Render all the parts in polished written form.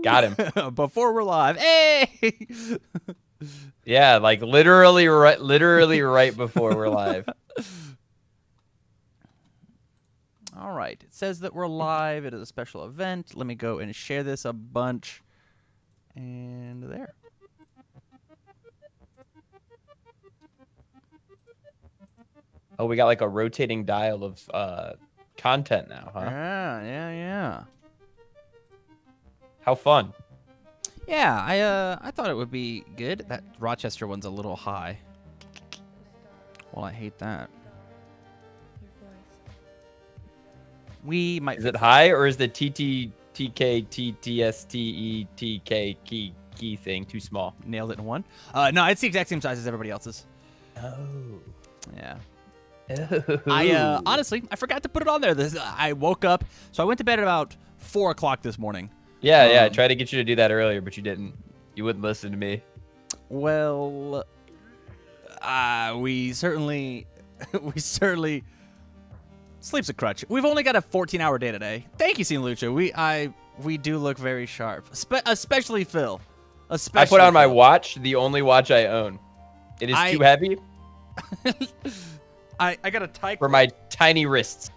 Got him. Before we're live. Hey! Yeah, like literally right before we're live. All right. It says that we're live. It is a special event. Let me go and share this a bunch. And there. Oh, we got like a rotating dial of content now, huh? Yeah. How fun. Yeah, I thought it would be good. That Rochester one's a little high. Well, I hate that. We might. Is it high or is the TTTK key thing too small? Nailed it in one. No, it's the exact same size as everybody else's. Oh. Yeah. Oh. I honestly, I forgot to put it on there. I woke up, so I went to bed at about 4 o'clock this morning. Yeah, I tried to get you to do that earlier, but you didn't. You wouldn't listen to me. Well, we certainly sleep's a crutch. We've only got a 14-hour day today. Thank you, Cine Lucha. We do look very sharp, especially Phil. Especially I put on my Phil. watch, the only watch I own. It is too heavy I got a tie for my tiny wrists.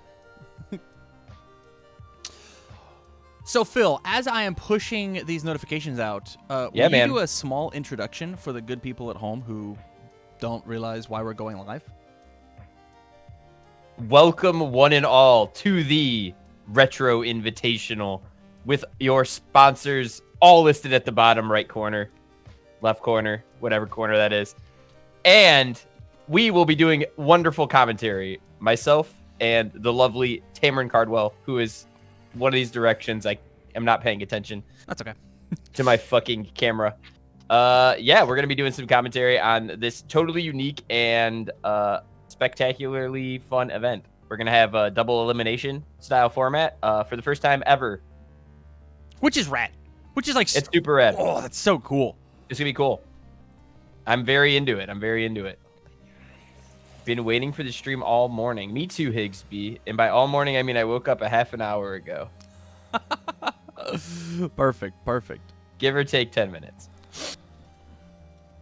So, Phil, as I am pushing these notifications out, will you do a small introduction for the good people at home who don't realize why we're going live? Welcome, one and all, to the Retro Invitational with your sponsors all listed at the bottom right corner, left corner, whatever corner that is. And we will be doing wonderful commentary, myself and the lovely Tamarin Cardwell, who is one of these directions. I am not paying attention. That's okay. To my fucking camera. Yeah, we're going to be doing some commentary on this totally unique and spectacularly fun event. We're going to have a double elimination style format for the first time ever. Which is rad. Which is like... It's super rad. Oh, that's so cool. It's going to be cool. I'm very into it. Been waiting for the stream all morning. Me too, Higsby. And by all morning, I mean I woke up a half an hour ago. Perfect. Give or take 10 minutes.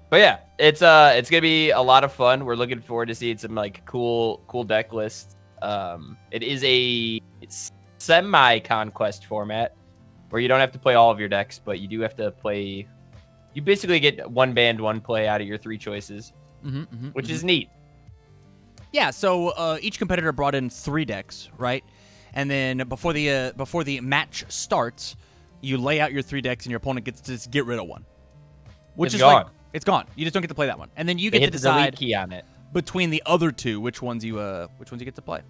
But yeah, it's gonna be a lot of fun. We're looking forward to seeing some like cool deck lists. It is a semi-conquest format where you don't have to play all of your decks, but you do have to play. You basically get one band, one play out of your 3 choices, which is neat. Yeah, so each competitor brought in 3 decks, right? And then before the match starts, you lay out your 3 decks, and your opponent gets to just get rid of one. Which is gone. It's gone. You just don't get to play that one, and then you get to decide the delete key on it between the other 2 which ones you get to play.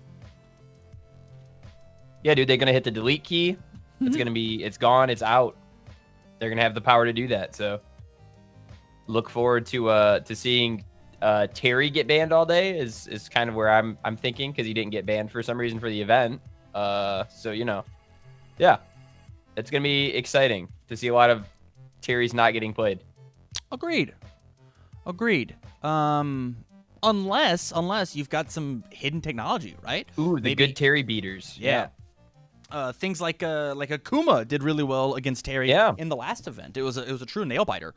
Yeah, dude, they're gonna hit the delete key. It's gone. It's out. They're gonna have the power to do that. So look forward to seeing. Terry get banned all day is kind of where I'm thinking, because he didn't get banned for some reason for the event. So yeah, it's gonna be exciting to see a lot of Terry's not getting played. Agreed. Unless you've got some hidden technology, right? Ooh, the good Terry beaters. Yeah. Things like Akuma did really well against Terry in the last event. It was a true nail biter.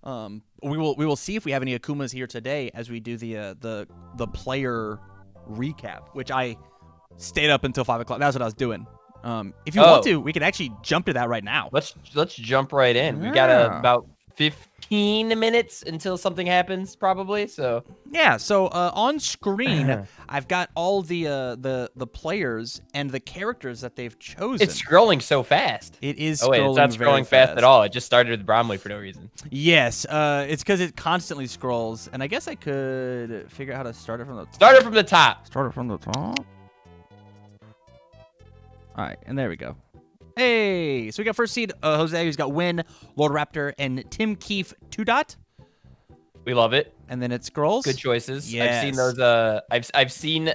We will see if we have any Akumas here today as we do the player recap, which I stayed up until 5 o'clock. That's what I was doing. If you want to, we can actually jump to that right now. Let's jump right in. We got about 15 minutes until something happens, probably. So yeah. So on screen, I've got all the players and the characters that they've chosen. It's scrolling so fast. It is. Oh wait, it's not scrolling fast at all. It just started with Bromley for no reason. Yes. It's because it constantly scrolls, and I guess I could figure out how to start it from the top. Start it from the top. Start it from the top. All right, and there we go. Hey, so we got first seed Jose, who's got Win, Lord Raptor, and Tim Keefe 2-dot. We love it. And then it scrolls. Good choices. Yes. I've seen those. I've seen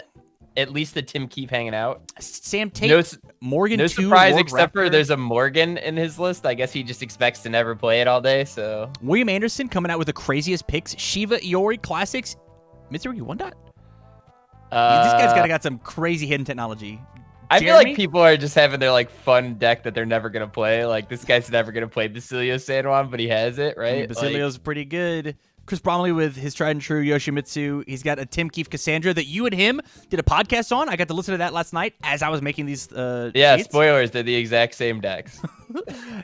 at least the Tim Keefe hanging out. Sam Tate, Morgan. No 2, surprise, Lord except Raptor. for there's a Morgan in his list. I guess he just expects to never play it all day. So William Anderson coming out with the craziest picks. Shiva Iori Classics, Mitsurugi 1-dot. These guys got some crazy hidden technology I feel like people are just having their like fun deck that they're never gonna play. Like this guy's never gonna play Basilio San Juan, but he has it, right? I mean, Basilio's pretty good. Chris Bromley with his tried and true Yoshimitsu. He's got a Tim Keefe Cassandra that you and him did a podcast on. I got to listen to that last night as I was making these yeah, sheets. Spoilers, they're the exact same decks.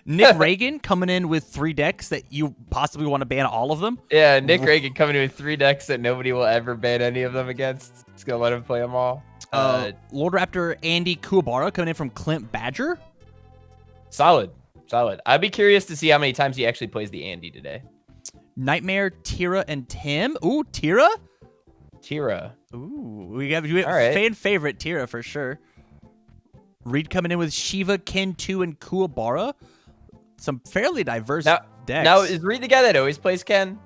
Nick Reagan coming in with 3 decks that you possibly want to ban all of them. Yeah, Nick Reagan coming in with 3 decks that nobody will ever ban any of them against. Just gonna let him play them all. Lord Raptor Andy Kuwabara coming in from Clint Badger. Solid. I'd be curious to see how many times he actually plays the Andy today. Nightmare, Tira, and Tim. Ooh, Tira? Ooh, we have fan favorite Tira for sure. Reed coming in with Shiva, Ken 2, and Kuwabara. Some fairly diverse decks. Now, is Reed the guy that always plays Ken?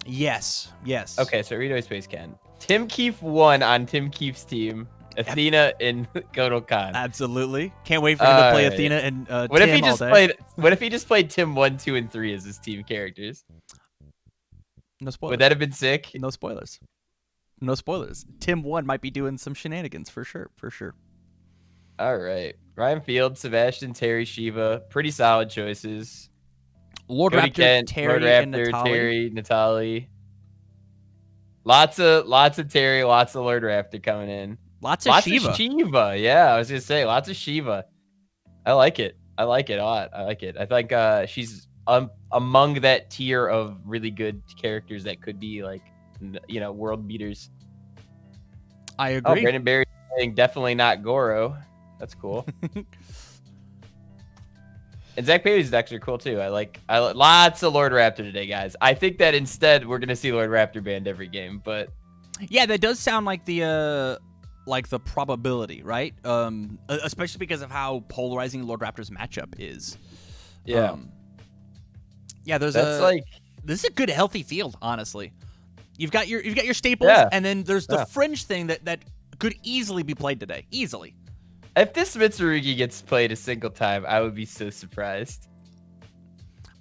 Yes. Okay, so Reed always plays Ken. Tim Keefe won on Tim Keefe's team. Athena and Kodokan. Absolutely. Can't wait for him to play Athena and what Tim if he all just day. What if he just played Tim 1, 2, and 3 as his team characters? No spoilers. Would that have been sick? No spoilers. Tim 1 might be doing some shenanigans for sure. All right. Ryan Field, Sebastian, Terry, Shiva. Pretty solid choices. Lord Cody Raptor, Kent, Terry, Lord Raptor, and Natali. Terry, Natali. Lots of Terry, lots of Lord Raptor coming in. Lots of Shiva. Yeah, I was gonna say lots of Shiva. I like it a lot. I think she's among that tier of really good characters that could be like, world beaters. I agree. Oh, Brandon Berry saying definitely not Goro. That's cool. And Zach Bailey's decks are cool too. I like lots of Lord Raptor today, guys. I think that instead we're gonna see Lord Raptor banned every game, but yeah, that does sound like the probability, right? Especially because of how polarizing Lord Raptor's matchup is. Yeah. This is a good healthy field, honestly. You've got your staples, and then there's the fringe thing that could easily be played today. Easily. If this Mitsurugi gets played a single time, I would be so surprised.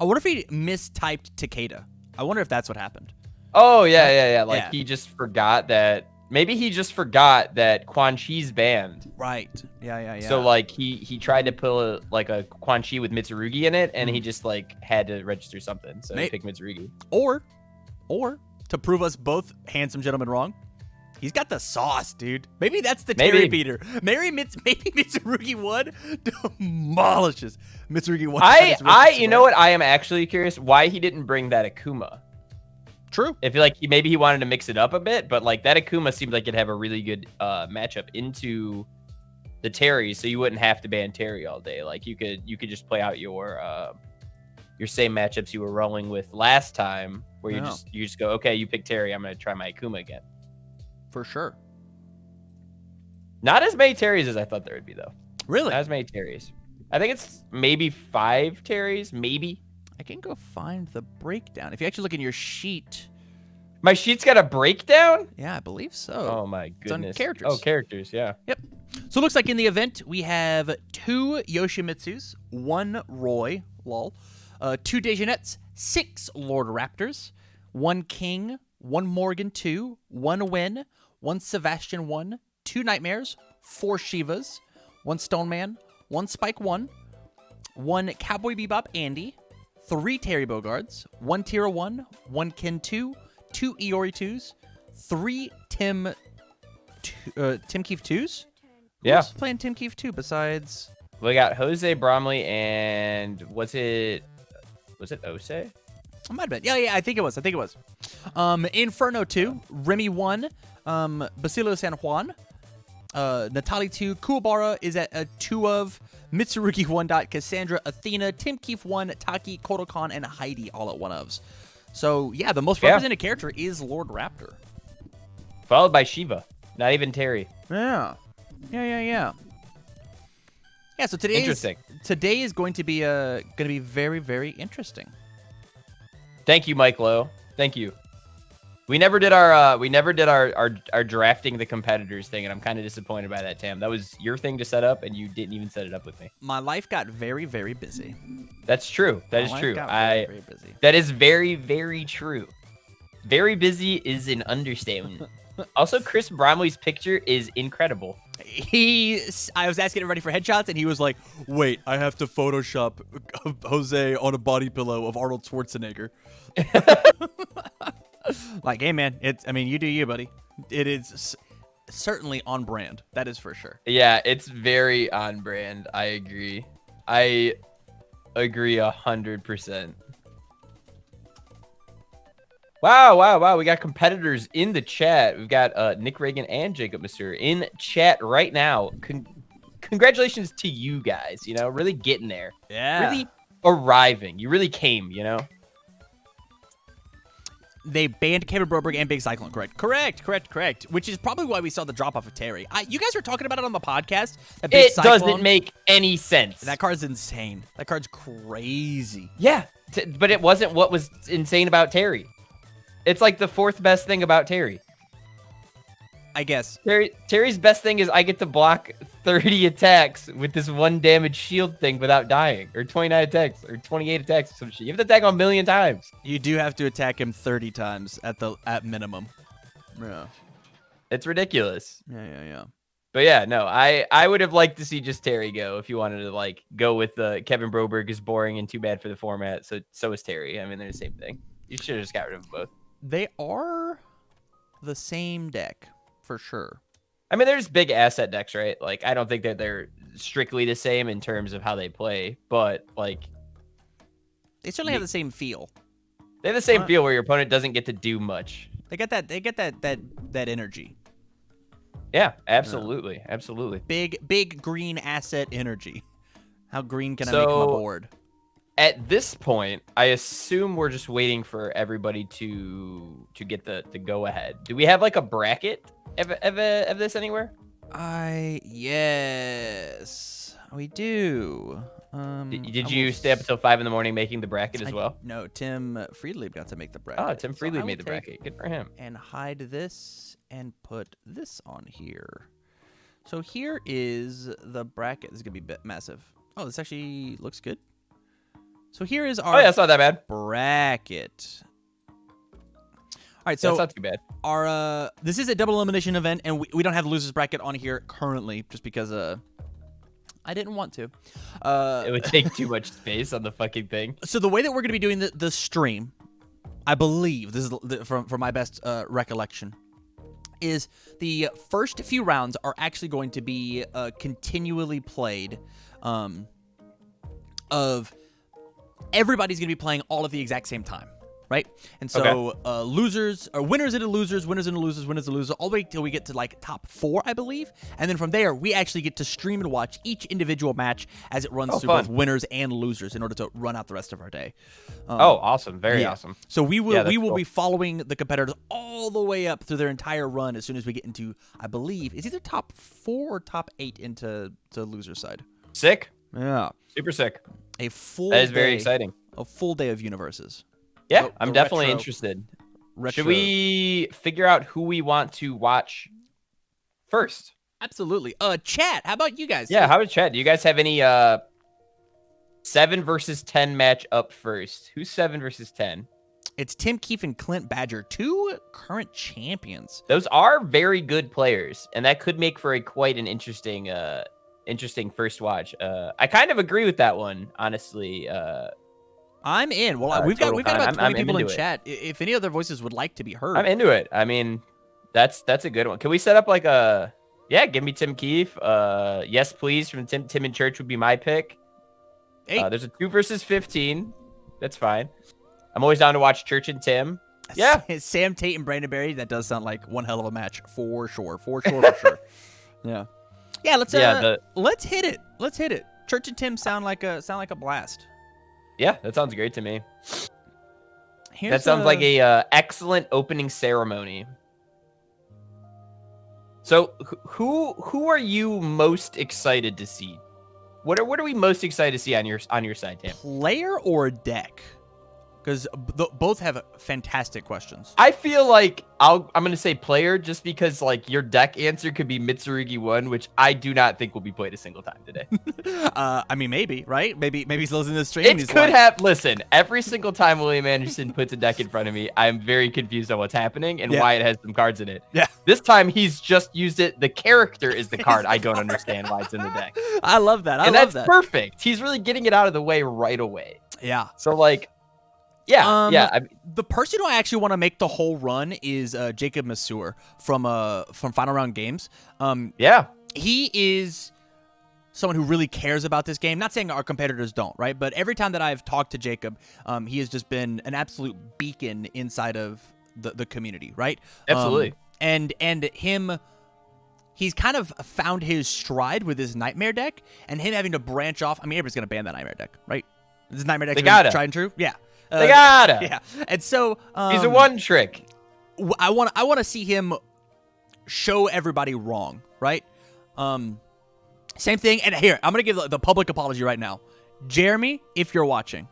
I wonder if he mistyped Takeda. I wonder if that's what happened. Oh, yeah. Like, he just forgot that. Maybe he just forgot that Quan Chi's banned. Right. Yeah. So, like, he tried to pull a Quan Chi with Mitsurugi in it, and he just, like, had to register something. So he picked Mitsurugi. Or, to prove us both handsome gentlemen wrong, he's got the sauce, dude. Maybe that's the Terry beater. Maybe Mitsurugi 1 demolishes Mitsurugi 1. You know what? I am actually curious why he didn't bring that Akuma. True. I feel like maybe he wanted to mix it up a bit, but like that Akuma seemed like it'd have a really good matchup into the Terry, so you wouldn't have to ban Terry all day. Like you could just play out your same matchups you were rolling with last time, where you just go, okay, you pick Terry, I'm gonna try my Akuma again. For sure. Not as many Terrys as I thought there would be, though. Really? Not as many Terrys. I think it's maybe 5 Terrys, maybe. I can go find the breakdown. If you actually look in your sheet. My sheet's got a breakdown? Yeah, I believe so. Oh, my goodness. It's on characters. Oh, characters, yeah. Yep. So it looks like in the event, we have 2 Yoshimitsus, 1 Roy, lol, 2 Dejanets, 6 Lord Raptors, 1 King, 1 Morgan 2, 1 Win, 1 Sebastian 1, 2 Nightmares, 4 Shivas, 1 Stoneman, 1 Spike 1, 1 Cowboy Bebop Andy, 3 Terry Bogards, 1 Tira 1, 1 Ken 2, 2 Iori 2s, 3 Tim Keefe 2s. Who's playing Tim Keefe 2 besides? We got Jose Bromley and was it Ose? I might have been. Yeah, I think it was. Inferno 2, Remy 1, Basilio San Juan, Natali 2, Kuwabara is at 2 of, Mitsurugi 1 dot, Cassandra, Athena, Tim Keefe 1, Taki, Kodokan, and Heidi all at 1 ofs. So, yeah, the most represented character is Lord Raptor. Followed by Shiva. Not even Terry. Yeah, so today is going to be very, very interesting. Thank you, Mike Lowe. Thank you. We never did our drafting the competitors thing, and I'm kind of disappointed by that, Tam. That was your thing to set up, and you didn't even set it up with me. My life got very, very busy. That's true. That is true. Very busy. That is very, very true. Very busy is an understatement. Also, Chris Bromley's picture is incredible. I was asking everybody for headshots, and he was like, "Wait, I have to Photoshop Jose on a body pillow of Arnold Schwarzenegger." Like, hey man, I mean, you do you, buddy. It is certainly on brand. That is for sure. Yeah, it's very on brand. I agree. I agree 100%. Wow. We got competitors in the chat. We've got Nick Reagan and Jacob Mister in chat right now. Congratulations to you guys, really getting there. Yeah. Really arriving. You really came, They banned Kevin Broberg and Big Cyclone, correct? Correct. Which is probably why we saw the drop-off of Terry. You guys were talking about it on the podcast. It doesn't make any sense. That card's insane. That card's crazy. Yeah, but it wasn't what was insane about Terry. It's like the fourth best thing about Terry. I guess. Terry's best thing is I get to block 30 attacks with this 1 damage shield thing without dying. Or 29 attacks. Or 28 attacks or some shit. You have to attack him 1,000,000 times. You do have to attack him 30 times at minimum. Yeah. It's ridiculous. Yeah. But yeah, no, I would have liked to see just Terry go if you wanted to go with Kevin Broberg is boring and too bad for the format. So is Terry. I mean, they're the same thing. You should have just got rid of them both. They are the same deck. For sure. I mean, there's big asset decks, right? I don't think that they're strictly the same in terms of how they play, but they certainly have the same feel. They have the same feel where your opponent doesn't get to do much. They get that energy. Yeah, absolutely. Big green asset energy. How green can I make my board? At this point, I assume we're just waiting for everybody to get the go ahead. Do we have a bracket of this anywhere? Yes, we do. Did you stay up until 5 in the morning making the bracket as well? No, Tim Friedlieb got to make the bracket. Oh, Tim Friedlieb made the bracket. Good for him. And hide this and put this on here. So here is the bracket. This is gonna be massive. Oh, this actually looks good. So here is our it's not that bad. Bracket. All right, so that's not too bad. Our this is a double elimination event, and we don't have the losers bracket on here currently, just because I didn't want to. It would take too much space on the fucking thing. So the way that we're going to be doing the stream, I believe this is from my best recollection, is the first few rounds are actually going to be continually played. Of everybody's going to be playing all at the exact same time. Right? And so winners into losers, all the way till we get to top 4, I believe. And then from there, we actually get to stream and watch each individual match as it runs through both winners and losers in order to run out the rest of our day. Awesome. Very awesome. So we will be following the competitors all the way up through their entire run as soon as we get into, I believe, it's either top 4 or top 8 into the loser side. Sick. Yeah. Super sick. That is very exciting. A full day of UniVersus. Yeah, I'm definitely interested. Should we figure out who we want to watch first? Absolutely. Chat, how about you guys? Yeah, how about chat? Do you guys have any 7 versus 10 match up first? Who's 7 versus 10? It's Tim Keefe and Clint Badger, 2 current champions. Those are very good players, and that could make for quite an interesting first watch. I kind of agree with that one, honestly. I'm in. Well, we've got about 20 people in chat. If any other voices would like to be heard, I'm into it. I mean, that's a good one. Can we set up give me Tim Keefe. Yes, please, from Tim and Church would be my pick. Hey. There's a 2 versus 15. That's fine. I'm always down to watch Church and Tim. Yeah. Sam Tate and Brandon Berry. That does sound like one hell of a match for sure. Yeah. Yeah. Let's hit it. Let's hit it. Church and Tim sound like a blast. Yeah, that sounds great to me. That sounds like a excellent opening ceremony. So, who are you most excited to see? What are we most excited to see on your side, Tim? Player or deck? Because both have fantastic questions. I feel like I'm gonna say player just because like your deck answer could be Mitsurugi 1, which I do not think will be played a single time today. I mean, maybe, right? Maybe he's listening to the stream. It could have. Listen, every single time William Anderson puts a deck in front of me, I'm very confused on what's happening and why it has some cards in it. Yeah. This time he's just used it. The character is the card. I don't understand why it's in the deck. I love that. And that's perfect. He's really getting it out of the way right away. Yeah. So like. Yeah. The person who I actually want to make the whole run is Jacob Masur from Final Round Games. Yeah. He is someone who really cares about this game. Not saying our competitors don't, right? But every time that I've talked to Jacob, he has just been an absolute beacon inside of the community, right? Absolutely. And him, he's kind of found his stride with his Nightmare deck, and him having to branch off. I mean, everybody's gonna ban that Nightmare deck, right? This Nightmare deck tried and true. Yeah. They gotta. Yeah. And so he's a one trick. I want to see him show everybody wrong, right? Same thing. And here, I'm going to give the public apology right now. Jeremy, if you're watching,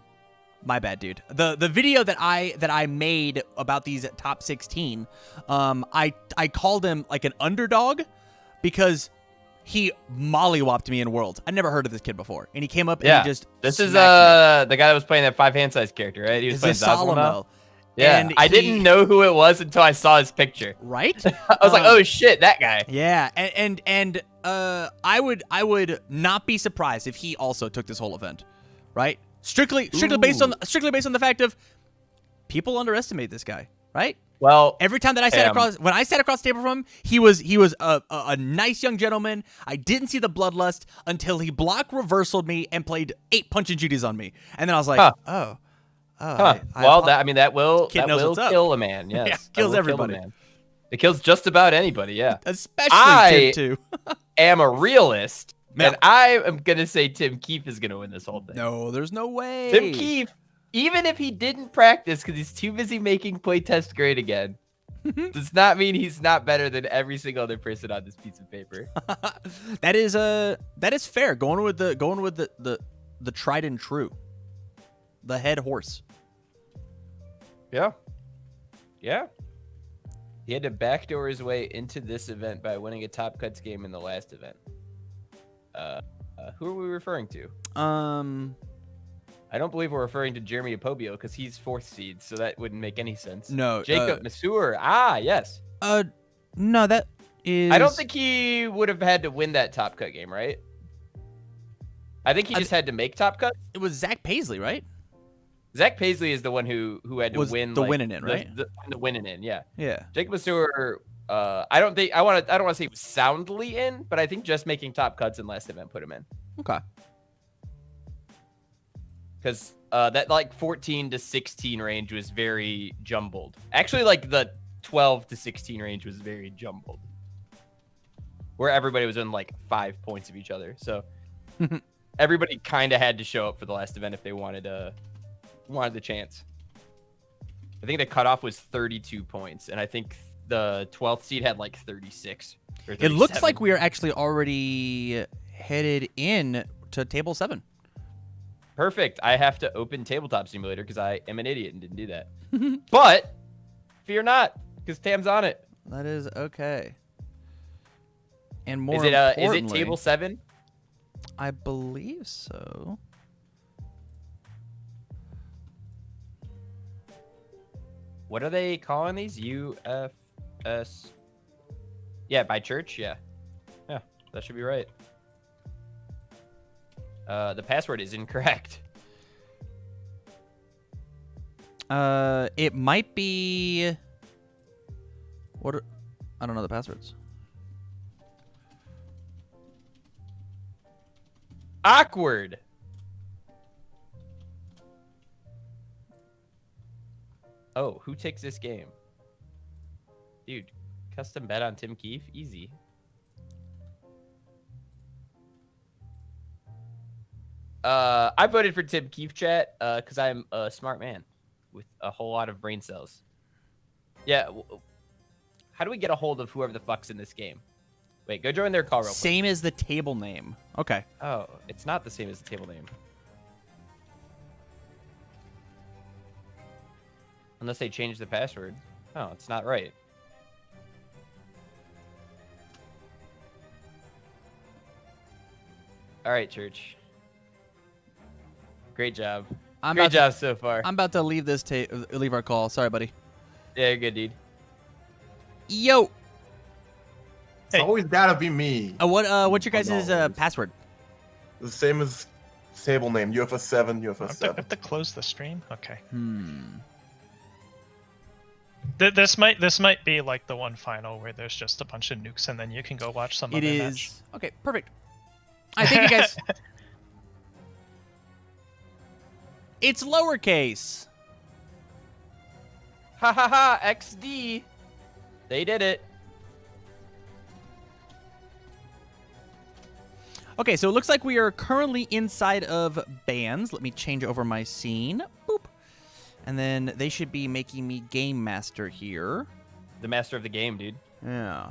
my bad, dude. The video that I made about these top 16, I called him like an underdog because he mollywopped me in Worlds. I never heard of this kid before, and he came up and he just this is the guy that was playing that 5-hand size character, right? He was playing Solomon. Yeah, and I didn't know who it was until I saw his picture. Right? I was like, oh shit, that guy. Yeah, and I would not be surprised if he also took this whole event, right? Strictly based on the fact of people underestimate this guy, right? Well, every time that I sat when I sat across the table from him, he was a nice young gentleman. I didn't see the bloodlust until he block reversaled me and played 8 Punch and Judy's on me, and then I was like, that will kill a man. Yes, yeah, kills everybody. It kills just about anybody. Yeah, especially Tim too. am a realist, and I am gonna say Tim Keefe is gonna win this whole thing. No, there's no way. Tim Keefe. Even if he didn't practice because he's too busy making playtest great again, does not mean he's not better than every single other person on this piece of paper. that is fair. Going with the tried and true, the head horse. Yeah. He had to backdoor his way into this event by winning a Top Cuts game in the last event. Who are we referring to? I don't believe we're referring to Jeremy Apobio because he's 4th seed, so that wouldn't make any sense. No. Jacob Masur. Ah, yes. No, that is... I don't think he would have had to win that Top Cut game, right? I think he just had to make Top Cut. It was Zach Paisley, right? Zach Paisley is the one who had to win the winning in, right? The winning in, yeah. Yeah. Jacob Masur, I don't want to say he was soundly in, but I think just making Top Cuts in last event put him in. Okay. Because that like 14 to 16 range was very jumbled. Actually, like the 12 to 16 range was very jumbled, where everybody was in like 5 points of each other. So everybody kind of had to show up for the last event if they wanted the chance. I think the cutoff was 32 points, and I think the 12th seed had like 36. Or 37. It looks like we are actually already headed in to table 7. Perfect. I have to open Tabletop Simulator because I am an idiot and didn't do that. But fear not, because Tam's on it. That is okay. And more is it table 7? I believe so. What are they calling these? UFS. Yeah, by church. Yeah, that should be right. The password is incorrect. It might be... What? I don't know the passwords. Awkward. Oh, who takes this game? Dude, custom bet on Tim Keefe? Easy. I voted for Tim Keefe, chat, because I'm a smart man with a whole lot of brain cells. Yeah. How do we get a hold of whoever the fuck's in this game? Wait, go join their call real quick. Same as the table name. Okay. Oh, it's not the same as the table name. Unless they change the password. Oh, it's not right. All right, Church. Great job. Great job so far. I'm about to leave leave our call. Sorry, buddy. Yeah, you're good, dude. Yo. It's always gotta be me. What's your guys' password? The same as table name, UFO7, UFO7. I have to close the stream? Okay. This might be like the one final where there's just a bunch of nukes and then you can go watch some other match. Okay, perfect. I thank you guys. It's lowercase. Ha ha ha, XD. They did it. Okay, so it looks like we are currently inside of bands. Let me change over my scene. Boop. And then they should be making me game master here. The master of the game, dude. Yeah.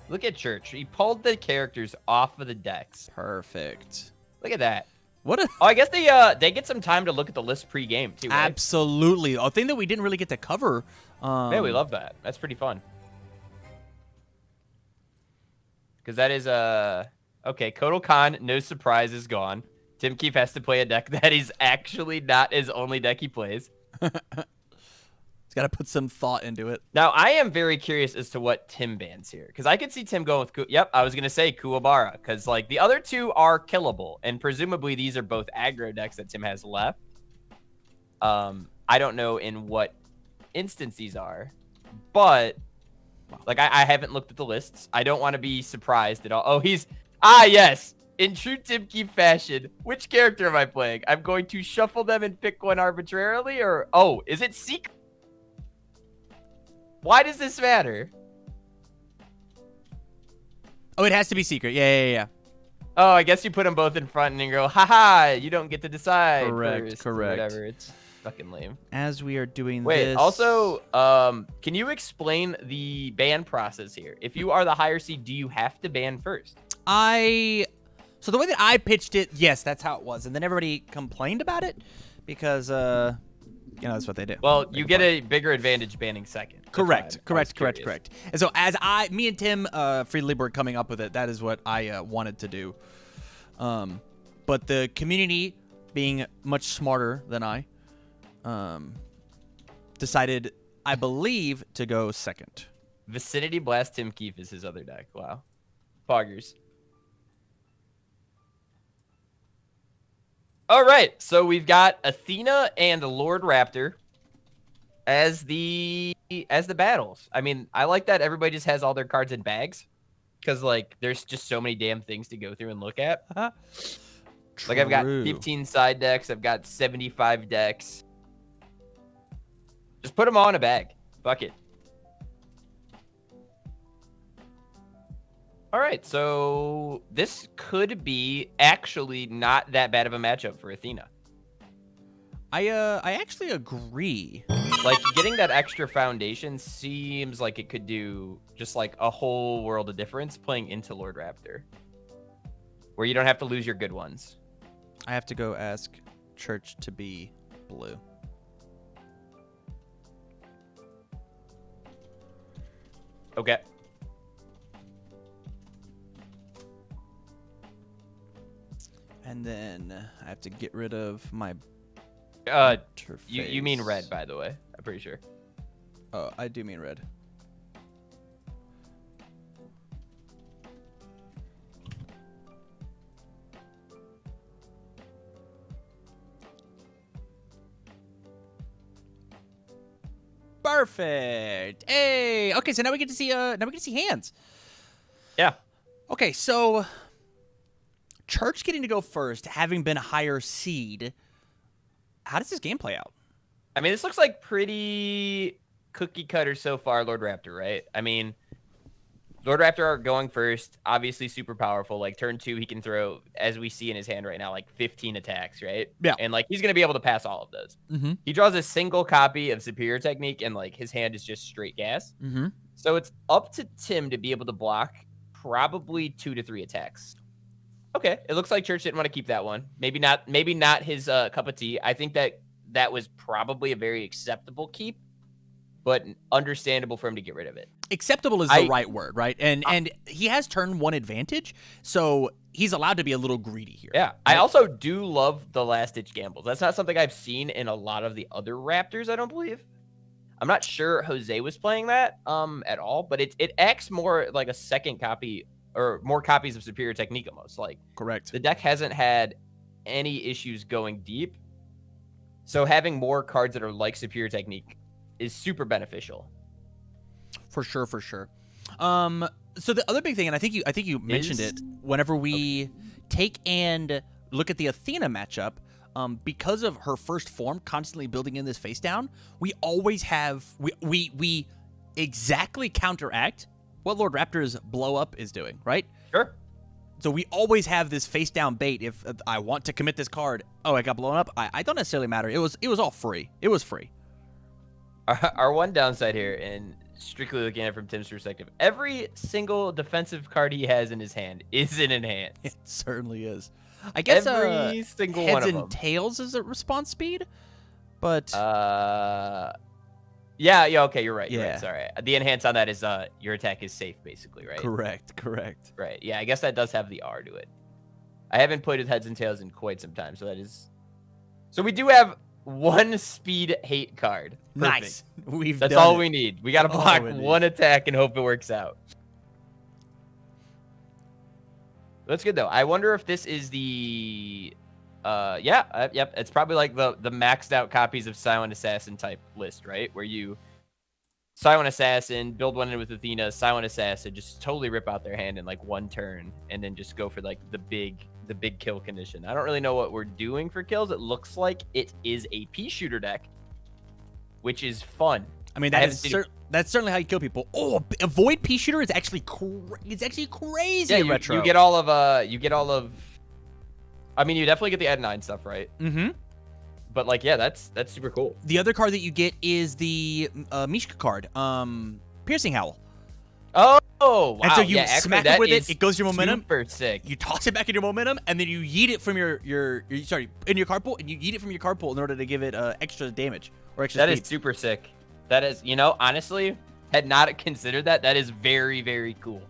Look at Church. He pulled the characters off of the decks. Perfect. Look at that. What a... Oh, I guess they get some time to look at the list pre-game, too, right? Absolutely. A thing that we didn't really get to cover. Yeah, we love that. That's pretty fun. Because that is, okay, Kotal Khan, no surprise, is gone. Tim Keefe has to play a deck that is actually not his only deck he plays. He's got to put some thought into it. Now, I am very curious as to what Tim bans here. Because I could see Tim going with, yep, I was going to say Kuwabara. Because, like, the other two are killable. And presumably these are both aggro decks that Tim has left. I don't know in what instance these are. But, like, I haven't looked at the lists. I don't want to be surprised at all. Oh, he's... Ah, yes. In true Tim Keefe fashion, which character am I playing? I'm going to shuffle them and pick one arbitrarily? Or, oh, is it Secret? Why does this matter? Oh, it has to be secret. Yeah. Oh, I guess you put them both in front and you go, haha, you don't get to decide. Correct. Whatever. It's fucking lame. As we are doing this... Wait, also, can you explain the ban process here? If you are the higher seed, do you have to ban first? So the way that I pitched it, yes, that's how it was. And then everybody complained about it because, that's what they do. Well, you get a bigger advantage banning second. Correct. And so as me and Tim freely were coming up with it, that is what I wanted to do. But the community, being much smarter than I, decided, I believe, to go second. Vicinity Blast Tim Keefe is his other deck. Wow. Poggers. All right, so we've got Athena and Lord Raptor as the battles. I mean, I like that everybody just has all their cards in bags because, like, there's just so many damn things to go through and look at. Like, I've got 15 side decks. I've got 75 decks. Just put them all in a bag. Fuck it. All right, so this could be actually not that bad of a matchup for Athena. I actually agree. Like, getting that extra foundation seems like it could do just like a whole world of difference playing into Lord Raptor, where you don't have to lose your good ones. I have to go ask Church to be blue. Okay. And then I have to get rid of my you mean red, by the way. I'm pretty sure. Oh, I do mean red. Perfect. Hey. Okay, so now we get to see hands. Yeah. Okay, so Church getting to go first, having been a higher seed. How does this game play out? I mean, this looks like pretty cookie cutter so far, Lord Raptor, right? I mean, Lord Raptor are going first, obviously super powerful. Like, turn 2, he can throw, as we see in his hand right now, like 15 attacks, right? Yeah. And, like, he's going to be able to pass all of those. Mm-hmm. He draws a single copy of Superior Technique, and, like, his hand is just straight gas. Mm-hmm. So it's up to Tim to be able to block probably 2 to 3 attacks. Okay, it looks like Church didn't want to keep that one. Maybe not his cup of tea. I think that was probably a very acceptable keep, but understandable for him to get rid of it. Acceptable is the right word, right? And he has turn 1 advantage, so he's allowed to be a little greedy here. Yeah, right? I also do love the last-ditch gambles. That's not something I've seen in a lot of the other Raptors, I don't believe. I'm not sure Jose was playing that at all, but it acts more like a second copy or more copies of Superior Technique almost. Like, correct. The deck hasn't had any issues going deep, so having more cards that are like Superior Technique is super beneficial. For sure, for sure. So the other big thing, and I think you mentioned it, whenever we take and look at the Athena matchup, because of her first form constantly building in this face down, we always have we exactly counteract what Lord Raptor's blow up is doing, right? Sure. So we always have this face down bait. If I want to commit this card, oh, I got blown up. I don't necessarily matter. It was all free. It was free. Our one downside here, and strictly looking at it from Tim's perspective, every single defensive card he has in his hand is an enhance. It certainly is. I guess every single one of them. Heads and tails is at response speed, but yeah, okay, you're right. Yeah. You're right. Sorry, the enhance on that is your attack is safe, basically, right? Correct. Right. Yeah, I guess that does have the R to it. I haven't played with heads and tails in quite some time, so that is. So we do have one speed hate card. Perfect. Nice. That's all we need. We got to block one attack and hope it works out. That's good though. I wonder if this is the yep, it's probably like the maxed out copies of Silent Assassin type list, right? Where you Silent Assassin, build one in with Athena, Silent Assassin, just totally rip out their hand in like one turn and then just go for like the big kill condition. I don't really know what we're doing for kills. It looks like it is a pea shooter deck, which is fun. I mean, that's certainly how you kill people. Oh, avoid pea shooter is actually crazy. Yeah, retro. You get all of. I mean, you definitely get the Ed 9 stuff, right? Mm-hmm. But like, yeah, that's super cool. The other card that you get is the Mishka card, Piercing Howl. Oh, wow. And so you smack it with it goes your momentum. Super sick. You toss it back in your momentum, and then you yeet it from your in your card pool, and you yeet it from your card pool in order to give it extra damage or extra speed. That is super sick. That is, honestly, had not considered that. That is very, very cool.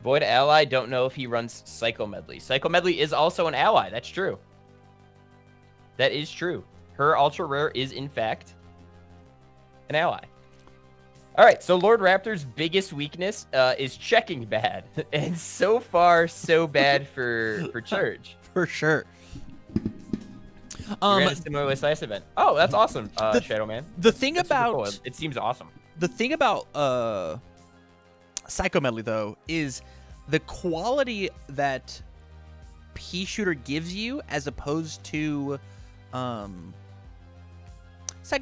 Void Ally, don't know if he runs Psycho Medley. Psycho Medley is also an ally. That's true. That is true. Her ultra rare is, in fact, an ally. All right, so Lord Raptor's biggest weakness is checking bad. And so far, so bad for Church. For sure. Ran a similar list last event. Oh, that's awesome, Shadow Man. The thing that's about cool. It seems awesome. The thing about Psycho Medley though is the quality that pea shooter gives you, as opposed to Psycho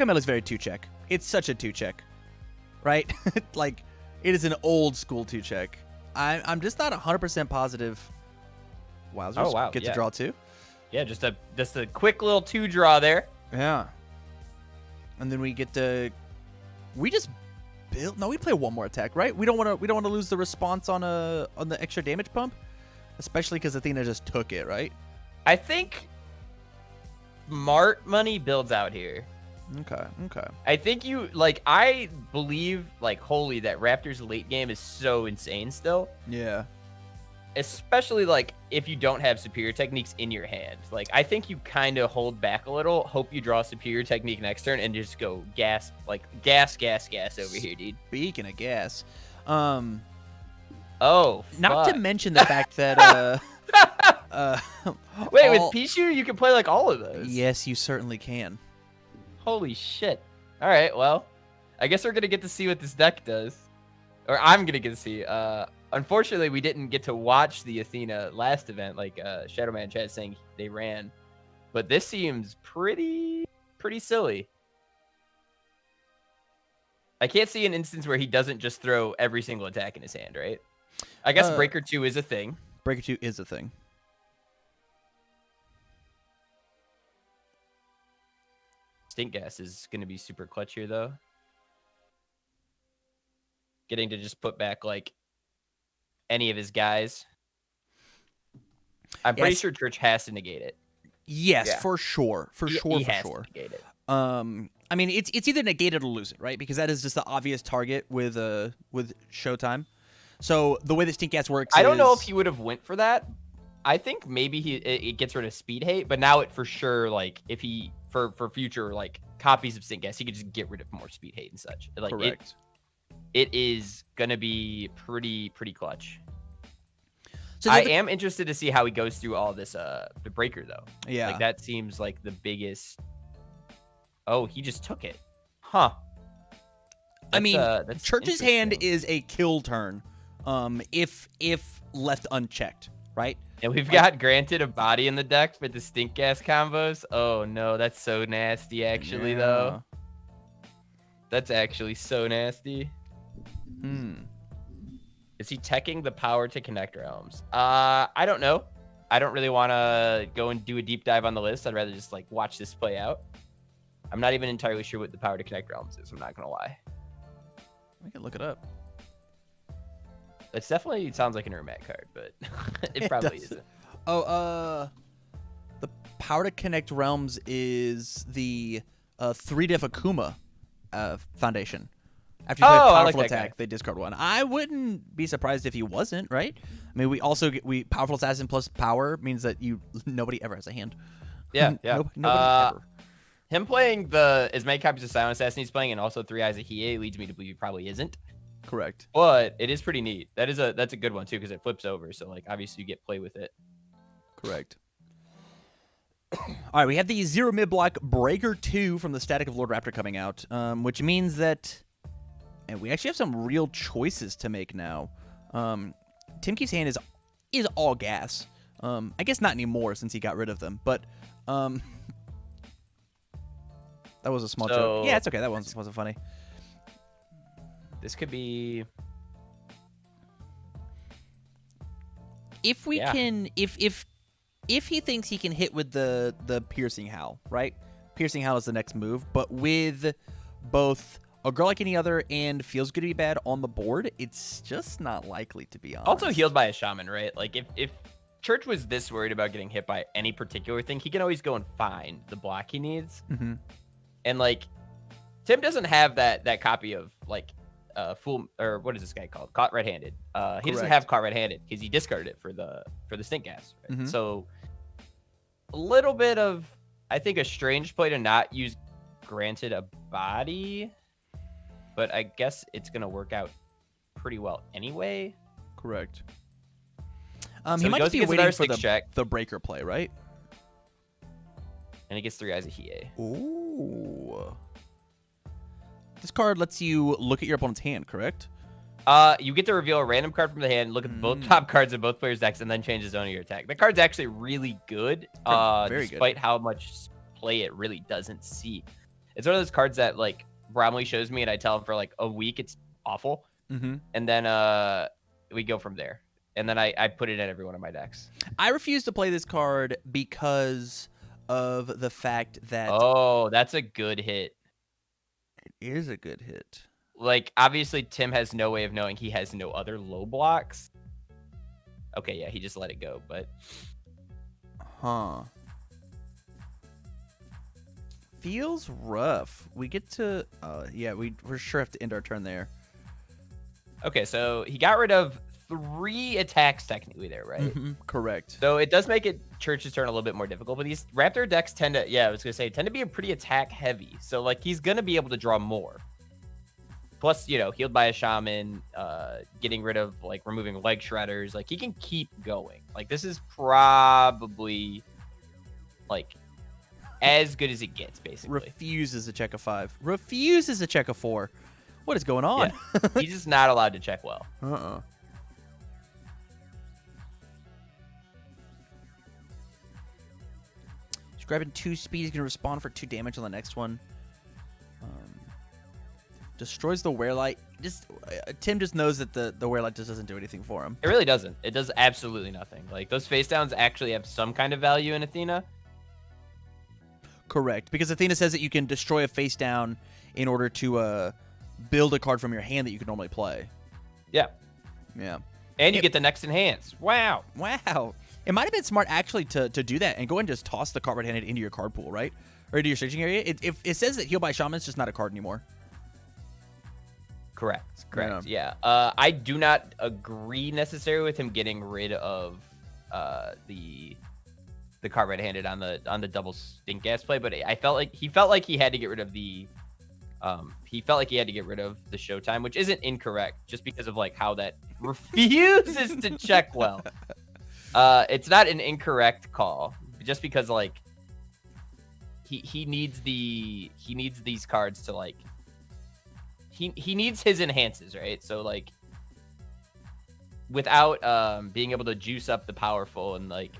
Medley is very 2-check. It's such a 2-check, right? Like, it is an old school 2-check. I'm just not 100% positive. Wowzers. Oh wow, Get to draw 2. Yeah, just a quick little 2 draw there. Yeah. And then we get to we play one more attack, right? We don't want to lose the response on the extra damage pump, especially cuz Athena just took it, right? I think smart money builds out here. Okay. I think I believe wholly that Raptors late game is so insane still. Yeah. Especially if you don't have superior techniques in your hand. I think you kind of hold back a little, hope you draw superior technique next turn, and just go gas over here, dude. Speaking of gas, oh, not to mention the fact that wait, with pea shooter you can play all of those. Yes, you certainly can. Holy shit! All right, well, I guess we're gonna get to see what this deck does, or I'm gonna get to see. Unfortunately, we didn't get to watch the Athena last event, Shadow Man Chat saying they ran, but this seems pretty silly. I can't see an instance where he doesn't just throw every single attack in his hand, right? I guess Breaker 2 is a thing. Breaker 2 is a thing. Stink Gas is going to be super clutch here, though. getting to just put back like any of his guys. I'm pretty sure Church has to negate it. Yes, for sure. He has to negate it. I mean, it's either negate it or lose it, right? Because that is just the obvious target with Showtime. So the way that Stinkcast works, I don't know if he would have went for that. I think maybe it gets rid of speed hate, but now it for sure, like if he for future like copies of Stinkcast, he could just get rid of more speed hate and such. Like correct. It is gonna be pretty clutch. So I am interested to see how he goes through all this the breaker though. Yeah. Like that seems like the biggest. Oh, he just took it. Huh. I mean, Church's hand is a kill turn if left unchecked, right? And we've got granted a body in the deck for the stink gas combos. Oh no, that's so nasty actually though. That's actually so nasty. Is he teching the power to connect realms? I don't know. I don't really want to go and do a deep dive on the list. I'd rather just like watch this play out. I'm not even entirely sure what the power to connect realms is. I'm not gonna lie. We can look it up. It definitely sounds like an Ermac card, but it probably isn't. Oh, the power to connect realms is the 3-diff Akuma foundation. After you play a powerful attack, they discard one. I wouldn't be surprised if he wasn't, right? I mean, we powerful assassin plus power means that nobody ever has a hand. Yeah. Nobody ever. Him playing as many copies of Silent Assassin he's playing and also 3 Eyes of Hiei leads me to believe he probably isn't. Correct. But it is pretty neat. That's a good one too because it flips over. So like obviously you get play with it. Correct. All right, we have the 0 mid block Breaker 2 from the Static of Lord Raptor coming out, which means that we actually have some real choices to make now. Timkey's hand is all gas. I guess not anymore since he got rid of them, but that was a small joke. Yeah, it's okay. That wasn't funny. This could be. If we can, if he thinks he can hit with the Piercing Howl, right? Piercing Howl is the next move, but with both A Girl Like Any Other and Feels Good to Be Bad on the board, it's just not likely, to be honest. Also healed by a shaman, right? Like if Church was this worried about getting hit by any particular thing, he can always go and find the block he needs. Mm-hmm. And like Tim doesn't have that copy of like full, or what is this guy called? Caught Red-Handed. He doesn't have Caught Red-Handed because he discarded it for the stink gas. Right? Mm-hmm. So a little bit of, I think, a strange play to not use granted a body, but I guess it's gonna work out pretty well anyway. Correct. So he might just be waiting for the breaker play, right? And he gets 3 Eyes of Hiei. Ooh. This card lets you look at your opponent's hand, correct? You get to reveal a random card from the hand, look at both top cards of both players' decks, and then change the zone of your attack. The card's actually really good, Very despite good. how much play it really doesn't see. It's one of those cards that like Bromley shows me, and I tell him for like a week it's awful, and then we go from there. And then I put it in every one of my decks. I refuse to play this card because of the fact that... Oh, that's a good hit. It is a good hit. Like, obviously, Tim has no way of knowing he has no other low blocks. Okay, yeah, he just let it go, but... Huh. Feels rough. We get to... yeah, we for sure have to end our turn there. Okay, so he got rid of 3 attacks technically there, right? Correct. So it does make Church's turn a little bit more difficult, but these Raptor decks tend to be pretty attack heavy. So like he's gonna be able to draw more. Plus, healed by a shaman, getting rid of like removing leg shredders, like he can keep going. Like this is probably like as good as it gets, basically. Refuses to check a 5. Refuses to check a 4. What is going on? Yeah. He's just not allowed to check well. He's grabbing 2 speed. He's going to respond for 2 damage on the next one. Destroys the Werelight. Tim just knows that the Werelight just doesn't do anything for him. It really doesn't. It does absolutely nothing. Like those face downs actually have some kind of value in Athena. Correct, because Athena says that you can destroy a face down in order to build a card from your hand that you could normally play. Yeah. Yeah. And you get the next enhance. Wow. Wow. It might have been smart actually to do that and go and just toss the card red-handed into your card pool, right? Or into your staging area. It says that Heal by Shaman's just not a card anymore. Correct. Yeah. I do not agree necessarily with him getting rid of the card red-handed on the double stink gas play, but he felt like he had to get rid of the Showtime, which isn't incorrect, just because of like how that refuses to check well. It's not an incorrect call, just because like he needs these cards to like he needs his enhances, right? So like without being able to juice up the powerful and like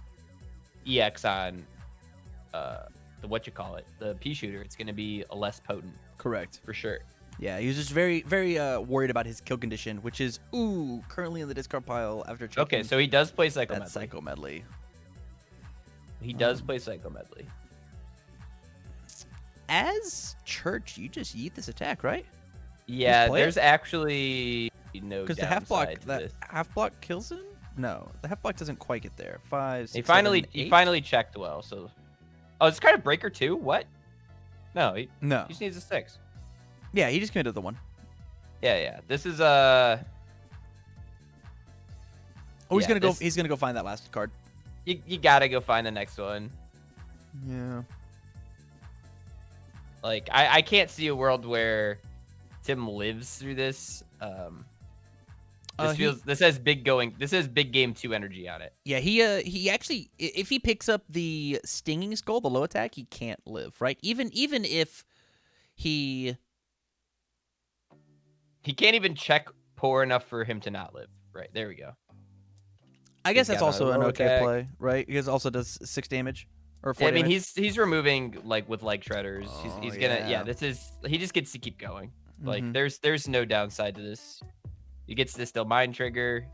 EX on the P shooter, it's gonna be a less potent. Correct. For sure. Yeah, he was just very, very worried about his kill condition, which is currently in the discard pile after checking. Okay, so he does play Psycho Medley. Psycho Medley. He does play Psycho Medley. As Church, you just yeet this attack, right? Yeah, there's actually no because the half block kills him. No, the half block doesn't quite get there. 5, 6, he finally checked well. So, it's kind of breaker too. What? No, he just needs a 6. Yeah, he just committed the 1. Yeah. This is he's gonna go. He's gonna go find that last card. You gotta go find the next one. Yeah. Like I can't see a world where Tim lives through this. This has big game 2 energy on it. Yeah, he actually, if he picks up the Stinging Skull, the low attack, he can't live, right? Even if he can't even check poor enough for him to not live. Right, there we go. I guess that's also an okay play, right? He also does 6 damage or 4 damage. I mean, he's removing like with leg shredders. He's gonna he just gets to keep going. Like there's no downside to this. He gets to still mind trigger.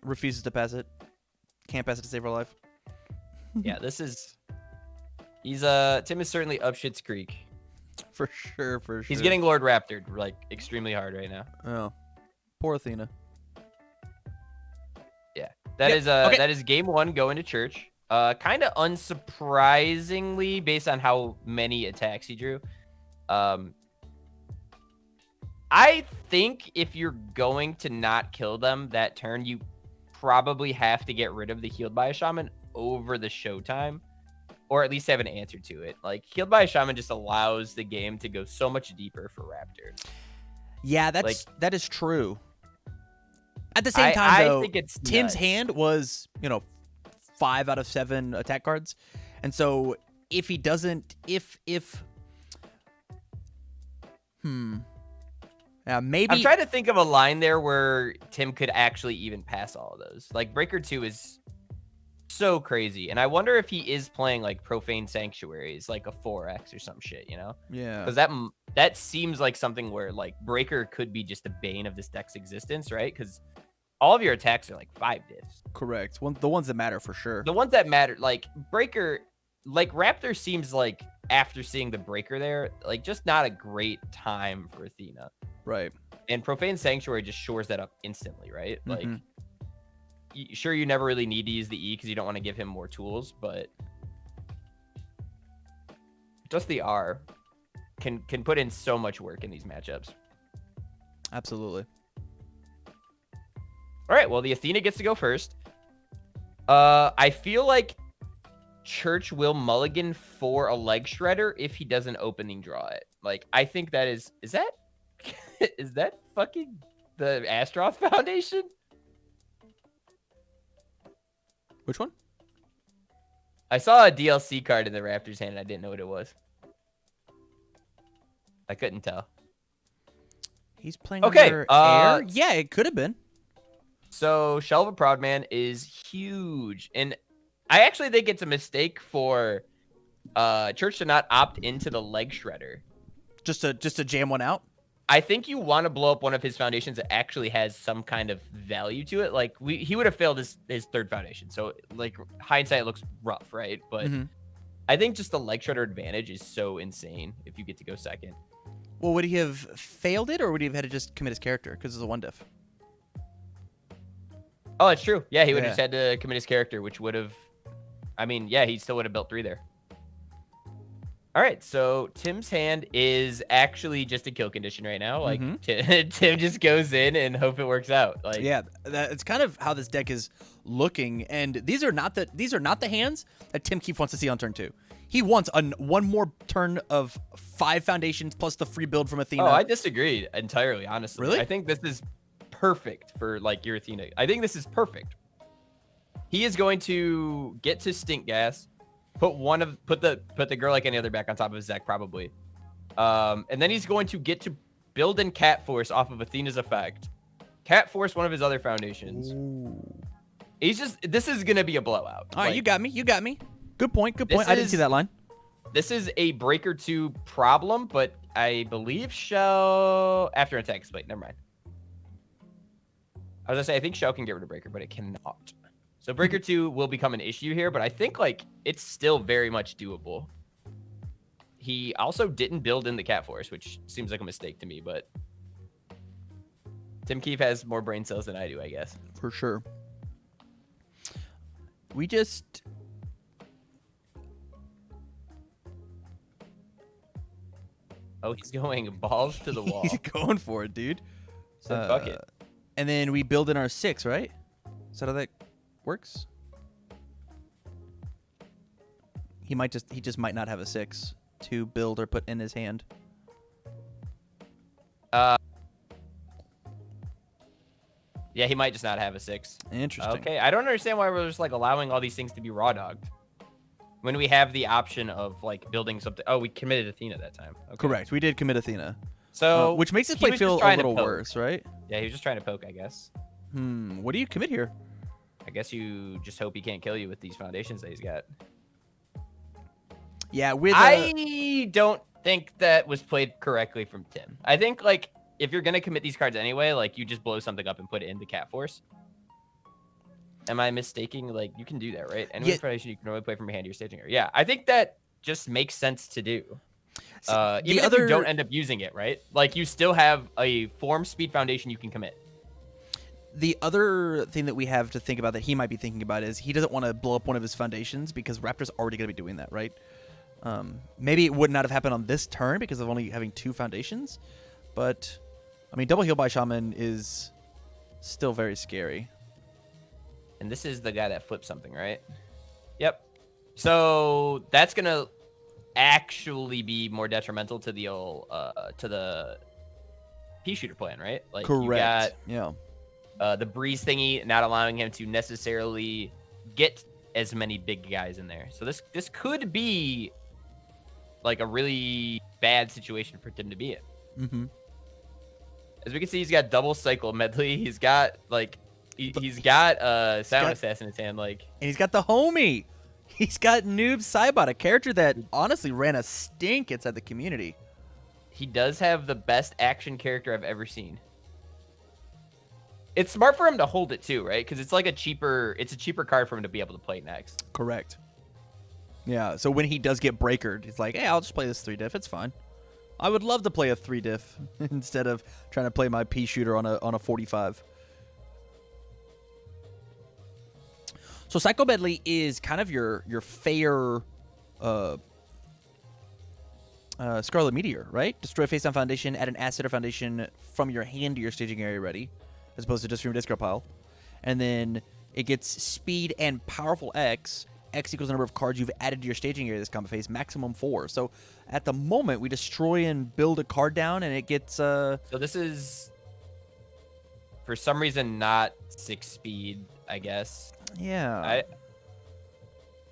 Refuses to pass it. Can't pass it to save her life. Yeah, Tim is certainly up shit's creek. For sure. He's getting Lord Raptored like extremely hard right now. Oh. Poor Athena. Yeah. That is game 1 going to Church. Kind of unsurprisingly based on how many attacks he drew. I think if you're going to not kill them that turn, you probably have to get rid of the Healed by a Shaman over the Showtime, or at least have an answer to it. Like, Healed by a Shaman just allows the game to go so much deeper for Raptor. Yeah, that is true. At the same time, though, I think it's Tim's hand was, 5 out of 7 attack cards. And so if he doesn't, maybe I'm trying to think of a line there where Tim could actually even pass all of those. Like Breaker 2 is so crazy, and I wonder if he is playing like Profane Sanctuaries, like a 4X or some shit, Yeah. Because that seems like something where like Breaker could be just a bane of this deck's existence, right? Because all of your attacks are like 5 diffs. Correct. The ones that matter for sure. The ones that matter, like Breaker, like Raptor seems like after seeing the Breaker there, like just not a great time for Athena. Right. And Profane Sanctuary just shores that up instantly, right? Like, sure, you never really need to use the E because you don't want to give him more tools, but just the R can put in so much work in these matchups. Absolutely. All right, well, the Athena gets to go first. I feel like Church will mulligan for a leg shredder if he doesn't opening draw it. Like, I think that is that is that fucking the Astroth Foundation? Which one? I saw a DLC card in the Raptors hand and I didn't know what it was. I couldn't tell. He's playing under air? Yeah, it could have been. So Shell of a Proud Man is huge. And I actually think it's a mistake for Church to not opt into the leg shredder. Just to jam one out? I think you want to blow up one of his foundations that actually has some kind of value to it. Like he would have failed his 3rd foundation. So like hindsight looks rough, right? But I think just the leg shredder advantage is so insane if you get to go 2nd. Well, would he have failed it or would he have had to just commit his character because it's a 1 diff? Oh, it's true. Yeah, he would have just had to commit his character, which would have... I mean, yeah, he still would have built 3 there. All right, so Tim's hand is actually just a kill condition right now. Like, Tim just goes in and hope it works out. Like, yeah, it's kind of how this deck is looking. And these are not the hands that Tim Keefe wants to see on turn 2. He wants one more turn of 5 foundations plus the free build from Athena. Oh, I disagreed entirely, honestly. Really? I think this is perfect for, like, your Athena. I think this is perfect. He is going to get to Stink Gas, put the girl like any other back on top of Zek probably, and then he's going to get to build in Cat Force off of Athena's effect. Cat Force, one of his other foundations. Ooh. This is gonna be a blowout. All right, you got me. Good point. I didn't see that line. This is a Breaker 2 problem, but I believe Shell after attack split. Never mind. I was gonna say I think Shell can get rid of Breaker, but it cannot. So Breaker 2 will become an issue here, but I think like it's still very much doable. He also didn't build in the Cat Force, which seems like a mistake to me, but Tim Keefe has more brain cells than I do, I guess. For sure. Oh, he's going balls to the wall. He's going for it, dude. So fuck it. And then we build in our 6, right? Is that how that works? He just might not have a 6 to build or put in his hand. Yeah, he might just not have a 6. Interesting. Okay, I don't understand why we're just like allowing all these things to be raw dogged when we have the option of like building something. Oh, we committed Athena that time. Okay. Correct. We did commit Athena. So which makes this play feel a little worse, right? Yeah, he was just trying to poke, I guess. What do you commit here? I guess you just hope he can't kill you with these foundations that he's got. Yeah, I don't think that was played correctly from Tim. I think like if you're gonna commit these cards anyway, like you just blow something up and put it into Cat Force. Am I mistaking? Like you can do that, right? Any foundation you can only play from your hand to your staging area. Yeah, I think that just makes sense to do. Even if you don't end up using it, right? Like you still have a form speed foundation you can commit. The other thing that we have to think about that he might be thinking about is he doesn't want to blow up one of his foundations because Raptor's already going to be doing that, right? Maybe it would not have happened on this turn because of only having 2 foundations. But, I mean, double heal by Shaman is still very scary. And this is the guy that flipped something, right? Yep. So that's going to actually be more detrimental to the old, to the pea shooter plan, right? Like correct. You got, the breeze thingy not allowing him to necessarily get as many big guys in there. So this could be like a really bad situation for Tim to be in. As we can see, he's got double cycle medley. He's got like he's got Silent Assassin in his hand, like, and he's got the homie. He's got Noob Saibot, a character that honestly ran a stink inside the community. He does have the best action character I've ever seen. It's smart for him to hold it too, right? Because it's like a cheaper card for him to be able to play next. Correct. Yeah, so when he does get breakered, he's like, hey, I'll just play this 3 diff. It's fine. I would love to play a 3 diff instead of trying to play my pea shooter on a 45. So Psycho Medley is kind of your fair Scarlet Meteor, right? Destroy face-down foundation, add an asset or foundation from your hand to your staging area ready, as opposed to just from your discard pile. And then it gets speed and powerful X. X equals the number of cards you've added to your staging area this combat phase, maximum 4. So at the moment, we destroy and build a card down, and it gets... So this is, for some reason, not 6 speed, I guess. Yeah.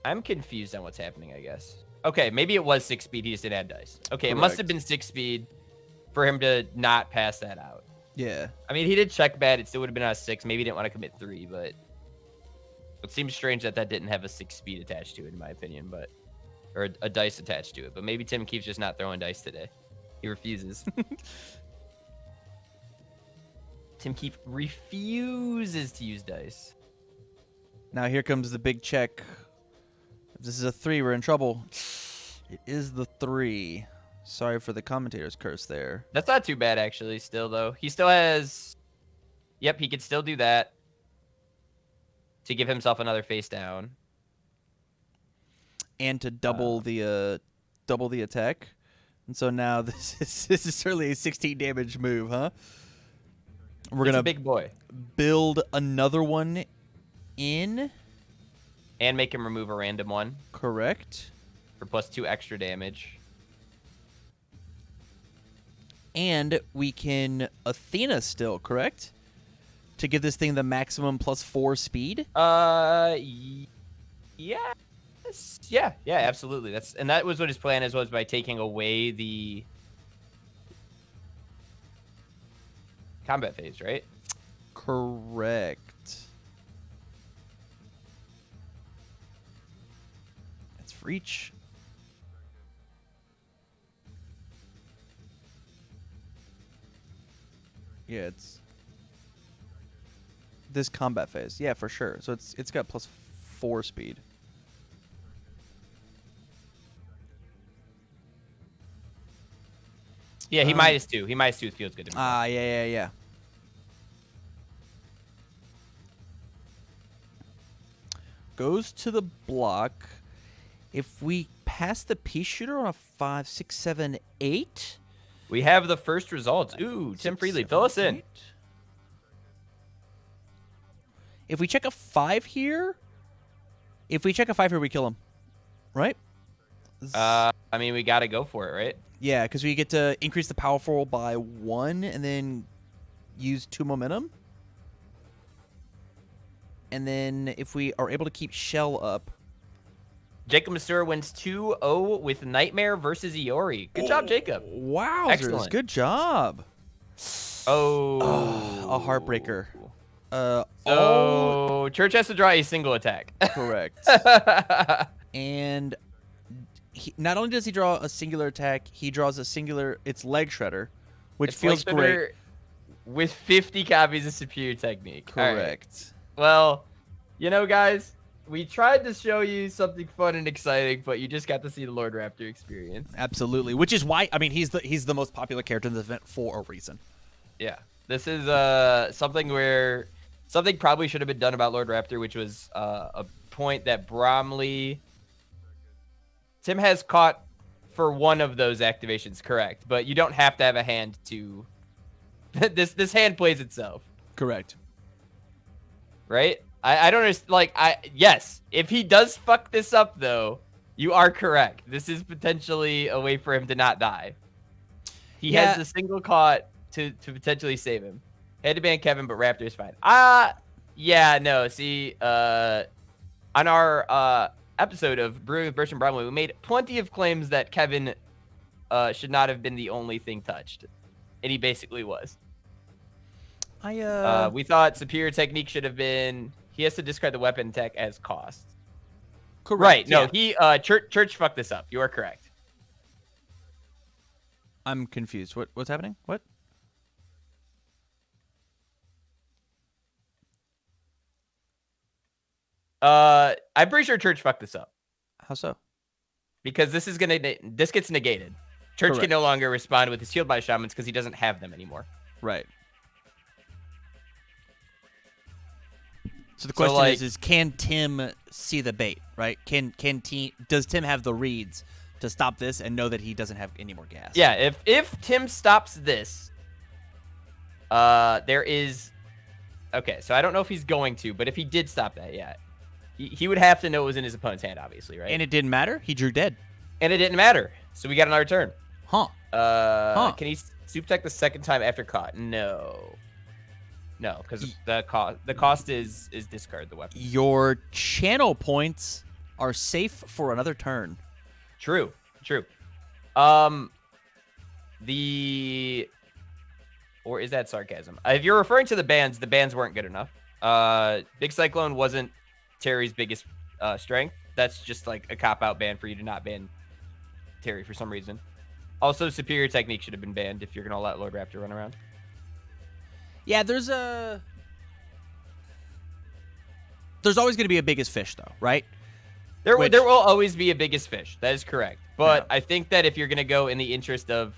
I'm confused on what's happening, I guess. Okay, maybe it was 6 speed. He just didn't add dice. Okay, Correct. It must have been 6 speed for him to not pass that out. Yeah. I mean, he did check bad. It still would have been on a 6. Maybe he didn't want to commit 3, but it seems strange that didn't have a 6 speed attached to it, in my opinion, but or a dice attached to it. But maybe Tim Keefe's just not throwing dice today. He refuses. Tim Keefe refuses to use dice. Now here comes the big check. If this is a 3, we're in trouble. It is the 3. Sorry for the commentator's curse there. That's not too bad, actually, still, though. He still has... Yep, he could still do that. to give himself another face down. And to double the attack. And so now this is certainly a 16 damage move, huh? We're going to big boy. Build another one in. And make him remove a random one. Correct. For +2 extra damage. And we can Athena still, correct? To give this thing the maximum +4 speed? Yeah. Yeah, absolutely. That was what his plan was by taking away the combat phase, right? Correct. That's for each. Yeah, it's this combat phase. Yeah, for sure. So it's got +4 speed. Yeah, he -2. He -2 feels good to me. Yeah. Goes to the block. If we pass the pea shooter on a 5, 6, 7, 8. We have the first results. Ooh, Tim Freely, fill us in. If we check a 5 here, we kill him. Right? I mean, we got to go for it, right? Yeah, because we get to increase the powerful by 1 and then use 2 momentum. And then if we are able to keep Shell up. Jacob Masura wins 2-0 with Nightmare versus Iori. Good job, Jacob. Wow, excellent. Good job. A heartbreaker. Church has to draw a single attack. Correct. And not only does he draw a singular attack, he draws it's Leg Shredder, which feels great. With 50 copies of Superior Technique. Correct. Right. Well, guys, we tried to show you something fun and exciting, but you just got to see the Lord Raptor experience. Absolutely, which is why he's the most popular character in the event for a reason. Yeah, this is something probably should have been done about Lord Raptor, which was a point that Bromley. Tim has caught for one of those activations, correct? But you don't have to have a hand to. This hand plays itself. Correct. Right? I don't understand. Yes, if he does fuck this up, though, you are correct. This is potentially a way for him to not die. He has a single caught to potentially save him. Had to ban Kevin, but Raptor's fine. Yeah, no. See, on our episode of Brewing with Birch and Bromley, we made plenty of claims that Kevin should not have been the only thing touched, and he basically was. We thought Superior Technique should have been. He has to discard the weapon attack as cost. Correct. Right. No, he Church fucked this up. You are correct. I'm confused. What's happening? What? I'm pretty sure Church fucked this up. How so? Because this gets negated. Church Correct. can no longer respond with his healed by shamans because he doesn't have them anymore. Right. So the question is can Tim see the bait, right? Does Tim have the reads to stop this and know that he doesn't have any more gas? Yeah, if Tim stops this, there is. Okay, so I don't know if he's going to, but if he did stop that, yeah, he would have to know it was in his opponent's hand, obviously, right? And it didn't matter. He drew dead. And it didn't matter, so we got another turn. Huh? Can he soup tech the second time after caught? No, because the cost is discard the weapon. Your channel points are safe for another turn. True. Or is that sarcasm? If you're referring to the bans weren't good enough. Big Cyclone wasn't Terry's biggest strength. That's just like a cop-out ban for you to not ban Terry for some reason. Also, Superior Technique should have been banned if you're going to let Lord Raptor run around. Yeah, there's always going to be a biggest fish, though, right? There will always be a biggest fish. That is correct. But yeah. I think that if you're going to go in the interest of,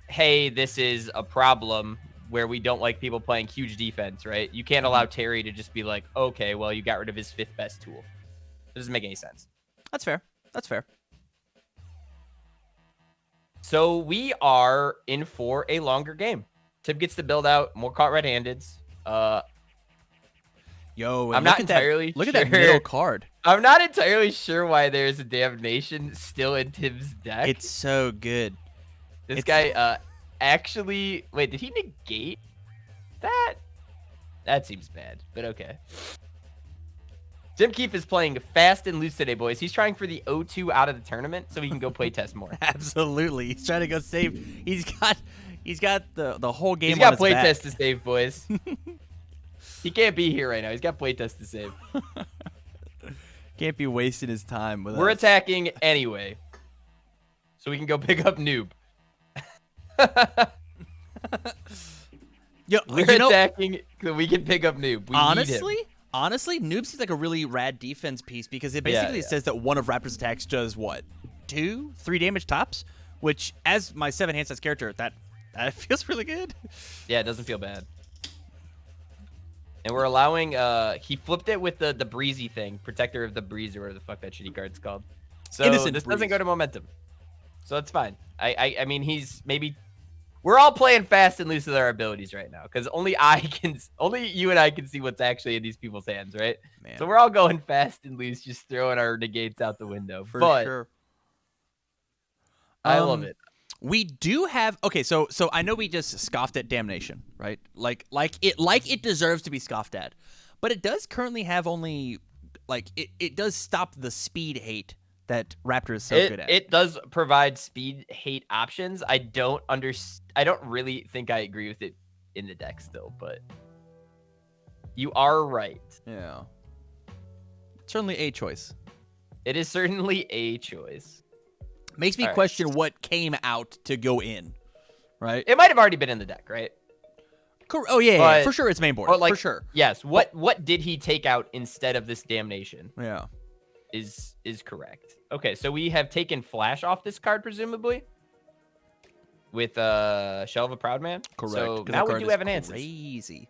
hey, this is a problem, where we don't like people playing huge defense, right? You can't allow Terry to just be like, okay, well, you got rid of his 5th best tool. It doesn't make any sense. That's fair. That's fair. So we are in for a longer game. Tim gets to build out more caught red-handeds. Yo, I'm not entirely look sure. at that middle card. I'm not entirely sure why there's a Damnation still in Tim's deck. It's so good. This guy actually... Wait, did he negate that? That seems bad, but okay. Tim Keefe is playing fast and loose today, boys. He's trying for the O2 out of the tournament so he can go play test more. Absolutely. He's trying to go save. He's got the whole game. He's got on his play back. test to save, boys. He can't be here right now. He's got play test to save. Can't be wasting his time with We're us. attacking anyway, so we can go pick up Noob. Yo, We're attacking so we can pick up Noob. We honestly, need him. Honestly, Noob seems like a really rad defense piece because it basically says that one of Raptor's attacks does what? 2, 3 damage tops? Which, as my 7 hand size character, that feels really good. Yeah, it doesn't feel bad. And we're allowing, he flipped it with the breezy thing, Protector of the Breeze, or whatever the fuck that shitty card's called. So Innocent this Breeze. doesn't go to momentum. So it's fine. I mean, he's maybe... We're all playing fast and loose with our abilities right now, because only you and I can see what's actually in these people's hands, right? Man. So we're all going fast and loose, just throwing our negates out the window. For but sure. I love it. We do have so I know we just scoffed at Damnation, right? Like it deserves to be scoffed at, but it does currently have only it does stop the speed hate that Raptor is so good at. It does provide speed hate options. I don't really think I agree with it in the deck still, but you are right. Yeah. Certainly a choice. It is certainly a choice. Makes me question what came out to go in, right? It might have already been in the deck, right? Oh yeah, for sure it's main board. For sure. Yes. What did he take out instead of this Damnation? Yeah. Is correct. Okay, so we have taken Flash off this card, presumably, with Shell of a Proud Man. Correct. So now we do have enhances. Crazy.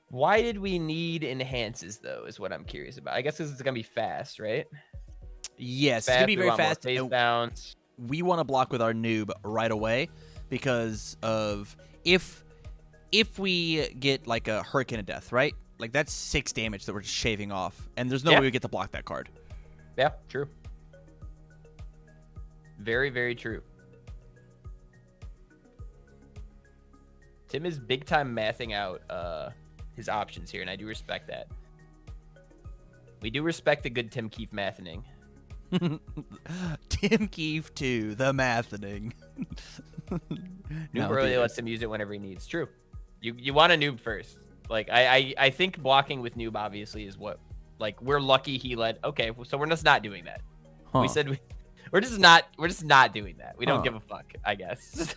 Why did we need enhances, though, is what I'm curious about. I guess because it's going to be fast, right? Yes, it's going to be very fast. Face bounce. We want to block with our noob right away because of if we get like a Hurricane of Death, right? Like, that's 6 damage that we're just shaving off, and there's no way we get to block that card. Yeah, true. Very, very true. Tim is big time mathing out his options here, and I do respect that. We do respect a good Tim Keefe mathening. Tim Keefe 2, the mathening. Noob really lets him use it whenever he needs. True. You want a noob first. Like, I think blocking with noob obviously is what, like, we're lucky he let. Okay, so we're just not doing that. We said we're just not doing that. We don't give a fuck, I guess.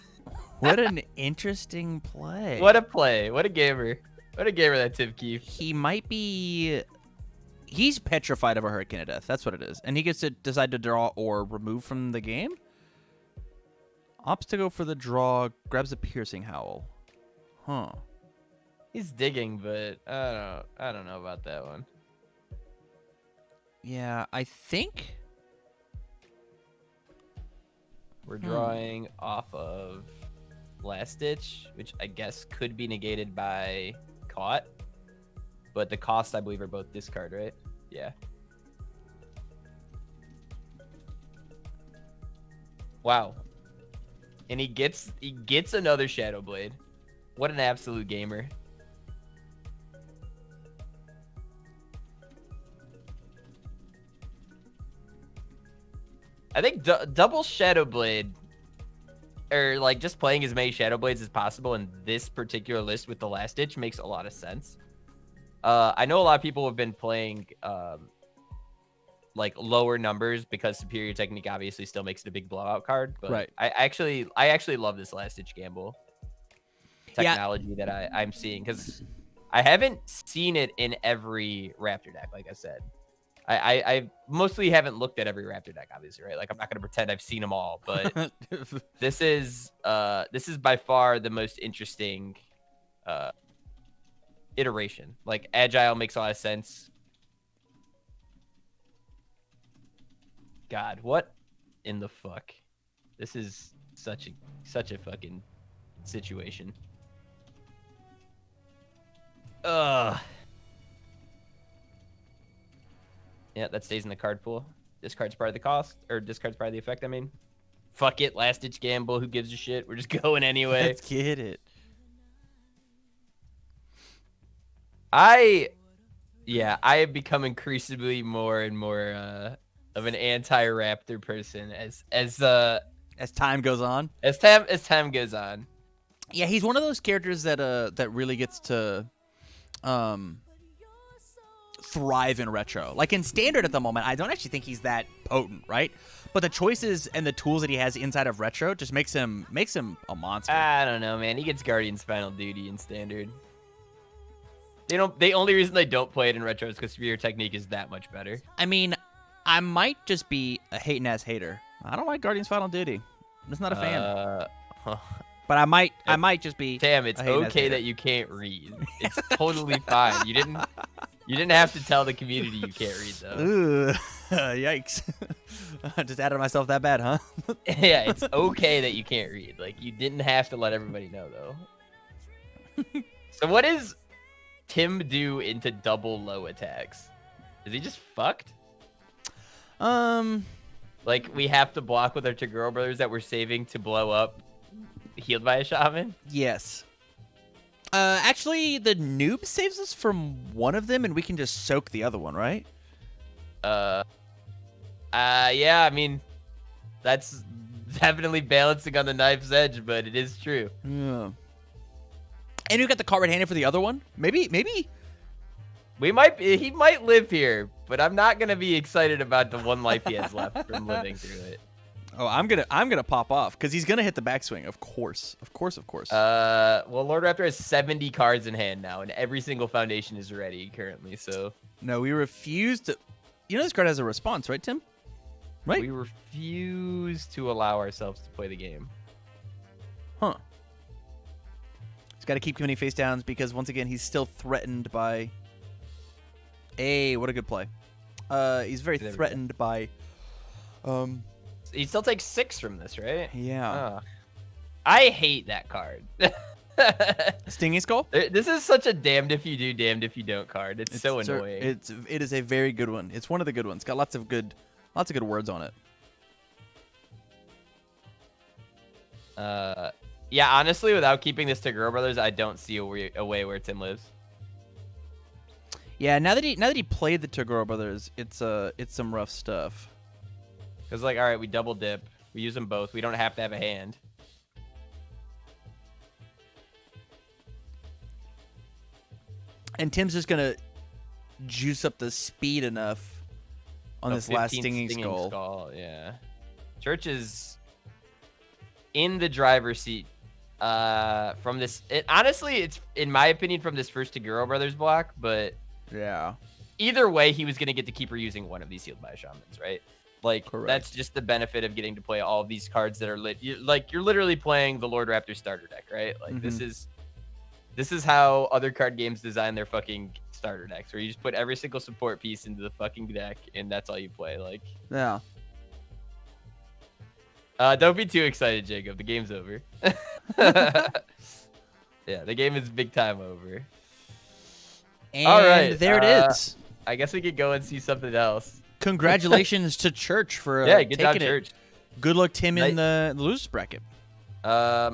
What an interesting play. What a play. What a gamer. What a gamer that Tim Keefe. He might be... He's petrified of a Hurricane of Death. That's what it is. And he gets to decide to draw or remove from the game? Opts to go for the draw, grabs a Piercing Howl. Huh. He's digging, but I don't know about that one. Yeah, I think... We're drawing off of Last Ditch, which I guess could be negated by Caught. But the costs, I believe, are both discard, right? Yeah. Wow. And he gets another Shadow Blade. What an absolute gamer. I think double Shadow Blade, or like just playing as many Shadow Blades as possible in this particular list with the Last Ditch makes a lot of sense. I know a lot of people have been playing like lower numbers because Superior Technique obviously still makes it a big blowout card. But right. I actually love this Last Ditch Gamble technology that I'm seeing, because I haven't seen it in every Raptor deck, like I said. I mostly haven't looked at every Raptor deck, obviously, right? Like I'm not gonna pretend I've seen them all, but this is by far the most interesting iteration. Like Agile makes a lot of sense. God, what in the fuck? This is such a fucking situation. Ugh. Yeah, that stays in the card pool. Discard's part of the cost, or discard's part of the effect, I mean. Fuck it, last ditch gamble, who gives a shit? We're just going anyway. Let's get it. I have become increasingly more and more of an anti-Raptor person as time goes on. As time goes on. Yeah, he's one of those characters that really gets to thrive in retro. Like in standard at the moment, I don't actually think he's that potent, right? But the choices and the tools that he has inside of retro just makes him a monster. I don't know, man. He gets Guardian's Final Duty in standard. The only reason they don't play it in retro is because Spear Technique is that much better. I mean, I might just be a hating ass hater. I don't like Guardian's Final Duty. I'm just not a fan. But I might just be. Damn, it's okay that you can't read. It's totally fine. You didn't have to tell the community you can't read though. Ooh, yikes! I just added myself that bad, huh? Yeah, it's okay that you can't read. Like you didn't have to let everybody know though. So what is Tim do into double low attacks? Is he just fucked? Like we have to block with our Tagoro brothers that we're saving to blow up, healed by a shaman? Yes. Actually, the noob saves us from one of them, and we can just soak the other one, right? Yeah, I mean, that's definitely balancing on the knife's edge, but it is true. Yeah. And you got the card red-handed for the other one? Maybe. He might live here, but I'm not gonna be excited about the one life he has left from living through it. Oh, I'm gonna pop off because he's gonna hit the backswing, of course. Well, Lord Raptor has 70 cards in hand now, and every single foundation is ready currently. So no, we refuse to. You know this card has a response, right, Tim? Right. We refuse to allow ourselves to play the game. Huh. He's got to keep committing face downs because once again he's still threatened by. Hey, what a good play. He's very threatened by. He still takes 6 from this, right? Yeah. I hate that card. Stinging Skull? This is such a damned if you do, damned if you don't card. It's so annoying. It is a very good one. It's one of the good ones. Got lots of good words on it. Yeah, honestly, without keeping this to Girl Brothers, I don't see a way where Tim lives. Yeah, now that he played the Tagoro brothers, it's some rough stuff. Cause like, all right, we double dip, we use them both. We don't have to have a hand. And Tim's just gonna juice up the speed enough on this last stinging skull. Yeah, Church is in the driver's seat. From this, honestly, it's in my opinion from this first Tagoro brothers block, but. Yeah. Either way, he was going to get to keep reusing one of these healed by shamans, right? Like, correct. That's just the benefit of getting to play all of these cards that are lit. You're literally playing the Lord Raptor starter deck, right? Like, this is how other card games design their fucking starter decks, where you just put every single support piece into the fucking deck, and that's all you play. Like, yeah. Don't be too excited, Jacob. The game's over. Yeah, the game is big time over. And all right, there it is. I guess we could go and see something else. Congratulations to Church for good job, taking Church. It. Good luck, Tim, in the losers bracket. Yeah,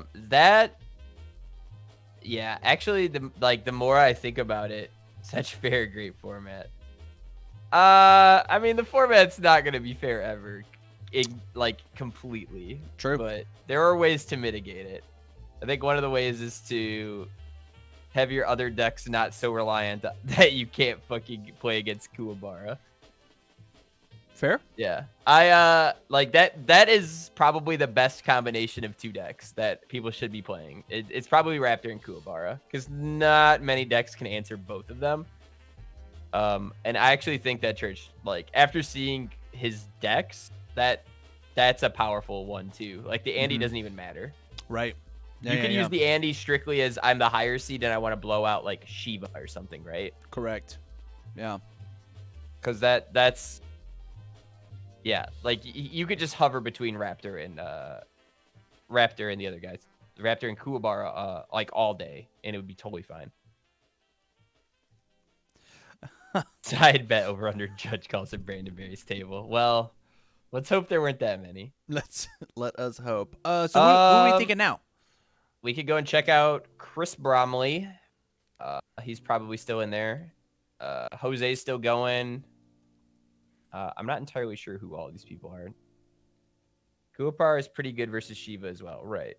actually, the more I think about it, such fair, great format. I mean, the format's not gonna be fair ever, completely. True, but there are ways to mitigate it. I think one of the ways is to have your other decks not so reliant that you can't fucking play against Kuwabara. Fair? Yeah. I like that is probably the best combination of two decks that people should be playing. It's probably Raptor and Kuwabara, because not many decks can answer both of them. And I actually think that Church, like after seeing his decks, that's a powerful one too. Like the Andy doesn't even matter. Right. You can use the Andy strictly as I'm the higher seed and I want to blow out like Shiva or something, right? Correct. Yeah. Because that's yeah, like you could just hover between Raptor and the other guys, Raptor and Kuwabara, like all day, and it would be totally fine. Side bet over under Judge calls it Brandon Berry's table. Well, let's hope there weren't that many. Let us hope. So what are we thinking now? We could go and check out Chris Bromley. He's probably still in there. Jose's still going. I'm not entirely sure who all these people are. Kuwabara is pretty good versus Shiva as well. Right.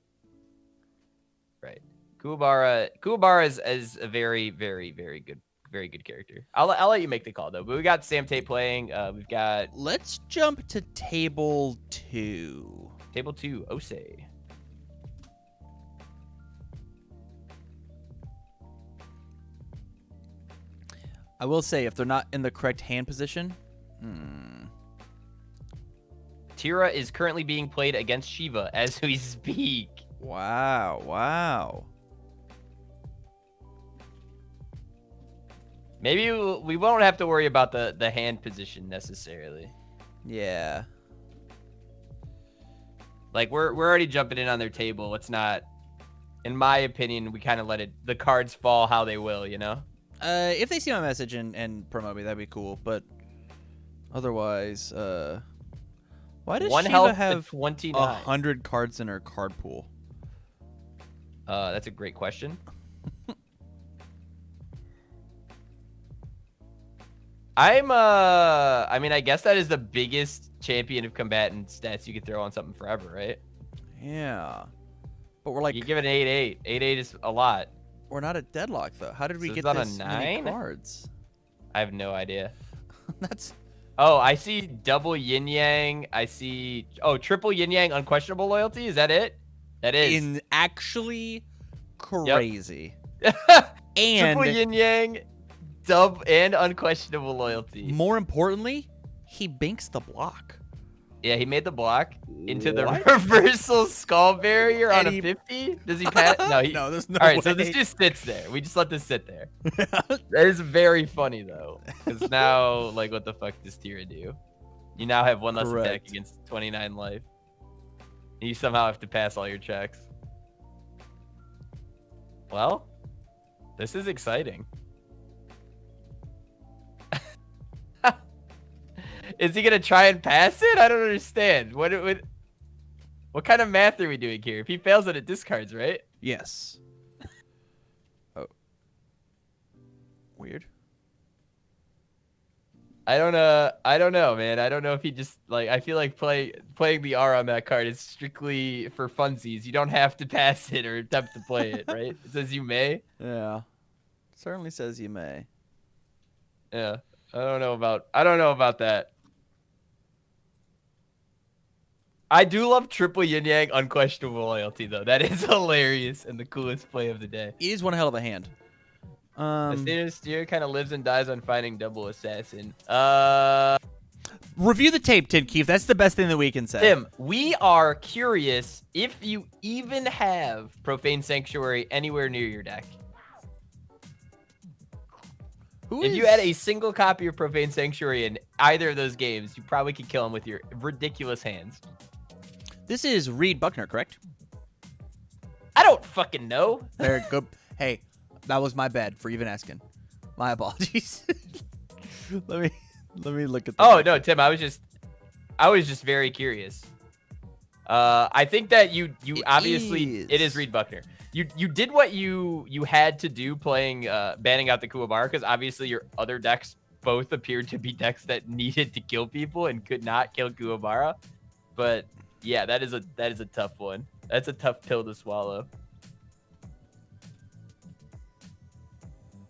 Kuwabara is a very, very, very good character. I'll let you make the call though. But we got Sam Tate playing. We've got. Let's jump to table 2. Table 2, Ose. I will say, if they're not in the correct hand position, Tira is currently being played against Shiva as we speak. Wow. Maybe we won't have to worry about the hand position necessarily. Yeah. Like we're already jumping in on their table. Let's not, in my opinion, we kind of let the cards fall how they will, you know? If they see my message and promote me, that'd be cool. But otherwise, why does Shiva have 100 cards in her card pool? That's a great question. I mean, I guess that is the biggest champion of combatant stats you could throw on something forever, right? Yeah. But we're like... You give it an 8-8. 8-8 is a lot. We're not at deadlock, though. How did we get this many cards? I have no idea. That's... Oh, I see double yin yang. I see... Oh, triple yin yang unquestionable loyalty. Is that it? That is. Actually crazy. Yep. And... Triple yin yang, dub, and unquestionable loyalty. More importantly, he banks the block. Yeah, he made the block into the reversal skull barrier on a 50. Does he pass? No, no, there's no All right, way. so this just sits there. We just let this sit there. That is very funny, though. Because now, like, what the fuck does Tira do? You now have one less attack against 29 life. You somehow have to pass all your checks. Well, this is exciting. Is he gonna try and pass it? I don't understand. What kind of math are we doing here? If he fails it, it discards, right? Yes. Oh. Weird. I don't know, man. I don't know if he just like. I feel like playing the R on that card is strictly for funsies. You don't have to pass it or attempt to play it, right? It says you may. Yeah. Certainly says you may. Yeah. I don't know about that. I do love triple yin yang unquestionable loyalty though. That is hilarious and the coolest play of the day. It is one hell of a hand. The steer kind of lives and dies on finding double assassin. Review the tape, Tim Keefe. That's the best thing that we can say. Tim, we are curious if you even have Profane Sanctuary anywhere near your deck. If you had a single copy of Profane Sanctuary in either of those games, you probably could kill him with your ridiculous hands. This is Reed Buckner, correct? I don't fucking know. Very good. Hey, that was my bad for even asking. My apologies. let me look at. Oh no, Tim, I was just very curious. I think that you obviously it is Reed Buckner. You did what you had to do playing banning out the Kuwabara, because obviously your other decks both appeared to be decks that needed to kill people and could not kill Kuwabara. But yeah, that is a tough one. That's a tough pill to swallow.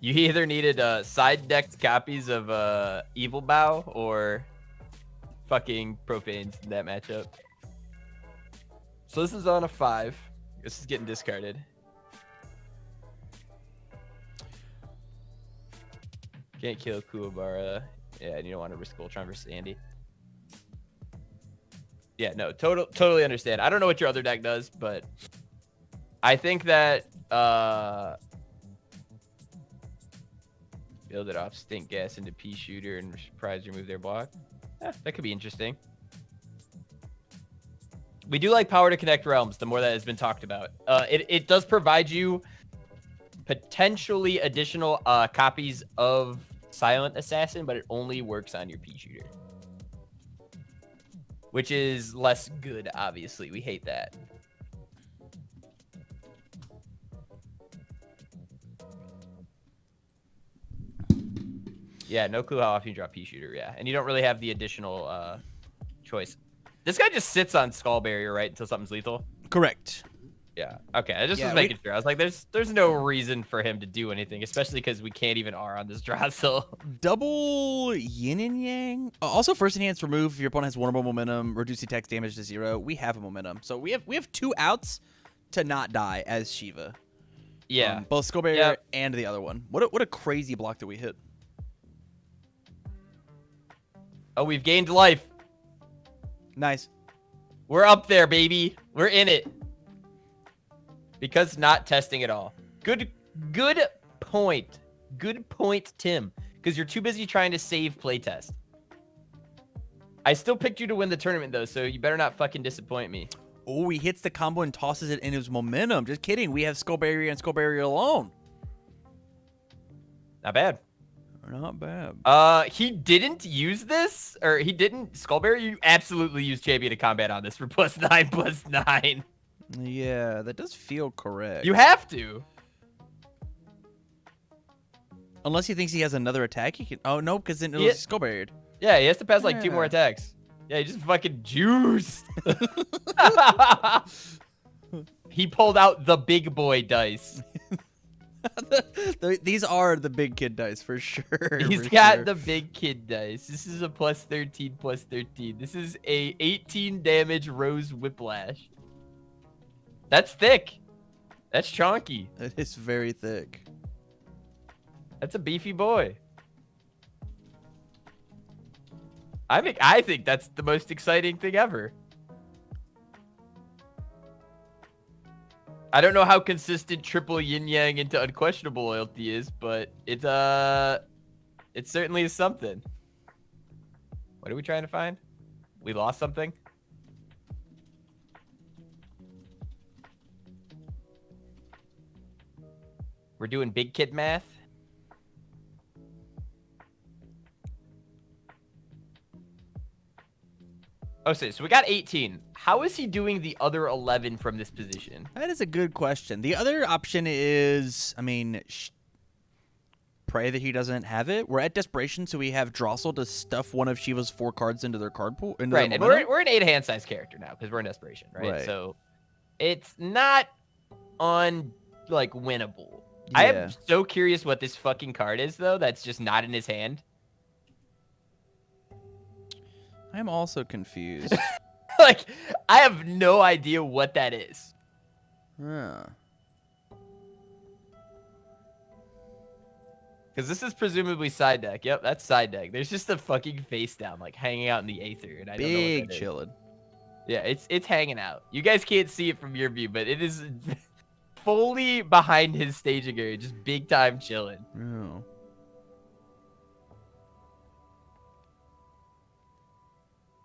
You either needed side decked copies of Evil Bow or fucking Profanes in that matchup. So this is on a 5. This is getting discarded. Can't kill Kuwabara. Yeah, and you don't want to risk Voltron versus Andy. Yeah, no, totally understand. I don't know what your other deck does, but I think that build it off Stink Gas into Pea Shooter and surprise remove their block. That could be interesting. We do like power to connect realms, the more that has been talked about. It does provide you potentially additional copies of Silent Assassin, but it only works on your Pea Shooter. Which is less good, obviously. We hate that. Yeah, no clue how often you drop Pea Shooter, yeah. And you don't really have the additional choice. This guy just sits on Skull Barrier, right, until something's lethal? Correct. Yeah. Okay, I just was making sure. I was like, there's no reason for him to do anything, especially because we can't even R on this draw still. Double yin and yang. Also, first enhance remove if your opponent has one or more momentum, reduce the attack damage to 0. We have a momentum, so we have 2 outs to not die as Shiva. Yeah. Both Skull Barrier and the other one. What a crazy block that we hit. Oh, we've gained life. Nice. We're up there, baby. We're in it. Because not testing at all. Good point. Good point, Tim. Because you're too busy trying to save playtest. I still picked you to win the tournament, though, so you better not fucking disappoint me. Oh, he hits the combo and tosses it in his momentum. Just kidding. We have Skull Barrier and Skull Barrier alone. Not bad. Not bad. He didn't use this, or he didn't. Skullberry, you absolutely use Champion of Combat on this for +9/+9. Yeah, that does feel correct. You have to. Unless he thinks he has another attack, he can. Oh no, because then it'll Skull Barrier. Yeah, he has to pass like 2 more attacks. Yeah, he just fucking juiced. He pulled out the big boy dice. These are the big kid dice for sure. He's got the big kid dice. This is a +13/+13. This is a 18 damage Rose Whiplash. That's thick. That's chonky. It is very thick. That's a beefy boy. I think that's the most exciting thing ever. I don't know how consistent triple yin yang into unquestionable loyalty is, but it certainly is something. What are we trying to find? We lost something? We're doing big kid math. Oh, so we got 18. How is he doing the other 11 from this position? That is a good question. The other option is, I mean, pray that he doesn't have it. We're at Desperation, so we have Drossel to stuff one of Shiva's 4 cards into their card pool. Right, and we're an 8-hand size character now because we're in Desperation, right? So it's not like winnable. Yeah. I am so curious what this fucking card is, though. That's just not in his hand. I'm also confused. Like, I have no idea what that is. Huh. Because this is presumably side deck. Yep, that's side deck. There's just a fucking face down, like, hanging out in the aether. And I don't know what that chillin'. Yeah, it's hanging out. You guys can't see it from your view, but it is fully behind his staging area. Just big time chilling. Oh.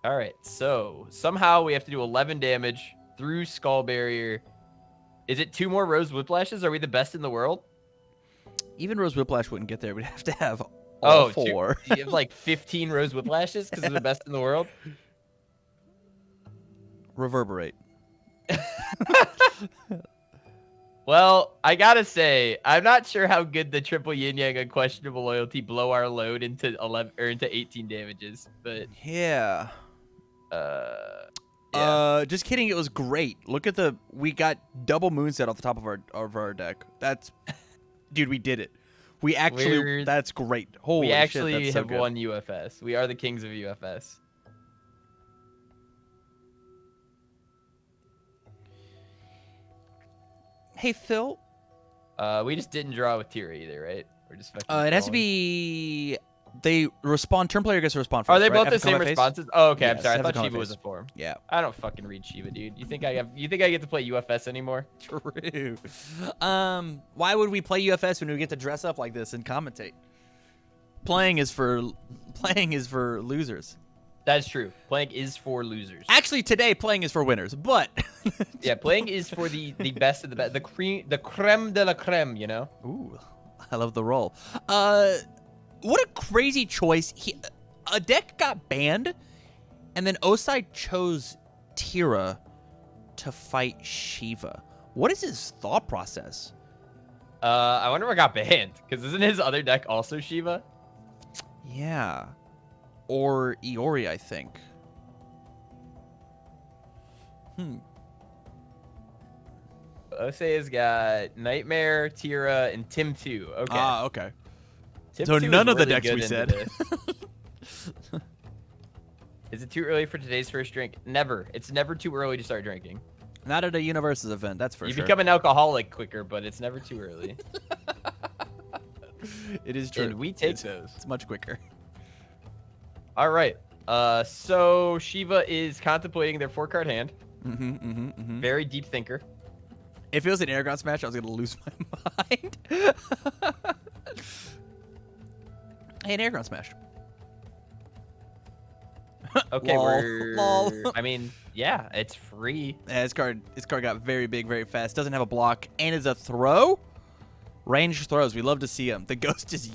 All right, so somehow we have to do 11 damage through Skull Barrier. Is it 2 more Rose Whiplashes? Are we the best in the world? Even Rose Whiplash wouldn't get there. We'd have to have all 4. You have like 15 Rose Whiplashes because we're the best in the world? Reverberate. Well, I gotta say, I'm not sure how good the triple yin yang unquestionable loyalty blow our load into 11 or into 18 damages, but yeah. Just kidding. It was great. Look at we got double Moonset off the top of our deck. That's, dude, we did it. We actually, that's great. Holy shit, we actually that's so have good. won UFS. We are the kings of UFS. Hey, Phil. We just didn't draw with Tira either, right? Or just fucking It has to scrolling? be. They respond. Turn player gets to respond first. Are they right? both After the same combat phase? responses? Oh, okay. I'm Yes, sorry. I after thought combat Shiva was a phase. form. Yeah. I don't fucking read Shiva, dude. You think I get to play UFS anymore? True. Why would we play UFS when we get to dress up like this and commentate? Playing is for losers. That's true. Playing is for losers. Actually, today playing is for winners, but Yeah, playing is for the best of the best, the creme de la creme. You know. ooh, I love the roll. What a crazy choice. A deck got banned, and then Osai chose Tira to fight Shiva. What is his thought process? I wonder what got banned, because isn't his other deck also Shiva? Yeah. Or Iori, I think. Osei has got Nightmare, Tira, and Tim 2. Okay. Ah, okay. Tim So 2 is none of the really decks good we into said. this. Is it too early for today's first drink? Never. It's never too early to start drinking. Not at a UniVersus event, that's for You sure. become an alcoholic quicker, but it's never too early. It is true. And we take those. It's much quicker. All right. So Shiva is contemplating their 4-card hand. Very deep thinker. If it was an Aragon smash, I was gonna lose my mind. Hey, an Aragon smash. Okay, Lol. I mean, yeah, it's free. Yeah, this card got very big, very fast. Doesn't have a block, and is a throw. Ranged throws. We love to see them. The ghost is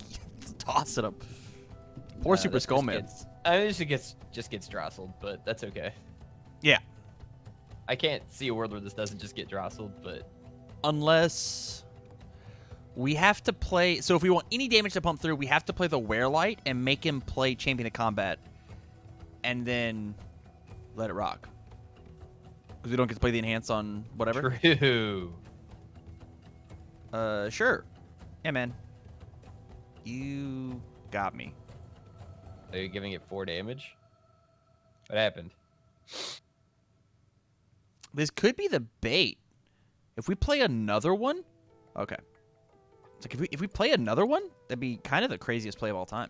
tossing them. Poor Super This Skull just Man. I mean, this just gets drosseled, but that's okay. Yeah. I can't see a world where this doesn't just get drosseled, but Unless we have to play. So if we want any damage to pump through, we have to play the Wearlight and make him play Champion of Combat, and then let it rock. Because we don't get to play the enhance on whatever. true. Sure. Yeah, man. You got me. Are you giving it 4 damage? What happened? This could be the bait. If we play another one, okay. It's like if we play another one, that'd be kind of the craziest play of all time.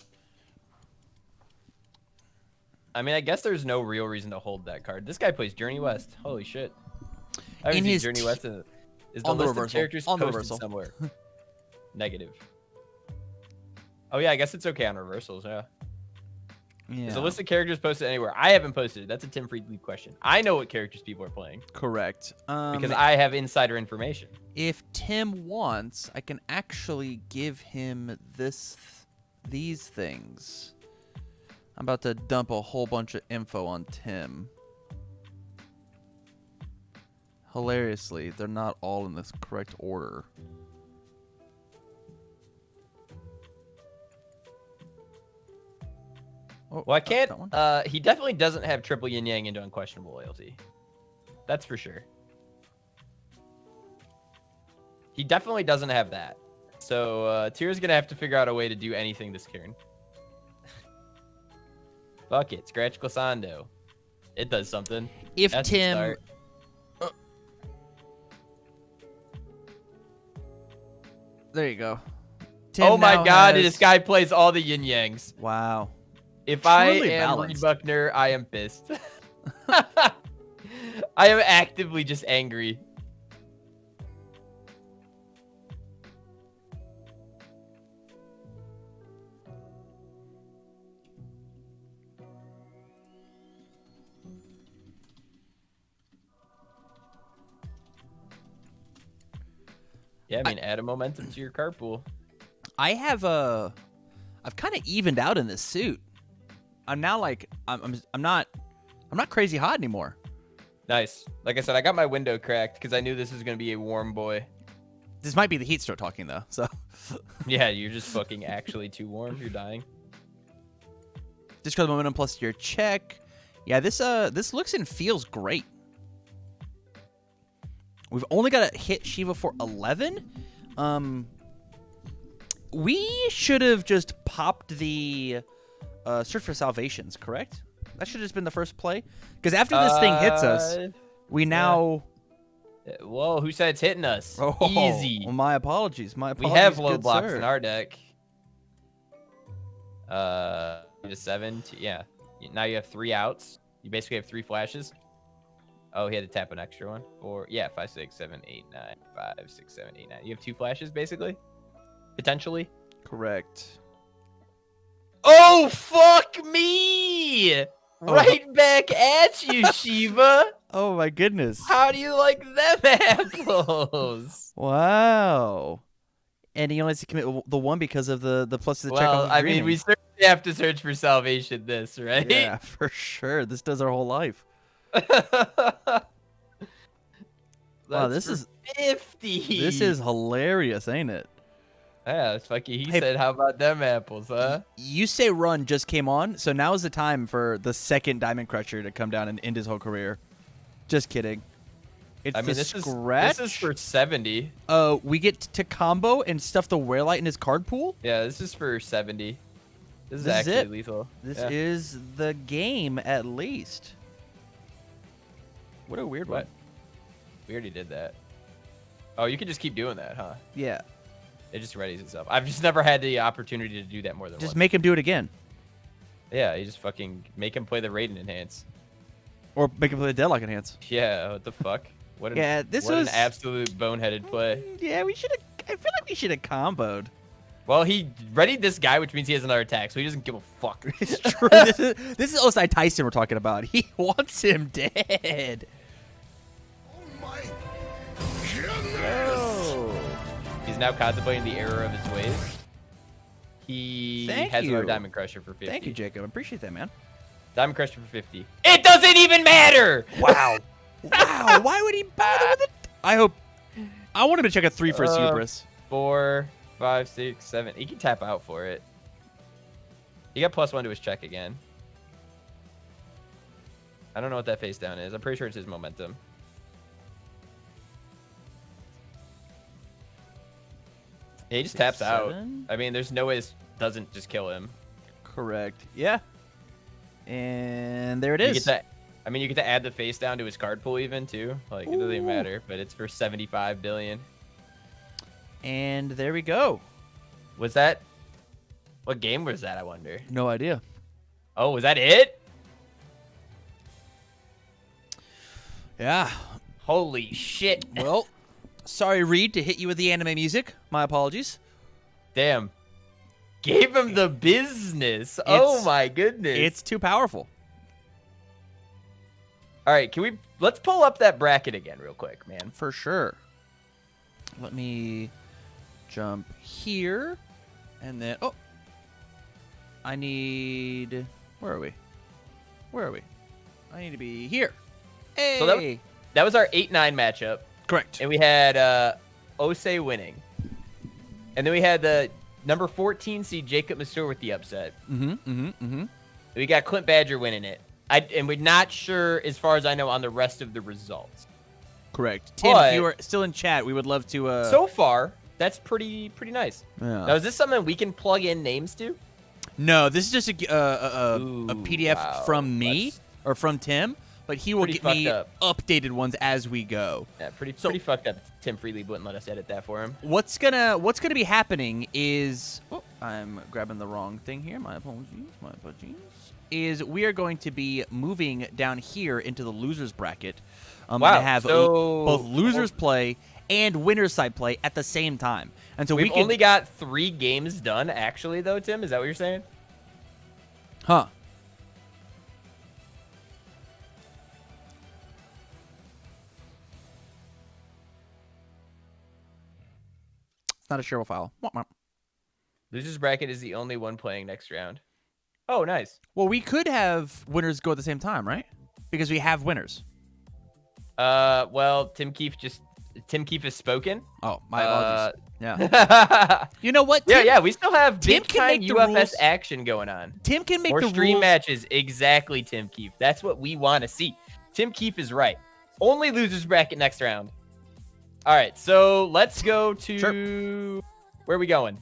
I mean, I guess there's no real reason to hold that card. This guy plays Journey West. Holy shit. I In haven't seen his Journey West is the on the list of reversal. characters On the posted reversal. somewhere. Negative. Oh yeah, I guess it's okay on reversals. Yeah. Yeah. Is the list of characters posted anywhere? I haven't posted it. That's a Tim Friedley question. I know what characters people are playing Correct. because I have insider information. If Tim wants, I can actually give him these things. I'm about to dump a whole bunch of info on Tim. Hilariously, they're not all in this correct order. Oh, Well, I can't. that one? He definitely doesn't have triple yin yang into unquestionable loyalty. That's for sure. He definitely doesn't have that. So Tira's gonna have to figure out a way to do anything this turn. Fuck it, scratch Glissando. It does something. If That's the Tim, start. there you go. Tim Oh my now god, has- this guy plays all the yin yangs. Wow. If I Truly am balanced. Reed Buckner, I am pissed. I am actively just angry. Yeah, I mean, add a momentum to your card pool. I've kind of evened out in this suit. I'm now like I'm not crazy hot anymore. Nice. Like I said, I got my window cracked because I knew this was going to be a warm boy. This might be the heat stroke talking though. So Yeah, you're just fucking actually too warm. You're dying. discard the momentum plus your check. Yeah, this looks and feels great. We've only got to hit Shiva for 11. We should have just popped the Search for Salvations, correct? That should have just been the first play. Because after this thing hits us, we now... Whoa, who said it's hitting us? Oh, Easy. Well, my apologies. My We apologies, have low good blocks sir. in our deck. To 7. Yeah. Now you have 3 outs. You basically have 3 flashes. Oh, he had to tap an extra one. 4. Yeah, 5, 6, 7, 8, 9. 5, 6, 7, 8, 9. You have 2 flashes basically, potentially. Correct. Oh, fuck me! Right back at you, Shiva. Oh my goodness. How do you like them apples? Wow. And he only has to commit the 1 because of the plus to the check. Well, I mean, we certainly have to search for salvation. This, right? Yeah, for sure. This does our whole life. Wow, this is 50. This is hilarious, ain't it? Yeah, it's fucking. He said, "How about them apples, huh?" You say run just came on, so now is the time for the second Diamond Crusher to come down and end his whole career. Just kidding. It's this scratch. This is for 70. We get to combo and stuff the Wearlight in his card pool. Yeah, this is for 70. This is actually lethal. This is the game, at least. What a weird one. We already did that. Oh, you can just keep doing that, huh? Yeah. It just readies itself. I've just never had the opportunity to do that more than once. Just make him do it again. Yeah, you just fucking make him play the Raiden Enhance. Or make him play the Deadlock Enhance. Yeah, what the fuck? What an, yeah, this what was an absolute boneheaded play. Yeah, we should have. I feel like we should have comboed. Well, he readied this guy, which means he has another attack, so he doesn't give a fuck. It's true. This is Osai Tyson we're talking about. He wants him dead. Oh. He's now contemplating the error of his ways. He has our Diamond Crusher for 50. Thank you, Jacob. I appreciate that, man. Diamond Crusher for 50. It doesn't even matter! Wow. Wow. Why would he bother with it? I want him to check a 3 for his hubris. 4, 5, 6, 7. He can tap out for it. He got +1 to his check again. I don't know what that face down is. I'm pretty sure it's his momentum. He just taps out. I mean, there's no way this doesn't just kill him. Correct. Yeah. And there it is. You get that. I mean, you get to add the face down to his card pool even, too. Like, it doesn't even matter. But it's for 75 billion. And there we go. Was that... What game was that, I wonder? No idea. Oh, was that it? Yeah. Holy shit. Well, sorry, Reed, to hit you with the anime music. My apologies. Damn. Gave him the business. Oh, my goodness. It's too powerful. All right, let's pull up that bracket again real quick, man. For sure. Let me jump here. And then, I need, where are we? I need to be here. Hey. So that was our 8-9 matchup. Correct. And we had Osei winning. And then we had the number 14 seed Jacob Masur with the upset. We got Clint Badger winning it. And we're not sure, as far as I know, on the rest of the results. Correct. Tim, if you are still in chat, we would love to... So far, that's pretty nice. Yeah. Now, is this something we can plug in names to? No, this is just a PDF from me, or from Tim, but he will get me updated ones as we go. Yeah, pretty fucked up. Tim Freely wouldn't let us edit that for him. What's gonna be happening is... Oh, I'm grabbing the wrong thing here. My apologies. Is we are going to be moving down here into the losers bracket. To have both losers play and winners side play at the same time. And so we've only got 3 games done, actually, though, Tim. Is that what you're saying? Huh. It's not a shareable file. Losers bracket is the only one playing next round. Oh, nice. Well, we could have winners go at the same time, right? Because we have winners. Well, Tim Keefe has spoken. Oh, my apologies. Yeah. You know what? Tim, we still have big time UFS action going on. Tim can make more the stream rules. Matches. Exactly, Tim Keefe. That's what we want to see. Tim Keefe is right. Only losers bracket next round. All right, so let's go to where are we going?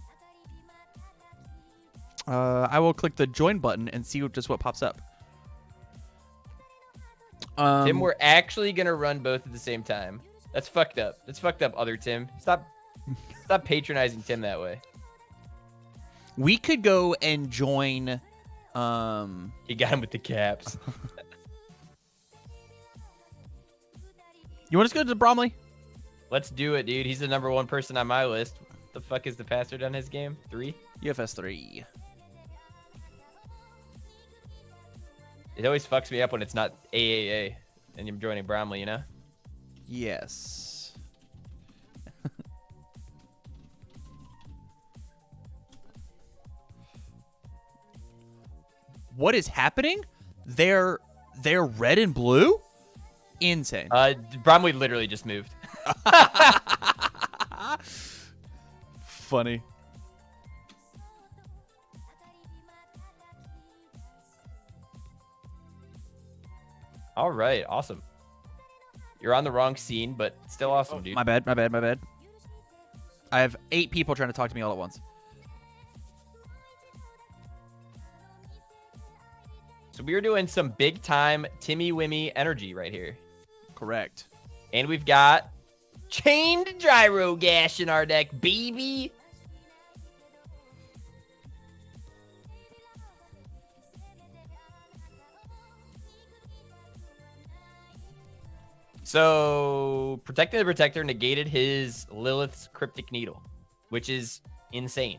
I will click the join button and see just what pops up. Tim, we're actually gonna run both at the same time. That's fucked up. That's fucked up, other Tim. Stop patronizing Tim that way. We could go and join. He got him with the caps. You want us to go to Bromley? Let's do it, dude. He's the #1 person on my list. What the fuck is the password on his game? 3? UFS 3. It always fucks me up when it's not AAA and you're joining Bromley, you know? Yes. What is happening? They're red and blue? Insane. Bromley literally just moved. Funny. All right, awesome. You're on the wrong scene, but still awesome, dude. My bad. I have 8 people trying to talk to me all at once. So we're doing some big time Timmy Wimmy energy right here. Correct. And we've got chained gyro gash in our deck, baby. So Protecting the Protector negated his Lilith's Cryptic Needle, which is insane.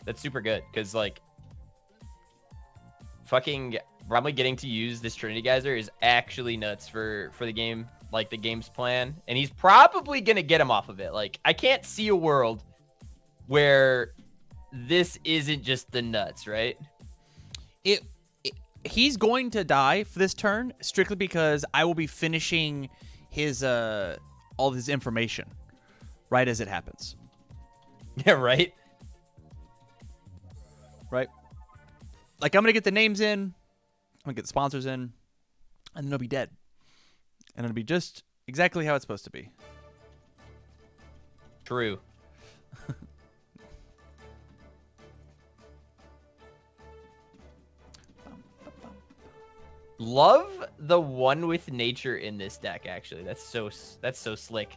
That's super good because, like, fucking Bromley getting to use this Trinity Geyser is actually nuts for the game, like the game's plan. And he's probably going to get him off of it. Like, I can't see a world where this isn't just the nuts, right? He's going to die for this turn strictly because I will be finishing his all his information right as it happens. Yeah, right? Right. Like, I'm going to get the names in, I'm going to get the sponsors in, and then it'll be dead. And it'll be just exactly how it's supposed to be. True. Love the one with nature in this deck, actually. That's so slick.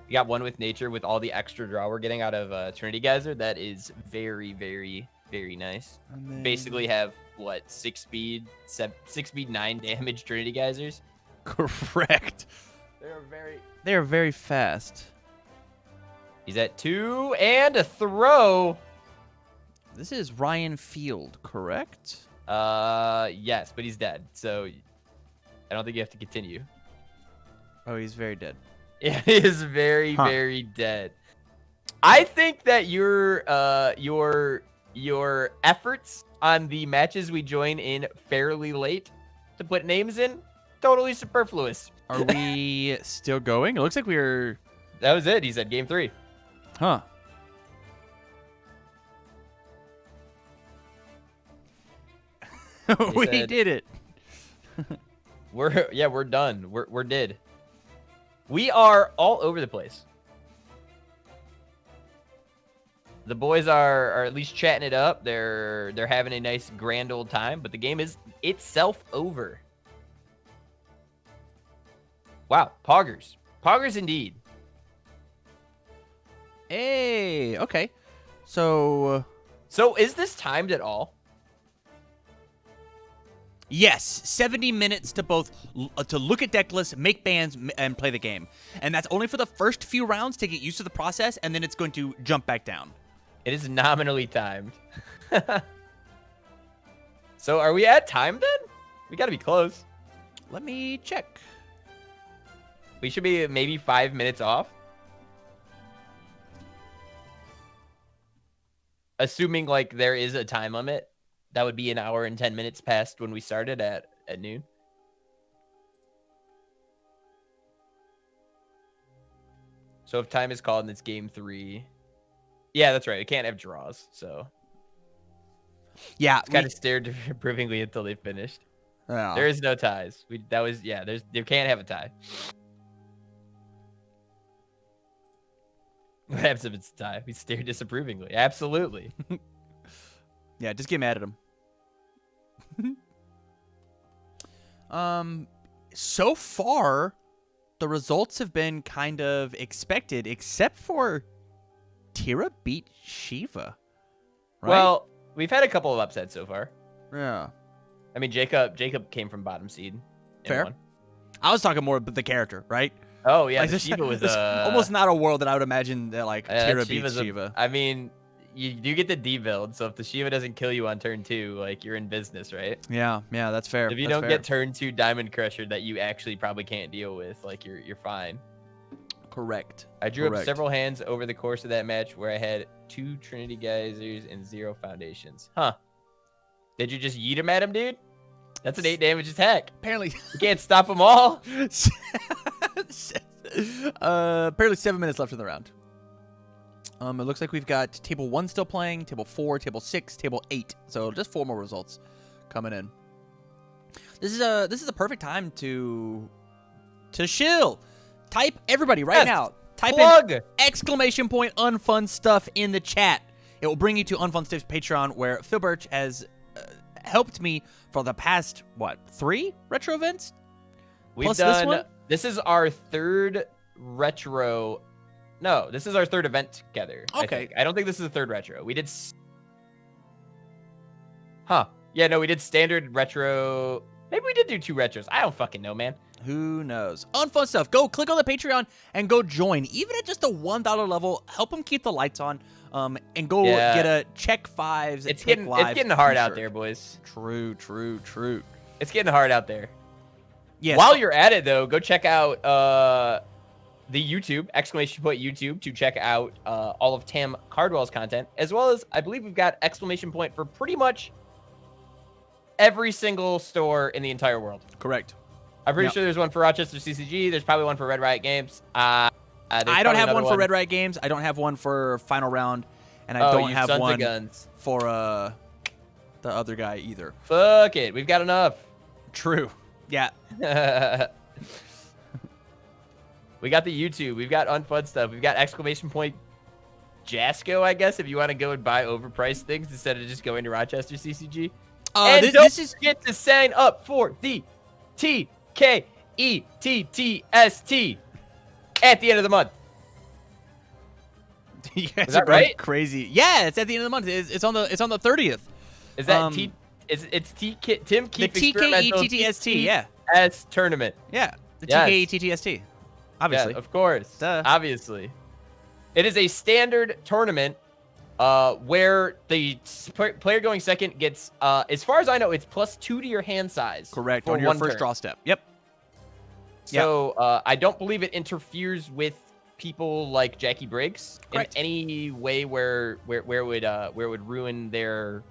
You got one with nature with all the extra draw we're getting out of Trinity Geyser. That is very, very, very nice. Then... Basically have, what, 6 speed, 9 damage Trinity Geysers? Correct. They are very fast. He's at 2 and a throw. This is Ryan Field, correct? Yes, but he's dead, so I don't think you have to continue. Oh, he's very dead. Yeah, he is very, very dead. I think that your efforts on the matches we join in fairly late to put names in, totally superfluous. Are we still going? It looks like we're... That was it. He said game 3. Huh. We did it. We're done. We're dead. We are all over the place. The boys are at least chatting it up. They're having a nice grand old time, but the game is itself over. Wow, poggers. Poggers indeed. Hey, okay. So is this timed at all? Yes, 70 minutes to both to look at deck lists, make bans, and play the game. And that's only for the first few rounds to get used to the process, and then it's going to jump back down. It is nominally timed. So are we at time then? We got to be close. Let me check. We should be maybe 5 minutes off. Assuming, like, there is a time limit. That would be 1 hour and 10 minutes past when we started at noon. So if time is called and it's game 3. Yeah, that's right. It can't have draws, so. Yeah. It's kind of stared approvingly until they finished. Yeah. There is no ties. You can't have a tie. What happens if it's a tie? We stare disapprovingly. Absolutely. Yeah, just get mad at him. So far, the results have been kind of expected, except for Tira beat Shiva, right? Well, we've had a couple of upsets so far. Yeah. I mean, Jacob came from bottom seed. Fair. I was talking more about the character, right? Oh yeah, Like, the Shiva was almost not a world that I would imagine that like Tira beats Shiva. I mean, you do get the D build, so if the Shiva doesn't kill you on turn 2, like you're in business, right? Yeah, that's fair. If you don't get turn 2 Diamond Crusher that you actually probably can't deal with, like you're fine. Correct. I drew up several hands over the course of that match where I had 2 Trinity Geysers and 0 Foundations. Huh? Did you just yeet him at him, dude? That's an 8 damage attack. Apparently, you can't stop them all. Apparently 7 minutes left in the round. It looks like we've got table 1 still playing, table 4, table 6, table 8. So just 4 more results coming in. This is a perfect time to shill. Type everybody right now. Type in exclamation point unfun stuff in the chat. It will bring you to Unfun Stuff's Patreon, where Phil Birch has helped me for the past 3 retro events. We've plus done. This one? This is our 3rd retro. No, this is our 3rd event together. Okay. I don't think this is the 3rd retro. We did. Huh? Yeah, no, we did standard retro. Maybe we did do 2 retros. I don't fucking know, man. Who knows? Unfun Stuff. Go click on the Patreon and go join. Even at just the $1 level, help them keep the lights on. And go get a check 5s. It's getting hard out there, boys. True. It's getting hard out there. Yes. While you're at it, though, go check out the YouTube, exclamation point YouTube, to check out all of Tam Cardwell's content, as well as I believe we've got exclamation point for pretty much every single store in the entire world. Correct. I'm pretty sure there's one for Rochester CCG. There's probably one for Red Riot Games. I don't have one for Red Riot Games. I don't have one for Final Round, and I don't have one for the other guy either. Fuck it, we've got enough. True. Yeah. We got the YouTube. We've got Unfun Stuff. We've got exclamation point Jasco, I guess, if you want to go and buy overpriced things instead of just going to Rochester CCG. And don't forget to sign up for the TKETTST at the end of the month. You guys are right? Crazy. Yeah, it's at the end of the month. It's on the 30th. Is that it's Tim Keefe the TKETTST, yeah. S tournament. Yeah. The TKETTST. Obviously. Yeah, of course. Duh. Obviously. It is a standard tournament where the player going second gets, as far as I know, it's +2 to your hand size. Correct. On your first draw step. Yep. So I don't believe it interferes with people like Jackie Briggs in any way where it would ruin their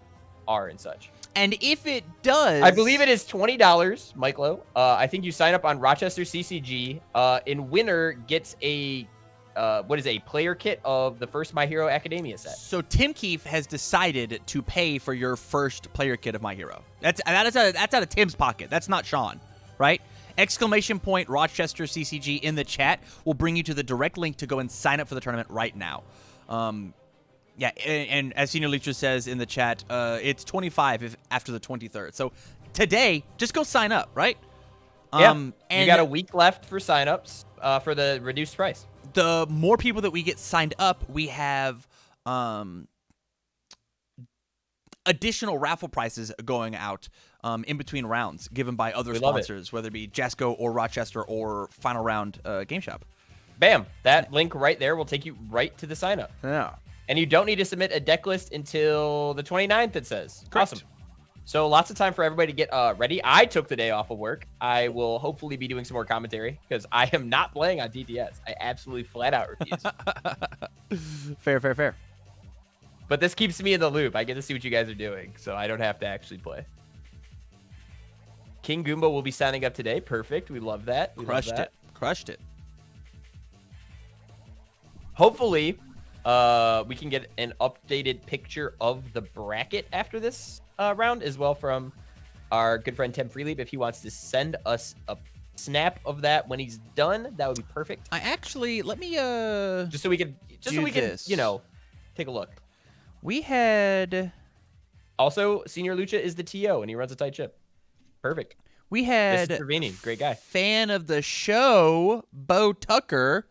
R and such. And if it does, I believe it is $20, Mike Lowe. I think you sign up on Rochester CCG. And winner gets a player kit of the first My Hero Academia set. So Tim Keefe has decided to pay for your first player kit of My Hero. That's out of Tim's pocket. That's not Sean, right? Exclamation point Rochester CCG in the chat will bring you to the direct link to go and sign up for the tournament right now. Yeah, and as Senior Leecher says in the chat, it's 25 after the 23rd. So today, just go sign up, right? And you got a week left for signups for the reduced price. The more people that we get signed up, we have additional raffle prizes going out in between rounds, given by other sponsors, whether it be Jasco or Rochester or Final Round Game Shop. Bam! That link right there will take you right to the sign up. Yeah. And you don't need to submit a deck list until the 29th, it says. Correct. Awesome. So lots of time for everybody to get ready. I took the day off of work. I will hopefully be doing some more commentary because I am not playing on TTS. I absolutely flat out refuse. Fair. But this keeps me in the loop. I get to see what you guys are doing, so I don't have to actually play. King Goomba will be signing up today. Perfect. We love that. Crushed it. Hopefully, we can get an updated picture of the bracket after this round as well from our good friend Tim Freeleap. If he wants to send us a snap of that when he's done, that would be perfect. I actually let me just so we can you know, take a look. We had also Senior Lucha is the TO and he runs a tight ship. Perfect. We had this is Trevini, great guy. Fan of the show, Bo Tucker,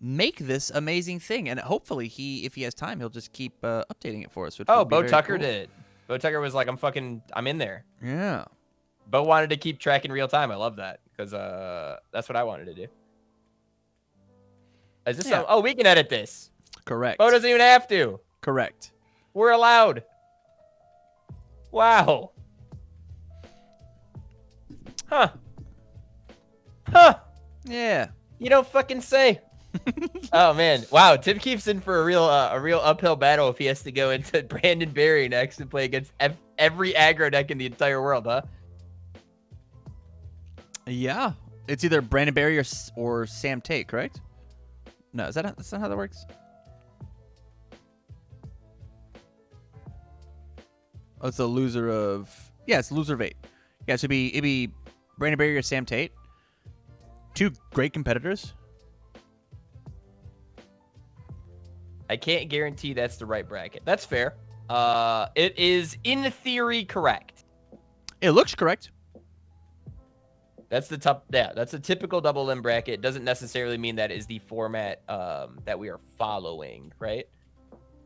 make this amazing thing. And hopefully, if he has time, he'll just keep updating it for us. Oh, Bo Tucker did. Bo Tucker was like, I'm in there. Yeah. Bo wanted to keep track in real time. I love that because that's what I wanted to do. Is this oh, we can edit this. Correct. Bo doesn't even have to. Correct. We're allowed. Wow. Huh. Yeah. You don't fucking say. Oh man. Wow. Tim Keefe's in for a real uphill battle if he has to go into Brandon Berry next and play against every aggro deck in the entire world, huh? Yeah. It's either Brandon Berry or Sam Tate, correct? No, that's not how that works? Oh, it's the loser of... Yeah, it's the loser of 8. Yeah, so it'd be Brandon Berry or Sam Tate. 2 great competitors. I can't guarantee that's the right bracket. That's fair. It is, in theory, correct. It looks correct. That's the top. Yeah, that's a typical double limb bracket. It doesn't necessarily mean that is the format that we are following, right?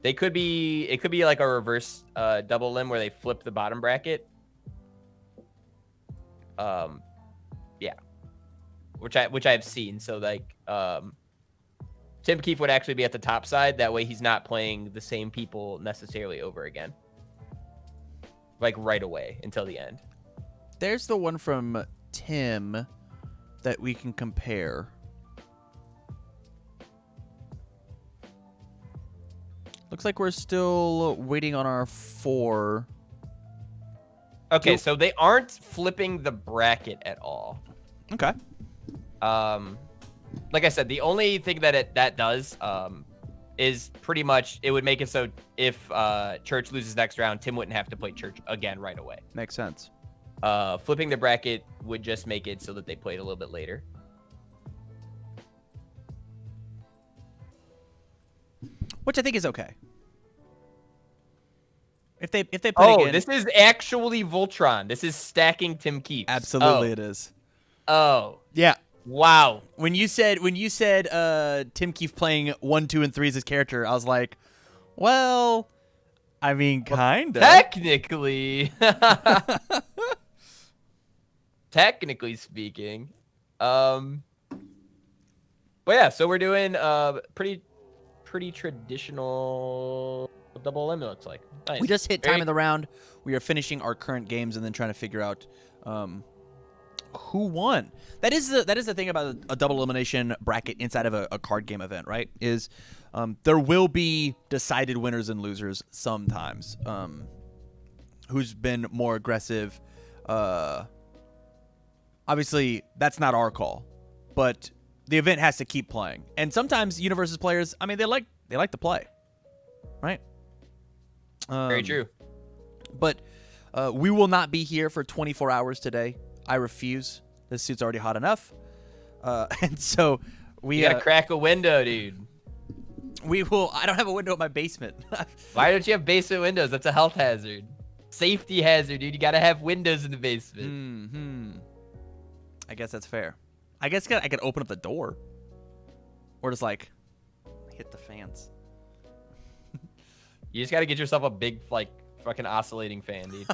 It could be like a reverse double limb where they flip the bottom bracket. Yeah, which I've seen. So like, Tim Keefe would actually be at the top side. That way, he's not playing the same people necessarily over again, like right away until the end. There's the one from Tim that we can compare. Looks like we're still waiting on our 4. Okay, so they aren't flipping the bracket at all. Okay. Like I said, the only thing that does is pretty much it would make it so if Church loses next round, Tim wouldn't have to play Church again right away. Makes sense. Flipping the bracket would just make it so that they played a little bit later. Which I think is okay. If they put again, this is actually Voltron. This is stacking Tim Keefe. Absolutely, it is. Oh, yeah. Wow. When you said Tim Keefe playing 1, 2, and 3 as his character, I was like, well, I mean, kind of. Technically speaking. But yeah, so we're doing pretty traditional double limb, it looks like. Nice. We just hit time in the round. We are finishing our current games and then trying to figure out who won. That is the thing about a double elimination bracket inside of a card game event, right? Is there will be decided winners and losers sometimes. Who's been more aggressive? Obviously, that's not our call, but the event has to keep playing. And sometimes UniVersus players, I mean, they like to play, right? Very true. But we will not be here for 24 hours today. I refuse. This suit's already hot enough. And so we gotta crack a window, dude. We will. I don't have a window in my basement. Why don't you have basement windows? That's a health hazard. Safety hazard, dude. You gotta have windows in the basement. I guess that's fair. I guess I could open up the door. Or just like hit the fans. You just gotta get yourself a big, like, fucking oscillating fan, dude.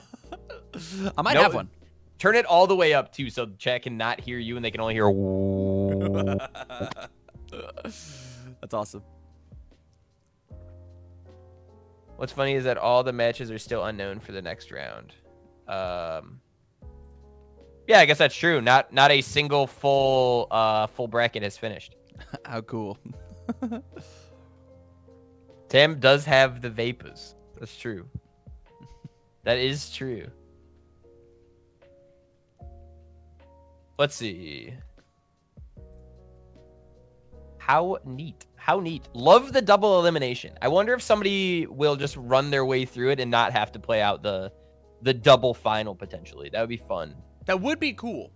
I might have one. Turn it all the way up, too, so chat can not hear you and they can only hear... That's awesome. What's funny is that all the matches are still unknown for the next round. Yeah, I guess that's true. Not a single full bracket has finished. How cool. Tim does have the vapors. That's true. That is true. Let's see. How neat. How neat. Love the double elimination. I wonder if somebody will just run their way through it and not have to play out the double final potentially. That would be fun. That would be cool.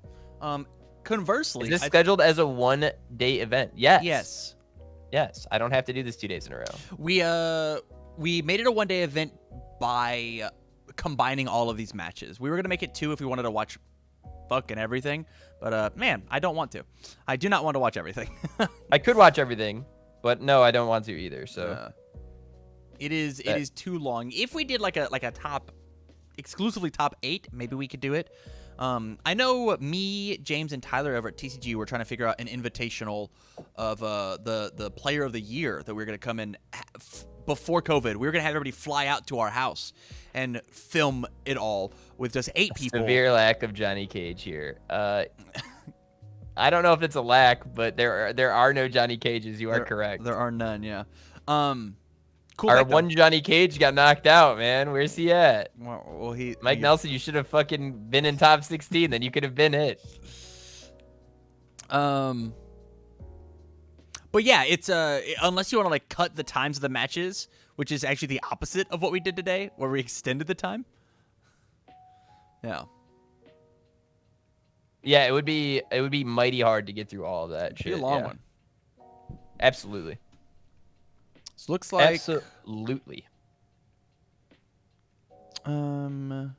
Conversely, is this scheduled as a 1-day event? Yes. Yes. Yes. I don't have to do this 2 days in a row. We made it a 1-day event by combining all of these matches. We were gonna make it 2 if we wanted to watch fucking everything. But man, I don't want to. I do not want to watch everything. I could watch everything, but no, I don't want to either. So it is too long. If we did like a exclusively top 8, maybe we could do it. I know me, James, and Tyler over at TCG were trying to figure out an invitational of the player of the year that we were going to come in before COVID. We were going to have everybody fly out to our house and film it all with just 8 people. Severe lack of Johnny Cage here. I don't know if it's a lack, but there are no Johnny Cages. You are correct. There are none, yeah. Cool. Our one Johnny Cage got knocked out, man. Where's he at? Well, Mike Nelson, you should have fucking been in top 16. Then you could have been it. But yeah, it's unless you want to like cut the times of the matches, which is actually the opposite of what we did today, where we extended the time. Yeah. Yeah, it would be mighty hard to get through all of that shit. It'd be a long one. Absolutely. So looks like absolutely. We're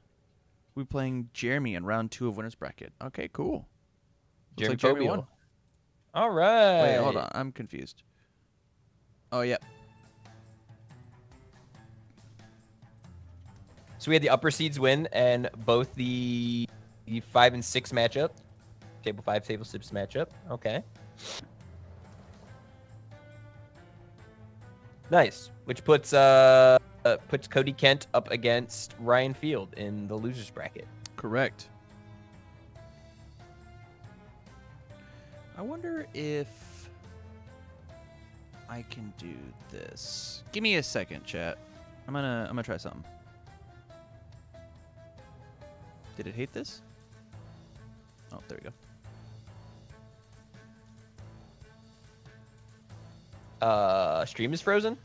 playing Jeremy in round 2 of winners bracket. Okay, cool. Jeremy, like Jeremy won. All right. Wait, hold on. I'm confused. Oh, yeah. So we had the upper seeds win, and both the 5 and 6 matchup, table 5, table 6 matchup. Okay. Nice. Which puts Cody Kent up against Ryan Field in the losers bracket. Correct. I wonder if I can do this. Give me a second, chat. I'm gonna try something. Did it hate this? Oh, there we go. Stream is frozen?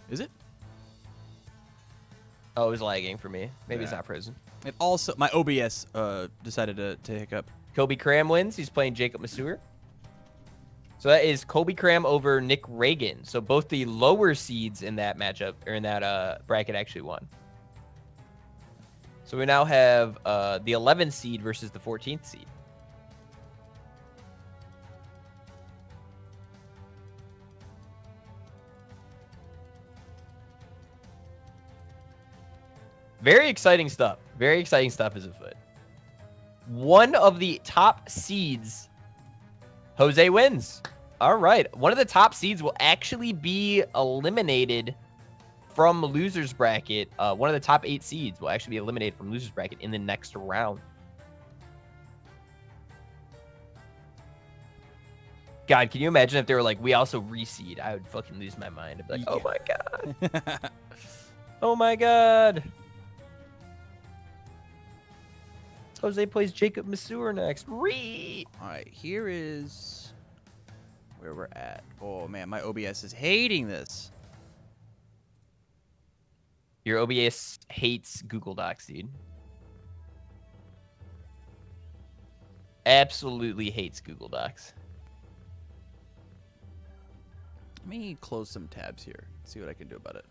Is it? Oh, it was lagging for me. Maybe it's not frozen. It also, my OBS decided to hiccup. Kobe Cram wins. He's playing Jacob Masur. So that is Kobe Cram over Nick Reagan. So both the lower seeds in that matchup, or in that bracket, actually won. So we now have the 11th seed versus the 14th seed. Very exciting stuff. Very exciting stuff is afoot. One of the top seeds, Jose wins. All right. One of the top seeds will actually be eliminated from losers bracket. One of the top 8 seeds will actually be eliminated from losers bracket in the next round. God, can you imagine if they were like, we also reseed? I would fucking lose my mind. I'd be like, oh my God. Oh my God. Jose plays Jacob Masur next. All right, here is where we're at. Oh, man, my OBS is hating this. Your OBS hates Google Docs, dude. Absolutely hates Google Docs. Let me close some tabs here. See what I can do about it.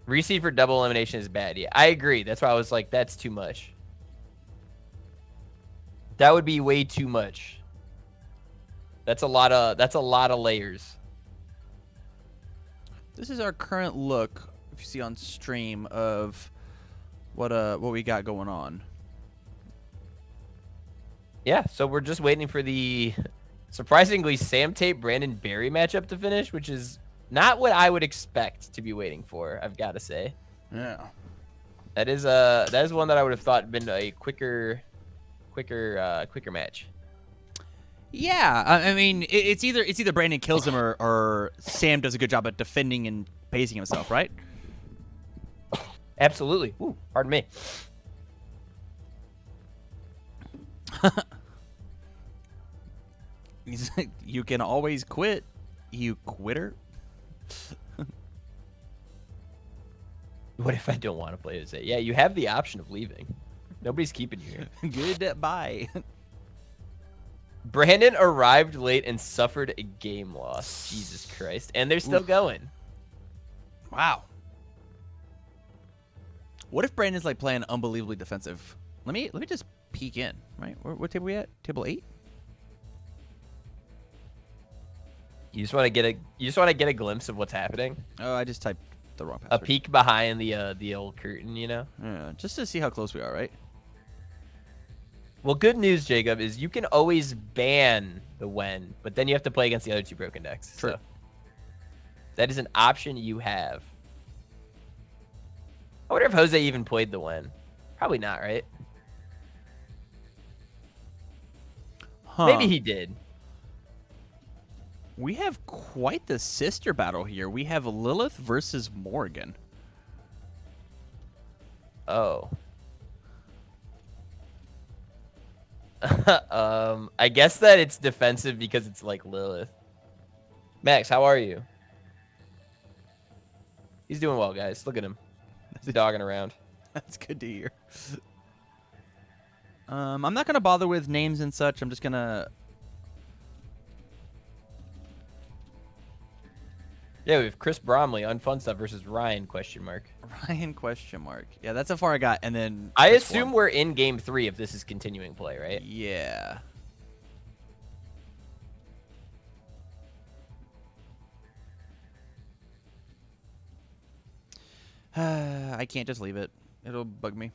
Reseed for double elimination is bad. Yeah, I agree. That's why I was like, that's too much. That would be way too much. That's a lot of layers. This is our current look, if you see on stream, of what we got going on. Yeah, so we're just waiting for the surprisingly Sam Tate Brandon Berry matchup to finish, which is not what I would expect to be waiting for, I've got to say. Yeah. That is one that I would have thought been a quicker match. Yeah, I mean, it's either Brandon kills him or Sam does a good job at defending and pacing himself, right? Absolutely. Ooh, pardon me. You can always quit, you quitter. What if I don't want to play Jose? Yeah, you have the option of leaving. Nobody's keeping you here. Goodbye. Brandon arrived late and suffered a game loss. Jesus Christ. And they're still going. Wow. What if Brandon's like playing unbelievably defensive? Let me just peek in. Right, what table we at? Table 8. You just want to get a glimpse of what's happening. Oh, I just typed the wrong password. A peek behind the old curtain, you know. Yeah, just to see how close we are, right? Well, good news, Jacob, is you can always ban the Wen, but then you have to play against the other 2 broken decks. True. So that is an option you have. I wonder if Jose even played the Wen. Probably not, right? Huh. Maybe he did. We have quite the sister battle here. We have Lilith versus Morgan. Oh. I guess that it's defensive because it's like Lilith. Max, how are you? He's doing well, guys. Look at him. He's dogging around. That's good to hear. I'm not going to bother with names and such. I'm just going to... Yeah, we have Chris Bromley on Fun Stuff versus Ryan, question mark. Ryan, question mark. Yeah, that's how far I got. And then... I assume we're in game 3 if this is continuing play, right? Yeah. I can't just leave it. It'll bug me.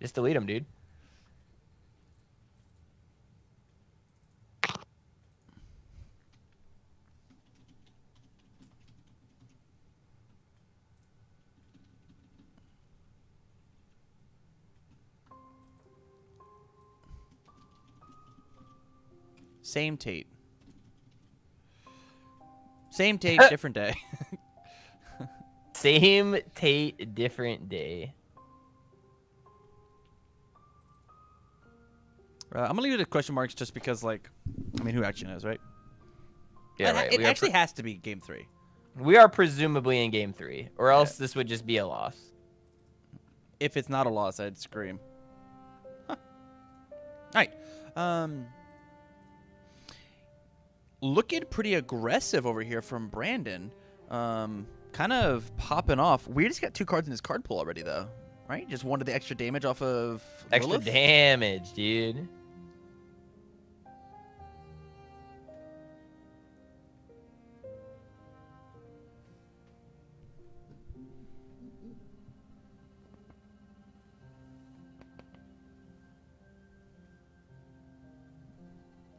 Just delete him, dude. Same Tate. Same Tate, different day. Same Tate, different day. I'm gonna leave it at question marks just because, like, I mean, who actually knows, right? Yeah, right. It actually has to be game 3. We are presumably in game 3, or else this would just be a loss. If it's not a loss, I'd scream. Huh. All right. Looking pretty aggressive over here from Brandon. Kind of popping off. We just got 2 cards in his card pool already, though. Right? Just wanted the extra damage off of Extra Lilith. damage, dude.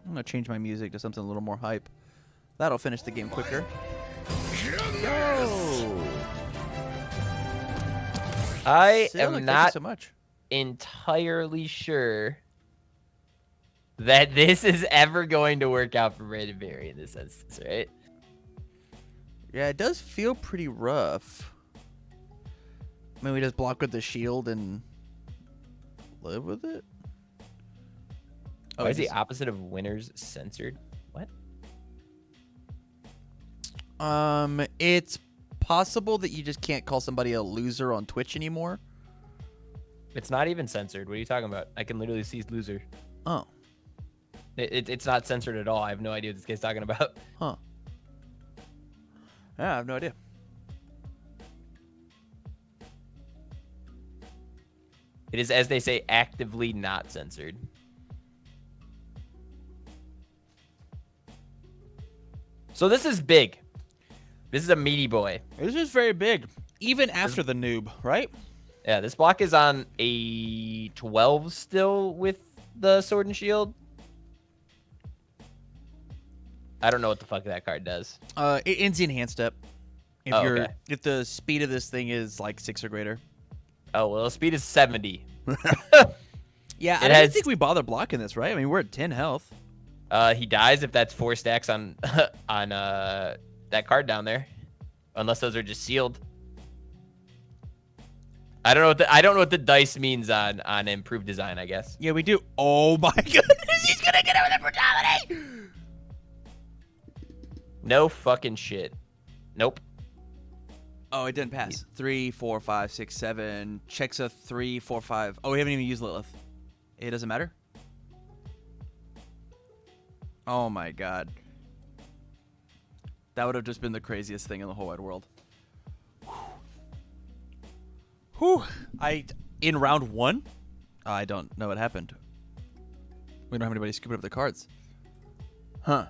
I'm going to change my music to something a little more hype. That'll finish the game quicker. Go! I Sillick, am thank you not so much. entirely sure that this is ever going to work out for Brandon Berry in this instance, right? Yeah, it does feel pretty rough. I mean, we just block with the shield and live with it? Oh, is the opposite of winners censored? What? It's possible that you just can't call somebody a loser on Twitch anymore. It's not even censored. What are you talking about? I can literally see loser. Oh. It's not censored at all. I have no idea what this guy's talking about. Huh. Yeah, I have no idea. It is, as they say, actively not censored. So this is big. This is a meaty boy. This is very big, even after the noob, right? Yeah, this block is on a 12 still with the Sword and Shield. I don't know what the fuck that card does. It ends in hand step. If okay. if the speed of this thing is like 6 or greater. Oh, well, the speed is 70. Yeah, I don't think we bother blocking this, right? I mean, we're at 10 health. He dies if that's 4 stacks on on that card down there, unless those are just sealed. I don't know what the dice means on improved design, I guess. Yeah, we do. Oh my goodness, he's gonna get over the brutality. No fucking shit. Nope. Oh, it didn't pass. 3, 4, 5, 6, 7. Checks a 3, 4, 5. Oh, we haven't even used Lilith. It doesn't matter. Oh my god. That would have just been the craziest thing in the whole wide world. Whew. In round 1, I don't know what happened. We don't have anybody scooping up the cards. Huh.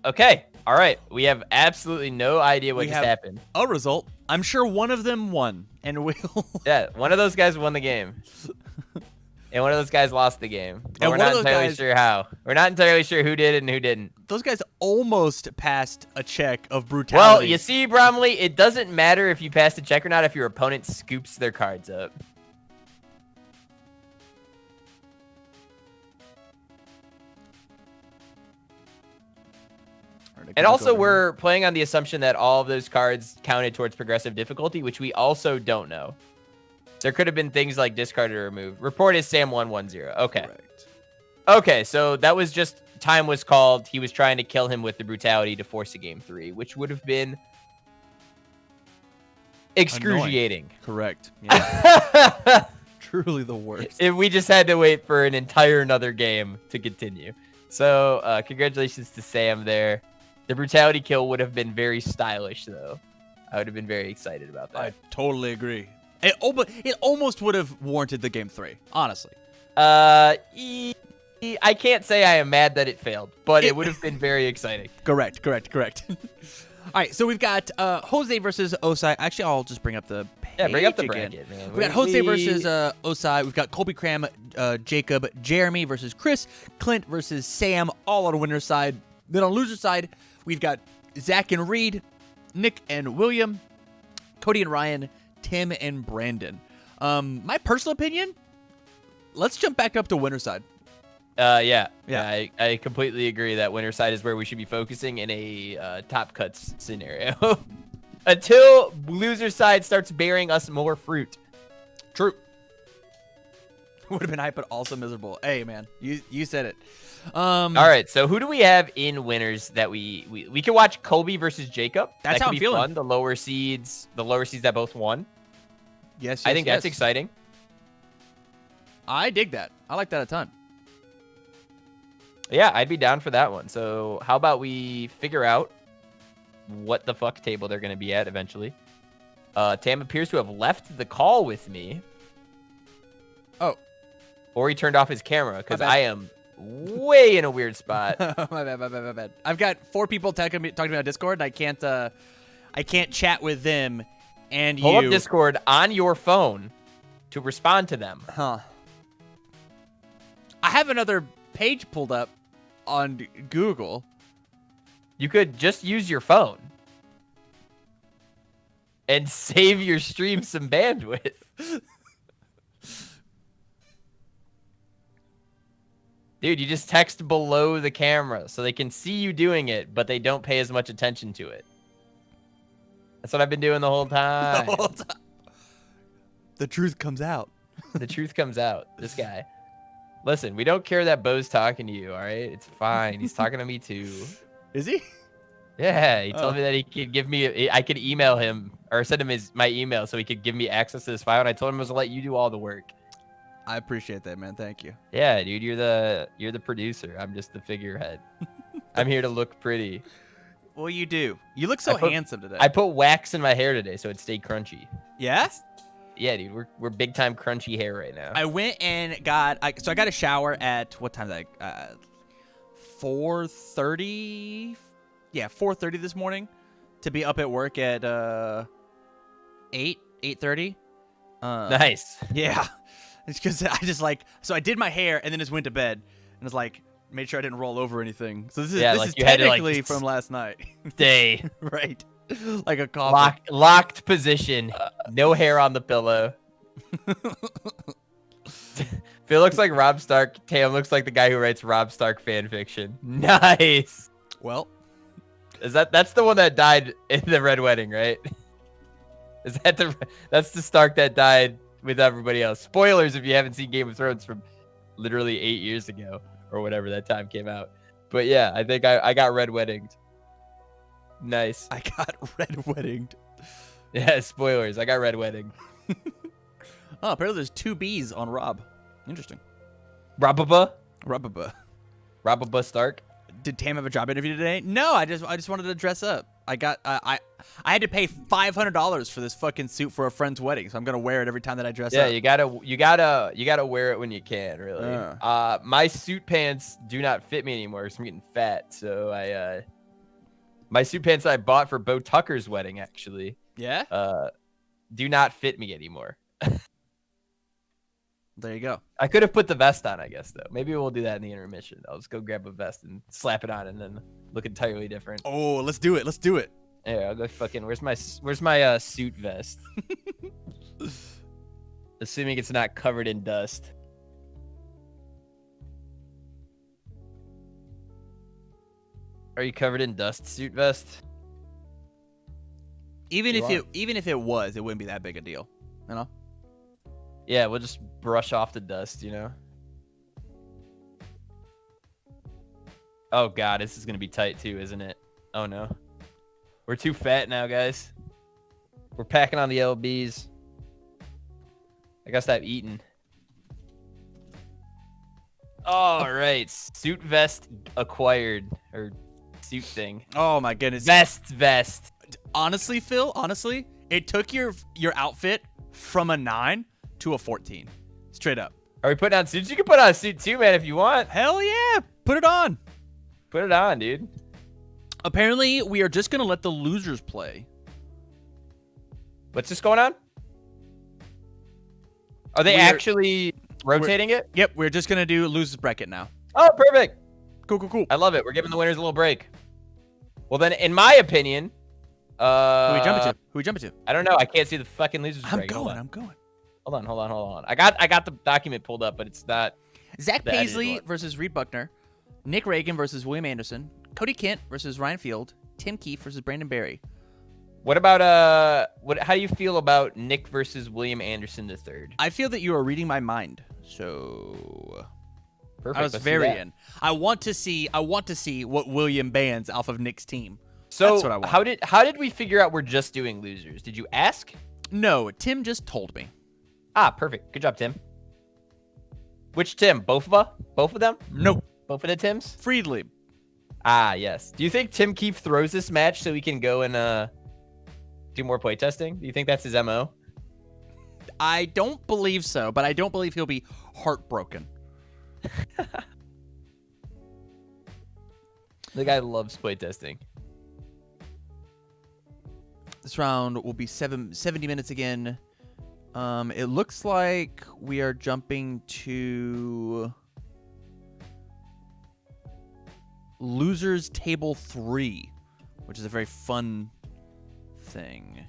Okay. All right. We have absolutely no idea what just happened. A result. I'm sure one of them won, and we'll. Yeah, one of those guys won the game. And one of those guys lost the game. But we're not entirely sure how. We're not entirely sure who did it and who didn't. Those guys almost passed a check of brutality. Well, you see, Bromley, it doesn't matter if you pass the check or not if your opponent scoops their cards up. And also, we're playing on the assumption that all of those cards counted towards progressive difficulty, which we also don't know. There could have been things like discarded or removed. Report is Sam110. Okay. Correct. Okay, so that was just time was called. He was trying to kill him with the brutality to force a game 3, which would have been excruciating. Annoying. Correct. Yeah. Truly the worst. If we just had to wait for an entire another game to continue. So, congratulations to Sam there. The brutality kill would have been very stylish, though. I would have been very excited about that. I totally agree. It almost would have warranted the game 3, honestly. I can't say I am mad that it failed, but it would have been very exciting. Correct. All right, so we've got Jose versus Osai. Actually, I'll just bring up the page. Yeah, bring up the again. bracket, man. We got Jose versus Osai. We've got Colby Cram, Jacob, Jeremy versus Chris, Clint versus Sam, all on winner's side. Then on loser's side, we've got Zach and Reed, Nick and William, Cody and Ryan, Tim and Brandon. My personal opinion, let's jump back up to winner's side. Yeah. I completely agree that winner's side is where we should be focusing in a top cuts scenario. Until loser side starts bearing us more fruit. True. Would have been hype, but also miserable. Hey, man, you said it. All right, so who do we have in winners that we can watch Colby versus Jacob? That's how I'm feeling. Fun. The lower seeds that both won. Yes, I think that's exciting. I dig that. I like that a ton. Yeah, I'd be down for that one. So how about we figure out what the fuck table they're going to be at eventually. Tam appears to have left the call with me. Oh. Or he turned off his camera because I am way in a weird spot. My bad. I've got 4 people talking to me on Discord, and I can't chat with them and Pull up Discord on your phone to respond to them. Huh. I have another page pulled up on Google. You could just use your phone and save your stream some bandwidth. Dude, you just text below the camera so they can see you doing it, but they don't pay as much attention to it. That's what I've been doing the whole time. The truth comes out. The truth comes out. This guy. Listen, we don't care that Bo's talking to you, all right? It's fine. He's talking to me too. Is he? Yeah, he told me that he could give me, I could email him or send him my email so he could give me access to this file, and I told him I was gonna let you do all the work. I appreciate that, man. Thank you. Yeah, dude, you're the producer. I'm just the figurehead. I'm here to look pretty. Well, you do. You look so handsome today. I put wax in my hair today so it stayed crunchy. Yeah? Yeah, dude, we're big time crunchy hair right now. I went and got I got a shower at what time did 4:30? Yeah, 4:30 this morning to be up at work at 8:30. Nice. Yeah. It's because I just so I did my hair and then just went to bed and was like, made sure I didn't roll over anything. So this is technically from last night. Stay. Right. Like a coffin. Locked position. No hair on the pillow. If it looks like Rob Stark, Tam looks like the guy who writes Rob Stark fan fiction. Nice. Well, that's the one that died in the Red Wedding, right? That's the Stark that died with everybody else. Spoilers if you haven't seen Game of Thrones from literally 8 years ago or whatever that time came out. But yeah, I think I got Red Weddinged. Nice. I got Red Weddinged. Yeah, spoilers. I got Red Wedding. Oh, apparently there's 2 B's on Rob. Interesting. Robaba Robaba Stark. Did Tam have a job interview today? No, I just wanted to dress up. I had to pay $500 for this fucking suit for a friend's wedding, so I'm gonna wear it every time that I dress up. Yeah, you gotta wear it when you can, really. My suit pants do not fit me anymore because I'm getting fat. So my suit pants that I bought for Bo Tucker's wedding actually. Yeah. Do not fit me anymore. There you go. I could have put the vest on, I guess, though. Maybe we'll do that in the intermission. I'll just go grab a vest and slap it on and then look entirely different. Oh, let's do it. Let's do it. Yeah, I'll go fucking... Where's my suit vest? Assuming it's not covered in dust. Are you covered in dust, suit vest? Even if it was, it wouldn't be that big a deal, you know? Yeah, we'll just brush off the dust, you know? Oh, God, this is going to be tight, too, isn't it? Oh, no. We're too fat now, guys. We're packing on the LBs. I gotta stop eating. All right. Suit vest acquired. Or suit thing. Oh, my goodness. Vest. Honestly, Phil, it took your outfit from a 9 to a 14. Straight up. Are we putting on suits? You can put on a suit too, man, if you want. Hell yeah. Put it on. Put it on, dude. Apparently, we are just going to let the losers play. What's this going on? Are they actually rotating it? Yep, we're just going to do losers bracket now. Oh, perfect. Cool. I love it. We're giving the winners a little break. Well, then, in my opinion... Who are we jumping to? I don't know. I can't see the fucking losers break. I'm going. Hold on. I got the document pulled up, but it's not... Zach Paisley versus Reed Buckner. Nick Reagan versus William Anderson. Cody Kent versus Ryan Field. Tim Keefe versus Brandon Barry. What about how do you feel about Nick versus William Anderson III? I feel that you are reading my mind. So perfect. I was very in. I want to see what William bans off of Nick's team. So that's what I want. How did we figure out we're just doing losers? Did you ask? No, Tim just told me. Ah, perfect. Good job, Tim. Which Tim? Both of them? Nope. Both of the Tims? Friedlieb. Ah, yes. Do you think Tim Keefe throws this match so he can go and do more playtesting? Do you think that's his MO? I don't believe so, but I don't believe he'll be heartbroken. The guy loves playtesting. This round will be 70 minutes again. It looks like we are jumping to Losers Table 3, which is a very fun thing.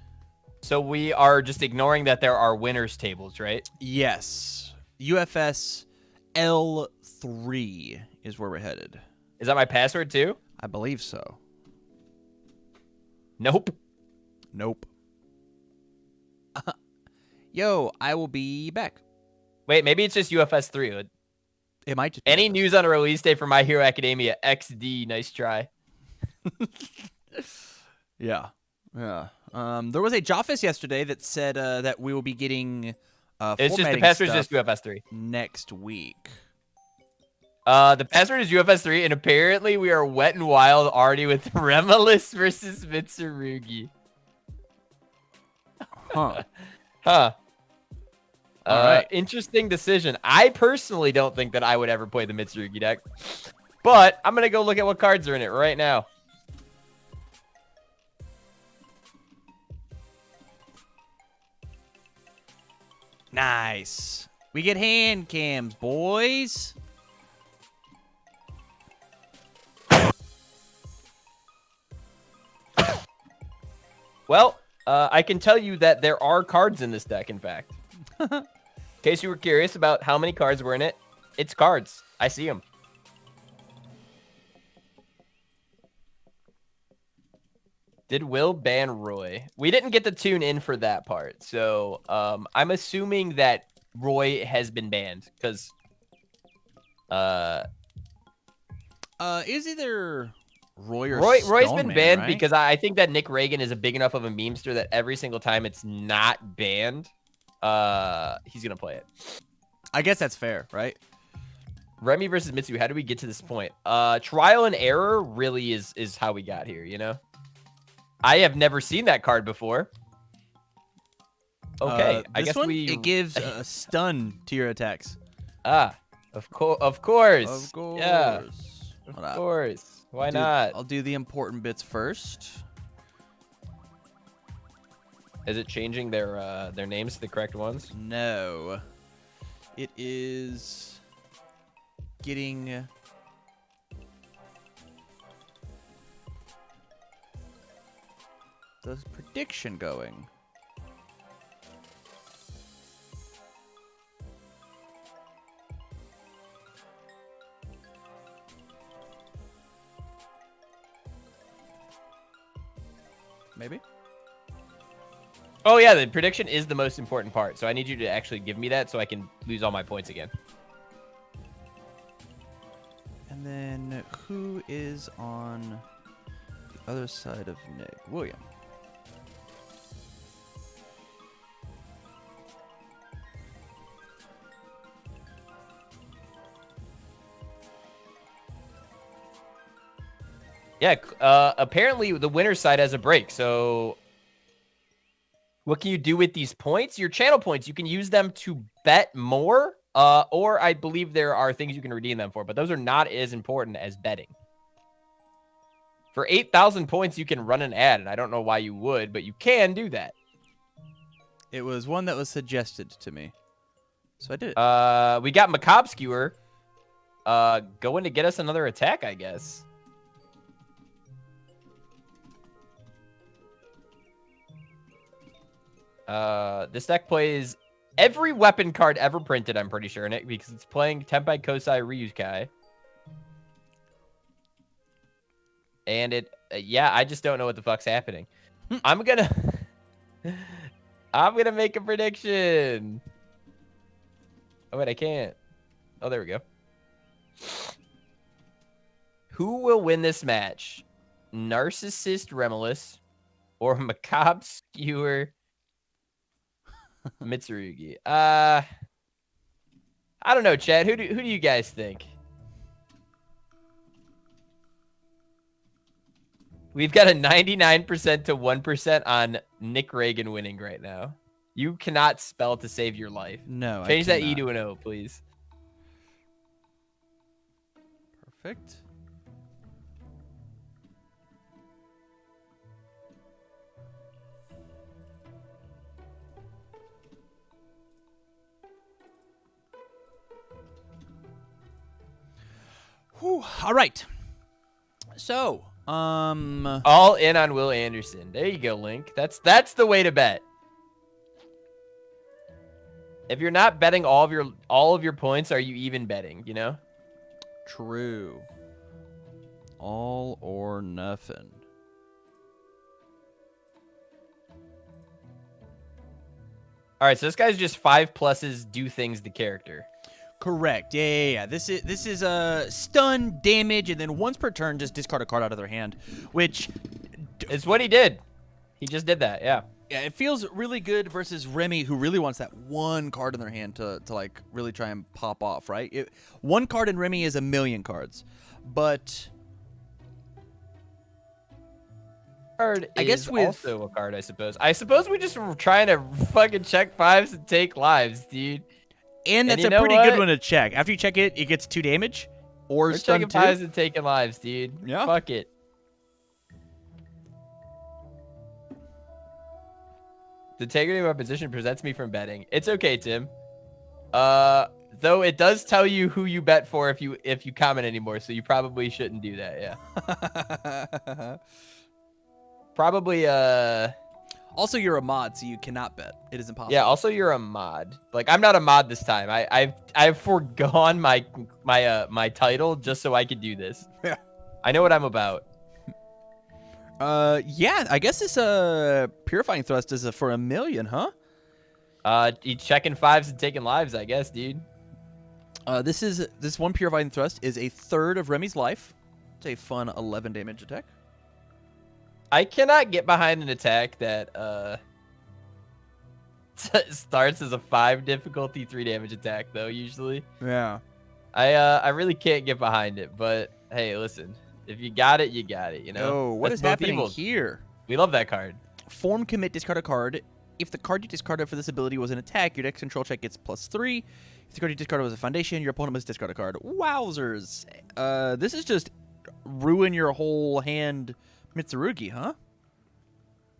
So we are just ignoring that there are winners tables, right? Yes. UFS L3 is where we're headed. Is that my password too? I believe so. Nope. Yo, I will be back. Wait, maybe it's just UFS 3. It might just be Any UFS. news on a release date for My Hero Academia XD? Nice try. Yeah. There was a Joffus yesterday that said that we will be getting It's just the password is just UFS 3 next week. The password is UFS 3, and apparently we are wet and wild already with Remelis versus Mitsurugi. Huh. Huh. All right. Interesting decision. I personally don't think that I would ever play the Mitsurugi deck, but I'm gonna go look at what cards are in it right now. Nice. We get hand cams, boys. Well, I can tell you that there are cards in this deck, in fact. In case you were curious about how many cards were in it, it's cards. I see them. Did Will ban Roy? We didn't get to tune in for that part, so I'm assuming that Roy has been banned because is either Roy or Roy's been Stoneman, banned right? because I think that Nick Reagan is a big enough of a memester that every single time it's not banned, he's gonna play it. I guess that's fair, right? Remy versus Mitsu, how do we get to this point? Trial and error really is how we got here, you know? I have never seen that card before. Okay, I guess it gives a stun to your attacks. Ah, of course. Of course. Yeah. Of course. Why not? I'll do the important bits first. Is it changing their names to the correct ones? No. It is getting the prediction going. Maybe? Oh, yeah, the prediction is the most important part. So I need you to actually give me that so I can lose all my points again. And then who is on the other side of Nick? William. Yeah, apparently the winner's side has a break. So what can you do with these points? Your channel points, you can use them to bet more, or I believe there are things you can redeem them for, but those are not as important as betting. For 8,000 points, you can run an ad, and I don't know why you would, but you can do that. It was one that was suggested to me, so I did it. We got Macabre Skewer going to get us another attack, I guess. This deck plays every weapon card ever printed, I'm pretty sure, in it, because it's playing Tenpai Kosai Ryukai. And it, yeah, I just don't know what the fuck's happening. I'm gonna make a prediction. Oh, wait, I can't. Oh, there we go. Who will win this match? Narcissist Remulus or Macabre Skewer Mitsurugi? I don't know, Chad. Who do you guys think? We've got a 99% to 1% on Nick Reagan winning right now. You cannot spell to save your life. No, Change that E to an O, please. Perfect. Whew. All right. So, all in on Will Anderson. There you go, Link. That's the way to bet. If you're not betting all of your points, are you even betting, you know? True. All or nothing. All right, so this guy's just 5 pluses do things to character. Correct. Yeah. This is stun, damage, and then once per turn, just discard a card out of their hand, which is what he did. He just did that. Yeah. Yeah, it feels really good versus Remy, who really wants that one card in their hand to like really try and pop off, right? One card in Remy is a million cards, but card I guess with also a card, I suppose. I suppose we just were trying to fucking check 5s and take lives, dude. And that's a pretty good one to check. After you check it, it gets 2 damage. Or we're checking 5s and taking lives, dude. Yeah. Fuck it. The integrity of my position prevents me from betting. It's okay, Tim. Though it does tell you who you bet for if you comment anymore, so you probably shouldn't do that, yeah. Probably also, you're a mod, so you cannot bet. It is impossible. Yeah, also you're a mod. Like, I'm not a mod this time. I've forgone my title just so I could do this. Yeah. I know what I'm about. Yeah, I guess this purifying thrust is for 1 million, huh? You checking 5s and taking lives, I guess, dude. This one purifying thrust is a third of Remy's life. It's a fun 11 damage attack. I cannot get behind an attack that starts as a 5 difficulty 3 damage attack though. Usually, yeah. I really can't get behind it, but hey, listen, if you got it, you got it. You know. Oh, what That's is both happening evils. here? We love that card. Form commit, discard a card. If the card you discarded for this ability was an attack, your dex control check gets +3. If the card you discarded was a foundation, your opponent must discard a card. Wowzers. This is just ruin your whole hand Mitsurugi, huh?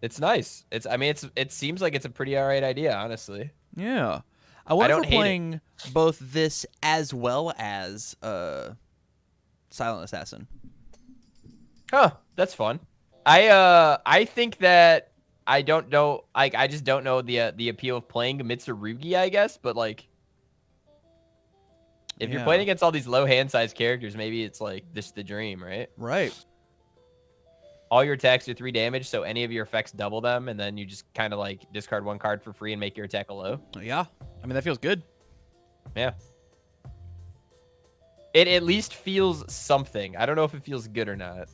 It's nice. It seems like it's a pretty alright idea, honestly. Yeah. I wonder if don't we're hate it. playing both this as well as Silent Assassin. Huh, that's fun. I think that I don't know. I just don't know the appeal of playing Mitsurugi, I guess. But like, if you're playing against all these low hand size characters, maybe it's like this the dream, right? Right. All your attacks do 3 damage, so any of your effects double them, and then you just kind of like discard 1 card for free and make your attack a low. Yeah. I mean, that feels good. Yeah. It at least feels something. I don't know if it feels good or not.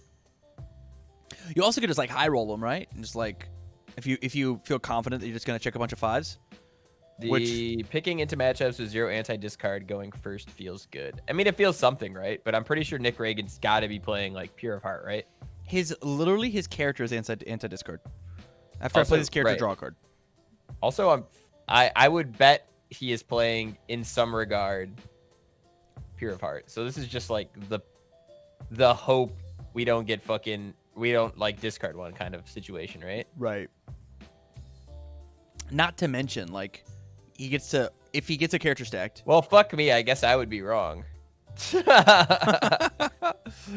You also could just like high roll them, right? And just like if you feel confident that you're just gonna check a bunch of 5s. Picking into matchups with 0 anti-discard going first feels good. I mean, it feels something, right? But I'm pretty sure Nick Reagan's got to be playing like Pure of Heart, right? His character is anti-discard. After Also, I play this character, right. draw a card. Also, I would bet he is playing in some regard Pure of Heart. So this is just like the hope we don't like discard 1 kind of situation, right? Right. Not to mention, like, if he gets a character stacked. Well, fuck me. I guess I would be wrong.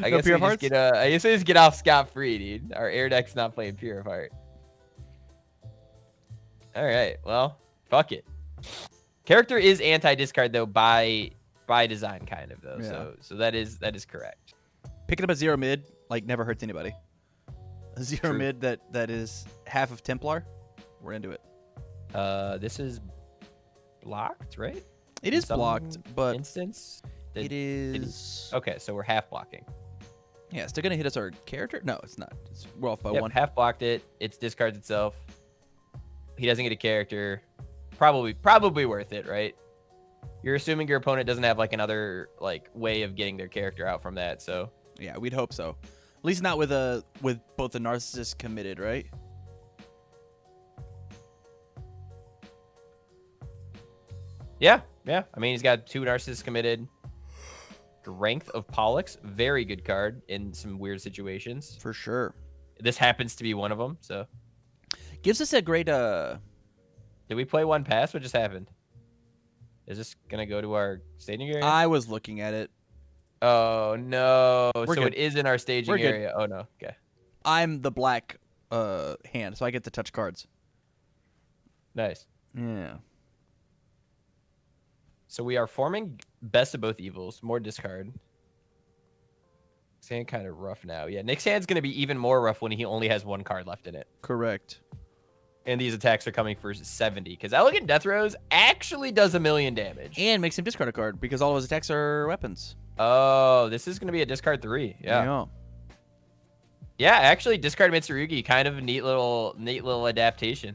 I guess we just get off scot-free, dude. Our air deck's not playing Pure of Heart. All right. Well, fuck it. Character is anti-discard though by design, kind of though. Yeah. So that is correct. Picking up a 0 mid like never hurts anybody. A 0 True. mid that is half of Templar. We're into it. This is blocked, right? It is blocked, but instance. it is Okay, so we're half blocking. Yeah, still gonna hit us our character? No, it's not. We're off by Yep, 1. half blocked it. It discards itself. He doesn't get a character. Probably worth it, right? You're assuming your opponent doesn't have like another like way of getting their character out from that, so Yeah, we'd hope so. At least not with both the narcissist committed, right? yeah. I mean, he's got 2 narcissists committed. Strength of Pollux, very good card in some weird situations. For sure. This happens to be one of them, so. Gives us a great Did we play 1 pass? What just happened? Is this gonna go to our staging area? I was looking at it. Oh no! We're So good. it is in our staging We're good. area. Oh no. Okay. I'm the black hand, so I get to touch cards. Nice. Yeah. So we are forming best of both evils. More discard. Nick's hand kind of rough now. Yeah, Nick's hand's gonna be even more rough when he only has 1 card left in it. Correct. And these attacks are coming for 70 because Elegant Death Rose actually does 1,000,000 damage. And makes him discard a card because all of his attacks are weapons. Oh, this is gonna be a discard 3. Yeah, actually, discard Mitsurugi, kind of a neat little adaptation.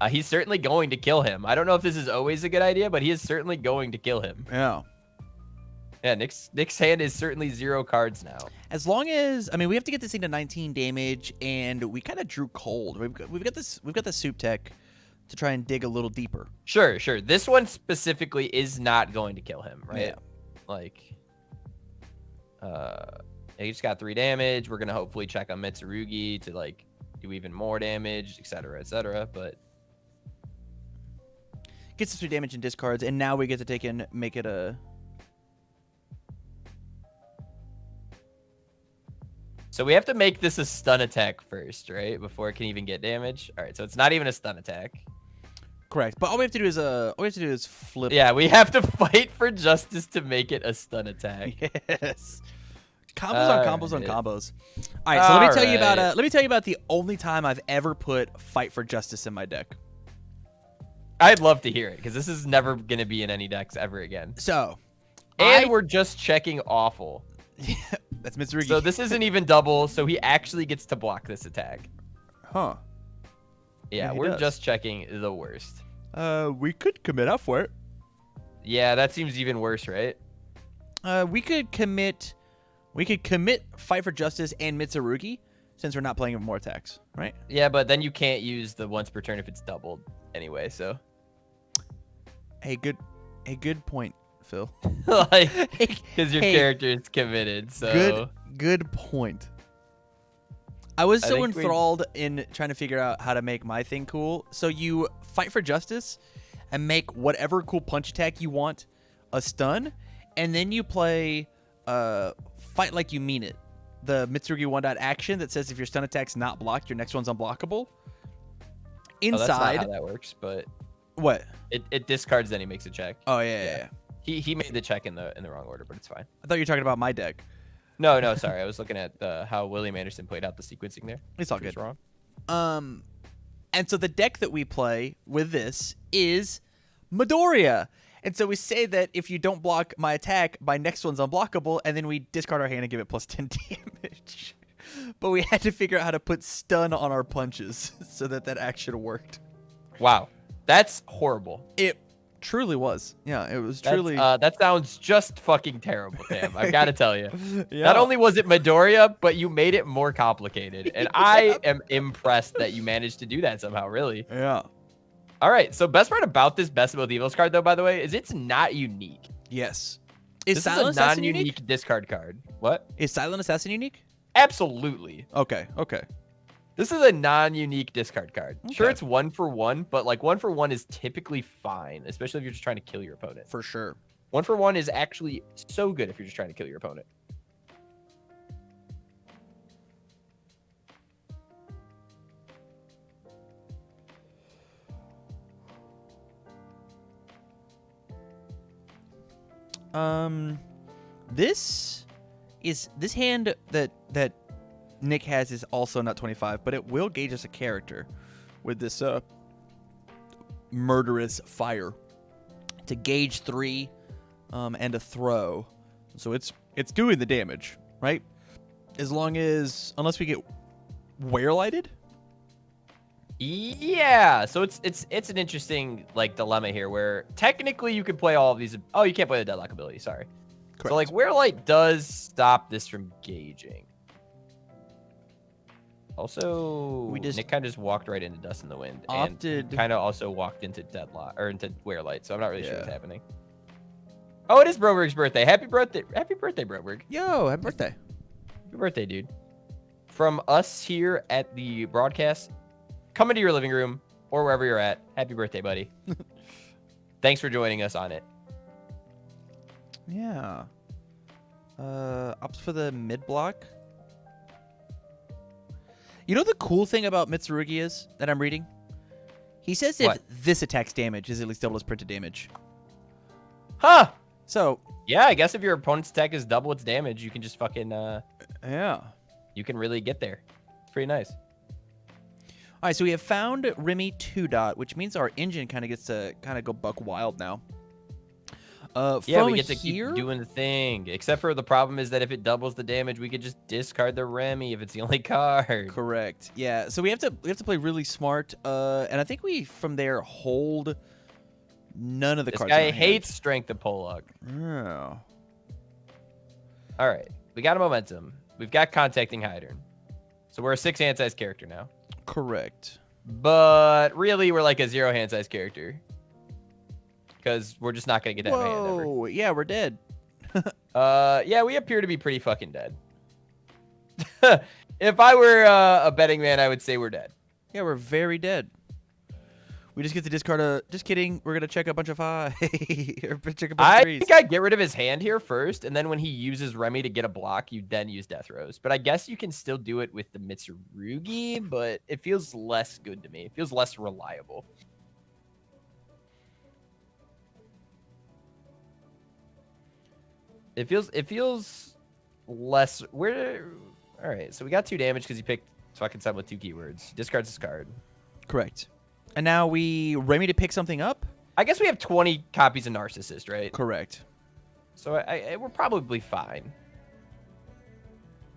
He's certainly going to kill him. I don't know if this is always a good idea, but he is certainly going to kill him. Yeah. Yeah, Nick's hand is certainly 0 cards now. As long as we have to get this thing to 19 damage, and we kind of drew cold. We've got the soup tech to try and dig a little deeper. Sure. This one specifically is not going to kill him, right? Yeah. Like, he just got 3 damage. We're gonna hopefully check on Mitsurugi to like do even more damage, etc., etc. But gets us 3 damage and discards, and now we get to take and make it a. So we have to make this a stun attack first, right? Before it can even get damage. All right, so it's not even a stun attack. Correct, but all we have to do is flip. Yeah, we have to fight for justice to make it a stun attack. Yes. Combos on combos on right. combos. All right, so let me tell you about right. let me tell you about the only time I've ever put Fight for Justice in my deck. I'd love to hear it because this is never gonna be in any decks ever again. So, And we're just checking awful. that's Mitsurugi. So this isn't even double, so he actually gets to block this attack. Huh. Yeah, he we're does. just checking the worst. We could commit up for it. Yeah, that seems even worse, right? We could commit Fight for Justice and Mitsurugi since we're not playing with more attacks, right? Yeah, but then you can't use the once per turn if it's doubled anyway. So, Hey, good point, Phil. like, because your character is committed. So good point. I was so enthralled in trying to figure out how to make my thing cool. So you Fight for Justice and make whatever cool punch attack you want a stun, and then you play Fight Like You Mean It, the Mitsurugi 1-dot action that says if your stun attack's not blocked, your next one's unblockable. Inside, that's not how that works, but what? It discards, then he makes a check. Oh yeah. He made the check in the wrong order, but it's fine. I thought you were talking about my deck. No, sorry. I was looking at how William Anderson played out the sequencing there. It's all good. Wrong. And so the deck that we play with this is Midoriya. And so we say that if you don't block my attack, my next one's unblockable, and then we discard our hand and give it plus 10 damage. But we had to figure out how to put stun on our punches so that action worked. Wow. That's horrible. It truly was. Yeah, it was truly. That sounds just fucking terrible, Tam. I've got to tell you. Yeah. Not only was it Midoriya, but you made it more complicated. And I am impressed that you managed to do that somehow, really. Yeah. All right. So best part about this Best of Both Evils card, though, by the way, is it's not unique. Yes. This is a non-unique discard card. What? Is Silent Assassin unique? Absolutely. Okay. This is a non-unique discard card. Okay. Sure, it's 1-for-1, but like 1-for-1 is typically fine, especially if you're just trying to kill your opponent. For sure. 1-for-1 is actually so good if you're just trying to kill your opponent. This hand that Nick has is also not 25, but it will gauge us a character with this murderous fire to gauge 3 and a throw. So it's doing the damage, right? Unless we get wear-lighted. Yeah, so it's an interesting like dilemma here where technically you could play all of these. Oh, you can't play the Deadlock ability. Sorry. Correct. So like Wear Light does stop this from gauging. Also, Nick kind of just walked right into Dust in the Wind and kind of also walked into Deadlock or into Wear Light. So I'm not really sure what's happening. Oh, it is Broberg's birthday. Happy birthday, Broberg. Yo, happy birthday. Happy birthday, dude. From us here at the broadcast, come into your living room or wherever you're at. Happy birthday, buddy. Thanks for joining us on it. Yeah. Opts for the mid block. You know the cool thing about Mitsurugi is that I'm reading? He says if this attack's damage is at least double his printed damage. Huh. So yeah, I guess if your opponent's attack is double its damage, you can just fucking yeah. You can really get there. It's pretty nice. All right, so we have found Remy 2-dot, which means our engine kind of gets to go buck wild now. Yeah, we get to keep doing the thing. Except for the problem is that if it doubles the damage, we could just discard the Remy if it's the only card. Correct. Yeah. So we have to play really smart. And I think we from there hold none of the cards. This guy hates Strength of Polluck. Yeah. All right, we got a momentum. We've got Contacting Hydern. So we're a 6 hand size character now. Correct. But really, we're like a 0 hand size character. Because we're just not going to get that hand ever. Whoa, yeah, we're dead. Yeah, we appear to be pretty fucking dead. If I were a betting man, I would say we're dead. Yeah, we're very dead. We just get to discard a... Just kidding. We're going to check a bunch of 5. Or check a bunch of 3s. I think I'd get rid of his hand here first, and then when he uses Remy to get a block, you then use Death Rose. But I guess you can still do it with the Mitsurugi, but it feels less good to me. It feels less reliable. It feels less. All right, so we got 2 damage because he picked fucking something with 2 keywords. Discards his card. Correct. And now we Remy to pick something up? I guess we have 20 copies of Narcissist, right? Correct. So we're probably fine.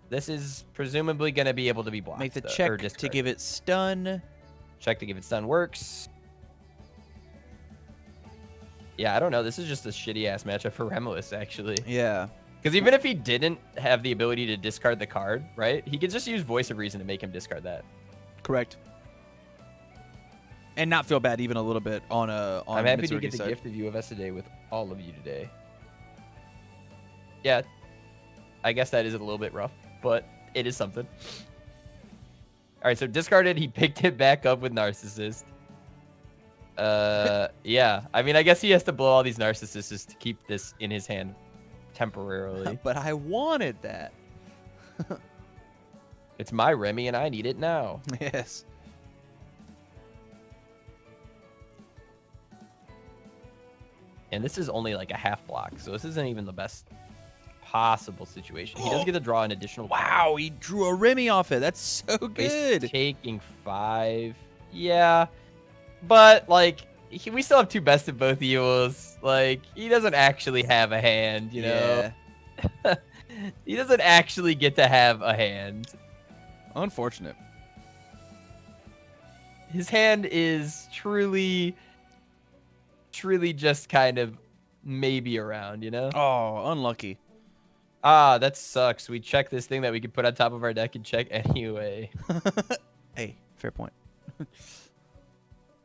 This is presumably going to be able to be blocked. Make the check to give it stun. Check to give it stun works. Yeah, I don't know. This is just a shitty ass matchup for Remlis, actually. Yeah. Because even if he didn't have the ability to discard the card, right? He could just use Voice of Reason to make him discard that. Correct. And not feel bad even a little bit on I'm happy to Mitsurugi's get the side. gift of UFS today with all of you today. Yeah, I guess that is a little bit rough, but it is something. All right, so discarded. He picked it back up with Narcissist. Yeah. I mean, I guess he has to blow all these Narcissists to keep this in his hand temporarily. But I wanted that. It's my Remy, and I need it now. Yes. And this is only like a half block, so this isn't even the best possible situation. He does get to draw an additional. Wow, he drew a Remy off it. That's so good. He's taking 5. Yeah. But, like, we still have 2 best of both evils. Like, he doesn't actually have a hand, you know? Yeah. He doesn't actually get to have a hand. Unfortunate. His hand is truly just kind of maybe around, you know? Oh, unlucky. Ah, that sucks. We checked this thing that we could put on top of our deck and check anyway. Hey, fair point.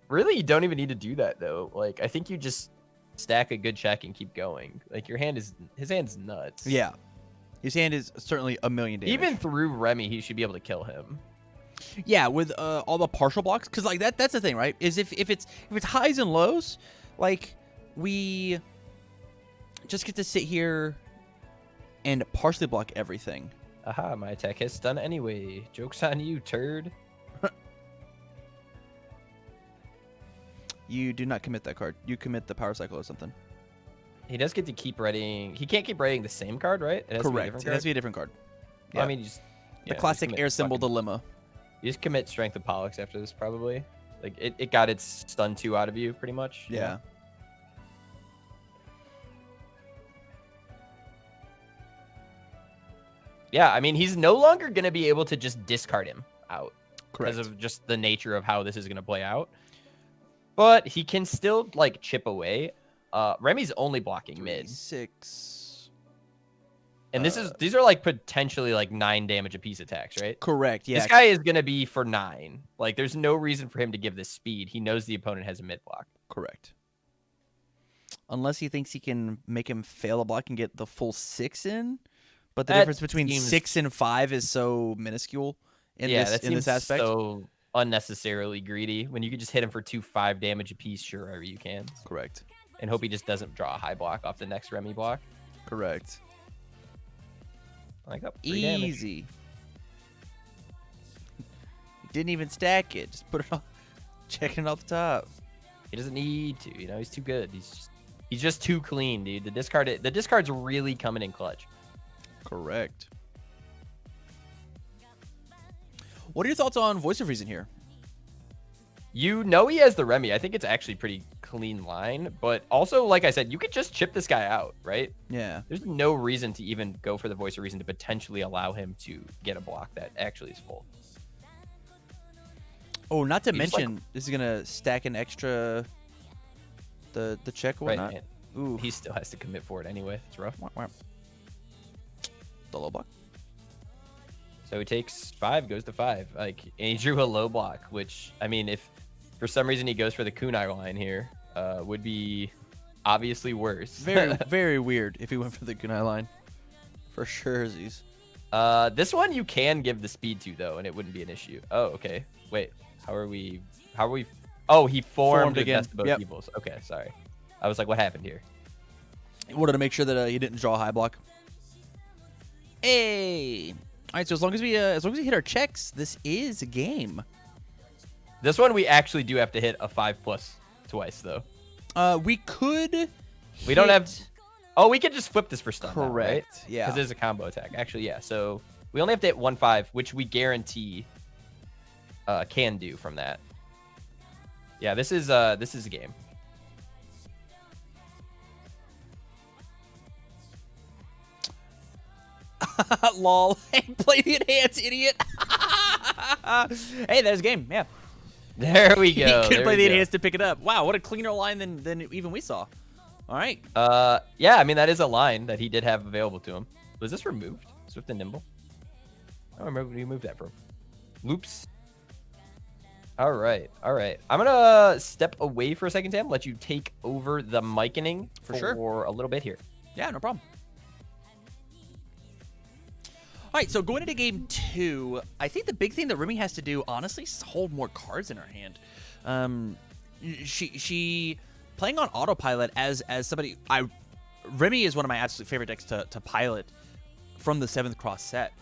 Really, you don't even need to do that, though. Like, I think you just stack a good check and keep going. Like, his hand's nuts. Yeah. His hand is certainly a million damage. Even through Remy, he should be able to kill him. Yeah, with all the partial blocks, because like that's the thing, right? Is if it's highs and lows, like we just get to sit here and partially block everything. Aha, my attack has stun anyway. Joke's on you, turd. You do not commit that card. You commit the power cycle or something. He does get to keep readying. He can't keep readying the same card, right? It has to be a Correct. different It has card? to be a different card. Well, Yeah. I mean, you just The classic air symbol dilemma. You just commit Strength of Pollux after this, probably. Like, it got its stun 2 out of you, pretty much. Yeah. Yeah, I mean, he's no longer going to be able to just discard him out. Correct. Because of just the nature of how this is going to play out. But he can still, like, chip away. Remy's only blocking mid. 6. And these are, like, potentially, like, 9 damage apiece attacks, right? Correct, yeah. This guy is going to be for 9. Like, there's no reason for him to give this speed. He knows the opponent has a mid block. Correct. Unless he thinks he can make him fail a block and get the full 6 in. But the difference between 6 and 5 is so minuscule in this aspect. So unnecessarily greedy when you could just hit him for 5 damage apiece, sure, wherever you can. Correct. And hope he just doesn't draw a high block off the next Remy block. Correct. Like up 3 damage. Easy. Didn't even stack it. Just put it on, checking it off the top. He doesn't need to. You know, he's too good. He's just too clean, dude. The discard's really coming in clutch. Correct. What are your thoughts on Voice of Reason here? You know he has the Remy. I think it's actually pretty clean line. But also, like I said, you could just chip this guy out, right? Yeah. There's no reason to even go for the Voice of Reason to potentially allow him to get a block that actually is full. Oh, not to mention, this is going to stack an extra... The check or whatnot. Right, Ooh. he still has to commit for it anyway. It's rough. The low block. So he takes 5, goes to 5. Like, and he drew a low block, which, I mean, if for some reason he goes for the kunai line here, would be obviously worse. Very, very weird if he went for the kunai line. For sure, Z's. This one you can give the speed to, though, and it wouldn't be an issue. Oh, okay. Wait, how are we? Oh, he formed again. Best of Both Evils. Okay, sorry. I was like, what happened here? He wanted to make sure that he didn't draw a high block. Hey. All right, so as long as we hit our checks, this is a game. This one we actually do have to hit a 5+ twice, though. We could. We don't have. Oh, we could just flip this for stun. Correct. Now, right? Yeah. Because there's a combo attack. Actually, yeah. So we only have to hit 1/5, which we guarantee can do from that. Yeah, this is a game. Lol. Play the enhance, idiot. Hey, there's a game. Yeah. There we go. He could play the enhance to pick it up. Wow, what a cleaner line than even we saw. All right. Yeah, I mean, that is a line that he did have available to him. Was this removed? Swift and Nimble? I don't remember where you moved that from. Loops. All right. I'm gonna step away for a second, Sam. Let you take over the micing for sure a little bit here. Yeah, no problem. All right, so going into game 2, I think the big thing that Remy has to do, honestly, is hold more cards in her hand. She playing on autopilot as somebody. Remy is one of my absolute favorite decks to pilot from the 7th cross set.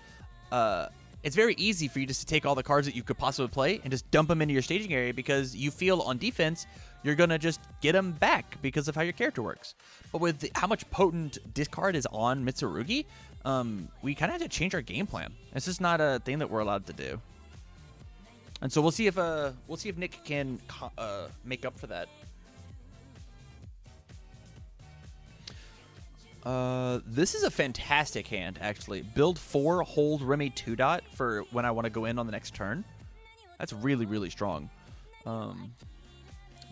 It's very easy for you just to take all the cards that you could possibly play and just dump them into your staging area because you feel on defense you're going to just get them back because of how your character works. But with how much potent discard is on Mitsurugi, we kind of have to change our game plan. It's just not a thing that we're allowed to do. And so we'll see if Nick can make up for that. This is a fantastic hand, actually. Build 4, hold Remy 2-dot for when I want to go in on the next turn. That's really, really strong.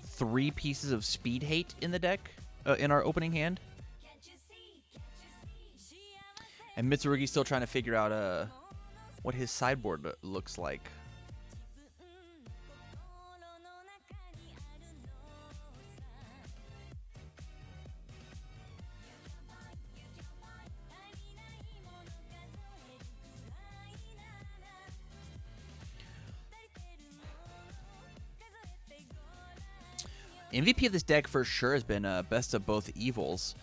3 pieces of speed hate in the deck, in our opening hand. And Mitsurugi's still trying to figure out what his sideboard looks like. MVP of this deck for sure has been Best of Both Evils,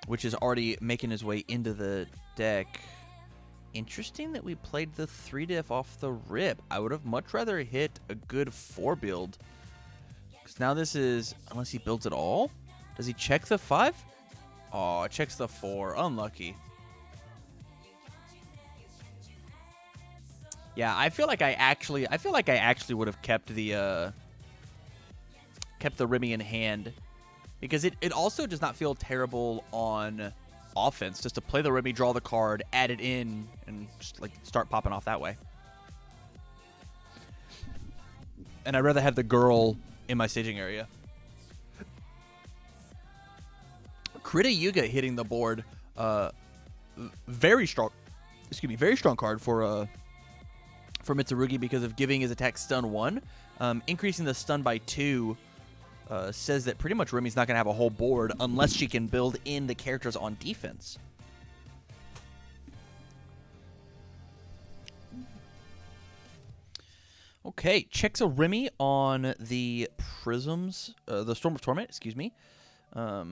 which is already making his way into the deck. Interesting that we played the 3-diff off the rip. I would have much rather hit a good 4 build. Because now this is, unless he builds it all? Does he check the 5? Oh, it checks the 4. Unlucky. Yeah, I feel like I actually would have kept the Remy in hand, because it also does not feel terrible on offense just to play the Remy, draw the card, add it in, and just like start popping off that way. And I'd rather have the girl in my staging area. Krita Yuga hitting the board, very strong card for Mitsurugi because of giving his attack stun 1, increasing the stun by 2. Says that pretty much Remy's not going to have a whole board unless she can build in the characters on defense. Okay, checks a Remy on the Prisms, the Storm of Torment, excuse me. Yeah,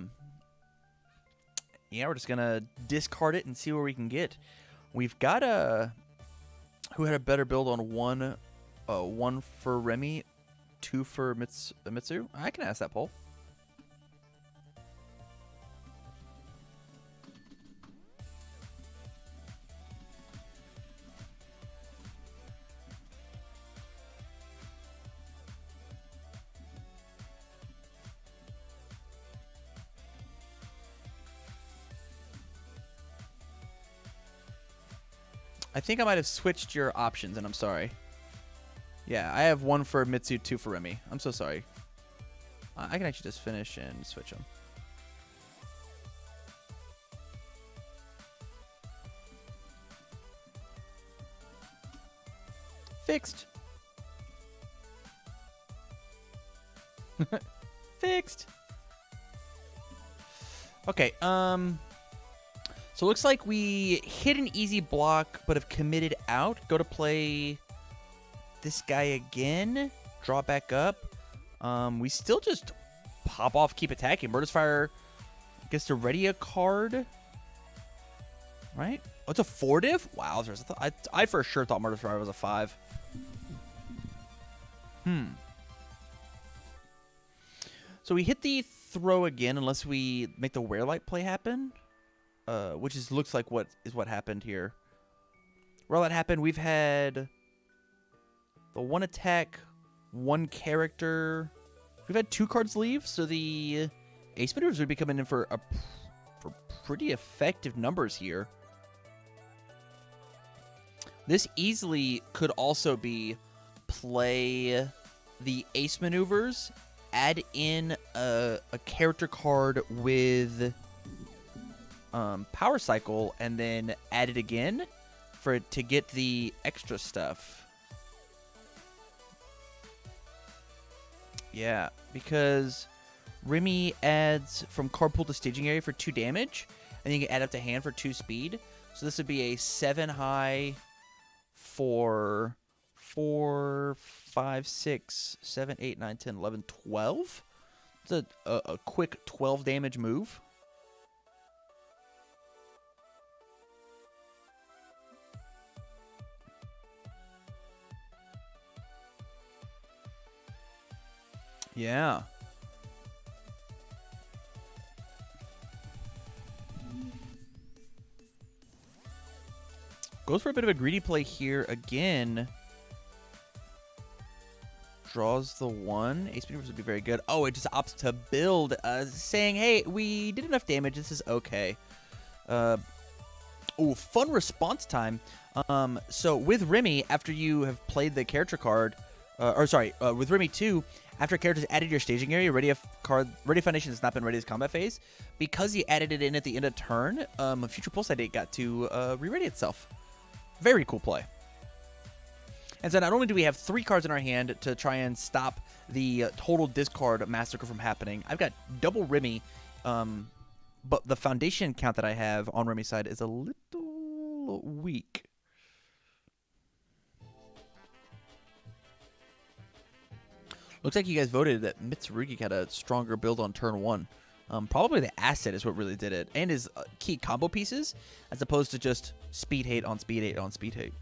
we're just going to discard it and see where we can get. We've got who had a better build on 1 for Remy, 2 for Mitsu? I can ask that poll. I think I might have switched your options, and I'm sorry. Yeah, I have 1 for Mitsu, 2 for Remy. I'm so sorry. I can actually just finish and switch them. Fixed. Fixed. Okay, so it looks like we hit an easy block, but have committed out. Go to play this guy again, draw back up. We still just pop off, keep attacking. Murder's Fire gets to ready a card, right? Oh, it's a 4-diff? Wow, I for sure thought Murder's Fire was a 5. So we hit the throw again, unless we make the Wearlight play happen, which looks like what happened here. Wearlight happened. We've had the 1 attack, 1 character. We've had 2 cards leave, so the Ace Maneuvers would be coming in for pretty effective numbers here. This easily could also be play the Ace Maneuvers, add in a character card with Power Cycle and then add it again for it to get the extra stuff. Yeah, because Remy adds from card pool to staging area for 2 damage, and you can add up to hand for 2 speed. So this would be a 7 high for 4, 5, 6, 7, 8, 9, 10, 11, 12. It's a quick 12 damage move. Yeah. Goes for a bit of a greedy play here again. Draws the 1. Ace Maneuvers would be very good. Oh, it just opts to build, saying, hey, we did enough damage. This is okay. Ooh, fun response time. So with Remy, after you have played the character card, with Remy 2, after a character has added your staging area, Ready Foundation has not been ready as combat phase. Because you added it in at the end of turn, a future pulse date got to re-ready itself. Very cool play. And so not only do we have 3 cards in our hand to try and stop the total discard massacre from happening, I've got double Remy, but the foundation count that I have on Remy's side is a little weak. Looks like you guys voted that Mitsurugi got a stronger build on turn 1. Probably the asset is what really did it, and his key combo pieces, as opposed to just speed hate on speed hate on speed hate.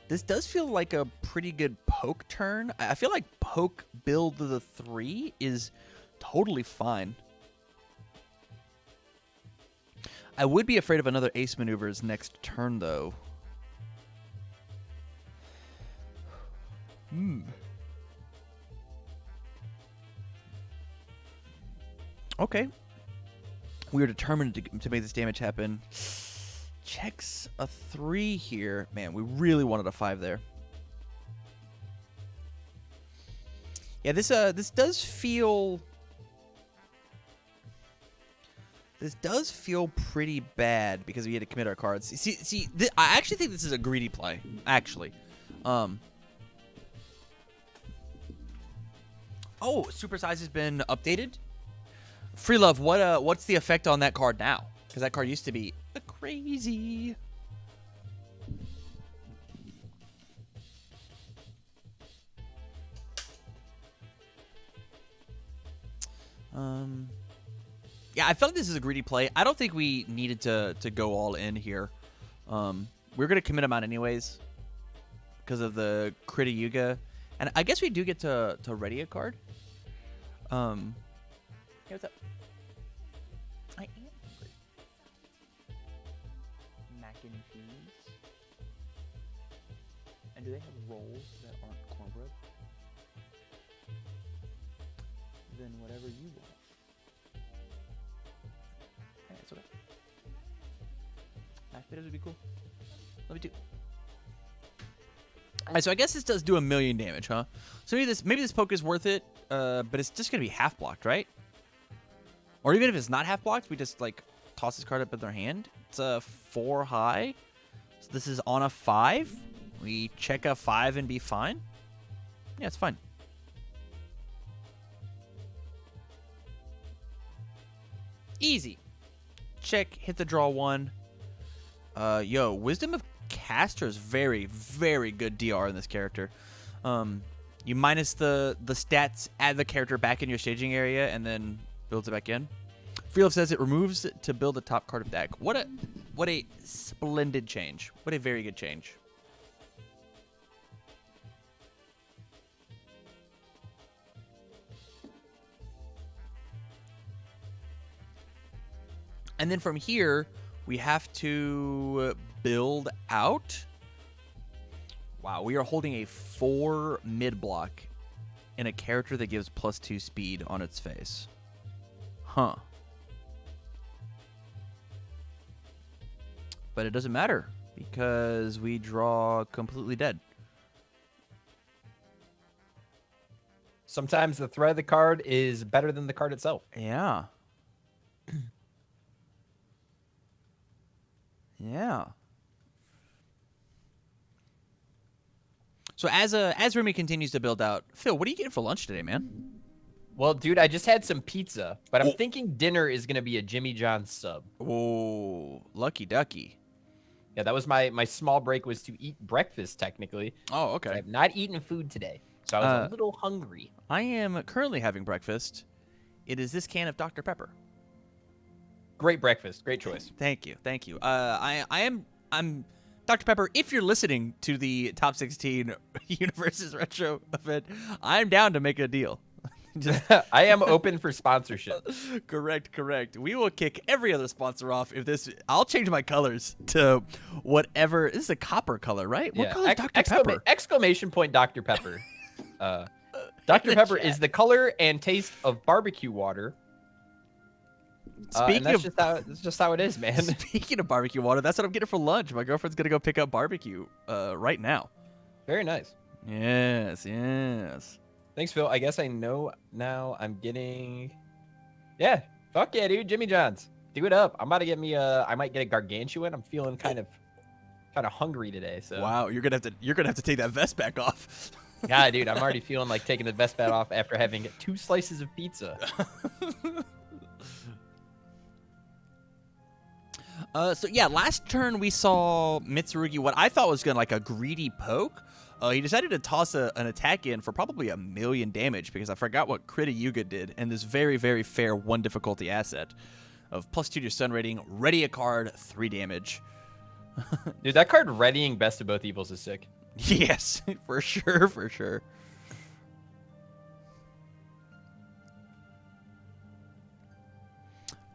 This does feel like a pretty good poke turn. I feel like poke build to the 3 is totally fine. I would be afraid of another Ace Maneuvers next turn, though. Okay. We are determined to make this damage happen. Checks a 3 here. Man, we really wanted a 5 there. Yeah, this does feel pretty bad because we had to commit our cards. See, I actually think this is a greedy play. Actually, oh, Super Size has been updated. Free Love, what's the effect on that card now? Because that card used to be crazy. Yeah, I felt like this is a greedy play. I don't think we needed to go all in here. We're gonna commit him out anyways because of the Krita Yuga, and I guess we do get to ready a card. Hey, what's up? I am hungry. Mac and cheese. And do they have rolls that aren't cornbread? Then whatever you want. Hey, that's okay. Mashed potatoes would be cool. Let me do. Alright, so I guess this does do 1,000,000 damage, huh? So maybe this poke is worth it, but it's just gonna be half blocked, right? Or even if it's not half blocked, we just like toss this card up in their hand. It's a 4 high. So this is on a 5. We check a 5 and be fine. Yeah, it's fine. Easy. Check, hit the draw 1. Wisdom of Caster is very, very good DR in this character. You minus the stats, add the character back in your staging area, and then builds it back in. Freelove says it removes it to build the top card of deck. What a splendid change. What a very good change. And then from here, we have to build out Wow, we are holding a 4 mid block and a character that gives +2 speed on its face. Huh. But it doesn't matter because we draw completely dead. Sometimes the threat of the card is better than the card itself. Yeah. Yeah. So as Remy continues to build out, Phil, what are you getting for lunch today, man? Well, dude, I just had some pizza, but I'm thinking dinner is going to be a Jimmy John's sub. Oh, lucky ducky. Yeah, that was my small break was to eat breakfast, technically. Oh, okay. So I have not eaten food today, so I was a little hungry. I am currently having breakfast. It is this can of Dr. Pepper. Great breakfast. Great choice. Thank you. Thank you. I'm Dr. Pepper, if you're listening to the Top 16 UniVersus Retro event, I'm down to make a deal. I am open for sponsorship. Correct. We will kick every other sponsor off if this. I'll change my colors to whatever. This is a copper color, right? What color is Dr. Pepper? Exclamation point Dr. Pepper. Dr. Pepper is the color and taste of barbecue water. That's just how it is, man. Speaking of barbecue water, that's what I'm getting for lunch. My girlfriend's gonna go pick up barbecue right now. Very nice. Yes. Thanks, Phil. I guess I know now. I'm getting. Yeah, fuck yeah, dude. Jimmy John's. Do it up. I'm about to get me I might get a gargantuan. I'm feeling kind of hungry today. So. Wow, you're gonna have to take that vest back off. Yeah, dude. I'm already feeling like taking the vest back off after having 2 slices of pizza. So yeah, last turn we saw Mitsurugi, what I thought was gonna like a greedy poke. He decided to toss an attack in for probably 1,000,000 damage because I forgot what Krita Yuga did, and this very, very fair 1 difficulty asset of +2 to your stun rating, ready a card, 3 damage. Dude, that card readying Best of Both Evils is sick. Yes, for sure.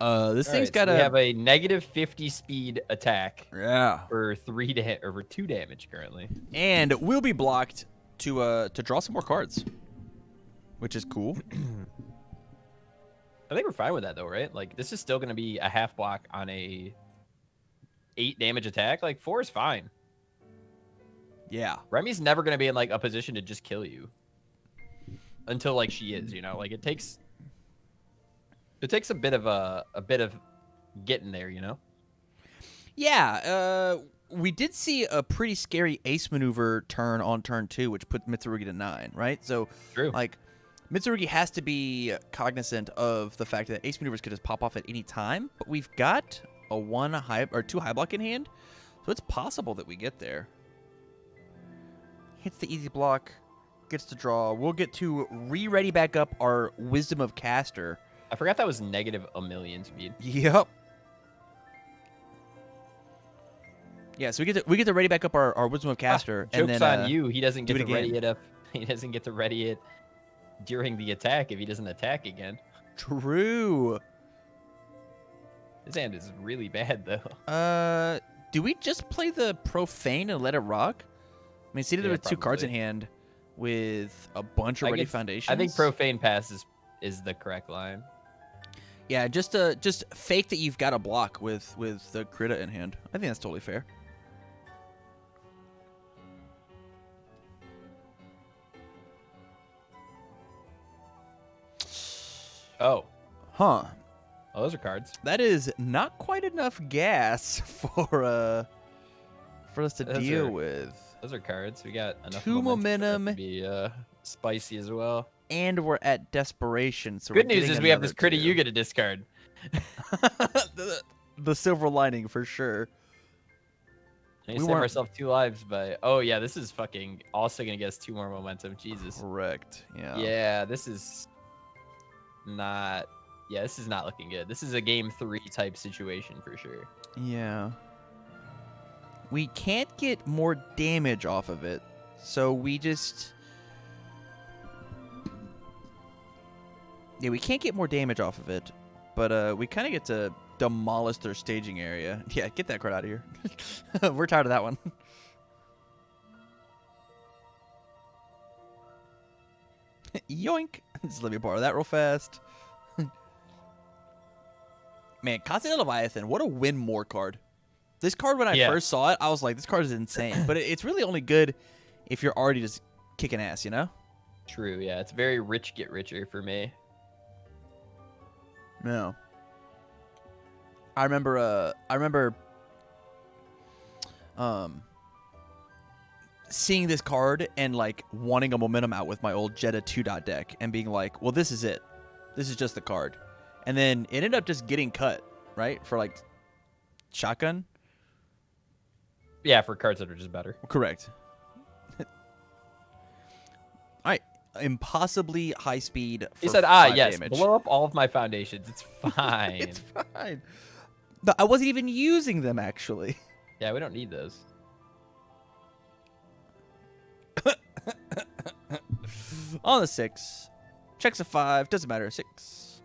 This thing's got we have a -50 speed attack. Yeah. For 2 damage currently. And we'll be blocked to draw some more cards, which is cool. I think we're fine with that though, right? Like this is still going to be a half block on a 8 damage attack. Like 4 is fine. Yeah. Remy's never going to be in like a position to just kill you until like she is, you know, like it takes a bit of getting there, you know? Yeah, we did see a pretty scary ace maneuver turn on turn 2, which put Mitsurugi to 9, right? So, True. Like, Mitsurugi has to be cognizant of the fact that ace maneuvers could just pop off at any time, but we've got a 2 high block in hand, so it's possible that we get there. Hits the easy block, gets to draw. We'll get to re-ready back up our Wisdom of Caster. I forgot that was -1,000,000 speed. Yep. Yeah, so we get to ready back up our Wisdom of Caster, and Joke's then on you. He doesn't get do it to ready again. it up. He doesn't get to ready it during the attack if he doesn't attack again. True. His hand is really bad though. Do we just play the Profane and let it rock? I mean, seated with 2 cards in hand, with a bunch of ready foundations. I think Profane Pass is the correct line. Yeah, just fake that you've got a block with the Krita in hand. I think that's totally fair. Oh. Huh. Oh, those are cards. That is not quite enough gas for us to deal with. Those are cards. We got enough 2 momentum to be spicy as well. And we're at desperation. So good news is we have this Krita Yuga to discard. the silver lining for sure. We save ourselves 2 lives, but oh yeah, this is fucking also gonna get us 2 more momentum. Jesus. Correct. Yeah. Yeah, this is not looking good. This is a game 3 type situation for sure. Yeah. We can't get more damage off of it, so we just... Yeah, we can't get more damage off of it, but we kind of get to demolish their staging area. Yeah, get that card out of here. We're tired of that one. Yoink. Just let me borrow that real fast. Man, Constantine Leviathan, what a win more card. This card, when I first saw it, I was like, this card is insane. But it's really only good if you're already just kicking ass, you know? True, yeah. It's very rich get richer for me. No. I remember seeing this card and like wanting a momentum out with my old Jetta 2-dot deck and being like, well, this is it. This is just the card. And then it ended up just getting cut, right? For like shotgun? Yeah, for cards that are just better. Correct. All right. Impossibly high speed. He said, yes, damage. blow up all of my foundations. It's fine. It's fine. But I wasn't even using them, actually. Yeah, we don't need those. On the 6. Checks a 5. Doesn't matter. 6.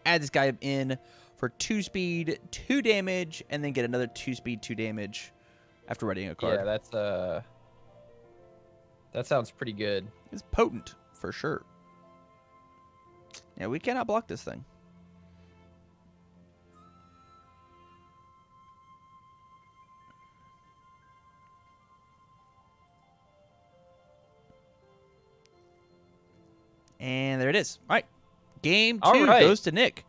Add this guy in for 2 speed, 2 damage, and then get another 2 speed, 2 damage after readying a card. Yeah, that sounds pretty good. It's potent, for sure. Yeah, we cannot block this thing. And there it is. All right. Game 2 goes to Nick.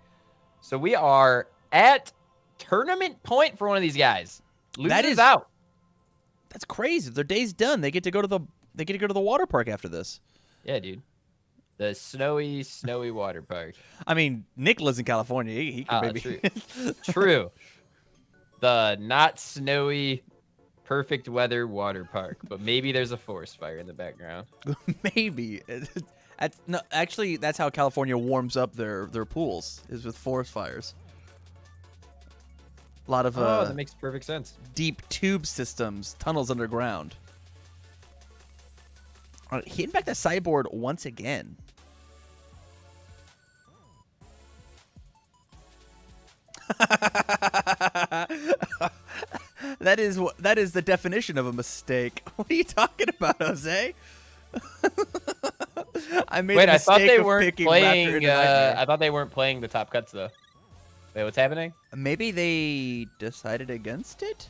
So we are at tournament point for one of these guys. Losers out. That's crazy. Their day's done. They get to go to the water park after this. Yeah, dude. The snowy water park. I mean, Nick lives in California. He can maybe. True. The not snowy, perfect weather water park, but maybe there's a forest fire in the background. Maybe. No, actually, that's how California warms up their pools, is with forest fires. A lot of that makes perfect sense. Deep tube systems, tunnels underground. All right, hitting back the sideboard once again. That is the definition of a mistake. What are you talking about, Jose? I made Wait, the I thought mistake they of weren't picking playing. Raptor into Nightmare. I thought they weren't playing the top cuts though. Wait, what's happening? Maybe they decided against it?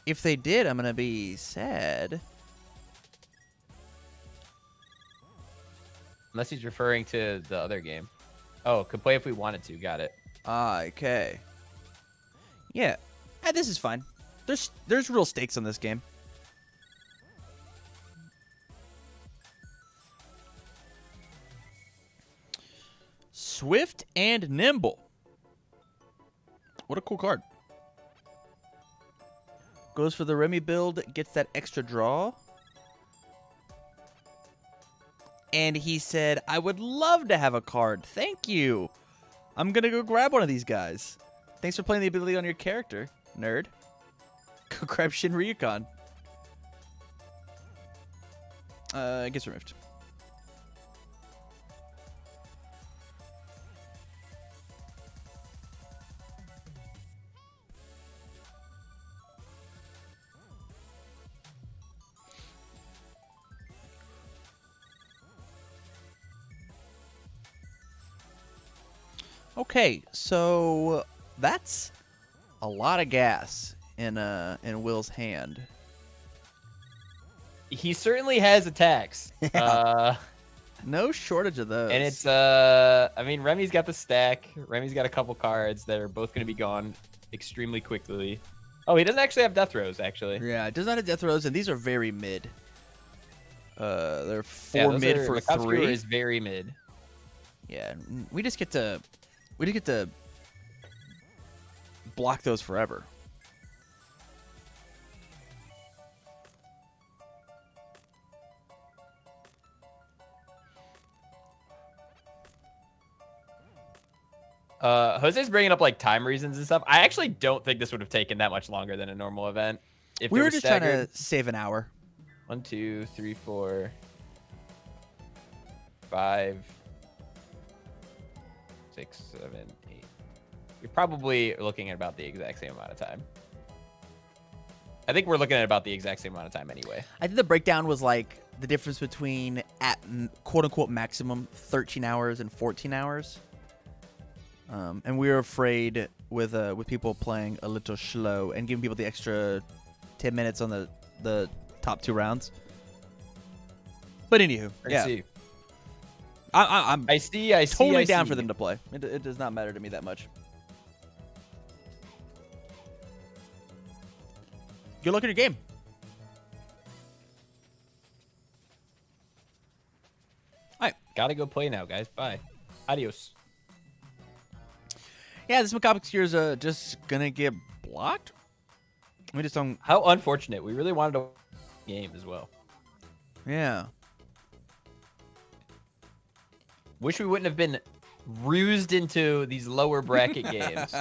If they did, I'm gonna be sad. Unless he's referring to the other game. Oh, could play if we wanted to. Got it. Okay. Yeah. This is fine. There's real stakes on this game. Swift and Nimble. What a cool card. Goes for the Remy build, gets that extra draw. And he said, I would love to have a card. Thank you. I'm going to go grab one of these guys. Thanks for playing the ability on your character, nerd. Go grab Shin Ryukon. Gets removed. Okay, so that's a lot of gas in Will's hand. He certainly has attacks. No shortage of those. And it's I mean, Remy's got the stack. Remy's got a couple cards that are both going to be gone extremely quickly. Oh, he doesn't actually have death rows, actually. Yeah, it does not have death rows, and these are very mid. They're 4 mid for 3. Is very mid. Yeah, we just get to block those forever. Jose's bringing up like time reasons and stuff. I actually don't think this would have taken that much longer than a normal event. If we were just trying to save an hour. 1, 2, 3, 4, 5, 6, 7, 8. You're probably looking at about the exact same amount of time. I think we're looking at about the exact same amount of time anyway. I think the breakdown was like the difference between at quote unquote maximum 13 hours and 14 hours. And we were afraid with people playing a little slow and giving people the extra 10 minutes on the top 2 rounds. But anywho, yeah. I see. Totally down for them to play. It does not matter to me that much. Good luck in your game. All right. Gotta go play now, guys. Bye. Adios. Yeah, this Macabre here is just gonna get blocked. We just don't. How unfortunate. We really wanted to game as well. Yeah. Wish we wouldn't have been rused into these lower bracket games.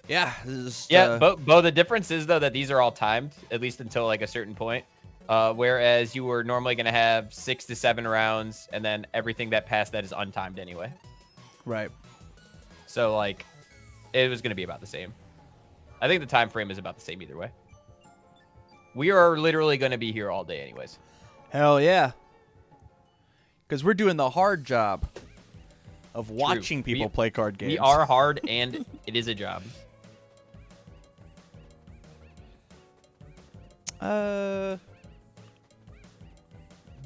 Yeah. This is, Bo, the difference is, though, that these are all timed, at least until, like, a certain point. Whereas you were normally going to have 6 to 7 rounds, and then everything that passed that is untimed anyway. Right. So, like, it was going to be about the same. I think the time frame is about the same either way. We are literally going to be here all day anyways. Hell yeah. Because we're doing the hard job of watching people play card games. We are hard, and it is a job.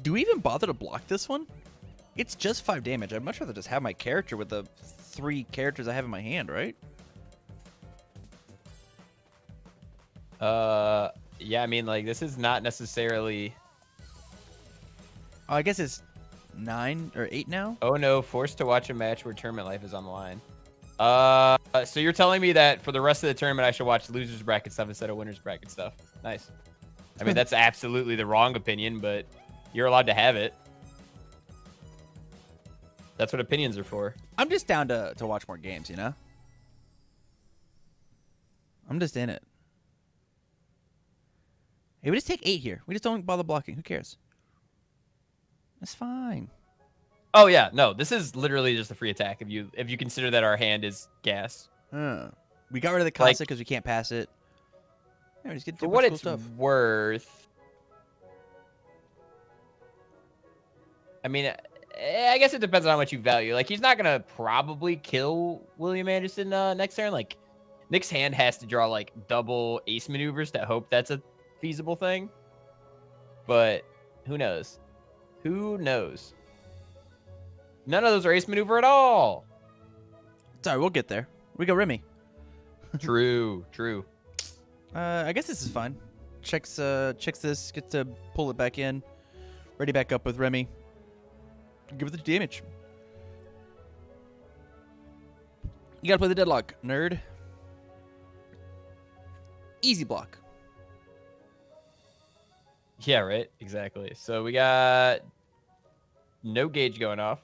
Do we even bother to block this one? It's just 5 damage. I'd much rather just have my character with the 3 characters I have in my hand, right? Yeah, I mean, like, this is not necessarily... Oh, I guess it's 9 or 8 now? Oh, no. Forced to watch a match where tournament life is on the line. So you're telling me that for the rest of the tournament, I should watch losers bracket stuff instead of winners bracket stuff. Nice. I mean, that's absolutely the wrong opinion, but you're allowed to have it. That's what opinions are for. I'm just down to watch more games, you know? I'm just in it. Hey, we just take 8 here. We just don't bother blocking. Who cares? That's fine. Oh, yeah. No, this is literally just a free attack if you consider that our hand is gas. We got rid of the Casa because we can't pass it. Yeah, we just get for what cool it's stuff. worth, I mean, I guess it depends on how much you value. Like, he's not going to probably kill William Anderson next turn. Like, Nick's hand has to draw, like, double ace maneuvers to hope that's a feasible thing. But who knows? Who knows? None of those are ace maneuver at all. Sorry, we'll get there. We got Remy. True. I guess this is fine. Checks this, gets to pull it back in. Ready back up with Remy. Give it the damage. You gotta play the deadlock, nerd. Easy block. Yeah, right. Exactly. So we got no gauge going off.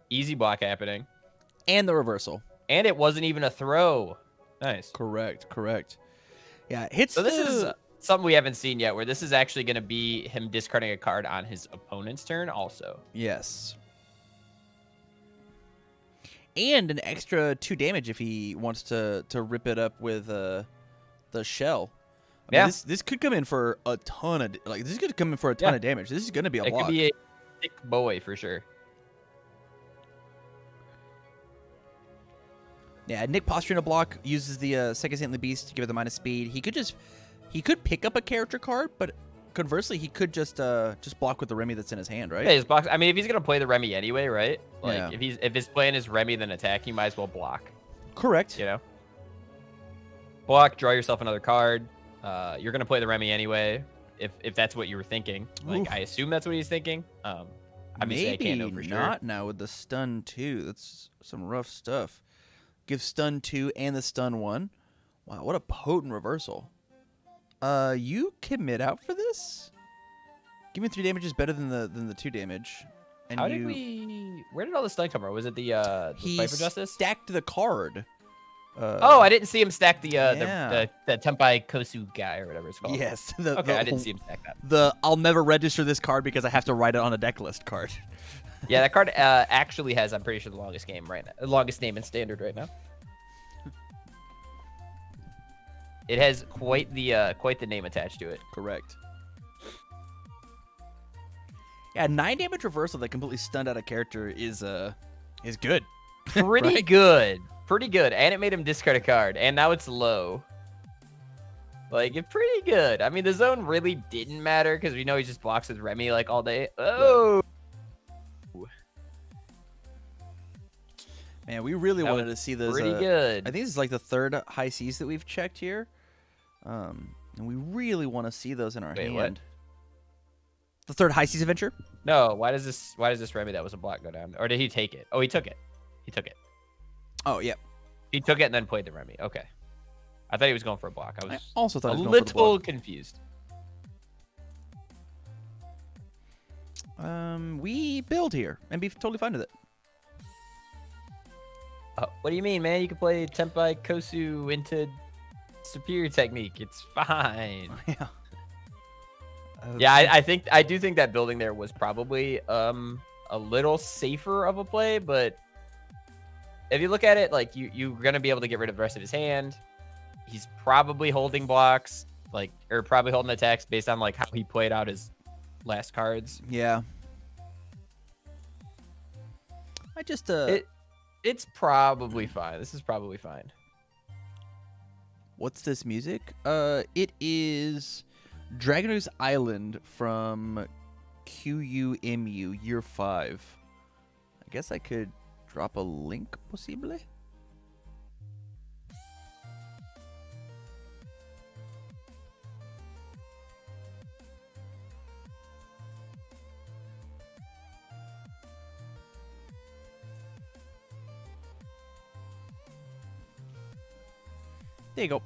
Easy block happening. And the reversal. And it wasn't even a throw. Nice. Correct. Yeah, hits. So this is something we haven't seen yet, where this is actually going to be him discarding a card on his opponent's turn also. Yes. And an extra 2 damage if he wants to rip it up with the shell. I mean, this could come in for a ton of this could come in for a ton of damage. This is going to be a block. It could be a thick boy for sure. Yeah, Nick posturing a block uses the second Saintly Beast to give it the minus speed. He could pick up a character card, but conversely, he could just block with the Remy that's in his hand, right? Yeah, his box. I mean, if he's gonna play the Remy anyway, right? Like, yeah. if his plan is Remy then attack, you might as well block. Correct. You know, block, draw yourself another card. You're gonna play the Remy anyway, if that's what you were thinking. Like, I assume that's what he's thinking. Obviously, Maybe I can't know for sure. not now with the stun 2. That's some rough stuff. Give stun 2 and the stun 1. Wow, what a potent reversal. You commit out for this? Give me 3 damage is better than the 2 damage. And where did all the stun come from? Was it the Fight for Justice? He stacked the card. I didn't see him stack the yeah. the Tempai Kosu guy or whatever it's called. Yes. Okay, I didn't see him stack that. The I'll never register this card because I have to write it on a deck list card. Yeah, that card actually has, I'm pretty sure, the longest name in Standard right now. It has quite the name attached to it. Correct. Yeah, 9 damage reversal that completely stunned out a character is good. Pretty Right? good. Pretty good. And it made him discard a card. And now it's low. Like, it's pretty good. I mean, the zone really didn't matter because we know he just blocks with Remy like all day. Oh! Man, we really wanted to see those. Pretty good. I think this is like the 3rd high seas that we've checked here. And we really want to see those in our hand. What? The 3rd high seas adventure? No, why does this Remy that was a block go down? Or did he take it? Oh, he took it. He took it. Oh, yeah. He took it and then played the Remy. Okay. I thought he was going for a block. I was also thought a he was going for the little block. confused. We build here and be totally fine with it. What do you mean, man? You can play Tempai Kosu into Superior Technique. It's fine. Yeah. Yeah, I do think that building there was probably a little safer of a play, but if you look at it, like you're gonna be able to get rid of the rest of his hand. He's probably holding blocks, or probably holding attacks based on like how he played out his last cards. Yeah. I just It's probably fine. This is probably fine. What's this music? It is Dragoner's Island from QUMU Year 5. I guess I could drop a link, possibly? There you go.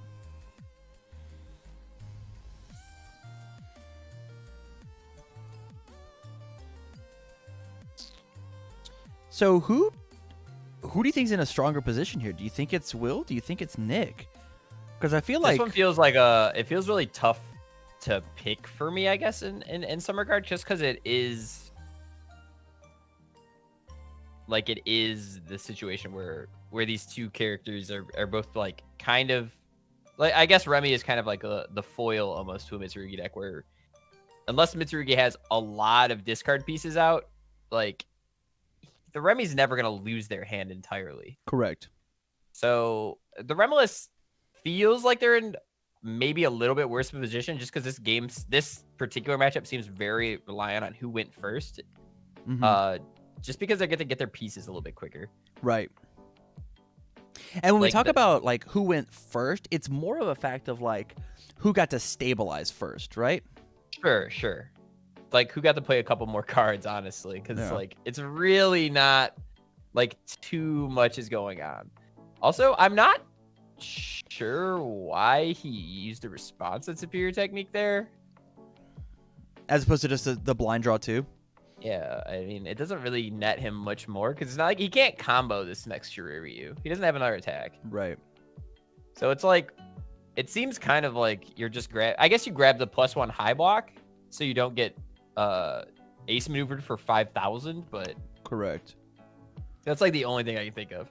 So who do you think's in a stronger position here? Do you think it's Will? Do you think it's Nick? Because I feel like this one feels like it feels really tough to pick for me, I guess, in some regard, just because it is the situation where these two characters are both like kind of like, I guess Remy is kind of like the foil almost to a Mitsurugi deck, where unless Mitsurugi has a lot of discard pieces out, like the Remy's never gonna lose their hand entirely. Correct. So the Remless feels like they're in maybe a little bit worse of a position, just because this particular matchup seems very reliant on who went first. Mm-hmm. Just because they're going to get their pieces a little bit quicker. Right. And when we Like talk about like who went first, it's more of a fact of like who got to stabilize first, right? Sure. Like who got to play a couple more cards, honestly, because like it's really not like too much is going on. Also, I'm not sure why he used a response at Superior Technique there, as opposed to just the blind draw too. Yeah, I mean, it doesn't really net him much more because it's not like he can't combo this next Shiryu. He doesn't have another attack. Right. So it's like, it seems kind of like you're just I guess you grab the +1 high block so you don't get ace maneuvered for 5,000, but correct. That's like the only thing I can think of.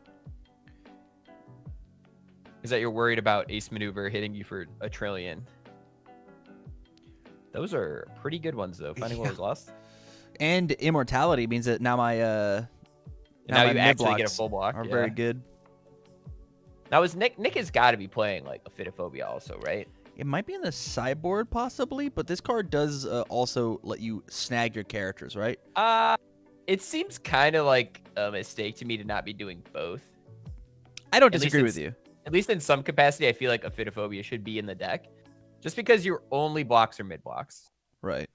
Is that you're worried about ace maneuver hitting you for a trillion. Those are pretty good ones though. Finding what was lost. And immortality means that now my now you actually get a full block. Are very good. Now is Nick has got to be playing like a Fitophobia also, right? It might be in the sideboard possibly, but this card does also let you snag your characters, right? It seems kind of like a mistake to me to not be doing both. I don't disagree with you. At least in some capacity, I feel like a Fitophobia should be in the deck, just because your only blocks are mid blocks. Right.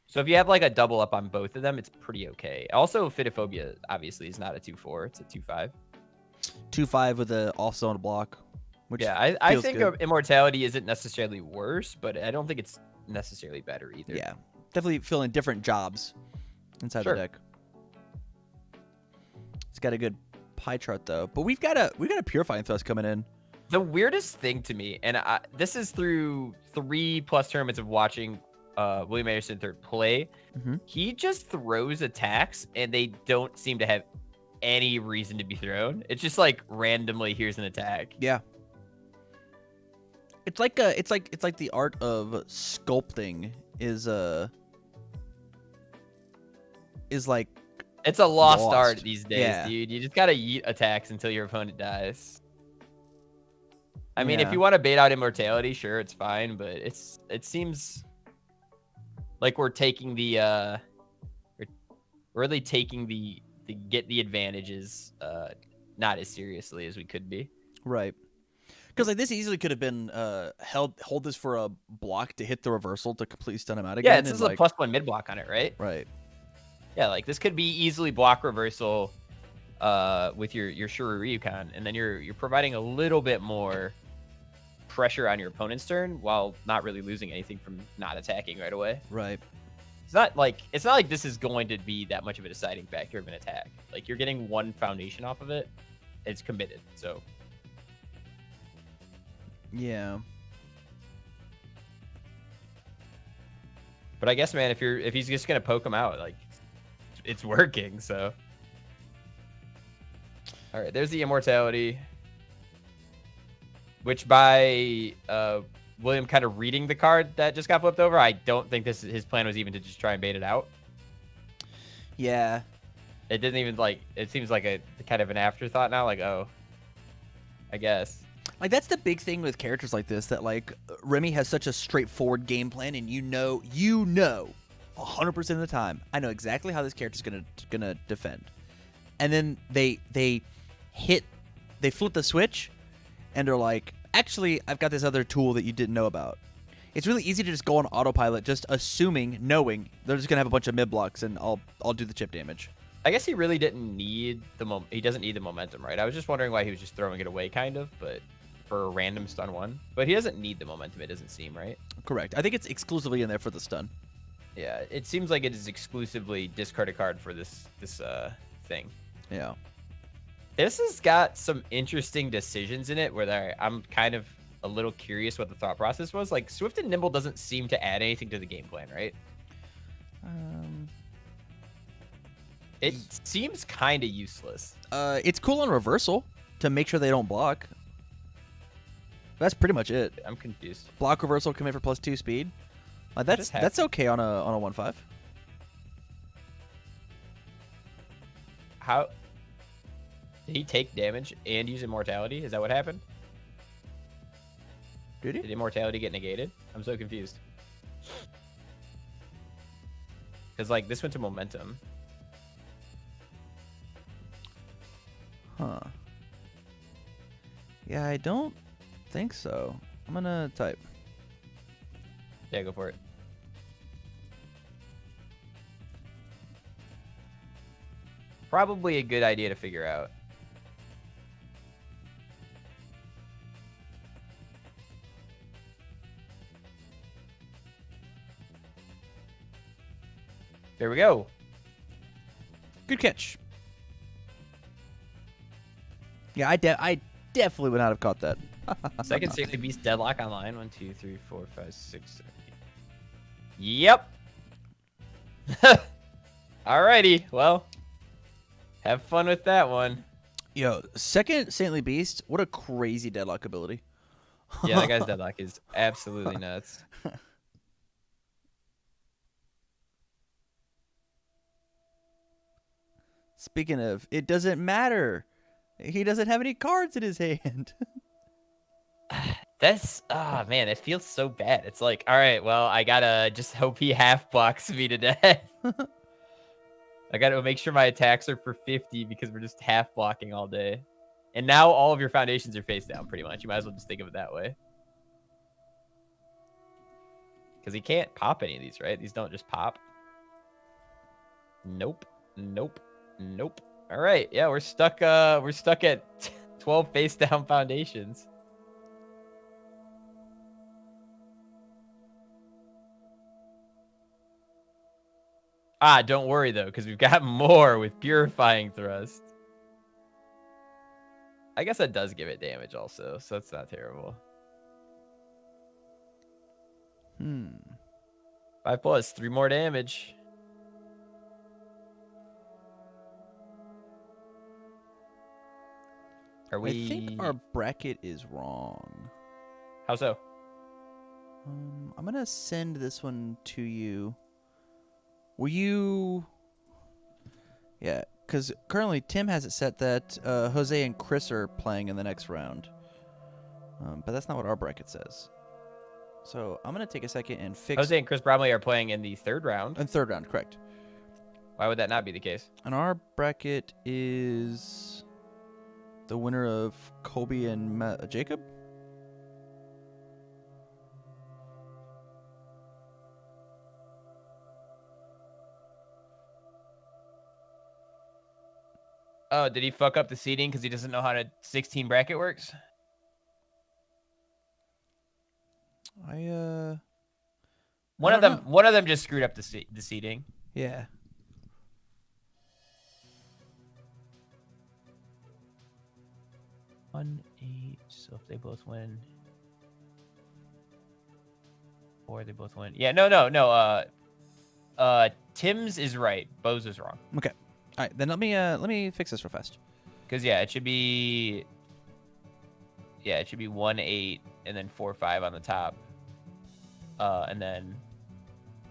So if you have like a double up on both of them, it's pretty okay. Also, Fitophobia obviously is not a 2/4; it's a 2/5. 2/5 with a off-zone block. Which yeah, I think Immortality isn't necessarily worse, but I don't think it's necessarily better either. Yeah, definitely filling different jobs inside the deck. It's got a good pie chart though. But we've got a purifying thrust coming in. The weirdest thing to me, and this is through 3+ tournaments of watching William Anderson III play, he just throws attacks and they don't seem to have any reason to be thrown. It's just like randomly here's an attack. Yeah. It's like the art of sculpting is like it's a lost art these days, dude. You just gotta yeet attacks until your opponent dies. I mean, if you want to bait out immortality, sure, it's fine, but it seems like we're taking the we're really taking the get the advantages not as seriously as we could be. Right. Because like this easily could have been hold this for a block to hit the reversal to completely stun him out again. Yeah, it's just a +1 mid block on it, right? Right. Yeah, like this could be easily block reversal with your Shuri Ryukan, and then you're providing a little bit more pressure on your opponent's turn while not really losing anything from not attacking right away. Right. It's not like this is going to be that much of a deciding factor of an attack. Like you're getting one foundation off of it, it's committed. So yeah. But I guess, man, if he's just gonna poke him out, like it's working. So all right, there's the immortality. Which by William kind of reading the card that just got flipped over, I don't think his plan was even to just try and bait it out. Yeah. It didn't even it seems like a kind of an afterthought now, like, oh, I guess. Like that's the big thing with characters like this, that like Remy has such a straightforward game plan, and you know 100% of the time, I know exactly how this character's gonna defend. And then they flip the switch and are like, actually, I've got this other tool that you didn't know about. It's really easy to just go on autopilot, just knowing they're just gonna have a bunch of mid blocks, and I'll do the chip damage. I guess he really didn't need he doesn't need the momentum, right? I was just wondering why he was just throwing it away, kind of, but for a random stun one. But he doesn't need the momentum, it doesn't seem, right? Correct. I think it's exclusively in there for the stun. Yeah, it seems like it is exclusively discard a card for this thing. Yeah. This has got some interesting decisions in it where I'm kind of a little curious what the thought process was. Like, Swift and Nimble doesn't seem to add anything to the game plan, right? It seems kind of useless. It's cool on reversal to make sure they don't block. That's pretty much it. I'm confused. Block reversal, commit for +2 speed. That's okay on a 1/5. How did he take damage and use immortality? Is that what happened? Did he? Did immortality get negated? I'm so confused. Because like this went to momentum. Huh. Yeah, I don't think so. I'm gonna type. Yeah, go for it. Probably a good idea to figure out. There we go. Good catch. Yeah, I definitely would not have caught that. Second 60 beast deadlock online. 1, 2, 3, 4, 5, 6, 7, 8. Yep. Alrighty. Well, have fun with that one. Yo, second Saintly Beast, what a crazy deadlock ability. Yeah, that guy's deadlock is absolutely nuts. Speaking of, it doesn't matter. He doesn't have any cards in his hand. That's, man, it feels so bad. It's like, all right, well, I gotta just hope he half blocks me to death. I gotta make sure my attacks are for 50 because we're just half blocking all day. And now all of your foundations are face down, pretty much. You might as well just think of it that way. Because he can't pop any of these, right? These don't just pop. Nope. Nope. Nope. All right. Yeah, we're stuck at 12 face down foundations. Don't worry though, because we've got more with purifying thrust. I guess that does give it damage also, so it's not terrible. 5+, 3 more damage. Are we? I think our bracket is wrong. How so? I'm gonna send this one to you. Will you? Yeah, because currently Tim has it set that Jose and Chris are playing in the next round. But that's not what our bracket says. So I'm gonna take a second and fix. Jose and Chris Bromley are playing in the 3rd round. In 3rd round, correct. Why would that not be the case? And our bracket is the winner of Colby and Jacob. Oh, did he fuck up the seating because he doesn't know how to 16 bracket works? One One of them just screwed up the seating. Yeah. One, 8. So if they both win, or they both win. Yeah, no. Tim's is right. Bo's is wrong. Okay. All right, then let me fix this real fast. Because yeah, it should be 1, 8, and then 4, 5 on the top. And then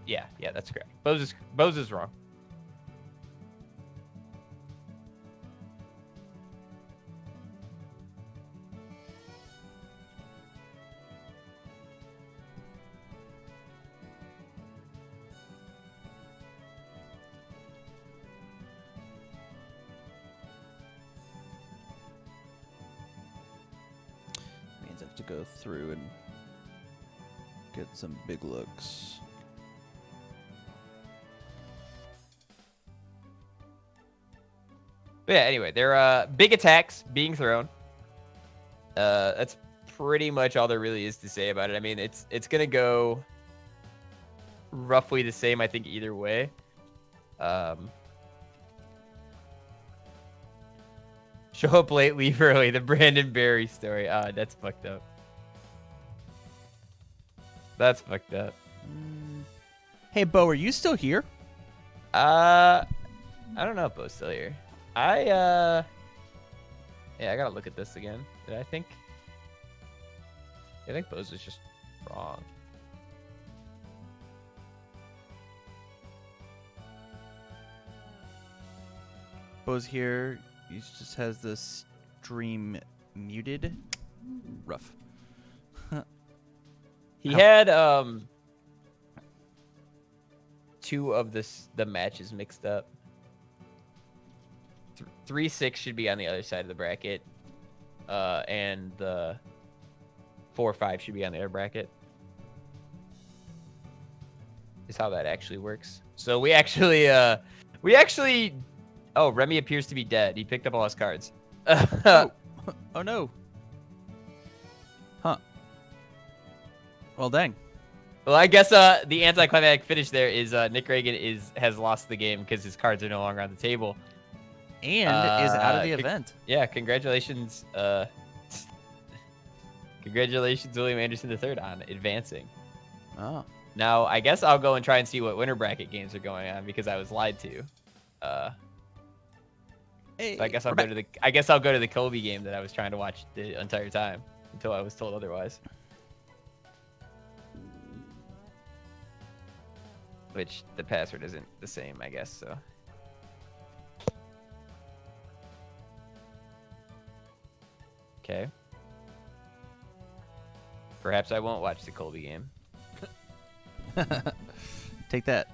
yeah, that's correct. Bo's is wrong. Means I have to go through and get some big looks. But yeah, anyway, there are big attacks being thrown. That's pretty much all there really is to say about it. I mean, it's gonna go roughly the same, I think, either way. Show up late, leave early. The Brandon Berry story. That's fucked up. That's fucked up. Hey, Bo, are you still here? I don't know if Bo's still here. Yeah, I gotta look at this again. I think Bo's is just wrong. Bo's here. He just has the stream muted. Rough. He had 2 of the matches mixed up. 3-6 should be on the other side of the bracket, and the 4-5 should be on the other bracket. Is how that actually works. So we actually. Oh, Remy appears to be dead. He picked up all his cards. Oh no. Huh. Well, dang. Well, I guess the anticlimactic finish there is Nick Reagan has lost the game because his cards are no longer on the table. And is out of the event. Yeah, congratulations. Congratulations, William Anderson III, on advancing. Oh. Now, I guess I'll go and try and see what winter bracket games are going on because I was lied to. Hey, So I guess I'll go to the Kobe game that I was trying to watch the entire time until I was told otherwise. Which the password isn't the same, I guess, so. Okay. Perhaps I won't watch the Colby game. Take that.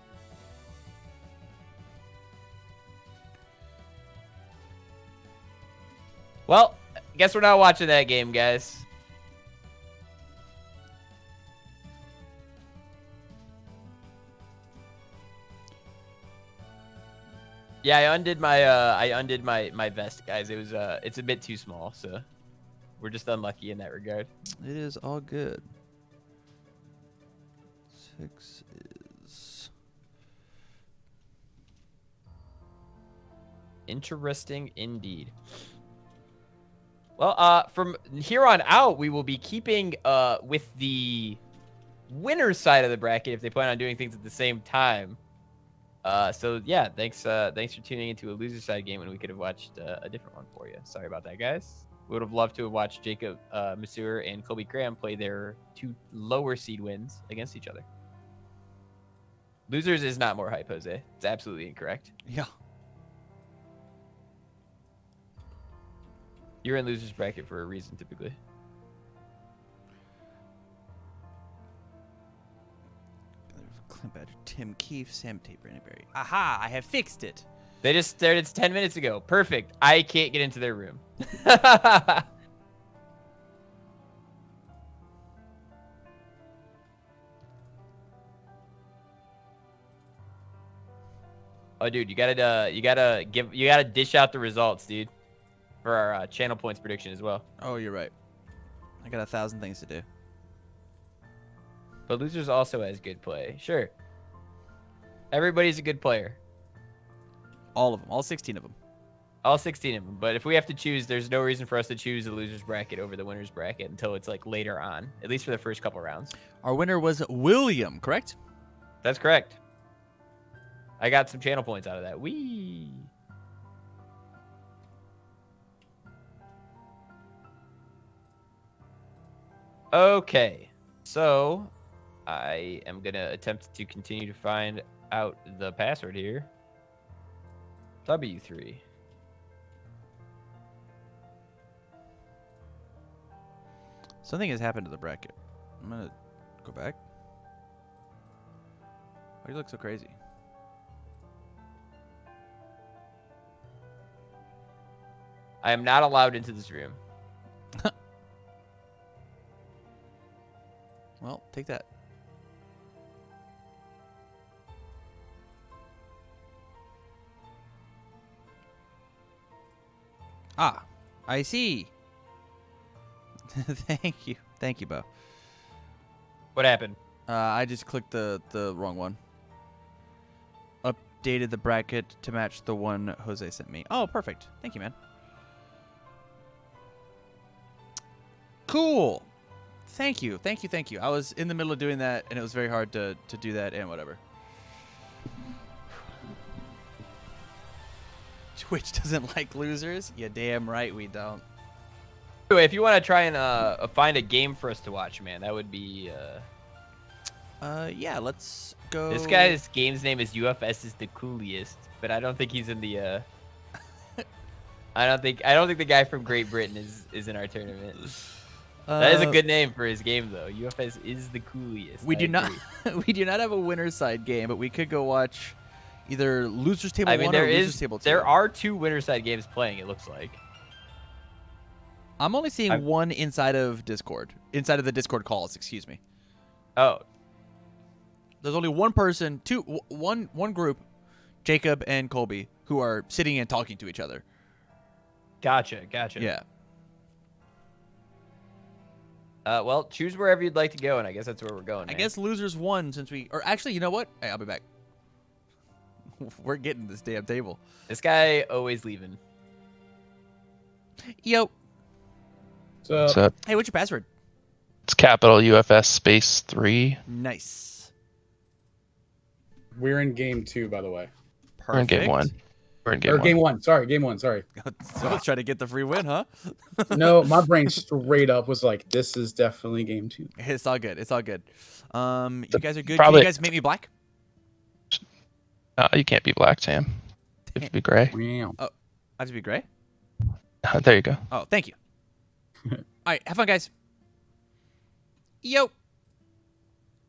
Well, guess we're not watching that game, guys. Yeah, I undid my vest, guys. It's a bit too small, so we're just unlucky in that regard. It is all good. 6 is interesting indeed. Well, from here on out, we will be keeping with the winner's side of the bracket if they plan on doing things at the same time. So yeah, thanks for tuning into a loser side game when we could have watched a different one for you. Sorry about that, guys. We would have loved to have watched Jacob Masur and Kobe Graham play their 2 lower seed wins against each other. Losers is not more hype, Jose. It's absolutely incorrect. Yeah. You're in losers bracket for a reason, typically. Clint Badger, Tim Keefe, Sam Tate, Brandon Berry. Aha! I have fixed it. They just started 10 minutes ago. Perfect. I can't get into their room. Oh, dude, you gotta dish out the results, dude, for our channel points prediction as well. Oh, you're right. I got 1,000 things to do. But losers also has good play. Sure. Everybody's a good player. All of them. All 16 of them. All 16 of them. But if we have to choose, there's no reason for us to choose the losers bracket over the winners bracket until it's like later on, at least for the first couple rounds. Our winner was William, correct? That's correct. I got some channel points out of that. Whee! Okay. So, I am going to attempt to continue to find out the password here. W3. Something has happened to the bracket. I'm going to go back. Why do you look so crazy? I am not allowed into this room. Well, take that. Ah, I see. Thank you. Thank you, Bo. What happened? I just clicked the wrong one. Updated the bracket to match the one Jose sent me. Oh, perfect. Thank you, man. Cool. Thank you. Thank you. Thank you. I was in the middle of doing that, and it was very hard to do that and whatever. Twitch doesn't like losers? You damn right we don't. Anyway, if you want to try and find a game for us to watch, man, that would be... Yeah, let's go... This guy's game's name is UFS is the coolest, but I don't think he's in the... I don't think the guy from Great Britain is in our tournament. That is a good name for his game, though. UFS is the coolest. We do not have a winner's side game, but we could go watch either Losers Table 1 or Losers Table 2. There are 2 winner's side games playing, it looks like. I'm only seeing one inside of Discord. Inside of the Discord calls, excuse me. Oh. There's only one person, one group, Jacob and Colby, who are sitting and talking to each other. Gotcha. Yeah. Well, choose wherever you'd like to go, and I guess that's where we're going. Man. I guess losers won since we... Or actually, you know what? Hey, I'll be back. We're getting this damn table. This guy always leaving. Yo. What's up? Hey, what's your password? It's capital UFS space 3. Nice. We're in game 2, by the way. Perfect. We're in game 1. We're in Game 1. Sorry, game 1. Sorry. Someone's trying to get the free win, huh? No, my brain straight up was like, this is definitely game 2. It's all good. It's all good. You guys are good. Probably, Can you guys make me black? You can't be black, Sam. You have to be gray. Wow. Oh, I have to be gray? There you go. Oh, thank you. All right, have fun, guys. Yo.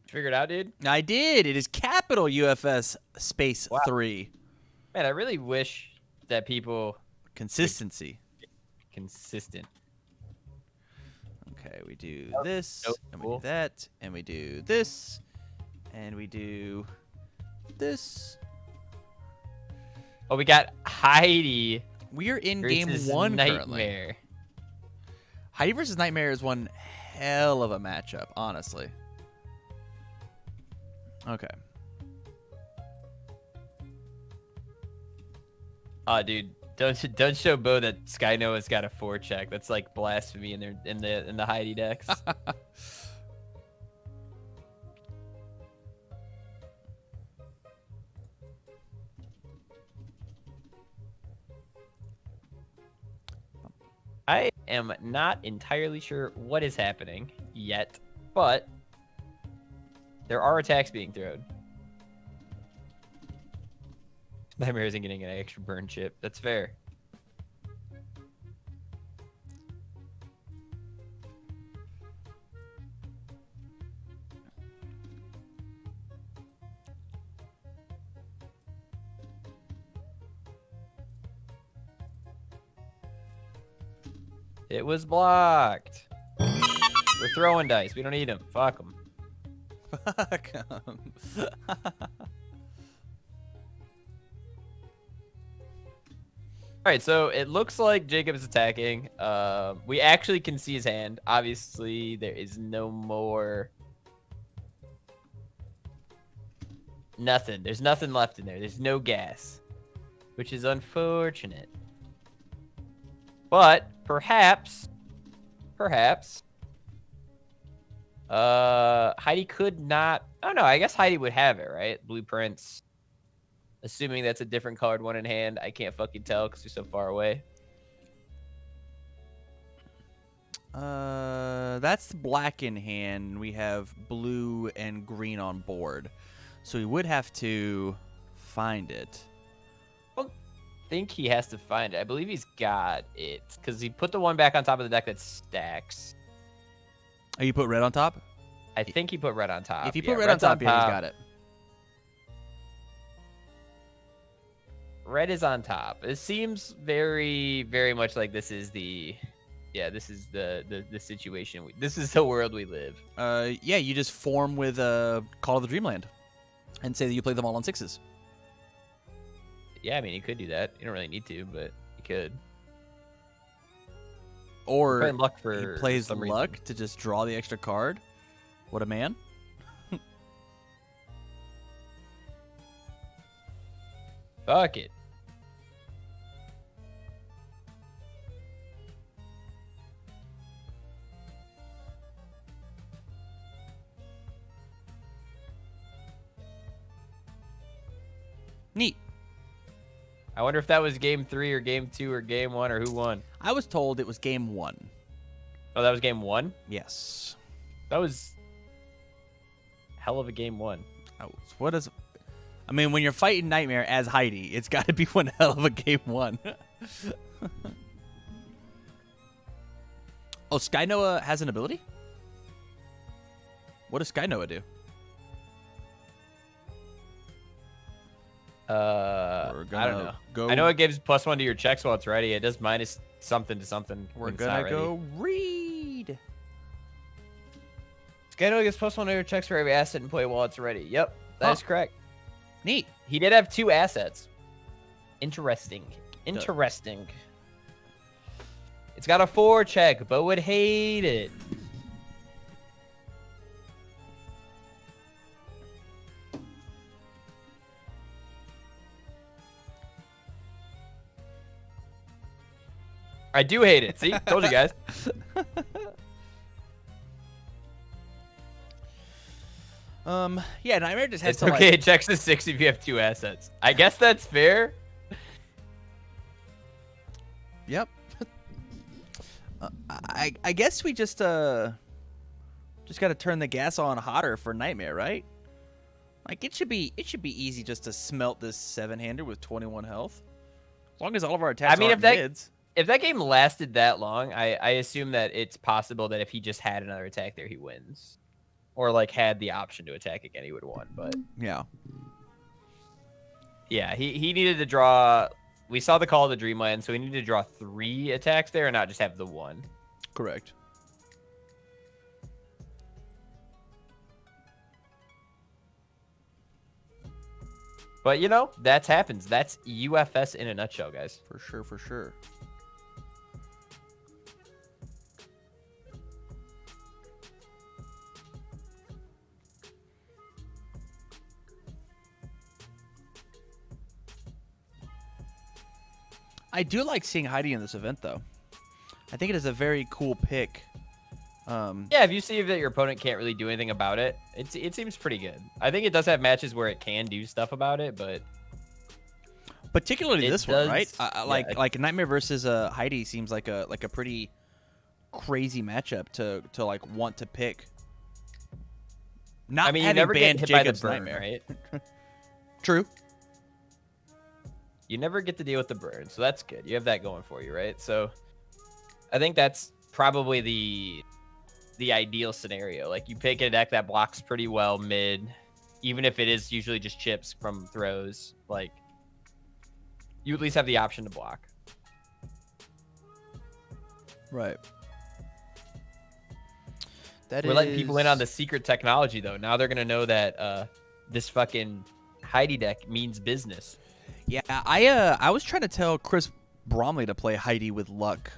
Figured out, dude? I did. It is capital UFS space 3. Man, I really wish that people... Consistency. Consistent. Okay, we do this, and we do that, and we do this, and we do this. Oh, we got Heidi. We are in game 1 currently. Nightmare. Heidi versus Nightmare is one hell of a matchup, honestly. Okay. Dude, Don't show Bo that Sky Noah's got a 4-check. That's like blasphemy in the Heidi decks. I am not entirely sure what is happening yet, but there are attacks being thrown. Nightmare isn't getting an extra burn chip. That's fair. It was blocked. We're throwing dice. We don't need them. Fuck them. Fuck 'em. All right, so it looks like Jacob is attacking. We actually can see his hand. Obviously, there is no more. Nothing. There's nothing left in there. There's no gas, which is unfortunate. But perhaps, Heidi could not. Oh no, I guess Heidi would have it, right? Blueprints. Assuming that's a different colored one in hand. I can't fucking tell because you're so far away. That's black in hand. We have blue and green on board. So we would have to find it. I don't think he has to find it. I believe he's got it because he put the one back on top of the deck that stacks. Oh, you put red on top? I think he put red on top. If you put red on top, yeah, he's got it. Red is on top. It seems very, very much like this is the, this is the situation. This is the world we live. Yeah, you just form with Call of the Dreamland, and say that you play them all on 6s. Yeah, I mean you could do that. You don't really need to, but you could. Or luck for he plays some luck reason. to just draw the extra card. What a man! Fuck it. Neat. I wonder if that was game 3 or game 2 or game 1 or who won. I was told it was game 1. Oh, that was game 1? Yes. That was hell of a game 1. Oh, what is? I mean, when you're fighting Nightmare as Heidi, it's got to be one hell of a game 1. Oh, Sky Noah has an ability? What does Sky Noah do? I don't know. I know it gives +1 to your checks while it's ready. It does minus something to something. We're gonna go read. Sky gives +1 to your checks for every asset in play while it's ready. Yep, that is correct. Neat. He did have 2 assets. Interesting. Interesting. It's got a 4-check, but would hate it. I do hate it. See? Told you guys. Yeah, Nightmare just has It's to okay. It checks the 6 if you have 2 assets. I guess that's fair. Yep. I guess we just got to turn the gas on hotter for Nightmare, right? Like it should be easy just to smelt this 7-hander with 21 health. As long as all of our attacks aren't mids. If that game lasted that long, I assume that it's possible that if he just had another attack there, he wins. Or like had the option to attack again, he would have won. But yeah, he needed to draw. We saw the Call of the Dreamland, so he needed to draw 3 attacks there and not just have the 1. Correct. But you know, that happens. That's UFS in a nutshell, guys. For sure, for sure. I do like seeing Heidi in this event, though. I think it is a very cool pick. Yeah, if you see that your opponent can't really do anything about it, it seems pretty good. I think it does have matches where it can do stuff about it, but particularly this one, right? Yeah. Like Nightmare versus Heidi seems like a pretty crazy matchup to like want to pick. Not I mean, you having never get banned hit Jacob's by the burn, Nightmare, right? True. You never get to deal with the burn, so that's good. You have that going for you, right? So I think that's probably the ideal scenario. Like, you pick a deck that blocks pretty well mid, even if it is usually just chips from throws. Like, you at least have the option to block. Right. We're letting people in on the secret technology, though. Now they're going to know that this fucking Heidi deck means business. Yeah, I was trying to tell Chris Bromley to play Heidi with luck,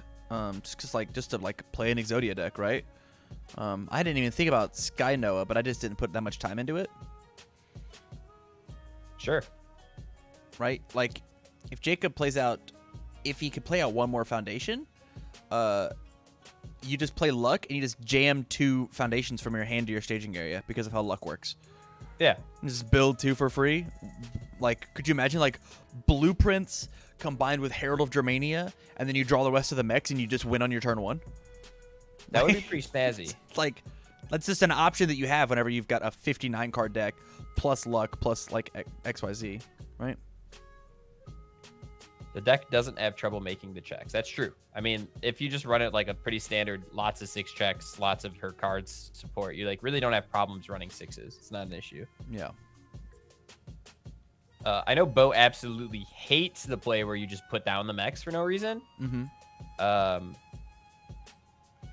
just to play an Exodia deck, right? I didn't even think about Sky Noah, but I just didn't put that much time into it. Sure. Right? Like, if Jacob plays out, if he could play out one more foundation, you just play luck and you just jam 2 foundations from your hand to your staging area because of how luck works. Yeah. And just build 2 for free. Like, could you imagine like blueprints combined with Herald of Germania, and then you draw the rest of the mechs and you just win on your turn 1? That would be pretty snazzy. Like, that's just an option that you have whenever you've got a 59 card deck plus luck plus like XYZ, right? The deck doesn't have trouble making the checks. That's true. I mean, if you just run it like a pretty standard, lots of 6 checks, lots of her cards support, you like really don't have problems running 6s. It's not an issue. Yeah. I know Bo absolutely hates the play where you just put down the mechs for no reason. Mm-hmm.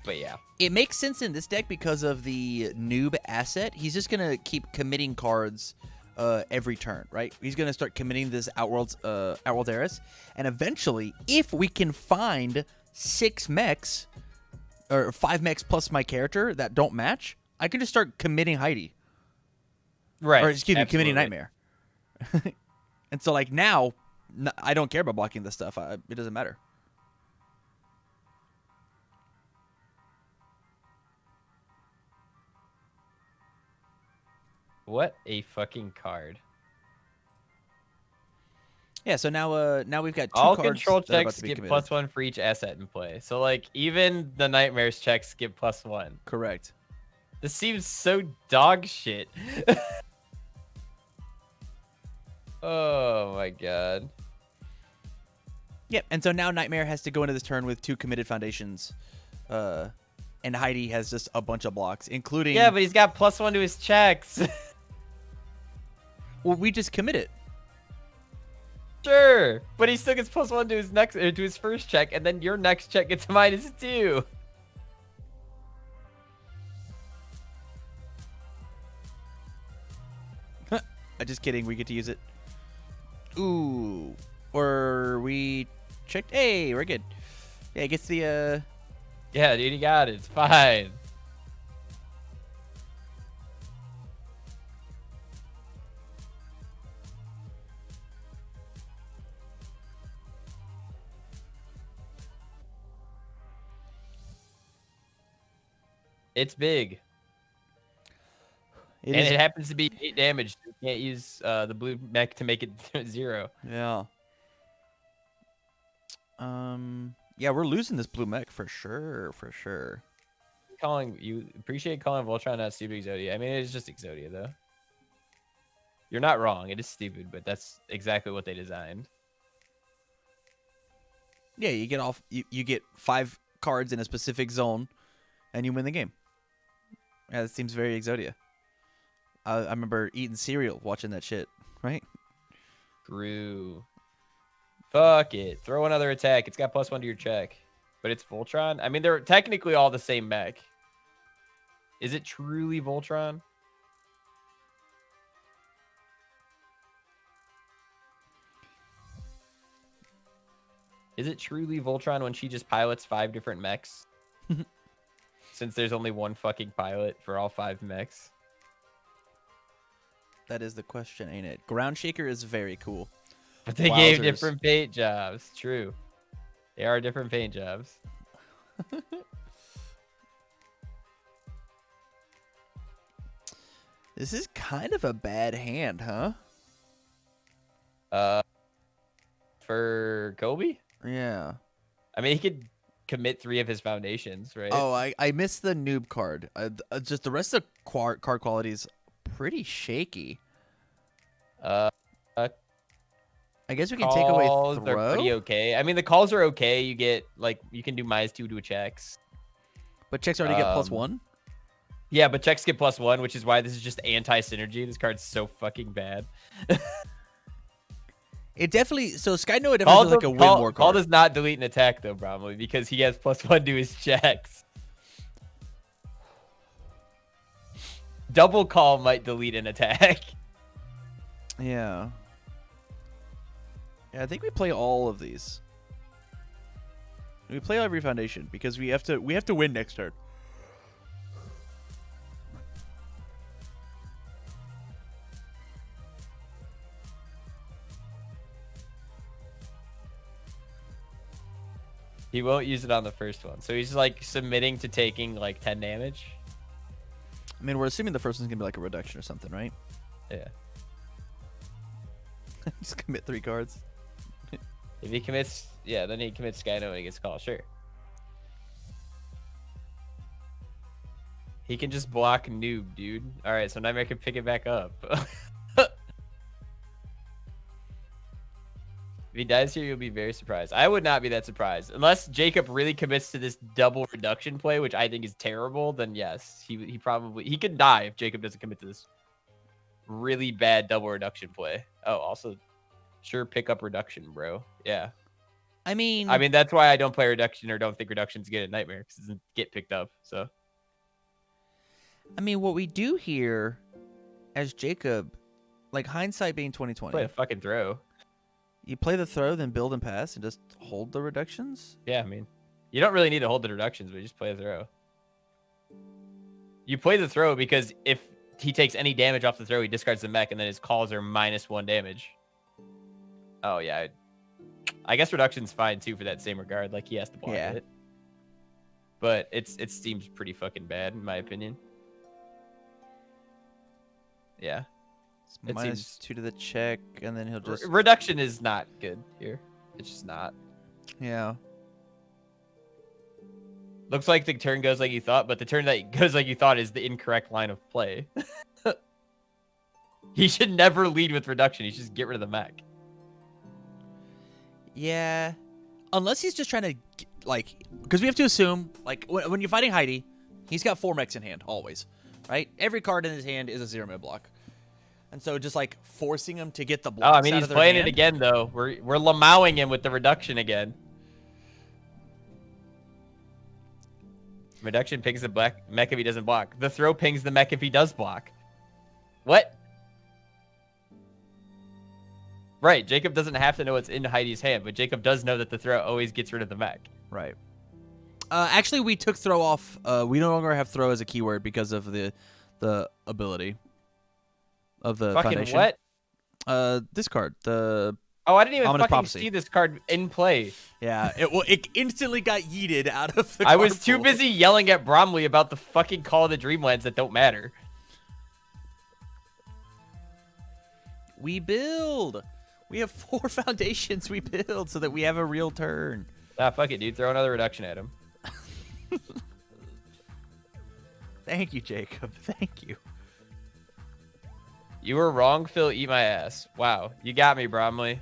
But yeah. It makes sense in this deck because of the noob asset. He's just going to keep committing cards every turn, right? He's going to start committing this Outworld Heiress. And eventually, if we can find 6 mechs, or 5 mechs plus my character that don't match, I can just start committing Heidi. Right. Or, excuse me, committing Nightmare. And so, like, now, I don't care about blocking this stuff. It doesn't matter. What a fucking card. Yeah, so now we've got 2 all cards control that are about checks to be get committed. +1 for each asset in play. So like even the Nightmares checks get +1. Correct. This seems so dog shit. Oh my god. Yep, and so now Nightmare has to go into this turn with 2 committed foundations. And Heidi has just a bunch of blocks, including... Yeah, but he's got +1 to his checks. Well, we just commit it. Sure, but he still gets +1 to his next to his first check, and then your next check gets -2. Just kidding, we get to use it. Ooh. Or we checked. Hey, we're good. Yeah, it gets the... Yeah, dude, you got it. It's fine. It's big. It happens to be 8 damage. You can't use the blue mech to make it 0. Yeah. Yeah, we're losing this blue mech for sure, You appreciate calling Voltron not stupid Exodia. I mean, it's just Exodia, though. You're not wrong. It is stupid, but that's exactly what they designed. Yeah, you get you get 5 cards in a specific zone, and you win the game. Yeah, that seems very Exodia. I remember eating cereal watching that shit, right? True. Fuck it. Throw another attack. It's got +1 to your check. But it's Voltron? I mean, they're technically all the same mech. Is it truly Voltron? Is it truly Voltron when she just pilots 5 different mechs? Since there's only one fucking pilot for all 5 mechs. That is the question, ain't it? Ground Shaker is very cool. But they gave different paint jobs. True. They are different paint jobs. This is kind of a bad hand, huh? For Kobe? Yeah. I mean, he could commit 3 of his foundations, right? Oh, I missed the noob card. Just the rest of the card quality is pretty shaky. Uh, I guess we can take away calls throw. are pretty okay. I mean, the calls are okay. You get like you can do -2 to checks. But checks already get +1. Yeah, but checks get +1, which is why this is just anti-synergy. This card's so fucking bad. It definitely Sky Noah definitely feels like a win more card. Call does not delete an attack though, probably because he has +1 to his checks. Double call might delete an attack. Yeah. Yeah, I think we play all of these. We play every foundation because we have to win next turn. He won't use it on the first one. So he's like submitting to taking like 10 damage. I mean, we're assuming the first one's going to be like a reduction or something, right? Yeah. Just commit 3 cards. If he commits, yeah, then he commits Sky Noah and he gets called, sure. He can just block noob, dude. All right, so Nightmare can pick it back up. If he dies here, you'll be very surprised. I would not be that surprised. Unless Jacob really commits to this double reduction play, which I think is terrible, then yes, he could die if Jacob doesn't commit to this really bad double reduction play. Oh, also, sure, pick up reduction, bro. Yeah. I mean, that's why I don't play reduction or don't think reduction's good at Nightmare, because it doesn't get picked up, so. I mean, what we do here as Jacob, like hindsight being 2020. Play a fucking throw. You play the throw, then build and pass, and just hold the reductions? Yeah, I mean, you don't really need to hold the reductions, but you just play a throw. You play the throw because if he takes any damage off the throw, he discards the mech, and then his calls are -1 damage. Oh, yeah. I guess reduction's fine, too, for that same regard. Like, he has to block it. But it seems pretty fucking bad, in my opinion. Yeah. It -2 to the check, and then he'll just... Reduction is not good here. It's just not. Yeah. Looks like the turn goes like you thought, but the turn that goes like you thought is the incorrect line of play. He should never lead with reduction. He should just get rid of the mech. Yeah. Unless he's just trying to, like... Because we have to assume, like, when you're fighting Heidi, he's got 4 mechs in hand, always. Right? Every card in his hand is a 0-mid block. And so just like forcing him to get the blocks. Oh, I mean, he's playing it again though. We're Lamauing him with the reduction again. Reduction pings the black mech if he doesn't block. The throw pings the mech if he does block. What? Right, Jacob doesn't have to know what's in Heidi's hand, but Jacob does know that the throw always gets rid of the mech. Right. Actually, we took throw off. We no longer have throw as a keyword because of the ability. Of the fucking foundation. What? This card. The I didn't even Ominous fucking Prophecy. see this card in play. Yeah, it instantly got yeeted out of the I was card too pool. busy yelling at Bromley about the fucking Call of the Dreamlands that don't matter. We build. We have 4 foundations we build so that we have a real turn. Nah, fuck it, dude. Throw another reduction at him. Thank you, Jacob. Thank you. You were wrong, Phil. Eat my ass. Wow, you got me, Bromley.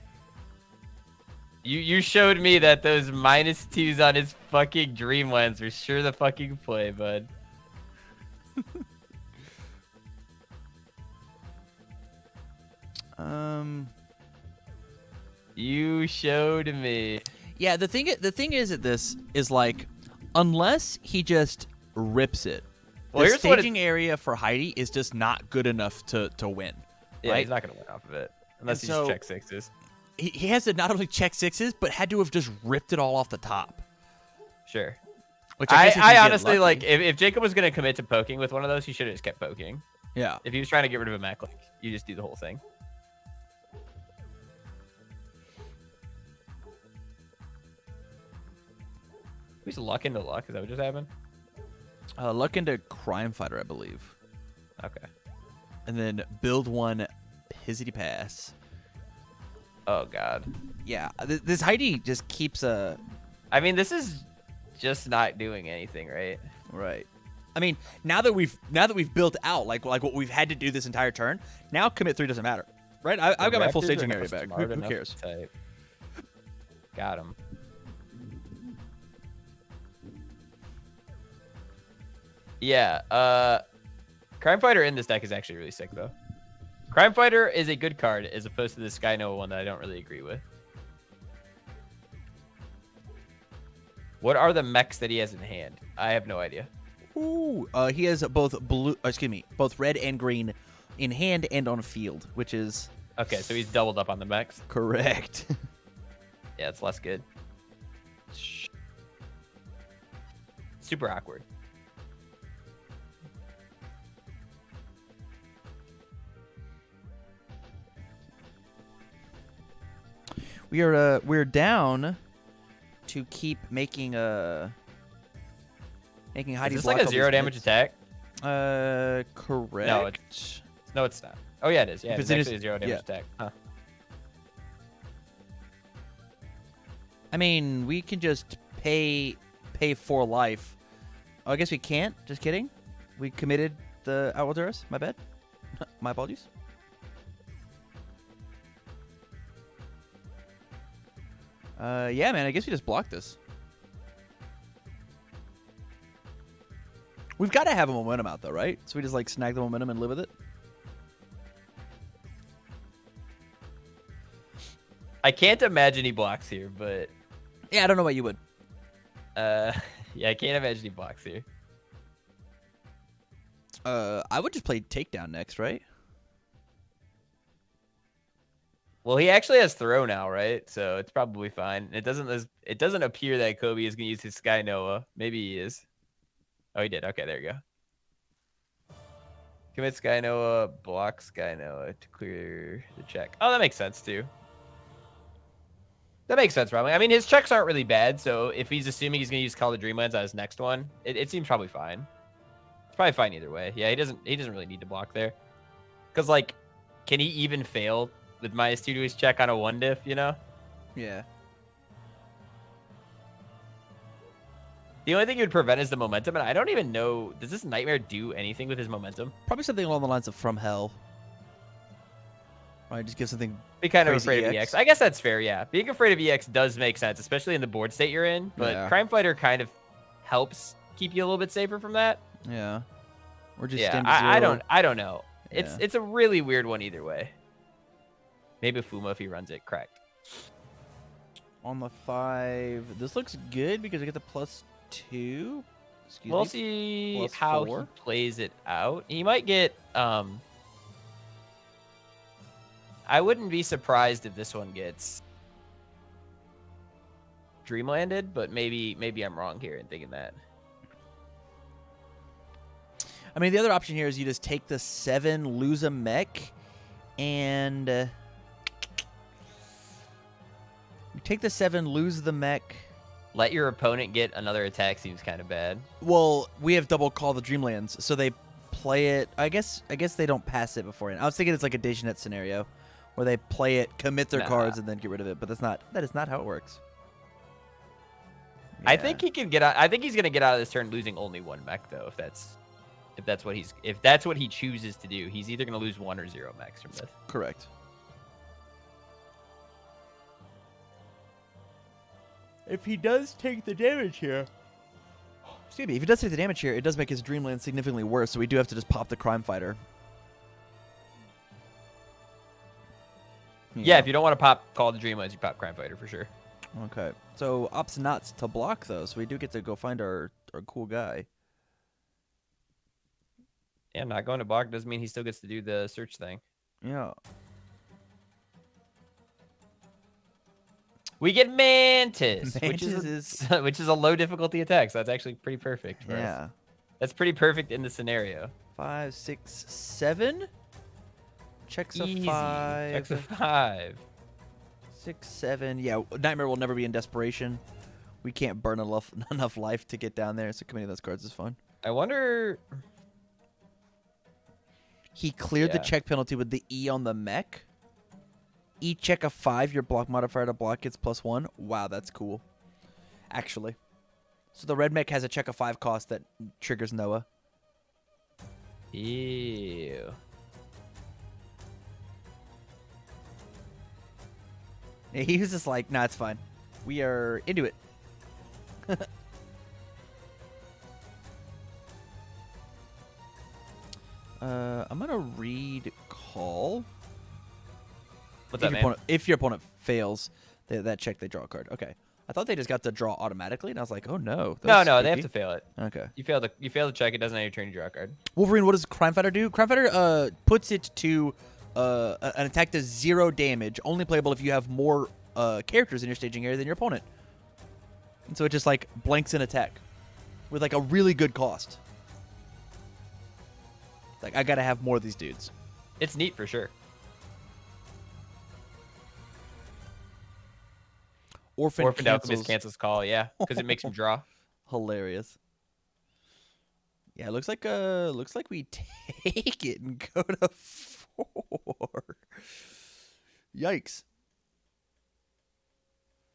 You showed me that those -2s on his fucking Dreamlands were sure the fucking play, bud. You showed me. Yeah, the thing is that this is like, unless he just rips it. Well, the here's what staging area for Heidi is just not good enough to win. Yeah, right? he's not gonna win off of it unless he just check 6s. He has to not only check 6s, but had to have just ripped it all off the top. Sure. Which I honestly like. If Jacob was gonna commit to poking with one of those, he should have just kept poking. Yeah. If he was trying to get rid of a mech, like you just do the whole thing. Who's luck into luck? Is that what just happened? Luck into Crime Fighter, I believe. Okay. And then build one Pizzity Pass. Oh god. Yeah, this Heidi just keeps I mean, this is just not doing anything, right? Right. I mean, now that we've built out like what we've had to do this entire turn, now commit 3 doesn't matter, right? I've got my full staging area back. Who cares? Got him. Yeah. Crime Fighter in this deck is actually really sick though. Crime Fighter is a good card as opposed to the Sky Noah one that I don't really agree with. What are the mechs that he has in hand? I have no idea. Ooh, he has both both red and green in hand and on field, which is okay. So he's doubled up on the mechs. Correct. Yeah, it's less good. Super awkward. We're down to keep making Heidi's Is this like a 0 damage attack? Correct. No, it's not. Oh yeah, it is. Yeah, it's actually a 0 damage yeah. attack. Huh. I mean, we can just pay for life. Oh, I guess we can't. Just kidding. We committed the Outwilders. My bad. My apologies. Yeah, man. I guess we just block this. We've got to have a momentum out, though, right? So we just like snag the momentum and live with it. I can't imagine he blocks here, but yeah, I don't know what you would. Yeah, I can't imagine he blocks here. I would just play takedown next, right? Well, he actually has throw now, right? So it's probably fine. It doesn't appear that Kobe is gonna use his Sky Noah. Maybe he is. Oh, he did. Okay, there you go. Commit Sky Noah, block Sky Noah to clear the check. Oh, that makes sense too. That makes sense, probably. I mean, his checks aren't really bad, so if he's assuming he's gonna use Call of Dreamlands on his next one, it seems probably fine. It's probably fine either way. Yeah, he doesn't really need to block there, because like, can he even fail with -2 to his check on a 1 diff? You know? Yeah. The only thing he would prevent is the momentum, and I don't even know. Does this Nightmare do anything with his momentum? Probably something along the lines of From Hell. Right, just give something. Be kind of afraid of EX. I guess that's fair, yeah. Being afraid of EX does make sense, especially in the board state you're in. But yeah. Crime Fighter kind of helps keep you a little bit safer from that. Yeah. Or just yeah. stand to 0. I don't know. Yeah. It's a really weird one either way. Maybe Fuma if he runs it correct. On the 5, this looks good because I get the +2. We'll see how he plays it out. He might get I wouldn't be surprised if this one gets Dreamlanded, but maybe I'm wrong here in thinking that. I mean, the other option here is you just take the 7, lose a mech, and you take the 7, lose the mech. Let your opponent get another attack seems kind of bad. Well, we have double Call the Dreamlands, so they play it. I guess they don't pass it beforehand. I was thinking it's like a Dejanet scenario, where they play it, commit their cards, and then get rid of it. But that is not how it works. Yeah. I think he can get out. I think he's gonna get out of this turn losing only 1 mech though. If that's what he chooses to do, he's either gonna lose 1 or 0 mechs from this. Correct. If he does take the damage here, excuse me, if he does take the damage here, it does make his Dreamland significantly worse. So we do have to just pop the Crime Fighter. Yeah, if you don't want to pop Call of the Dreamlands, you pop Crime Fighter for sure. Okay. So Ops not to block though, so we do get to go find our cool guy. Yeah, not going to block doesn't mean he still gets to do the search thing. Yeah. We get Mantis, which is which is a low difficulty attack, so that's actually pretty perfect for us. That's pretty perfect in the scenario. 5, 6, 7. Checks a 5. Checks a 5. 6, 7. Yeah, Nightmare will never be in desperation. We can't burn enough life to get down there, so committing those cards is fun. I wonder. He cleared the check penalty with the E on the mech. E check a 5, your block modifier to block gets +1. Wow, that's cool. Actually. So the red mech has a check a 5 cost that triggers Noah. Ew. He was just like, nah, it's fine. We are into it. I'm going to read call. What's up, man? If your opponent fails that check, they draw a card. Okay. I thought they just got to draw automatically, and I was like, oh, no. No, they have to fail it. Okay. You fail the check, it doesn't have your turn to draw a card. Wolverine, what does Crime Fighter do? Crime Fighter puts it to an attack does 0 damage, only playable if you have more characters in your staging area than your opponent. And so it just like blanks an attack with like a really good cost. Like, I gotta have more of these dudes. It's neat for sure. Orphan Alchemist cancels call, yeah, because it makes him draw. Hilarious. Yeah, it looks like we take it and go to 4. Yikes.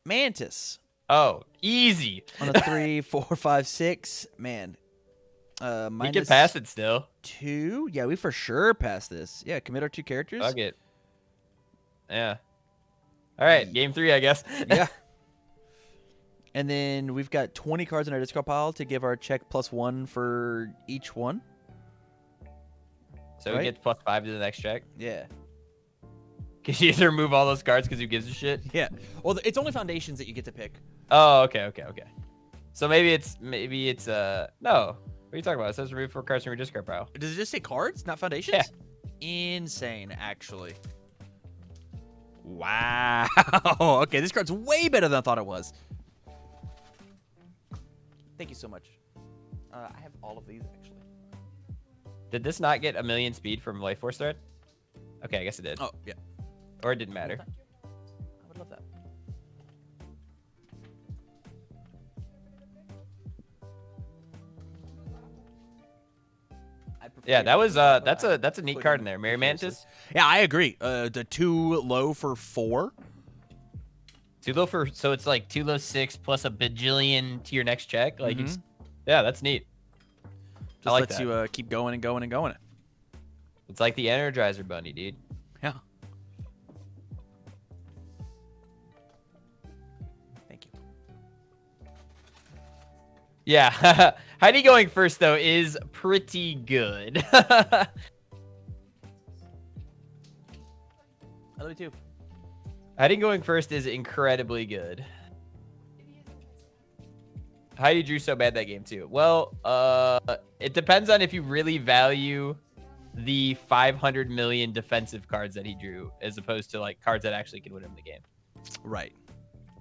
Mantis. Oh, easy. On a 3, 4, 5, 6. Man. We can pass it still. 2. Yeah, we for sure pass this. Yeah, commit our 2 characters. Fuck it. Yeah. All right, game 3, I guess. Yeah. And then we've got 20 cards in our discard pile to give our check +1 for each one. So we get +5 to the next check. Yeah. Can you either remove all those cards because who gives a shit? Yeah. Well, it's only foundations that you get to pick. Oh, okay. So maybe it's no. What are you talking about? It says remove 4 cards from your discard pile. Does it just say cards, not foundations? Yeah. Insane, actually. Wow. Okay, this card's way better than I thought it was. Thank you so much. I have all of these, actually. Did this not get 1,000,000 speed from Life Force Thread? Okay, I guess it did. Oh, yeah. Or it didn't matter. I would love that. Yeah, that was that's a neat card in there. Mary Mantis. Yeah, I agree. The 2 low for 4. 2 low for, so it's like 2 low 6 plus a bajillion to your next check. Like it's, yeah, that's neat. Just lets you keep going and going and going. It's like the Energizer Bunny, dude. Yeah. Thank you. Yeah, Heidi going first though is pretty good. I love you too. Heidi going first is incredibly good. Heidi drew so bad that game too. Well, it depends on if you really value the 500 million defensive cards that he drew, as opposed to like cards that actually can win him the game. Right.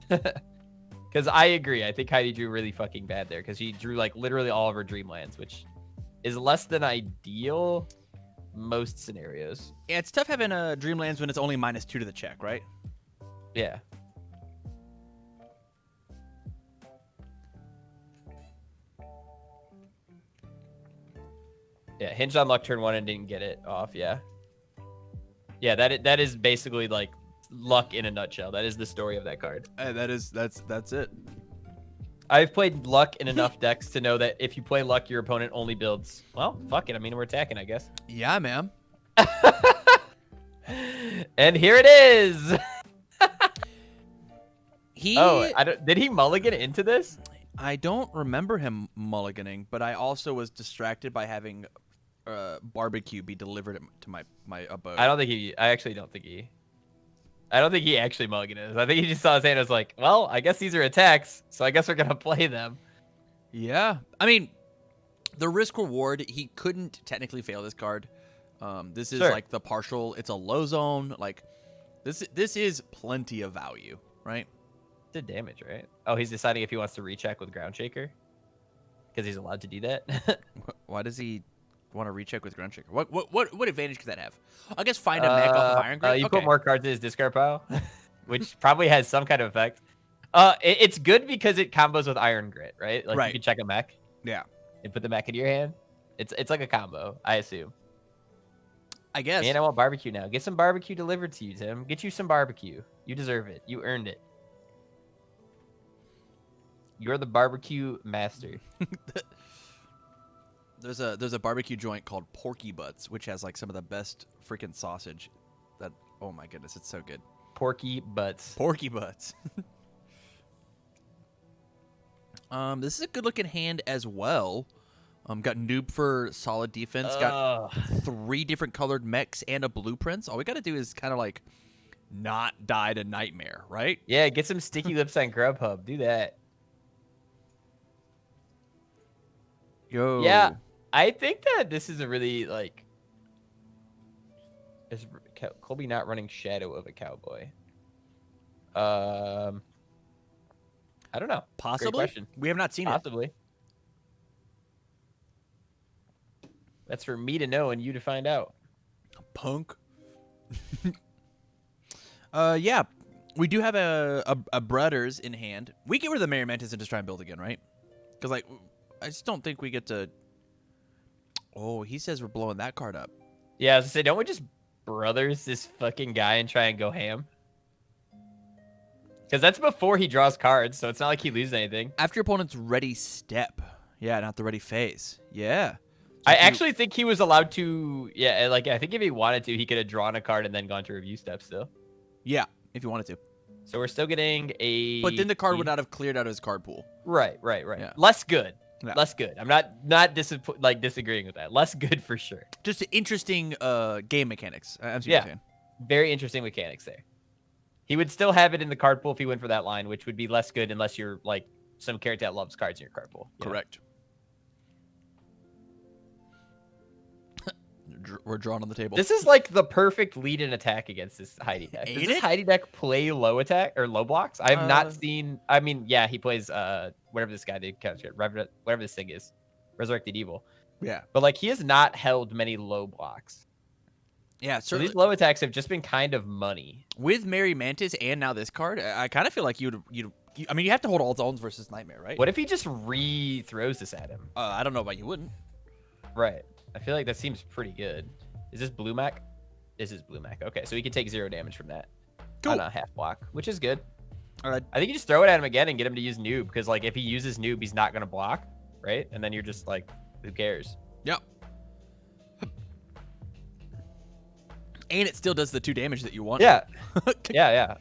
Because I agree. I think Heidi drew really fucking bad there because he drew like literally all of her Dreamlands, which is less than ideal most scenarios. Yeah, it's tough having a Dreamlands when it's only -2 to the check, right? Yeah. Yeah, hinged on luck turn 1 and didn't get it off. Yeah. Yeah, that is basically like luck in a nutshell. That is the story of that card. That's it. I've played luck in enough decks to know that if you play luck, your opponent only builds. Well, fuck it. I mean, we're attacking, I guess. Yeah, man. And here it is. Did he mulligan into this? I don't remember him mulliganing, but I also was distracted by having barbecue be delivered to my abode. I actually don't think he actually mulliganed it. I think he just saw his hand and was like, well, I guess these are attacks, so I guess we're gonna play them. Yeah. I mean, the risk reward, he couldn't technically fail this card. This is like the partial, it's a low zone. Like this is plenty of value, right? Did damage, right? Oh, he's deciding if he wants to recheck with Ground Shaker because he's allowed to do that. Why does he want to recheck with Ground Shaker? What advantage could that have? I guess find a mech off of Iron Grip. You put more cards in his discard pile, which probably has some kind of effect. It's good because it combos with Iron Grit, right? Like Right. you can check a mech. Yeah. And put the mech in your hand. It's like a combo, I assume. I guess. Man, I want barbecue now. Get some barbecue delivered to you, Tim. Get you some barbecue. You deserve it. You earned it. You're the barbecue master. There's a barbecue joint called Porky Butts, which has like some of the best freaking sausage. That oh my goodness, it's so good. Porky Butts. Porky Butts. This is a good looking hand as well. Got noob for solid defense. Got 3 different colored mechs and a blueprints. All we got to do is kind of like not die to Nightmare, right? Yeah, get some sticky lips on Grubhub. Do that. Yo. Yeah, I think that this is a really like. Is Colby not running Shadow of a Cowboy? I don't know. Possibly. Great question. We have not seen Possibly. That's for me to know and you to find out. Punk. Yeah, we do have a Brothers in hand. We get rid of the Merry Mantis and just try and build again, right? Because like, I just don't think we get to. Oh, he says we're blowing that card up. Yeah, I was gonna say, don't we just Brothers this fucking guy and try and go ham? Because that's before he draws cards, so it's not like he loses anything. After your opponent's ready step. Yeah, not the ready phase. Yeah. I actually think he was allowed to, yeah, like, I think if he wanted to, he could have drawn a card and then gone to review step still. Yeah, if you wanted to. So we're still getting a... But then the card would not have cleared out his card pool. Right. Yeah. Less good. Yeah. Less good. I'm not disagreeing with that. Less good for sure. Just interesting game mechanics. I'm yeah. Very interesting mechanics there. He would still have it in the card pool if he went for that line, which would be less good unless you're like some character that loves cards in your card pool. Correct. We're drawn on the table. This is like the perfect lead-in attack against this Heidi deck. Does this Heidi deck play low attack or low blocks? I have not seen. I mean, yeah, he plays whatever this guy did, whatever this thing is, Resurrected Evil. Yeah, but like he has not held many low blocks. Yeah, so these low attacks have just been kind of money. With Merry Mantis and now this card, I kind of feel like you I mean, you have to hold all zones versus Nightmare, right? What if he just re-throws this at him? I don't know, but you wouldn't. Right. I feel like that seems pretty good. Is this blue mech? This is blue mech. Okay, so he can take 0 damage from that. Cool. On a half block, which is good. All right. I think you just throw it at him again and get him to use noob, because like if he uses noob, he's not gonna block, right? And then you're just like, who cares? Yep. And it still does the 2 damage that you want. Yeah. yeah.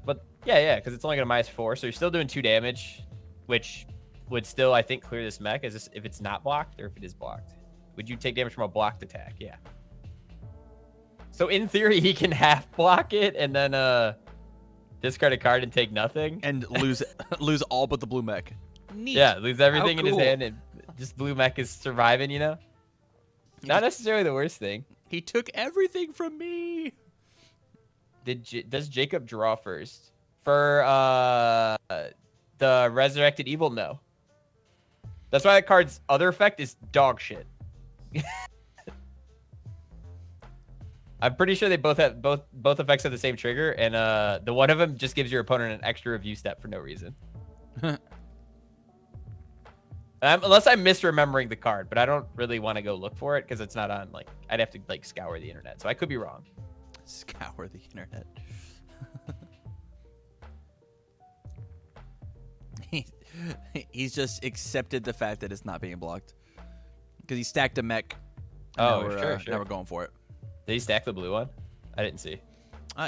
But yeah, because it's only gonna -4, so you're still doing 2 damage, which would still, I think, clear this mech. Is this if it's not blocked or if it is blocked? Would you take damage from a blocked attack? Yeah. So in theory, he can half block it and then discard a card and take nothing and lose all but the blue mech. Neat. Yeah, lose everything in his hand and just blue mech is surviving. You know, not necessarily the worst thing. He took everything from me. Does Jacob draw first for the Resurrected Evil? No. That's why that card's other effect is dog shit. I'm pretty sure they both have both effects have the same trigger, and the one of them just gives your opponent an extra review step for no reason. Unless I'm misremembering the card, but I don't really want to go look for it because it's not on. Like, I'd have to like scour the internet, so I could be wrong. Scour the internet. He's just accepted the fact that it's not being blocked because he stacked a mech. Oh, sure. Now we're going for it. Did he stack the blue one? I didn't see.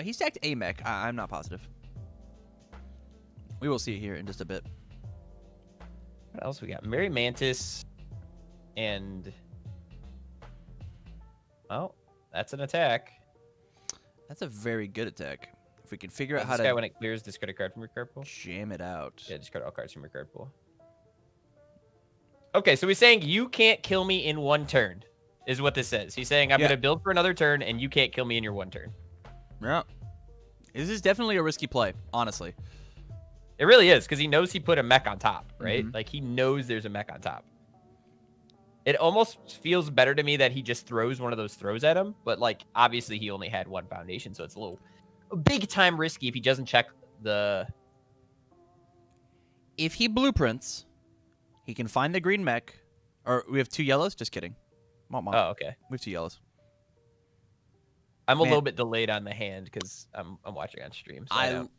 He stacked a mech. I'm not positive. We will see here in just a bit. What else we got? Merry Mantis and... Oh, that's an attack. That's a very good attack. If we can figure out how this to... guy, when it clears, discard a card from your card pool? Jam it out. Yeah, discard all cards from your card pool. Okay, so he's saying you can't kill me in 1 turn, is what this says. He's saying I'm going to build for another turn, and you can't kill me in your 1 turn. Yeah. This is definitely a risky play, honestly. It really is, because he knows he put a mech on top, right? Like, he knows there's a mech on top. It almost feels better to me that he just throws one of those throws at him, but, like, obviously he only had 1 foundation, so it's a little big time risky if he doesn't check the If he blueprints, he can find the green mech. Or we have 2 yellows? Just kidding. Mom. Oh, okay. We have 2 yellows. I'm a little bit delayed on the hand because I'm watching on stream. So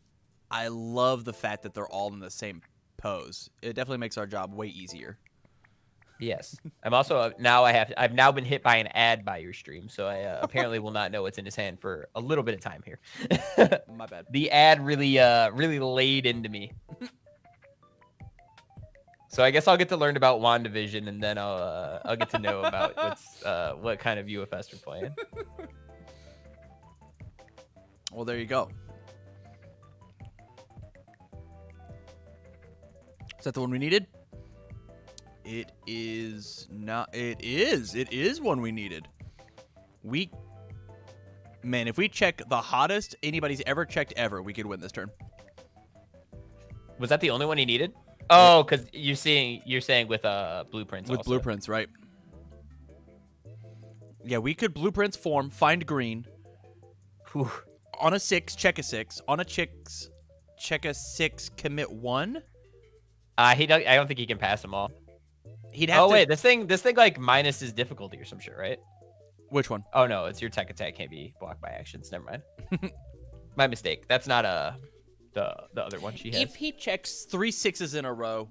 I love the fact that they're all in the same pose. It definitely makes our job way easier. Yes. I'm also I've now been hit by an ad by your stream, so I apparently will not know what's in his hand for a little bit of time here. My bad. The ad really laid into me. So I guess I'll get to learn about WandaVision, and then I'll get to know about what kind of UFS we're playing. Well, there you go. Is that the one we needed? It is not. It is one we needed. Man, if we check the hottest anybody's ever checked ever, we could win this turn. Was that the only one he needed? Oh, because you're saying with blueprints. With also. blueprints, right? Yeah, we could blueprints form, find green. Whew. On a 6, check a 6. On a check a 6, commit 1. I don't think he can pass them all. He'd have to. Wait, this thing like minus his difficulty or some shit, right? Which one? Oh no, it's your tech attack can't be blocked by actions. Never mind. My mistake. That's not the other one she has. If he checks 3 6s in a row,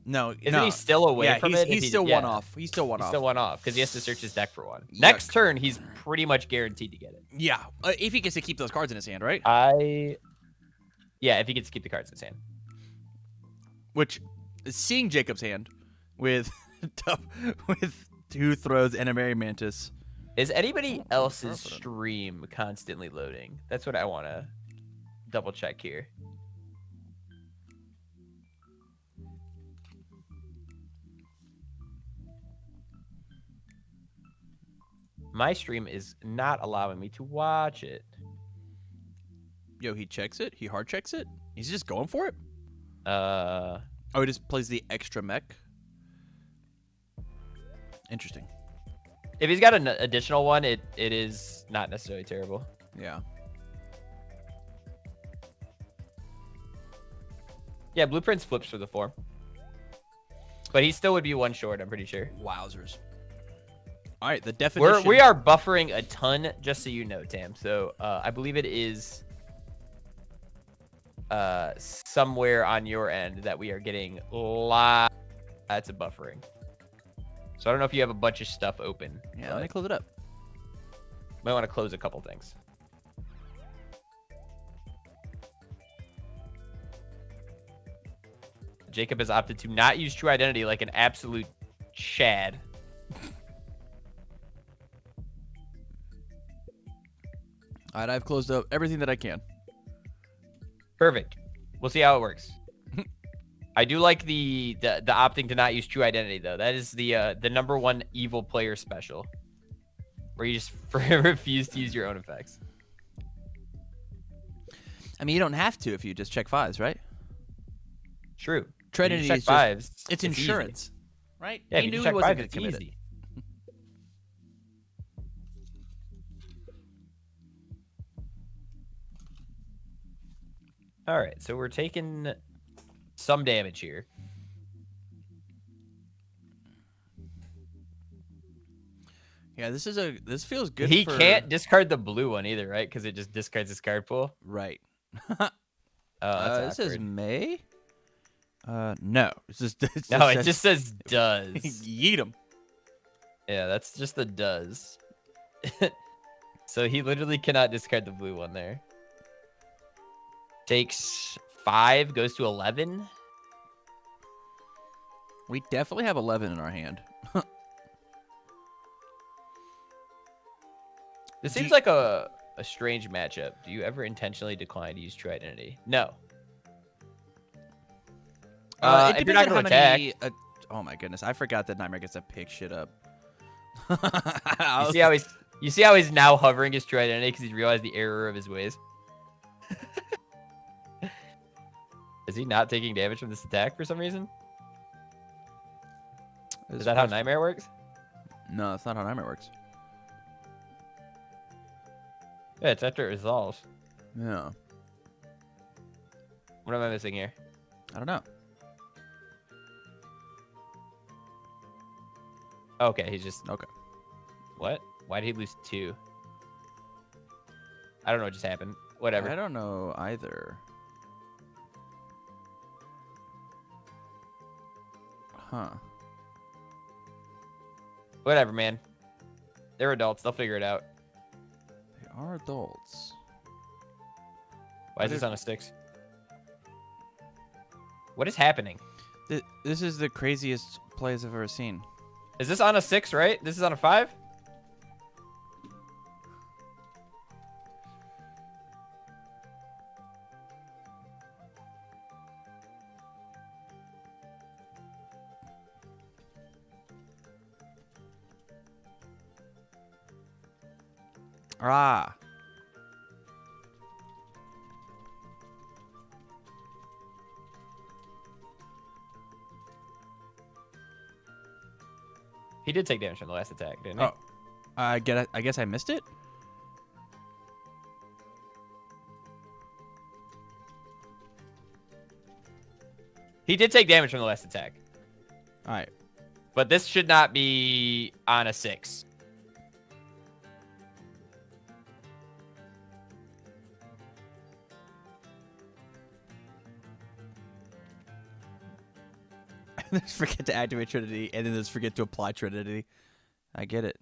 no. Isn't he still away from it? He's still one off. He's still one off because he has to search his deck for one. Yuck. Next turn, he's pretty much guaranteed to get it. Yeah, if he gets to keep those cards in his hand, right? Yeah, if he gets to keep the cards in his hand. Which, seeing Jacob's hand with 2 throws and a Merry Mantis. Is anybody else's stream constantly loading? That's what I want to double check here. My stream is not allowing me to watch it. Yo, he checks it. He hard checks it. He's just going for it. Oh, he just plays the extra mech. Interesting. If he's got an additional one, it is not necessarily terrible. Yeah. Yeah, blueprints flips for the 4. But he still would be 1 short, I'm pretty sure. Wowzers. All right, the definition. We are buffering a ton, just so you know, Tam. So I believe it is somewhere on your end that we are getting lots of buffering. So I don't know if you have a bunch of stuff open. Yeah, let me close it up. Might want to close a couple things. Jacob has opted to not use true identity like an absolute Chad. All right, I've closed up everything that I can. Perfect. We'll see how it works. I do like the opting to not use true identity though. That is the #1 evil player special, where you just refuse to use your own effects. I mean, you don't have to if you just check 5s, right? True. Trinity check is 5s. It's insurance, easy. right? Yeah, he if you knew check he wasn't 5s, going it's to commit it. easy. All right, so we're taking some damage here. Yeah, this feels good. He can't discard the blue one either, right? Because it just discards his card pool. Right. That's this says May. No, it just says does. Yeet him. Yeah, that's just the does. So he literally cannot discard the blue one there. Takes 5, goes to 11. We definitely have 11 in our hand. This seems like a strange matchup. Do you ever intentionally decline to use true identity? No. It if depends you're not on going to how attack. many. Oh my goodness, I forgot that Nightmare gets to pick shit up. You see how he's now hovering his true identity because he's realized the error of his ways. Is he not taking damage from this attack for some reason? Is that how Nightmare works? No, that's not how Nightmare works. Yeah, it's after it resolves. Yeah. What am I missing here? I don't know. Okay, he's just... Okay. What? Why did he lose 2? I don't know what just happened. Whatever. I don't know either. Huh. Whatever, man. They're adults. They'll figure it out. They are adults. Why is this on a 6? What is happening? This is the craziest plays I've ever seen. Is this on a 6, right? This is on a 5? Ah. He did take damage from the last attack, didn't he? Oh. I guess I missed it? He did take damage from the last attack. All right. But this should not be on a 6. Just forget to activate Trinity, and then just forget to apply Trinity. I get it.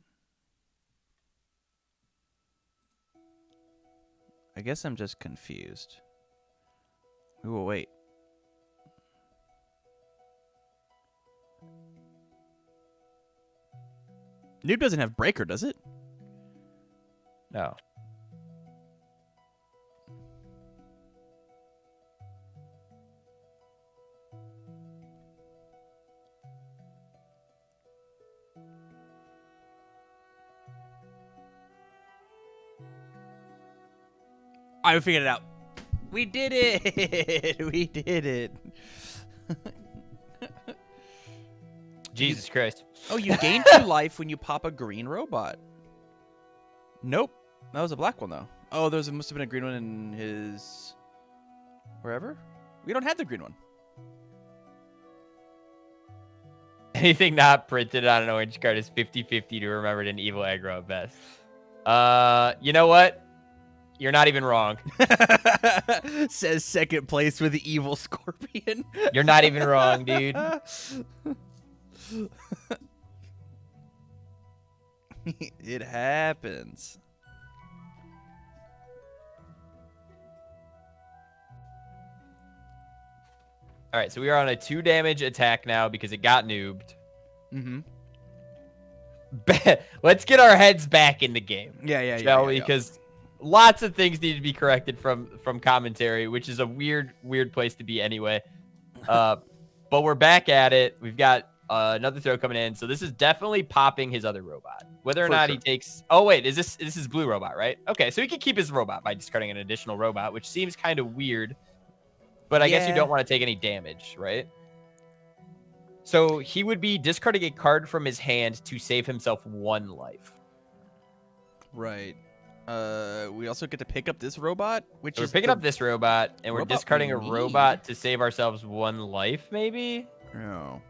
I guess I'm just confused. We will wait. Noob doesn't have Breaker, does it? No. I figured it out. We did it. We did it. Jesus Christ. Oh, you gain 2 life when you pop a green robot. Nope. That was a black one, though. Oh, must have been a green one in his... wherever? We don't have the green one. Anything not printed on an orange card is 50-50 to remembered an evil aggro at best. You know what? You're not even wrong. Says second place with the evil scorpion. You're not even wrong, dude. It happens. All right, so we are on a 2 damage attack now because it got noobed. Mm-hmm. Let's get our heads back in the game. Yeah. Shall we? Because lots of things need to be corrected from commentary, which is a weird place to be anyway. But we're back at it. We've got another throw coming in. So this is definitely popping his other robot. Whether or not he takes... Oh, wait. This is blue robot, right? Okay, so he can keep his robot by discarding an additional robot, which seems kind of weird. But I guess you don't want to take any damage, right? So he would be discarding a card from his hand to save himself 1 life. Right. We also get to pick up this robot, which So is we're picking up this robot, and we're robot discarding we a need. robot to save ourselves 1 life, maybe? No.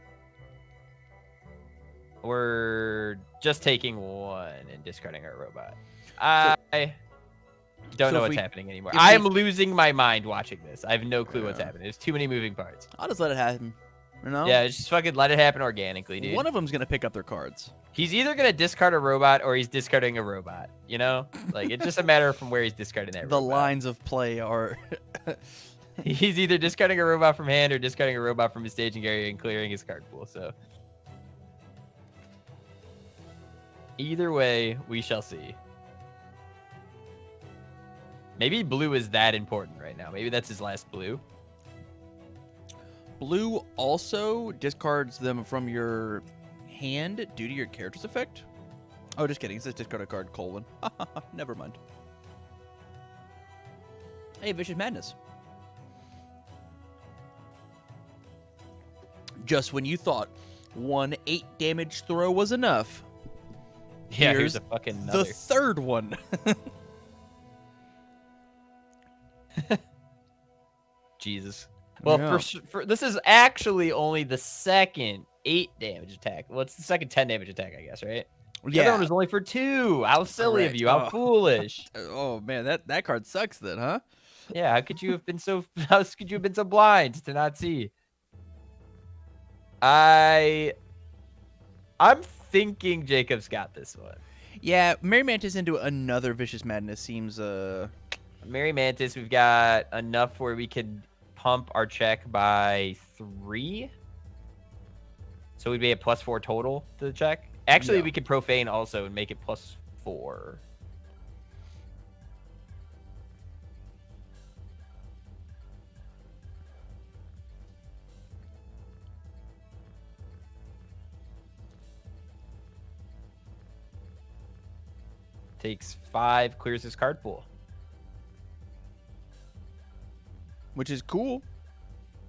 We're just taking 1 and discarding our robot. I don't know what's happening anymore. I am losing my mind watching this. I have no clue what's happening. There's too many moving parts. I'll just let it happen. You know? Yeah, just fucking let it happen organically, dude. One of them's gonna pick up their cards. He's either gonna discard a robot or he's discarding a robot. You know, like it's just a matter from where he's discarding that. The robot. lines of play are. He's either discarding a robot from hand or discarding a robot from his staging area and clearing his card pool. So either way, we shall see. Maybe blue is that important right now. Maybe that's his last blue. Blue also discards them from your hand due to your character's effect. Oh, just kidding. It says discard a card, : Never mind. Hey, Vicious Madness. Just when you thought 1 8 damage throw was enough. Yeah, here's a fucking another. The third one. Jesus. Well, Yeah. for this is actually only the second 8 damage attack. Well, it's the second 10 damage attack, I guess, right? The other one was only for 2. How silly of Correct. you. How foolish. Oh man, that card sucks then, huh? Yeah, how could you have been so blind to not see? I'm thinking Jacob's got this one. Yeah, Merry Mantis into another Vicious Madness seems Merry Mantis, we've got enough where we could pump our check by 3. So we'd be at +4 total to the check. Actually, Yeah. we could profane also and make it +4. Takes 5, clears his card pool. which is cool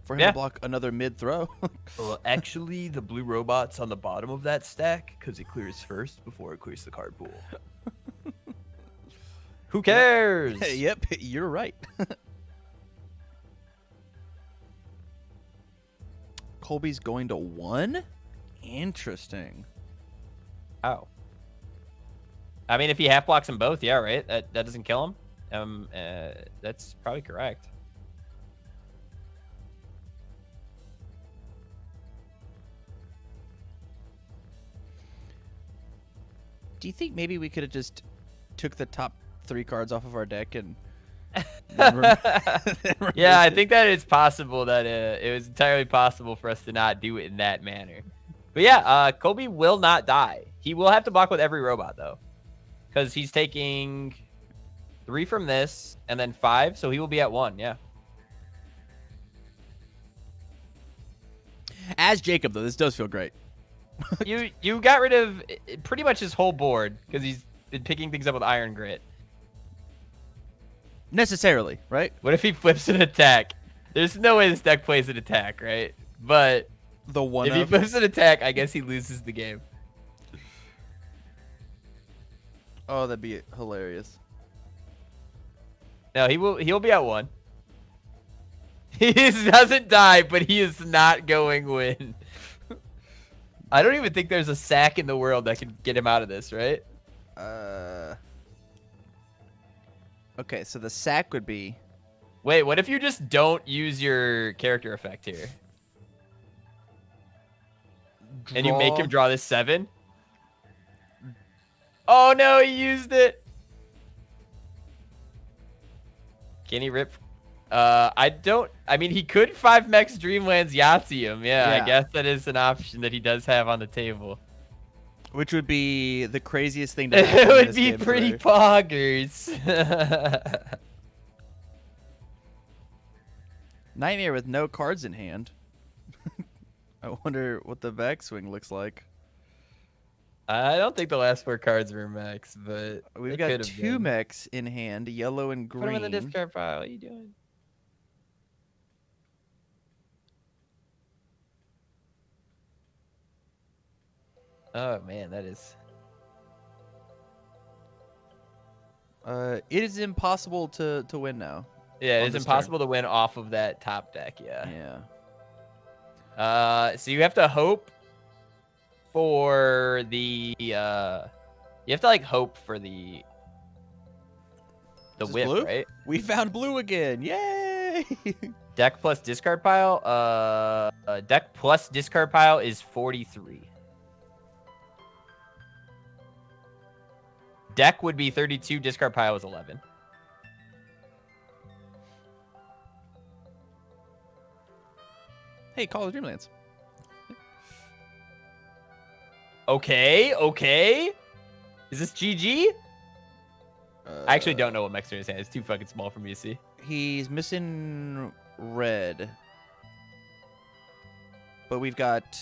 for him Yeah. to block another mid throw. Well, actually, the blue robot's on the bottom of that stack because it clears first before it clears the card pool. Who cares? Yep, you're right. Colby's going to 1? Interesting. Oh. I mean, if he half blocks them both, yeah, right? That doesn't kill him. That's probably correct. Do you think maybe we could have just took the top 3 cards off of our deck and Yeah, I think that it's possible that it was entirely possible for us to not do it in that manner. But yeah, Colby will not die. He will have to block with every robot though, because he's taking 3 from this and then 5, so he will be at 1. Yeah. As Jacob though, this does feel great. You got rid of pretty much his whole board because he's been picking things up with Iron Grit. Necessarily, right? What if he flips an attack? There's no way this deck plays an attack, right? But The one if he flips an attack, I guess he loses the game. Oh, that'd be hilarious. No, he'll be at 1. He doesn't die, but he is not going win. I don't even think there's a sack in the world that can get him out of this, right? Okay, so the sack would be... Wait, what if you just don't use your character effect here? And you make him draw this 7? Oh no, he used it. Can he rip? I mean, he could 5-Mex Dreamlands Yahtzee him. Yeah, Yeah. I guess that is an option that he does have on the table. Which would be the craziest thing to happen It in would this be game pretty today. poggers. Nightmare with no cards in hand. I wonder what the backswing looks like. I don't think the last 4 cards were Mex, but We've they got could have 2 been. mechs in hand, yellow and green. Put them in the discard pile. What are you doing? Oh man, that is. It is impossible to win now. Yeah, On it's this impossible to win off of that top deck. Yeah. Yeah. So you have to hope for the. You have to like hope for the Is this whip, blue? right? We found blue again. Yay! Deck plus discard pile. Deck plus discard pile is 43. Deck would be 32. Discard pile is 11. Hey, Call of Dreamlands. Okay. Is this GG? I actually don't know what Mexer is saying. It's too fucking small for me to see. He's missing red. But we've got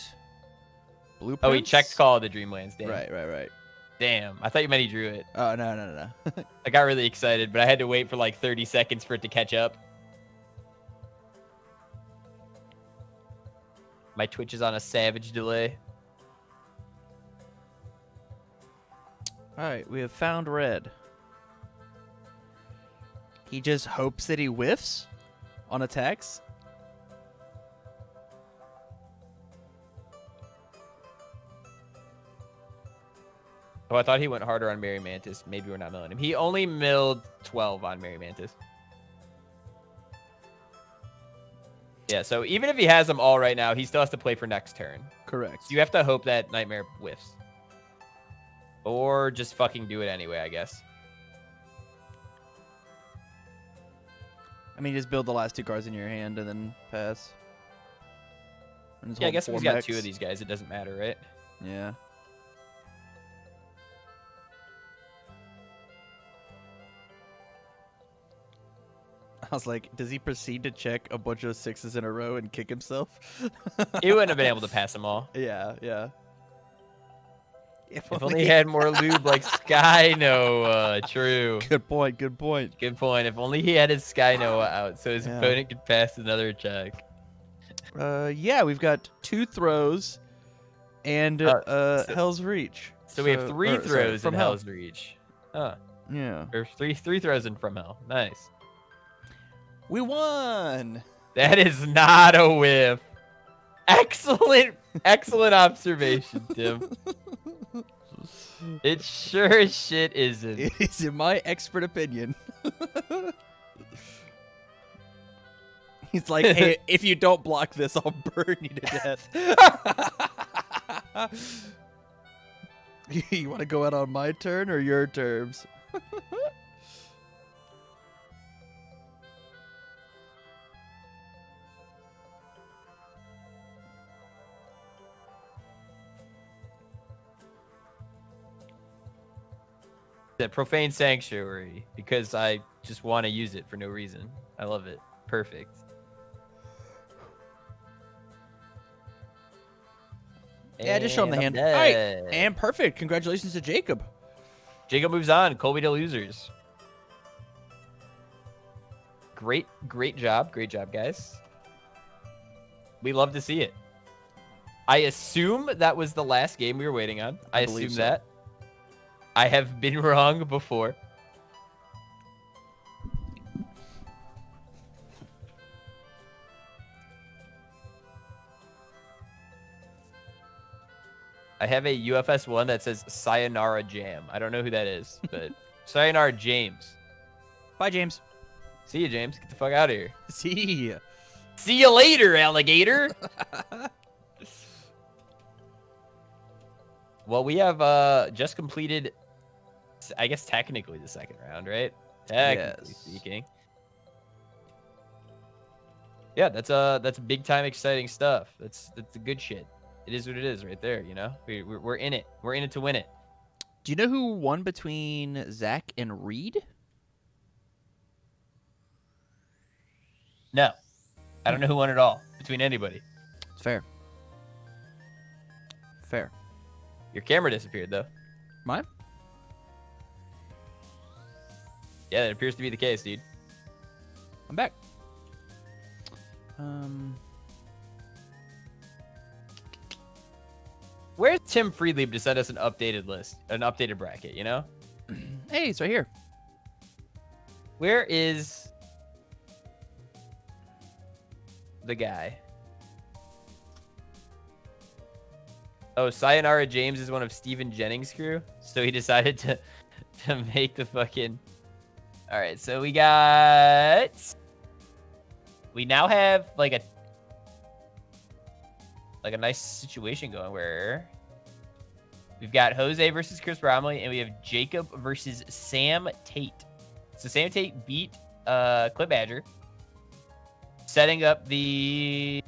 blueprints. Oh, he checked Call of the Dreamlands. Damn. Right. Damn. I thought you meant he drew it. Oh, no. I got really excited, but I had to wait for like 30 seconds for it to catch up. My Twitch is on a savage delay. All right, we have found red. He just hopes that he whiffs on attacks. Oh, I thought he went harder on Mary Mantis. Maybe we're not milling him. He only milled 12 on Mary Mantis. Yeah, so even if he has them all right now, he still has to play for next turn. Correct. So you have to hope that Nightmare whiffs. Or just fucking do it anyway, I guess. I mean, just build the last 2 cards in your hand and then pass. And just Yeah, I hold guess if 4 he's got mechs. 2 of these guys, it doesn't matter, right? Yeah. I was like, does he proceed to check a bunch of 6s in a row and kick himself? He wouldn't have been able to pass them all. Yeah, yeah. If only he had more lube like Sky Noah. True. Good point, good point. Good point. If only he had his Sky Noah out so his Yeah. opponent could pass another check. Yeah, we've got 2 throws and Hell's Reach. So we have 3 throws from in Hell's Reach. Huh. Yeah. Or three throws in From Hell. Nice. We won! That is not a whiff. Excellent observation, Tim. It sure as shit isn't. It is in my expert opinion. He's like, hey, if you don't block this, I'll burn you to death. You want to go out on my turn or your terms? The Profane Sanctuary, because I just want to use it for no reason. I love it. Perfect. Yeah, just show him the hand. All right, and perfect. Congratulations to Jacob. Jacob moves on. Colby to losers. Great job. Great job, guys. We love to see it. I assume that was the last game we were waiting on. I assume so. that. I have been wrong before. I have a UFS 1 that says Sayonara Jam. I don't know who that is, but Sayonara James. Bye, James. See you, James. Get the fuck out of here. See ya. See you later, alligator. Well, we have just completed, I guess, technically the second round, right? Technically speaking. Yeah, that's big time exciting stuff. That's the good shit. It is what it is right there, you know? We're in it. We're in it to win it. Do you know who won between Zach and Reed? No. I don't know who won at all between anybody. It's fair. Fair. Your camera disappeared, though. Mine? Yeah, that appears to be the case, dude. I'm back. Where's Tim Friedlieb to send us an updated list, an updated bracket, you know? Hey, it's right here. Where is the guy? Oh, Sayonara James is one of Steven Jennings' crew, so he decided to make the fucking... All right, so we now have like a nice situation going where we've got Jose versus Chris Bromley, and we have Jacob versus Sam Tate. So Sam Tate beat Clip Badger, setting up the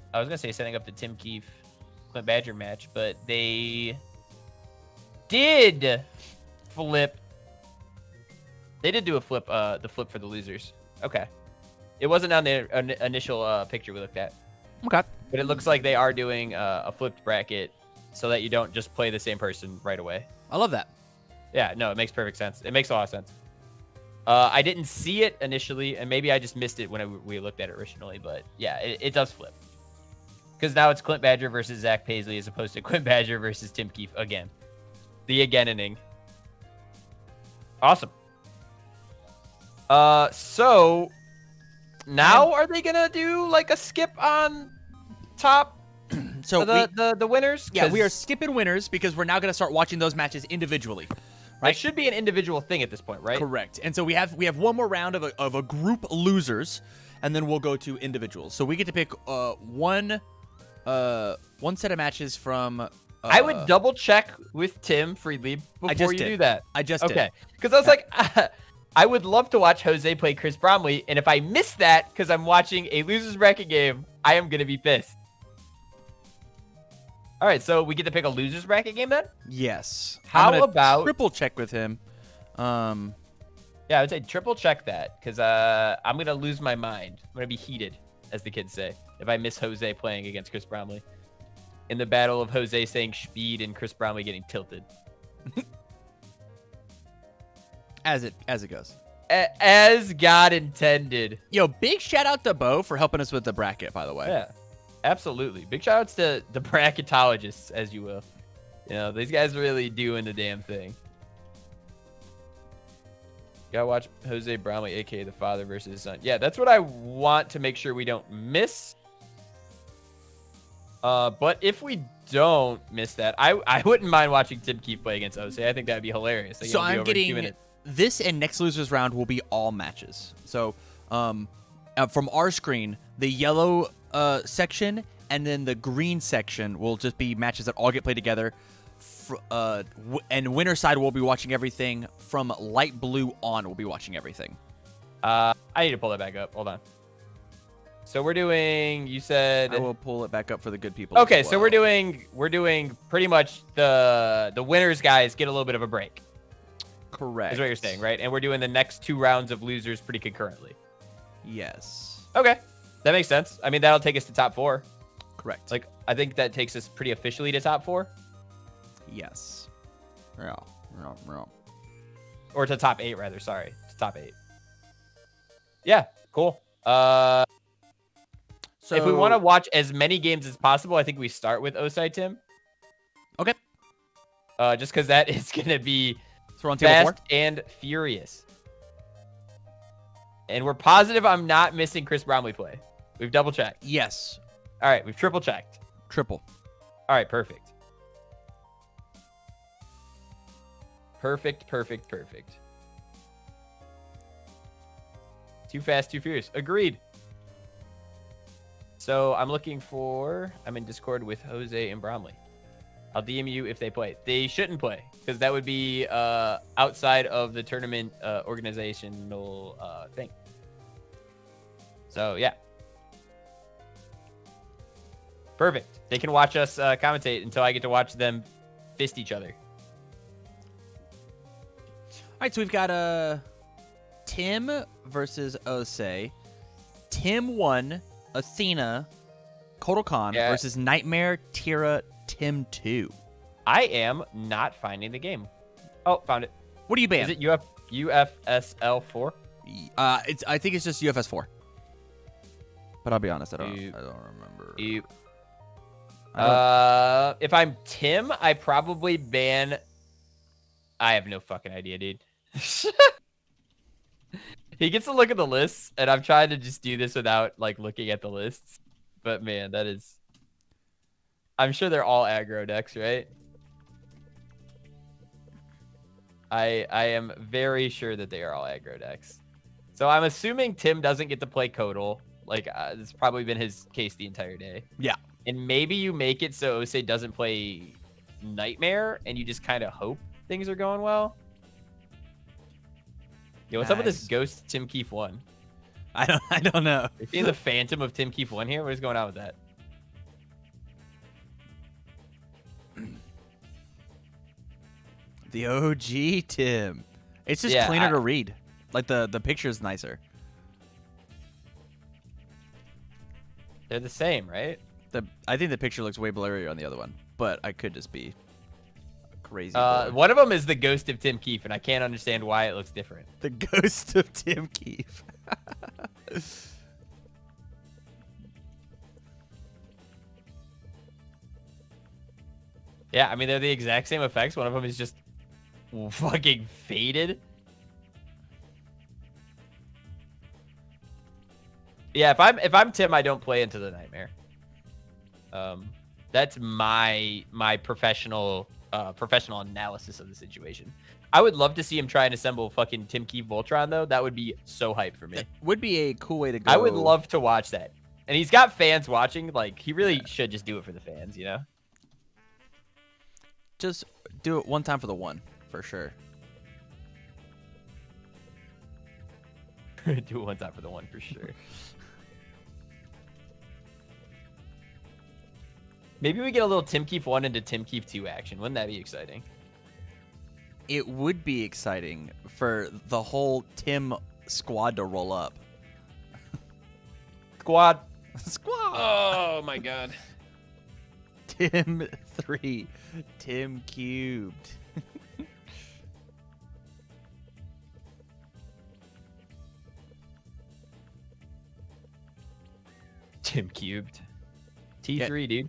Tim Keefe Clip Badger match, but they did flip. They did do a flip, the flip for the losers. Okay. It wasn't on the initial picture we looked at. Okay. But it looks like they are doing a flipped bracket so that you don't just play the same person right away. I love that. Yeah, no, it makes perfect sense. It makes a lot of sense. I didn't see it initially, and maybe I just missed it when we looked at it originally, but yeah, it does flip. Because now it's Clint Badger versus Zach Paisley as opposed to Clint Badger versus Tim Keefe again. The again-inning. Awesome. So now are they gonna do like a skip on top? So the winners? Yeah, we are skipping winners because we're now gonna start watching those matches individually. Right. It should be an individual thing at this point, right? Correct. And so we have one more round of a group losers, and then we'll go to individuals. So we get to pick one set of matches from. I would double check with Tim Freely before you do that. I just did. Okay. Because I was like, I would love to watch Jose play Chris Bromley, and if I miss that because I'm watching a losers bracket game, I am gonna be pissed. All right, so we get to pick a losers bracket game then? Yes. How about triple check with him? Yeah, I would say triple check that because I'm gonna lose my mind. I'm gonna be heated, as the kids say, if I miss Jose playing against Chris Bromley in the battle of Jose saying speed and Chris Bromley getting tilted. As it goes. As God intended. Yo, big shout out to Bo for helping us with the bracket, by the way. Yeah. Absolutely. Big shout outs to the bracketologists, as you will. You know, these guys are really doing the damn thing. Gotta watch Jose Bromley, aka the father versus his son. Yeah, that's what I want to make sure we don't miss. But if we don't miss that, I wouldn't mind watching Tim Keefe play against Jose. I think that'd be hilarious. So I'm getting this and next losers round will be all matches. So from our screen, the yellow section and then the green section will just be matches that all get played together. And winner side will be watching everything. From light blue on, we'll be watching everything. I need to pull that back up. Hold on. So we're doing. You said. I will pull it back up for the good people. Okay, so we're doing pretty much the winners guys get a little bit of a break. Correct. Is what you're saying, right? And we're doing the next 2 rounds of losers pretty concurrently. Yes. Okay. That makes sense. I mean, that'll take us to top 4. Correct. Like, I think that takes us pretty officially to top 4. Yes. Yeah. Or to top 8, rather. Sorry. To top 8. Yeah. Cool. So if we want to watch as many games as possible, I think we start with Osai Tim. Okay. Just because that is going to be so we're on table fast 4? and furious. And we're positive I'm not missing Chris Bromley play. We've double checked. Yes. All right, we've triple checked. Triple. All right, perfect. Perfect. Too fast, too furious. Agreed. So I'm in Discord with Jose and Bromley. I'll DM you if they play. They shouldn't play because that would be outside of the tournament organizational thing. So, yeah. Perfect. They can watch us commentate until I get to watch them fist each other. All right, so we've got Tim versus Osei. Tim 1, Athena, Kotal Khan versus Nightmare, Tira, Tim 2. I am not finding the game. Oh, found it. What do you ban? Is it UFSL 4? I think it's just UFS 4. But I'll be honest, I don't remember. If I'm Tim, I probably ban. I have no fucking idea, dude. He gets to look at the lists, and I'm trying to just do this without like looking at the lists. But man, that is. I'm sure they're all aggro decks, right? I am very sure that they are all aggro decks. So I'm assuming Tim doesn't get to play Kotal. Like, it's probably been his case the entire day. Yeah. And maybe you make it so Osei doesn't play Nightmare, and you just kind of hope things are going well. Yo, what's up with this ghost Tim Keefe 1? I don't know. Are you seeing the phantom of Tim Keefe 1 here? What is going on with that? The OG Tim. It's just cleaner to read. Like the picture's nicer. They're the same, right? I think the picture looks way blurrier on the other one, but I could just be crazy. One of them is the ghost of Tim Keefe, and I can't understand why it looks different. The ghost of Tim Keefe. Yeah, I mean, they're the exact same effects. One of them is just fucking faded. Yeah, if I'm Tim, I don't play Into the Nightmare. That's my professional professional analysis of the situation. I would love to see him try and assemble fucking Tim Keefe Voltron, though. That would be so hype for me. That would be a cool way to go. I would love to watch that. And he's got fans watching. Like, he really should just do it for the fans, you know? Just do it one time for the one, for sure. Do it one time for the one, for sure. Maybe we get a little Tim Keefe 1 into Tim Keefe 2 action. Wouldn't that be exciting? It would be exciting for the whole Tim squad to roll up. Squad. Squad. Oh, my God. Tim 3. Tim cubed. Tim cubed. T3, dude.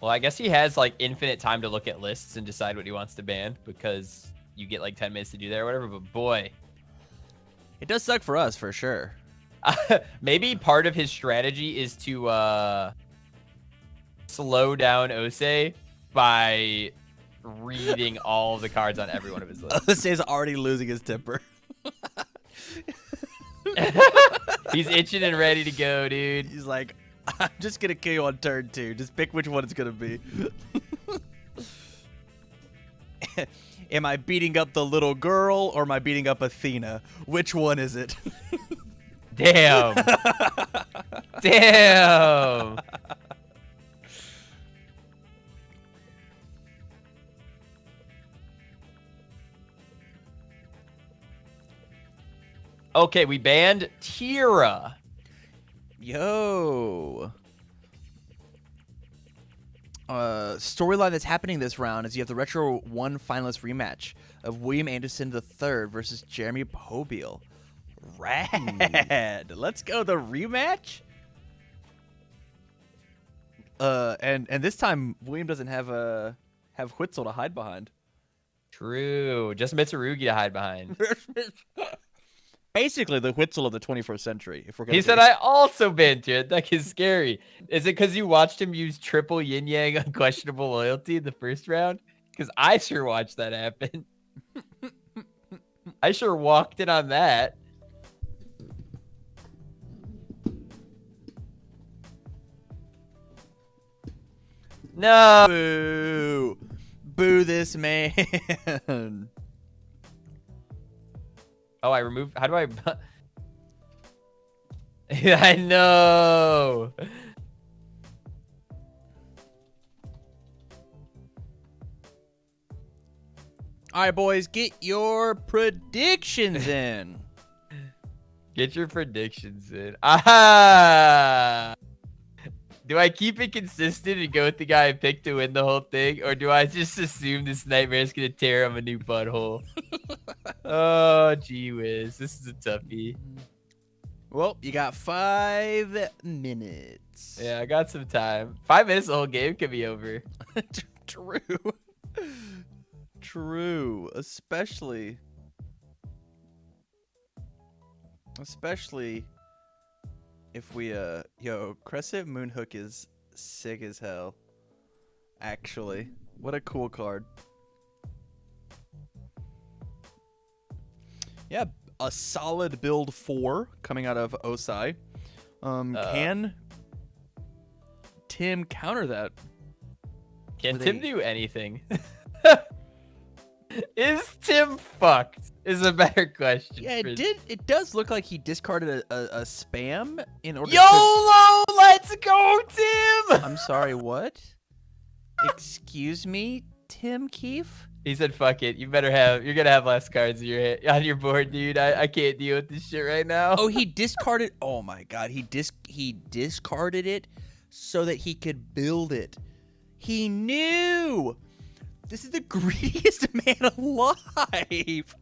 Well, I guess he has like infinite time to look at lists and decide what he wants to ban because you get like 10 minutes to do that or whatever. But boy, it does suck for us for sure. Maybe part of his strategy is to slow down Osei by reading all the cards on every one of his lists. Osei's already losing his temper. He's itching and ready to go, dude. He's like, I'm just going to kill you on turn 2. Just pick which one it's going to be. Am I beating up the little girl or am I beating up Athena? Which one is it? Damn. Damn. Okay, we banned Tira. Yo. Storyline that's happening this round is you have the Retro 1 finalist rematch of William Anderson III versus Jeremy Pobiel. Rad. Let's go the rematch. And this time William doesn't have Huitzel to hide behind. True. Just Mitsurugi to hide behind. Basically the Huitzel of the 21st century. If we're gonna He said, I also banned it. That is scary. Is it because you watched him use triple yin yang unquestionable loyalty in the first round? Because I sure watched that happen. I sure walked in on that. No. Boo. Boo this man. Oh, I removed. How do I? I know. All right, boys, get your predictions in. Get your predictions in. Ah. Do I keep it consistent and go with the guy I picked to win the whole thing? Or do I just assume this nightmare is going to tear him a new butthole? Oh, gee whiz. This is a toughie. Well, you got 5 minutes. Yeah, I got some time. 5 minutes, the whole game could be over. True. True. Especially if we yo, Crescent Moonhook is sick as hell. Actually, what a cool card. Yeah, a solid build 4 coming out of Osai. Can Tim counter that? Can Tim do anything? Is Tim fucked? Is a better question. Yeah, it does look like he discarded a spam in order YOLO! Let's go, Tim! I'm sorry, what? Excuse me, Tim Keefe? He said, fuck it. You're gonna have less cards on your board, dude. I can't deal with this shit right now. Oh, he discarded. Oh my god, he discarded it so that he could build it. He knew. This is the greediest man alive.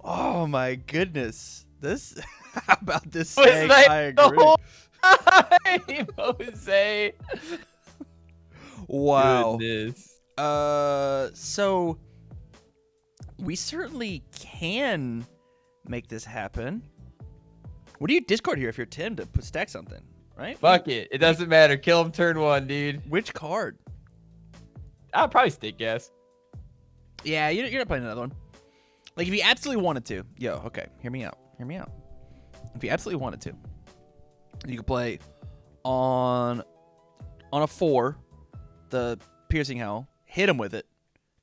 Oh my goodness. This. How about this? Snake? I agree. Whole time, Jose. Wow. Goodness. So We certainly can make this happen. What do you discard here if you're Tim to stack something, right? Fuck it. It doesn't matter. Kill him turn 1, dude. Which card? I'll probably stick gas. Yeah, you're not playing another one. Like, if you absolutely wanted to. Yo, okay. Hear me out. If you absolutely wanted to, you could play on a 4, the Piercing Howl, hit him with it,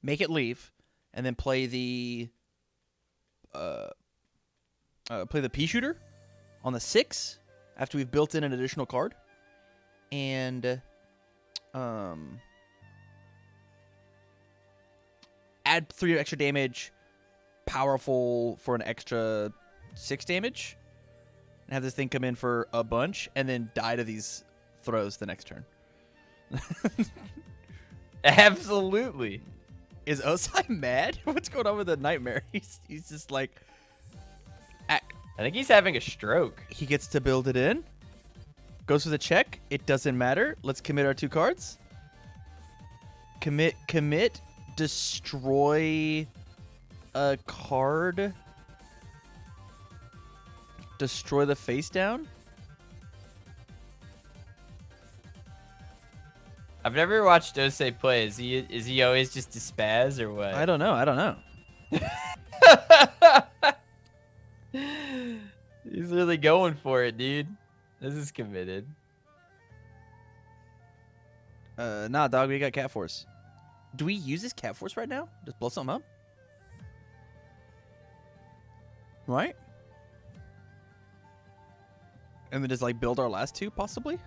make it leave, and then play the Pea Shooter on the 6 after we've built in an additional card, and add 3 extra damage, powerful for an extra 6 damage, and have this thing come in for a bunch, and then die to these throws the next turn. Absolutely. Is Osai mad? What's going on with the Nightmare? He's just like... I think he's having a stroke. He gets to build it in. Goes for the check. It doesn't matter. Let's commit our 2 cards. Commit. Destroy a card. Destroy the face down. I've never watched Osei play. Is he always just a spaz or what? I don't know. He's really going for it, dude. This is committed. Nah, dog, we got Cat Force. Do we use this Cat Force right now? Just blow something up? Right? And then just, like, build our last 2, possibly?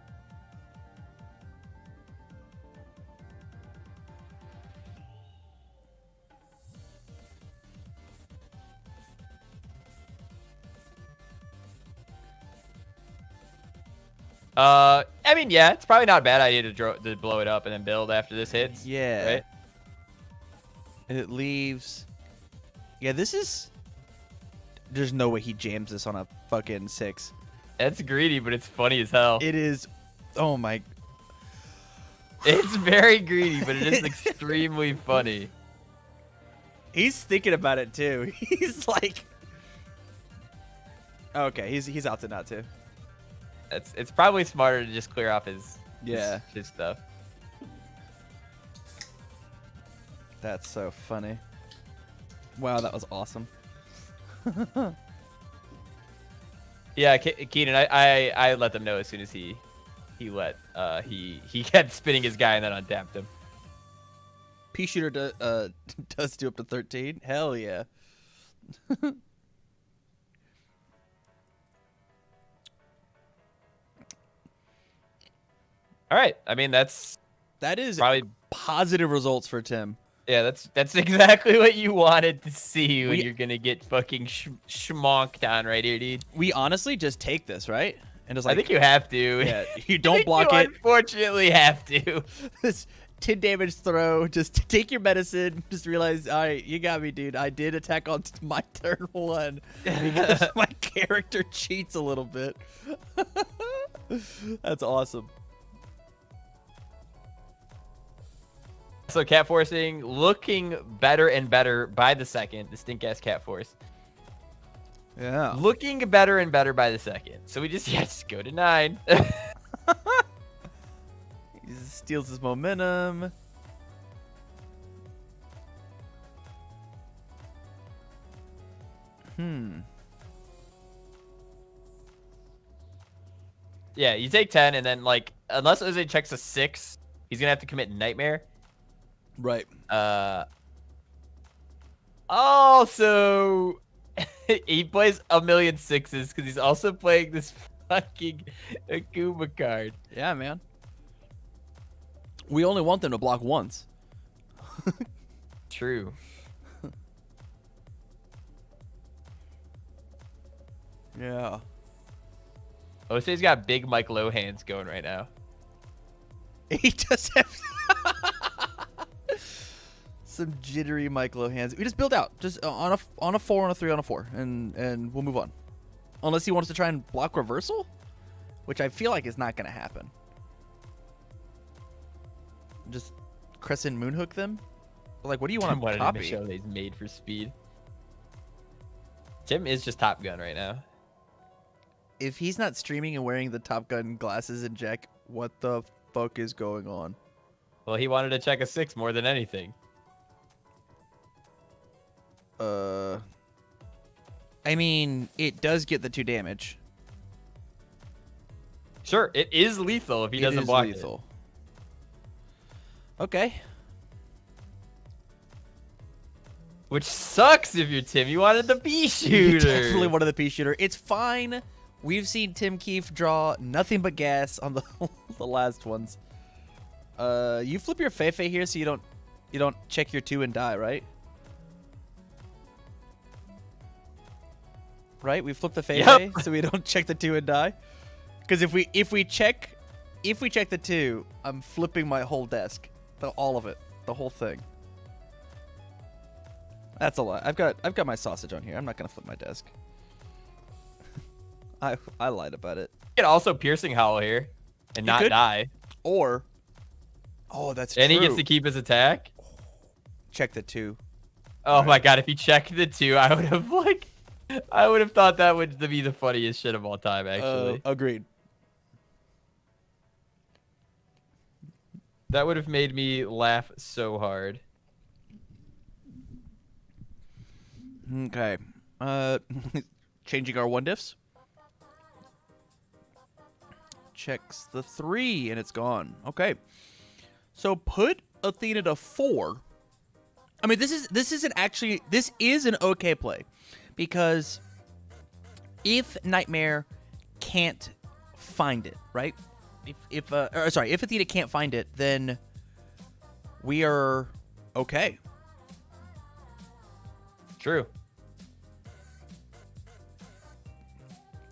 I mean, yeah, it's probably not a bad idea to blow it up and then build after this hits. Yeah. Right? And it leaves... Yeah, this is... There's no way he jams this on a fucking 6. That's greedy, but it's funny as hell. It is... Oh, my... It's very greedy, but it is extremely funny. He's thinking about it, too. He's like... Okay, he's opted not to. It's probably smarter to just clear off his stuff. That's so funny. Wow, that was awesome. Yeah, Keenan, I let them know as soon as he kept spinning his guy and then untapped him. Pea Shooter does do up to 13. Hell yeah. All right. I mean, that is probably positive results for Tim. Yeah, that's exactly what you wanted to see when you're gonna get fucking schmonked on right here, dude. We honestly just take this, right? And just like, I think you have to. Yeah, you don't block it. Unfortunately, have to. This 10 damage throw. Just take your medicine. Just realize, all right, you got me, dude. I did attack on my turn 1 because my character cheats a little bit. That's awesome. So Cat Forcing looking better and better by the second. The stink ass Cat Force. Yeah. Looking better and better by the second. So we just go to 9. He steals his momentum. Yeah, you take 10 and then like unless Jose checks a 6, he's gonna have to commit Nightmare. Right. Also, he plays a million 6s because he's also playing this fucking Akuma card. Yeah, man. We only want them to block once. True. Yeah. Jose's got big Mike Low hands going right now. He does have some jittery Mike-Lo hands. We just build out, just on a 4, on a 3, on a 4, and we'll move on. Unless he wants to try and block reversal, which I feel like is not going to happen. Just Crescent Moonhook them. Like, what do you want to wanted him to copy? show that he's made for speed. Tim is just Top Gun right now. If he's not streaming and wearing the Top Gun glasses and Jack, what the fuck is going on? Well, he wanted to check a 6 more than anything. I mean, it does get the 2 damage. Sure, it is lethal if he doesn't block it. Okay. Which sucks if you're Tim. You wanted the B You shooter. definitely wanted the P shooter. It's fine. We've seen Tim Keefe draw nothing but gas on the the last ones. You flip your Feifei here so you don't check your 2 and die, right? Right? We flip the Feifei so we don't check the 2 and die. Because if we check the 2, I'm flipping my whole desk, all of it, the whole thing. That's a lot. I've got my sausage on here. I'm not gonna flip my desk. I lied about it. You can also piercing howl here and not die. Or, that's true. And he gets to keep his attack. Check the 2. Oh my god! If he checked the 2, I would have thought that would be the funniest shit of all time. Actually, Agreed. That would have made me laugh so hard. Okay. Changing our 1 diffs. Checks the 3 and it's gone. Okay. So put Athena to 4. I mean, this is an okay play, because if Nightmare can't find it, right? If Athena can't find it, then we are okay. True.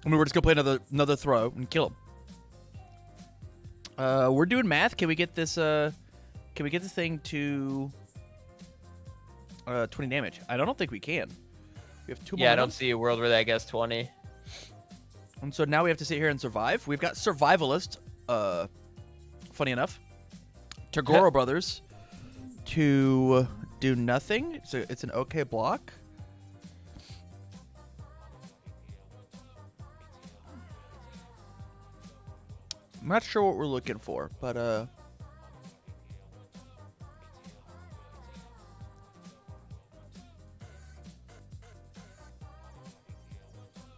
I mean, we're just gonna play another throw and kill him. We're doing math. Can we get this? Can we get this thing to 20 damage? I don't think we can. We have 2 more. Yeah, I don't see a world where that gets 20. And so now we have to sit here and survive. We've got Survivalist. Funny enough, Tagoro Brothers to do nothing. So it's an okay block. I'm not sure what we're looking for, but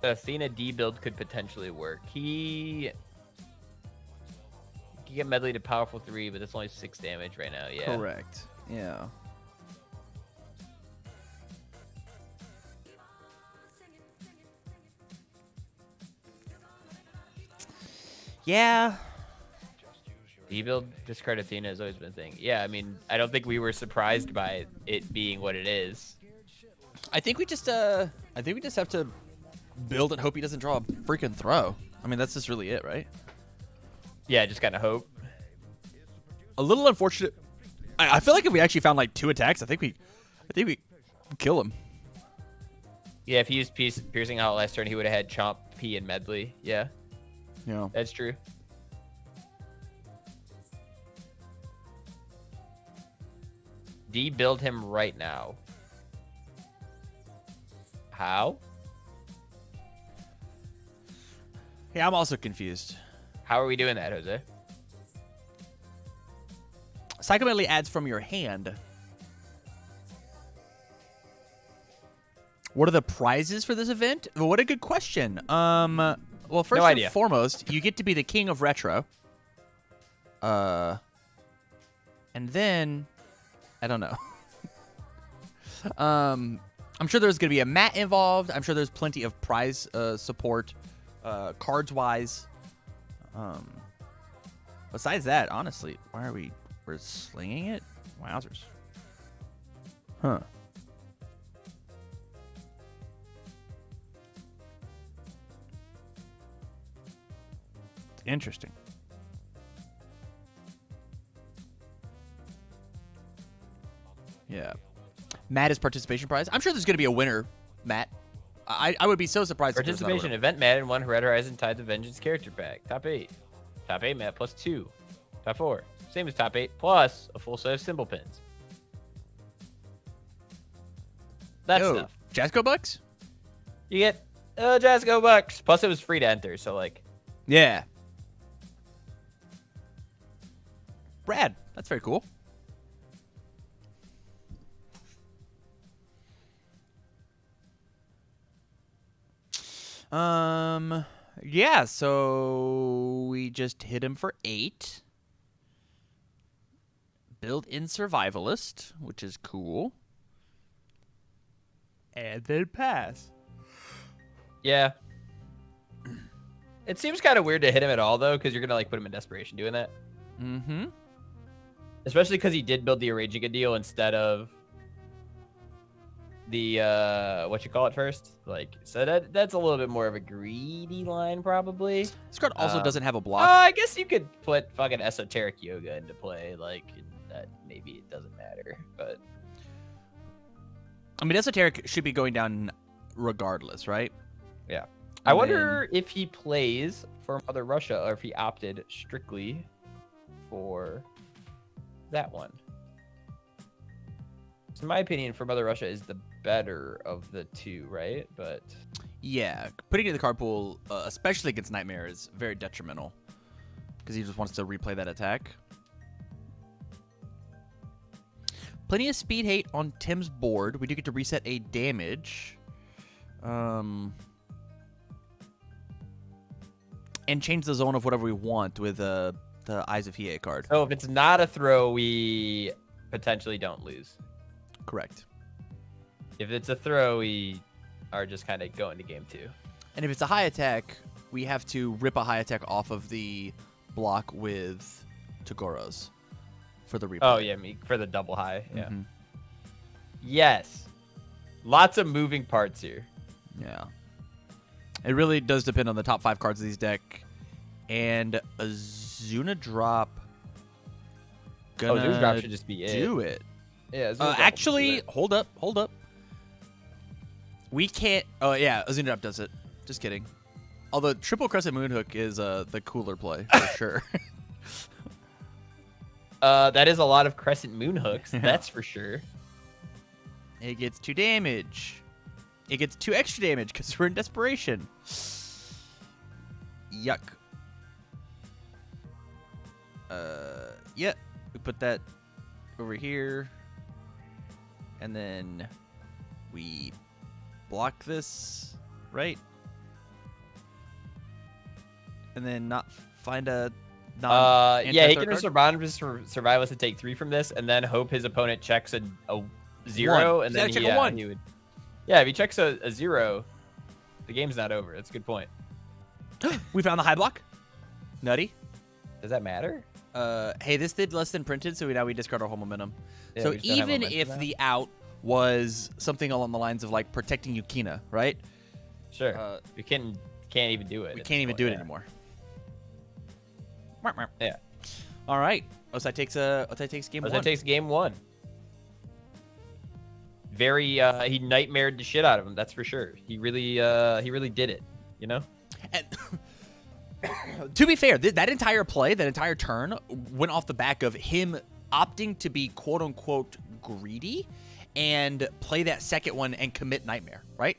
The Athena D build could potentially work. He can get medley to powerful 3, but that's only 6 damage right now. Yeah. correct. Yeah. Yeah. D build discard Athena has always been a thing. Yeah, I mean, I don't think we were surprised by it being what it is. I think we just have to build and hope he doesn't draw a freaking throw. I mean, that's just really it, right? Yeah, just kind of hope. A little unfortunate. I feel like if we actually found like 2 attacks, I think we kill him. Yeah, if he used piercing out last turn, he would have had Chomp, P, and Medley. Yeah, Yeah. that's true. D build him right now. How? Yeah, I'm also confused. How are we doing that, Jose? Psycho Medley adds from your hand. What are the prizes for this event? Well, what a good question. Well, first and foremost, you get to be the king of retro. And then, I don't know. I'm sure there's going to be a mat involved. I'm sure there's plenty of prize support, cards-wise. Besides that, honestly, why are we're slinging it? Wowzers. Huh. Interesting. Yeah. Matt is participation prize. I'm sure there's going to be a winner, Matt. I would be so surprised if there's not a Participation winner. event Madden 1 Horizon Tides of Vengeance character pack. Top 8. Top 8 Matt plus 2. Top 4. Same as top 8 plus a full set of symbol pins. that Yo, stuff. Jasco bucks? You get Jasco bucks. Plus, it was free to enter, so like. Yeah. Rad. That's very cool. Yeah, so we just hit him for 8. Built-in survivalist, which is cool. And then pass. Yeah. It seems kind of weird to hit him at all, though, because you're going to, like, put him in desperation doing that. Mm-hmm. Especially because he did build the Aragica deal instead of the, what you call it first. Like, so that's a little bit more of a greedy line, probably. This card also doesn't have a block. I guess you could put fucking Esoteric Yoga into play. Like, that maybe it doesn't matter, but... I mean, Esoteric should be going down regardless, right? Yeah. I wonder if he plays for Mother Russia or if he opted strictly for that one. So in my opinion, for Mother Russia is the better of the two, right? But yeah, putting it in the card pool, especially against Nightmare, is very detrimental because he just wants to replay that attack. Plenty of speed hate on Tim's board. We do get to reset a damage. And change the zone of whatever we want with the Eyes of Hiei card. so if it's not a throw, we potentially don't lose. Correct. If it's a throw, we are just kind of going to game 2. And if it's a high attack, we have to rip a high attack off of the block with Togoro's for the replay. Oh, yeah, for the double high. Yeah. Mhm. Yes. Lots of moving parts here. Yeah. It really does depend on the top 5 cards of these deck. And a Zuna drop gonna Zeus drop should just be it. do it. Yeah. Zeus drop will Actually, do it. hold up. We can't... Oh, yeah, a Zuna drop does it. Just kidding. Although Triple Crescent Moonhook is the cooler play, for sure. That is a lot of Crescent Moonhooks. Yeah. That's for sure. It gets 2 damage. It gets 2 extra damage because we're in desperation. Yuck. Yeah. We put that over here. And then we block this, right? And then not find a Yeah, he can respond to Survivalist to take 3 from this, and then hope his opponent checks a 0, and then check a 1. he would. Yeah, if he checks a 0, the game's not over. That's a good point. We found the high block. Nutty. Does that matter? Hey, this did less than printed, so now we discard our whole momentum. Yeah, So we just don't have even momentum if now. the out was something along the lines of like protecting Yukina, right? Sure. We can't even do it. We can't even do it anymore. Yeah. All right. Osai takes game 1. That takes game 1. Very he nightmared the shit out of him, that's for sure. He really did it, you know? And to be fair, that entire play, that entire turn went off the back of him opting to be quote unquote greedy and play that second one and commit Nightmare, right?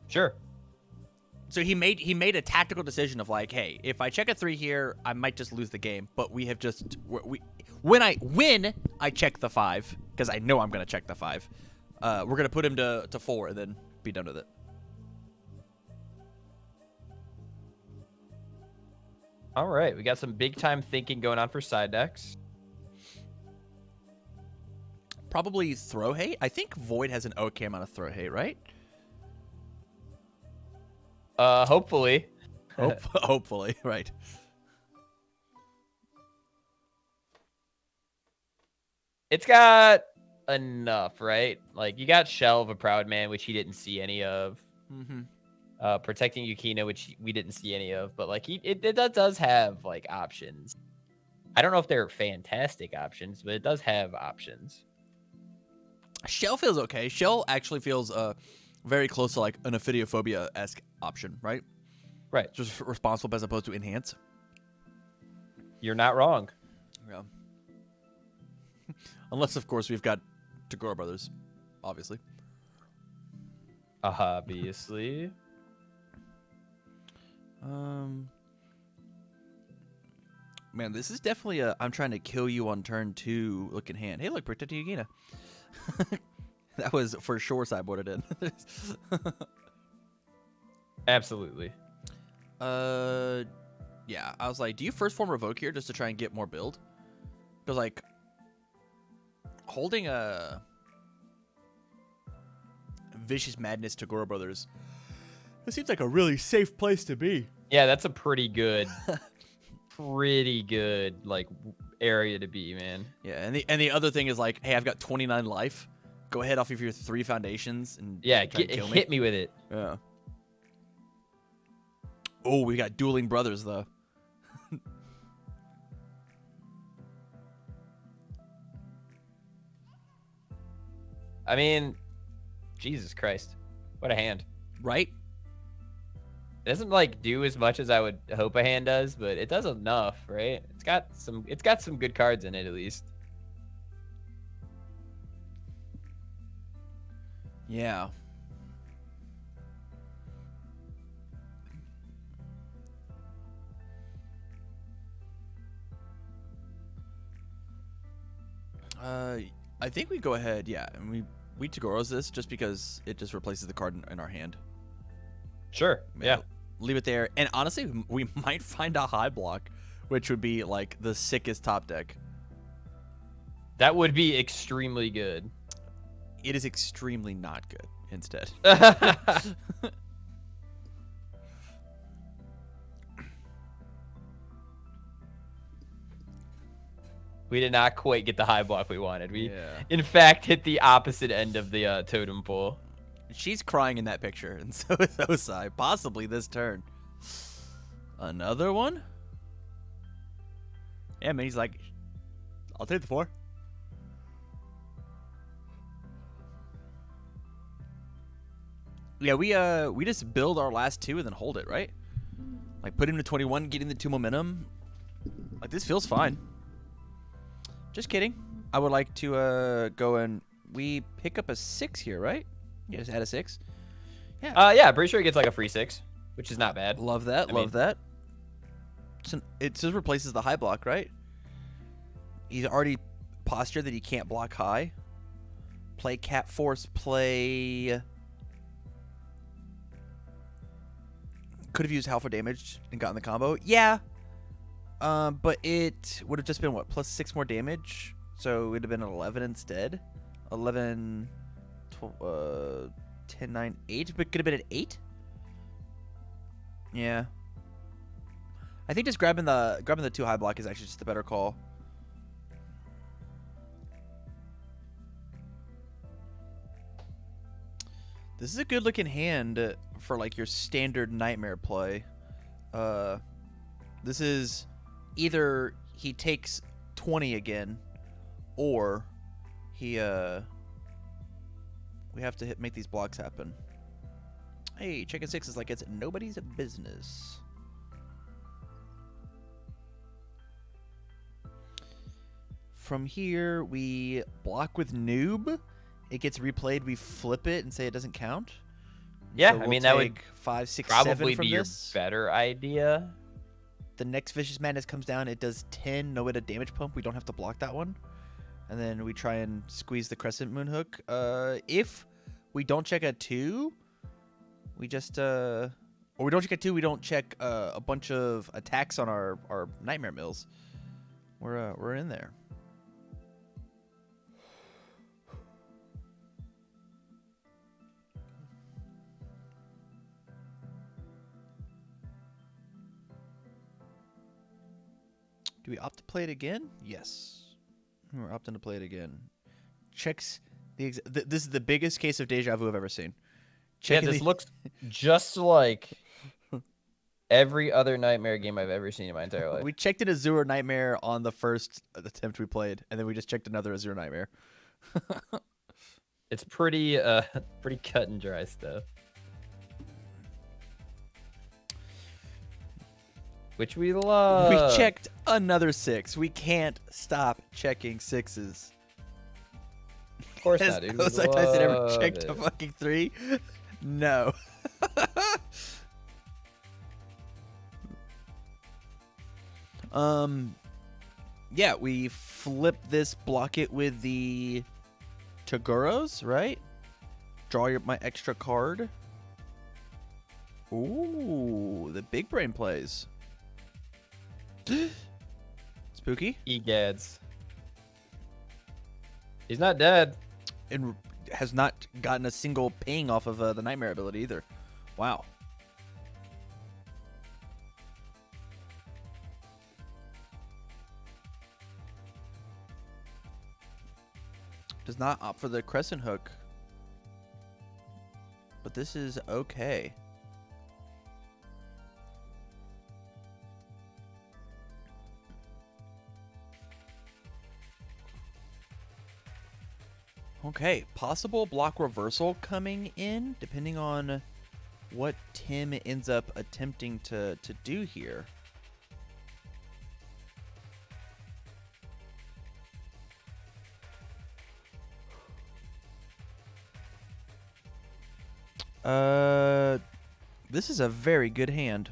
Sure. So he made a tactical decision of like, hey, if I check a 3 here, I might just lose the game. But we have just when I check the 5, because I know I'm gonna check the 5, we're gonna put him to 4 and then be done with it. All right, we got some big time thinking going on for side decks. Probably Throw Hate. I think Void has an okay amount of Throw Hate, right? Hopefully. Hopefully, right. It's got enough, right? Like, you got Shell of a Proud Man, which he didn't see any of. Mm-hmm. Protecting Yukina, which we didn't see any of. But, like, it does have, like, options. I don't know if they're fantastic options, but it does have options. Shell feels okay. Shell actually feels very close to, like, an Ophidiophobia-esque option, right? Right. Just responsible as opposed to enhance. You're not wrong. Yeah. Unless, of course, we've got Tagore Brothers, obviously. Obviously. Man, this is definitely a I'm trying to kill you on turn 2 looking hand. Hey, look, Protect Yagina. That was for sure sideboarded in. Absolutely. Yeah, I was like, do you first form Revoke here just to try and get more build? Because, like, holding a Vicious Madness to Goro Brothers, it seems like a really safe place to be. Yeah, that's a pretty good, like area to be, man. Yeah, and the other thing is like, hey, I've got 29 life. Go ahead off of your 3 foundations and yeah, try and kill hit me with it. Yeah. Oh, we got dueling brothers though. I mean, Jesus Christ, what a hand! Right? It doesn't like do as much as I would hope a hand does, but it does enough, right? It's got some good cards in it at least. Yeah. I think we go ahead, yeah, and we Tagoros this just because it just replaces the card in our hand. Sure. Yeah. Leave it there, and honestly, we might find a high block, which would be like the sickest top deck. That would be extremely good. It is extremely not good. Instead. We did not quite get the high block we wanted. We, in fact, hit the opposite end of the totem pole. She's crying in that picture, and so is Osai. Possibly this turn. Another one? Yeah, man, he's like, I'll take the 4. Yeah, we just build our last 2 and then hold it, right? Like, put him to 21, getting the 2 momentum. Like, this feels fine. Just kidding. I would like to go and we pick up a 6 here, right? Yeah, just add a 6. Yeah. Yeah, pretty sure he gets like a free 6, which is not bad. Love that. Love that. So it just replaces the high block, right? He's already postured that he can't block high. Play Cat Force. Play. Could have used Halfa damage and gotten the combo. Yeah. But it would have just been, what, plus 6 more damage? So it would have been an 11 instead. 11, 12, 10, 9, 8. But could have been an 8? Yeah. I think just grabbing the 2 high block is actually just a better call. This is a good looking hand for like your standard nightmare play. This is either he takes 20 again, or he we have to make these blocks happen. Hey, checking 6 is like it's nobody's business. From here, we block with noob. It gets replayed. We flip it and say it doesn't count. Yeah, so we'll I mean that would 5, 6, probably 7 from be this. your better idea. The next Vicious Madness comes down. It does 10. No way to damage pump. We don't have to block that one. And then we try and squeeze the Crescent Moon Hook. If we don't check a 2, we just or we don't check a 2. We don't check a bunch of attacks on our Nightmare Mills. We're in there. Do we opt to play it again? Yes. We're opting to play it again. Checks the this is the biggest case of deja vu I've ever seen. Yeah, this looks just like every other Nightmare game I've ever seen in my entire life. We checked an Azure Nightmare on the first attempt we played, and then we just checked another Azure Nightmare. It's pretty pretty cut and dry stuff. Which we love. We checked another 6. We can't stop checking 6s. Of course not, dude. Has Osai Tyson ever checked a fucking 3? No. Yeah, we flip this, block it with the Taguros, right? Draw my extra card. Ooh, the big brain plays. Spooky. Egads. He's not dead. And has not gotten a single ping off of the Nightmare ability either. Wow. Does not opt for the Crescent Hook. But this is okay. Okay, possible block reversal coming in, depending on what Tim ends up attempting to do here. This is a very good hand.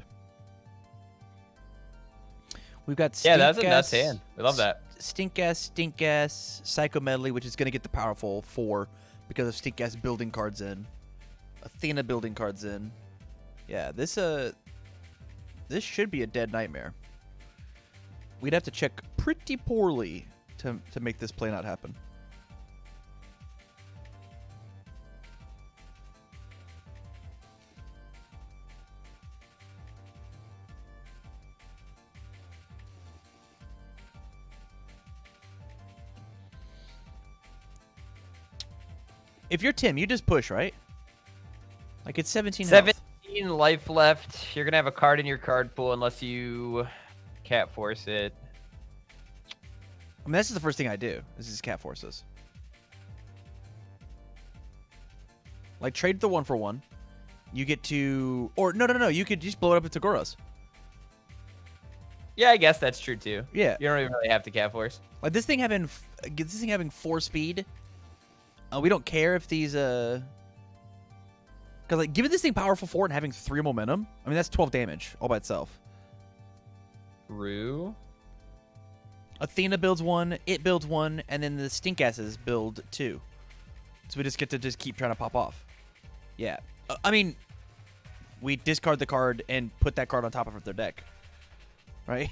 We've got Yeah, that's a nuts hand. We love that. Stink Gas, Psycho Medley, which is going to get the powerful 4 because of Stink Gas building cards in. Athena building cards in. Yeah, this should be a dead Nightmare. We'd have to check pretty poorly to make this play not happen. If you're Tim, you just push, right? Like it's 17 health. 17 life left. You're going to have a card in your card pool unless you cat force it. I mean, this is the first thing I do. This is cat forces. Like trade the 1-for-1. You get to, or no. You could just blow it up into Taguros. Yeah, I guess that's true too. Yeah. You don't even really have to cat force. Like this thing having 4 speed. We don't care if these because like giving this thing powerful 4 and having 3 momentum. I mean that's 12 damage all by itself. Rue. Athena builds 1, it builds 1, and then the Stink Asses build 2. So we just get to keep trying to pop off. Yeah. I mean, we discard the card and put that card on top of their deck. Right?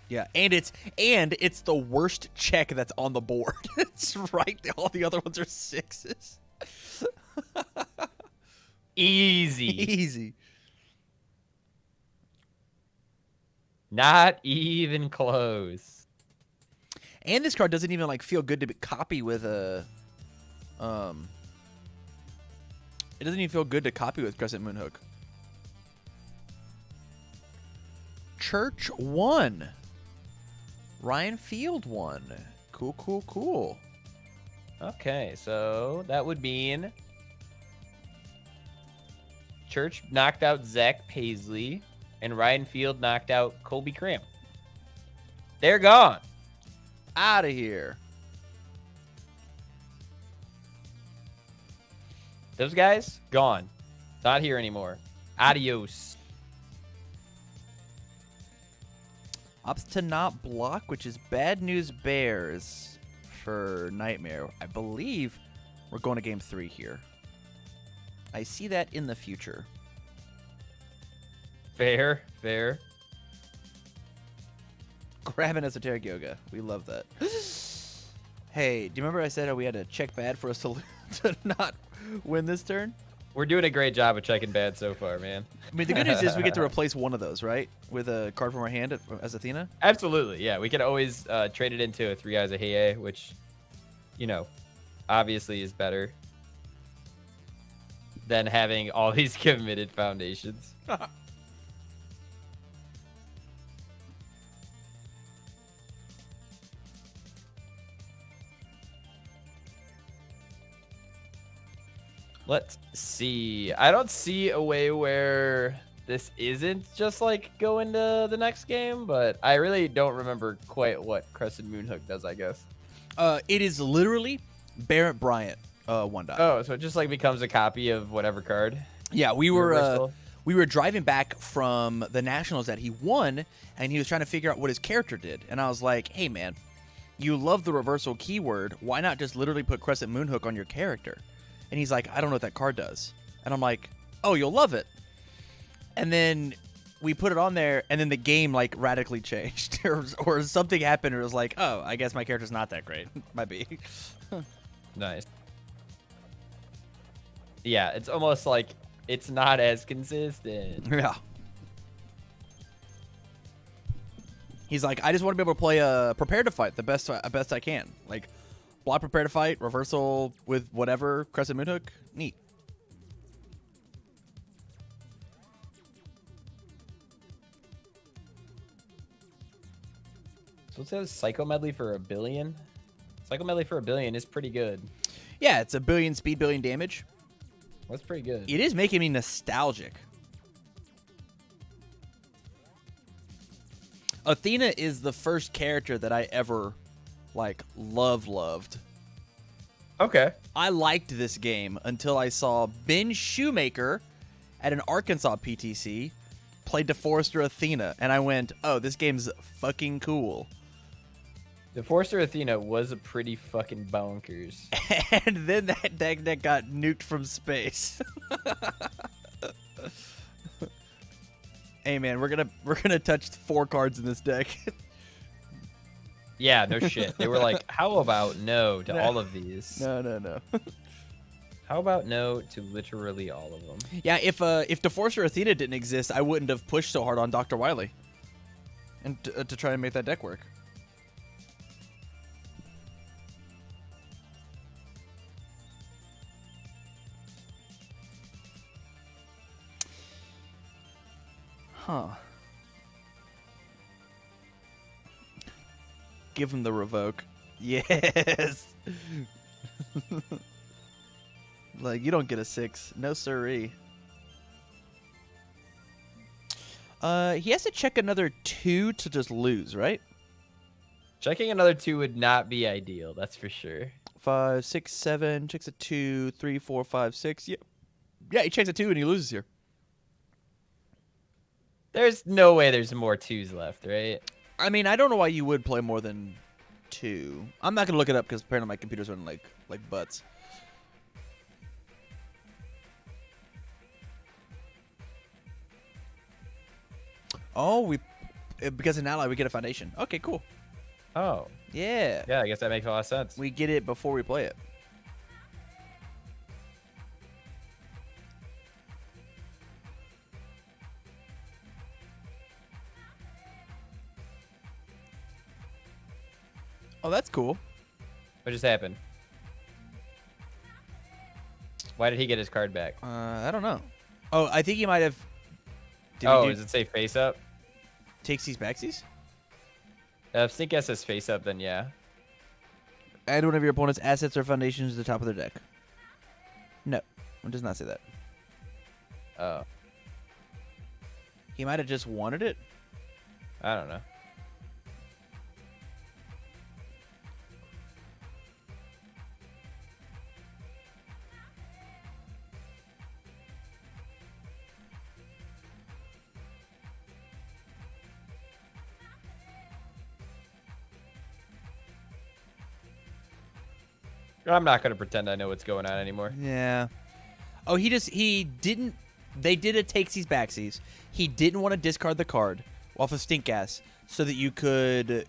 Yeah, and it's the worst check that's on the board. It's right. All the other ones are 6s. Easy. Easy. Not even close. And this card doesn't even like feel good to copy with a it doesn't even feel good to copy with Crescent Moonhook. Church 1. Ryan Field 1. Cool. Okay, so that would mean Church knocked out Zach Paisley, and Ryan Field knocked out Colby Cram. They're gone. Out of here. Those guys, gone. Not here anymore. Adios. Opts to not block, which is bad news bears for Nightmare. I believe we're going to game 3 here. I see that in the future. Fair. Grabbing Esoteric Yoga. We love that. Hey, do you remember I said how we had to check bad for us to not win this turn? We're doing a great job of checking bad so far, man. I mean, the good news is we get to replace one of those, right? With a card from our hand as Athena? Absolutely, yeah. We can always trade it into a 3 Eyes of Hey, which, obviously is better than having all these committed foundations. Let's see. I don't see a way where this isn't just like go into the next game, but I really don't remember quite what Crescent Moonhook does, I guess. It is literally Barrett Bryant 1-dot. Oh, so it just like becomes a copy of whatever card? Yeah, we were driving back from the Nationals that he won, and he was trying to figure out what his character did. And I was like, hey, man, you love the reversal keyword. Why not just literally put Crescent Moonhook on your character? And he's like, I don't know what that card does. And I'm like, oh, you'll love it. And then we put it on there, and then the game, like, radically changed. or something happened, and it was like, oh, I guess my character's not that great. Might be. Nice. Yeah, it's almost like it's not as consistent. Yeah. He's like, I just want to be able to play prepare to fight the best I can. Like, block prepare to fight, reversal with whatever, Crescent Moonhook. Neat. So it says Psycho Medley for 1 billion. Psycho Medley for 1 billion is pretty good. Yeah, it's 1 billion speed, 1 billion damage. That's pretty good. It is making me nostalgic. Athena is the first character that I ever, like, loved. Okay. I liked this game until I saw Ben Shoemaker at an Arkansas PTC play DeForester Athena, and I went, oh, this game's fucking cool. DeForester Athena was a pretty fucking bonkers. And then that deck got nuked from space. Hey man, we're gonna touch 4 cards in this deck. Yeah, no shit. They were like, how about no to all of these? No. How about no to literally all of them? Yeah, if DeForester Athena didn't exist, I wouldn't have pushed so hard on Dr. Wily, and to try and make that deck work. Huh. Give him the revoke. Yes. Like, you don't get a 6. No siree. He has to check another 2 to just lose, right? Checking another 2 would not be ideal, that's for sure. 5, 6, 7. Checks a 2, 3, 4, 5, 6. Yep. Yeah, he checks a 2 and he loses here. There's no way there's more 2s left, right? I mean, I don't know why you would play more than 2. I'm not gonna look it up because apparently my computer's running like butts. Oh, because in Ally we get a foundation. Okay, cool. Oh. Yeah. Yeah, I guess that makes a lot of sense. We get it before we play it. Oh, that's cool. What just happened? Why did he get his card back? I don't know. Oh, I think he might have. Does it say face up? Takes these backsies? If Sneak S says face up, then yeah. Add one of your opponent's assets or foundations to the top of their deck. No, it does not say that. Oh. He might have just wanted it. I don't know. I'm not going to pretend I know what's going on anymore. Yeah. Oh, he didn't. They did a takesies backsies. He didn't want to discard the card off of Stink Gas so that you could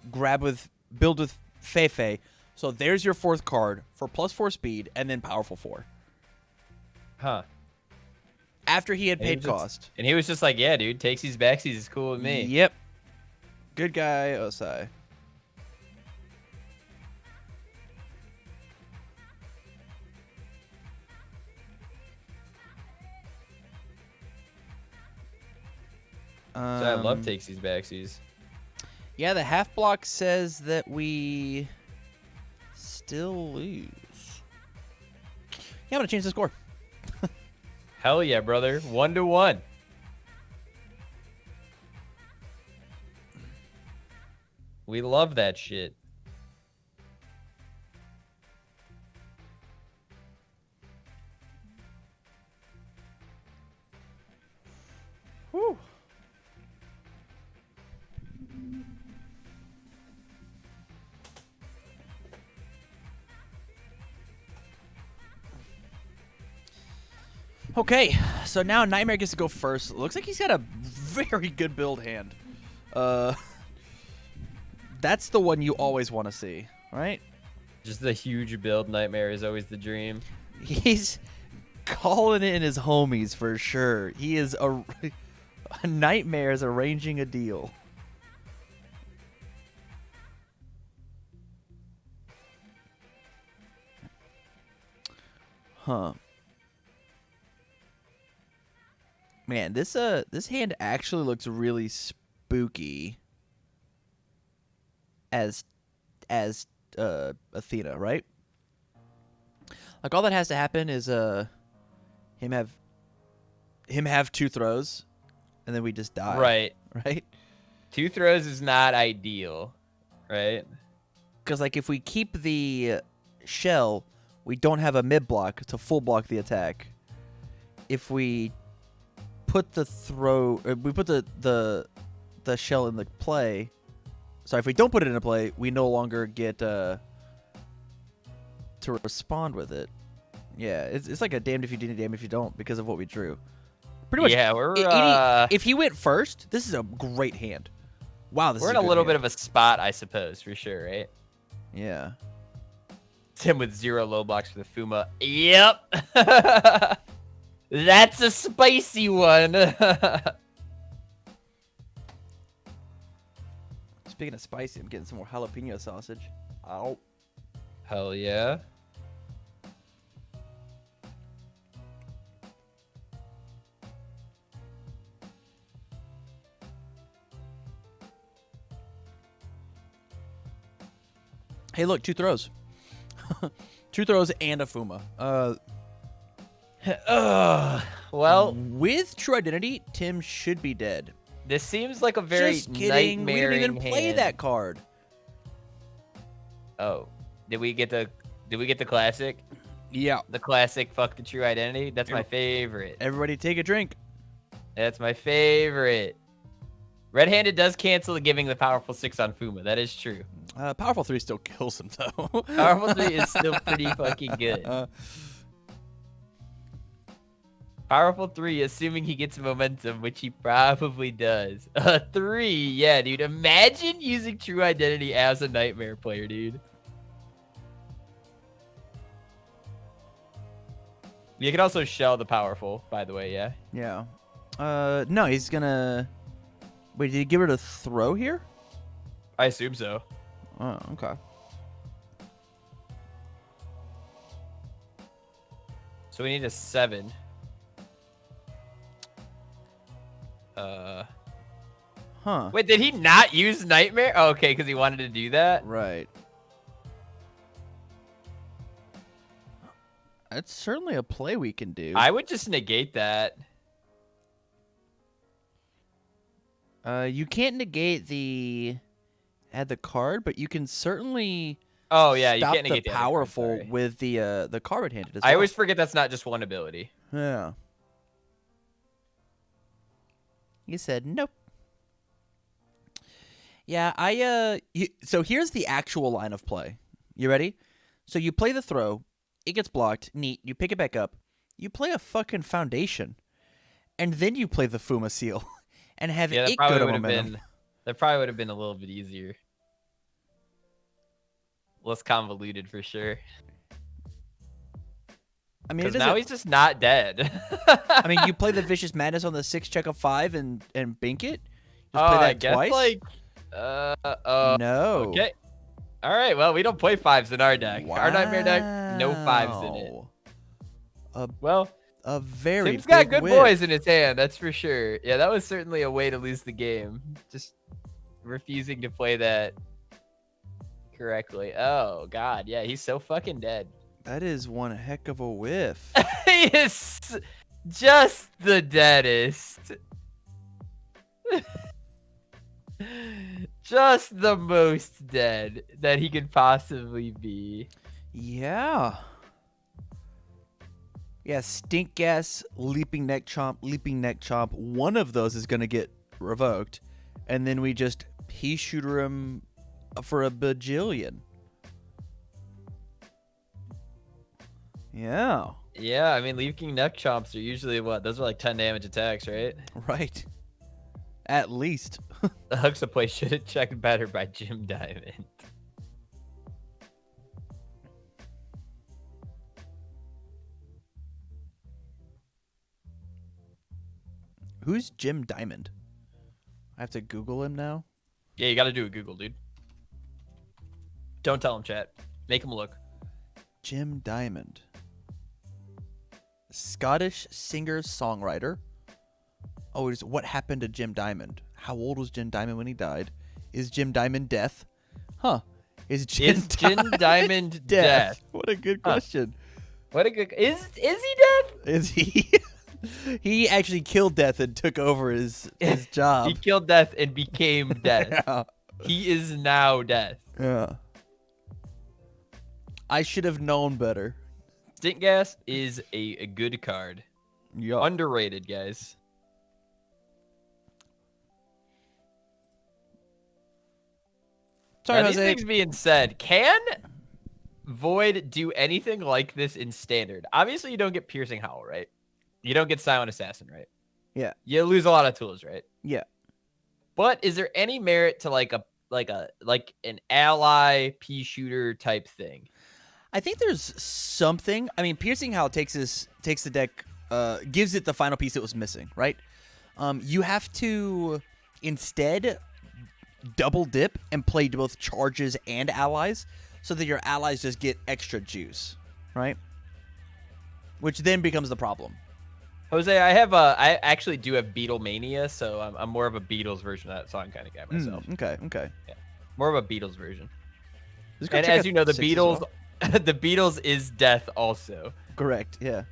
build with Feifei. So there's your 4th card for +4 speed and then powerful 4. Huh. After he had paid cost. And he was just like, yeah, dude, takesies backsies is cool with me. Yep. Good guy, Osai. So I love takesies backsies. Yeah, the half block says that we still lose. Yeah, I'm gonna change the score. Hell yeah, brother. 1-1. We love that shit. Whew. Okay, so now Nightmare gets to go first. Looks like he's got a very good build hand. That's the one you always want to see, right? Just the huge build Nightmare is always the dream. He's calling in his homies for sure. He is a Nightmare is arranging a deal. Huh. Man, this hand actually looks really spooky as Athena, right? Like all that has to happen is him have 2 throws and then we just die. Right. Right? 2 throws is not ideal, right? Cuz like if we keep the shell, we don't have a mid block to full block the attack. If we put the the shell in the play. Sorry, if we don't put it in a play, we no longer get to respond with it. Yeah, it's like a damned if you do, damned if you don't because of what we drew. Pretty much. Yeah, we're if he went first, this is a great hand. Wow, this we're is in a little hand. bit of a spot, I suppose, for sure, right? Yeah. It's him with 0 low blocks for the Fuma. Yep. That's a spicy one. Speaking of spicy, I'm getting some more jalapeno sausage. Ow. Hell yeah. Hey, look, 2 throws. 2 throws and a Fuma. Well, with True Identity, Tim should be dead. this seems like a very Just kidding. We didn't even nightmare-ing play hand. that card. Oh, did we get the classic? Yeah. The classic fuck the True Identity? That's my favorite. Everybody take a drink. That's my favorite. Red-handed does cancel the giving the powerful 6 on Fuma. That is true. Powerful 3 still kills him, though. Powerful 3 is still pretty fucking good. Powerful 3, assuming he gets momentum, which he probably does. 3, yeah, dude. Imagine using True Identity as a Nightmare player, dude. You can also shell the powerful, by the way, yeah? Yeah. No, he's gonna... Wait, did he give her a throw here? I assume so. Oh, okay. So we need a 7. Huh. Wait, did he not use Nightmare? Oh, okay, because he wanted to do that? Right. That's certainly a play we can do. I would just negate that. You can't negate the... Add the card, but you can certainly... Oh, yeah, you stop can't negate the the other card, powerful sorry. with the card handed as I well. always forget that's not just one ability. Yeah. You said nope. Yeah, so here's the actual line of play. You ready? So you play the throw, it gets blocked, neat, you pick it back up, you play a fucking foundation, and then you play the Fuma seal, and have Yeah, that it probably go to would have momentum. been. That probably would have been a little bit easier. Less convoluted for sure. I mean, it Because now doesn't- he's just not dead. I mean, you play the Vicious Madness on the 6 check of 5 and bink it? Just play that I guess twice? like. No. Okay. All right. Well, we don't play 5s in our deck. Our Nightmare deck, no 5s in it. Wow. Well, A very Tim's got big good whiff. boys in his hand, that's for sure. Yeah, that was certainly a way to lose the game. Just refusing to play that correctly. Oh, God. Yeah, he's so fucking dead. That is one heck of a whiff. He is just the deadest. Just the most dead that he could possibly be. Yeah. Yeah, stink gas, leaping neck chomp, leaping neck chomp. One of those is going to get revoked. And then we just pea shooter him for a bajillion. Yeah. Yeah, I mean, leaping neck chomps are usually what? Those are like 10 damage attacks, right? Right. At least. The Huxa play should have checked better by Jim Diamond. Who's Jim Diamond? I have to Google him now. Yeah, you got to do a Google, dude. Don't tell him, chat. Make him look. Jim Diamond. Scottish singer-songwriter. Oh, it's what happened to Jim Diamond? How old was Jim Diamond when he died? Is Jim Diamond death? Huh. Is Jim Diamond death? What a good question. What a good... Is he death? Is he? He actually killed Death and took over his job. He killed Death and became Death. Yeah. He is now Death. Yeah. I should have known better. Stink Gas is a good card. Yup. Underrated, guys. Sorry, now, these Jose. things being said, can Void do anything like this in Standard? Obviously, you don't get Piercing Howl, right? You don't get Silent Assassin, right? Yeah. You lose a lot of tools, right? Yeah. But is there any merit to like an ally pea shooter type thing? I think there's something. I mean, Piercing Howl takes the deck, gives it the final piece it was missing, right? You have to instead double dip and play both charges and allies, so that your allies just get extra juice, right? Which then becomes the problem. Jose, I actually do have Beatlemania, so I'm more of a Beatles version of that song kind of guy myself. Okay. Yeah, more of a Beatles version. Just And as you know, the Beatles, the Beatles is Death also. Correct. Yeah.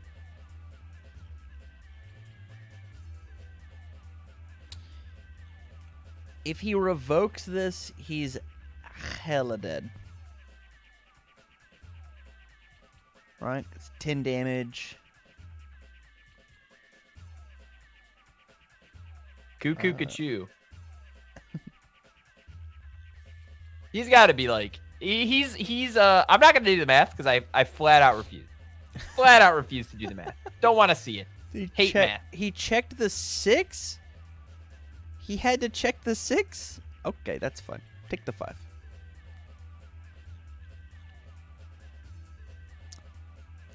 If he revokes this, he's hella dead. Right? It's 10 damage. Cuckoo Cachoo. He's got to be like he's I'm not gonna do the math because I flat out refuse. Flat out refuse to do the math. Don't want to see it. Hate math. He checked the 6. He had to check the 6. Okay, that's fine. Take the 5.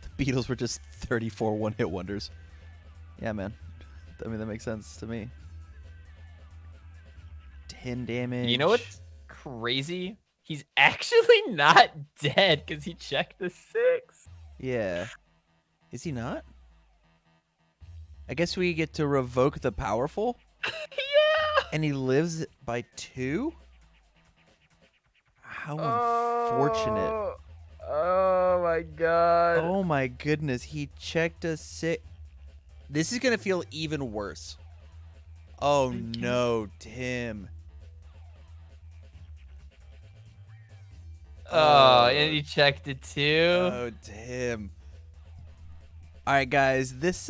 The Beatles were just 34 one-hit wonders. Yeah, man. I mean, that makes sense to me. 10 damage. You know what's crazy? He's actually not dead because he checked the 6. Yeah. Is he not? I guess we get to revoke the powerful. Yeah. And he lives by 2? How unfortunate. Oh my god. Oh my goodness. He checked a 6. This is going to feel even worse. Oh no, Tim. Oh, and he checked it too. Oh, Tim. All right, guys. This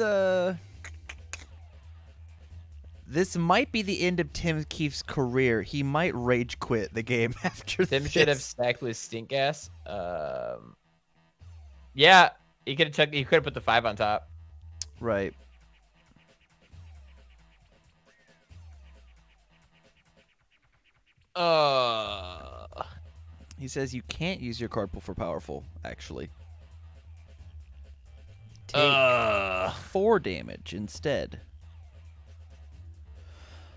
might be the end of Tim Keefe's career. He might rage quit the game after Tim this. should have stacked with Stink Gas. Yeah, he could have checked. He could have put the 5 on top. Right. He says you can't use your card pull for powerful, actually. Take 4 damage instead.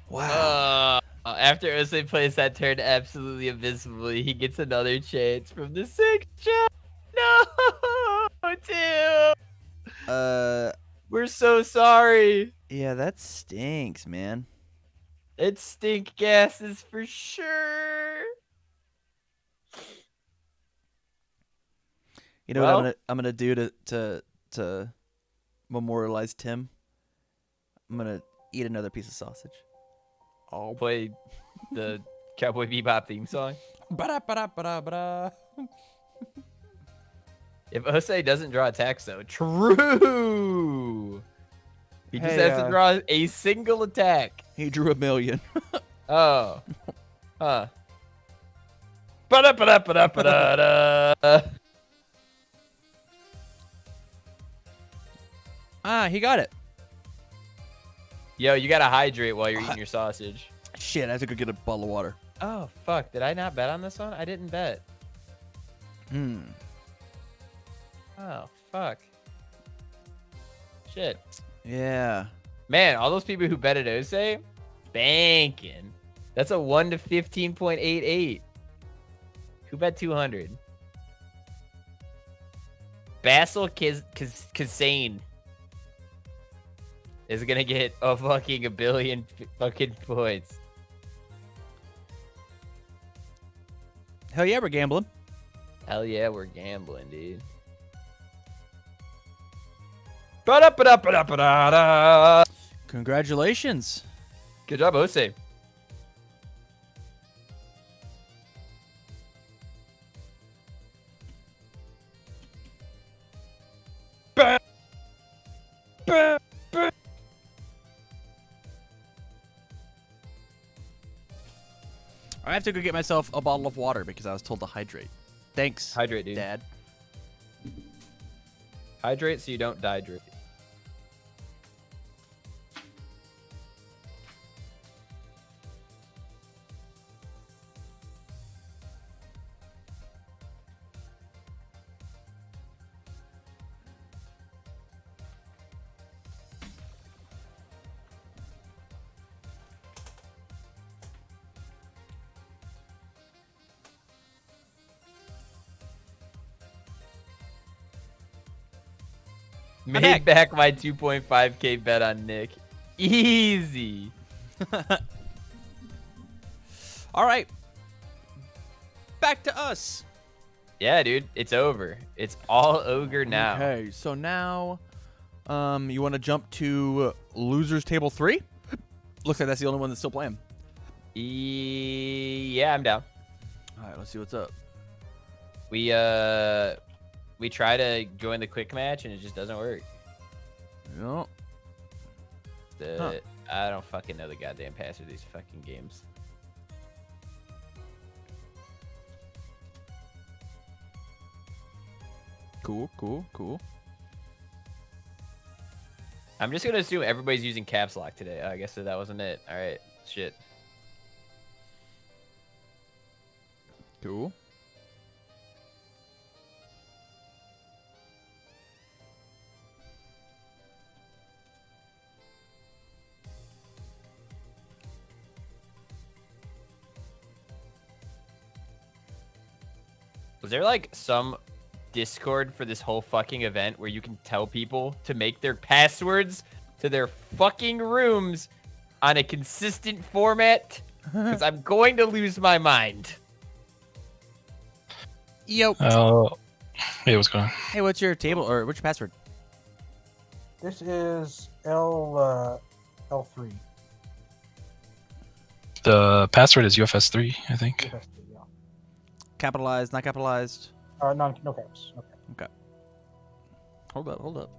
Wow. After Ose plays that turn absolutely abysmally, he gets another chance from the 6th shot. No, Tim. We're so sorry. Yeah, that stinks, man. It's Stink Gases for sure. You know what I'm gonna do to memorialize Tim? I'm gonna eat another piece of sausage. I'll play the Cowboy Bebop theme song. Ba-da-ba-da-ba-da-ba-da. If Jose doesn't draw attacks, though, true. He just has to draw a single attack. He drew a million. Oh. Huh. Ba-da-ba-da-ba-da-ba-da-da. Ah, he got it. Yo, you gotta hydrate while you're eating your sausage. Shit, I have to go get a bottle of water. Oh, fuck. Did I not bet on this one? I didn't bet. Oh, fuck. Shit. Yeah. Man, all those people who betted Ose, banking. That's a 1 to 15.88. Who bet 200? Basil Kazane is gonna get a fucking $1 billion fucking points. Hell yeah, we're gambling. Hell yeah, we're gambling, dude. Ba-da-ba-da-ba-da-ba-da-da. Congratulations. Good job, Ose. I have to go get myself a bottle of water because I was told to hydrate. Thanks. Hydrate, dude. Dad. Hydrate so you don't dehydrate. Made back my 2.5K bet on Nick. Easy. All right. Back to us. Yeah, dude. It's over. It's all ogre now. Okay, so now you want to jump to losers table 3? Looks like that's the only one that's still playing. Yeah, I'm down. All right, let's see what's up. We try to go in the quick match and it just doesn't work. Yep. I don't fucking know the goddamn password of these fucking games. Cool. I'm just gonna assume everybody's using caps lock today. I guess that wasn't it. All right, shit. Cool. Was there like some Discord for this whole fucking event where you can tell people to make their passwords to their fucking rooms on a consistent format? Because I'm going to lose my mind. Yo. Oh, hey, what's going on? Hey, what's your table or what's your password? This is L3. The password is UFS3, I think. Yeah. Capitalized, not capitalized. No caps. Okay. Hold up.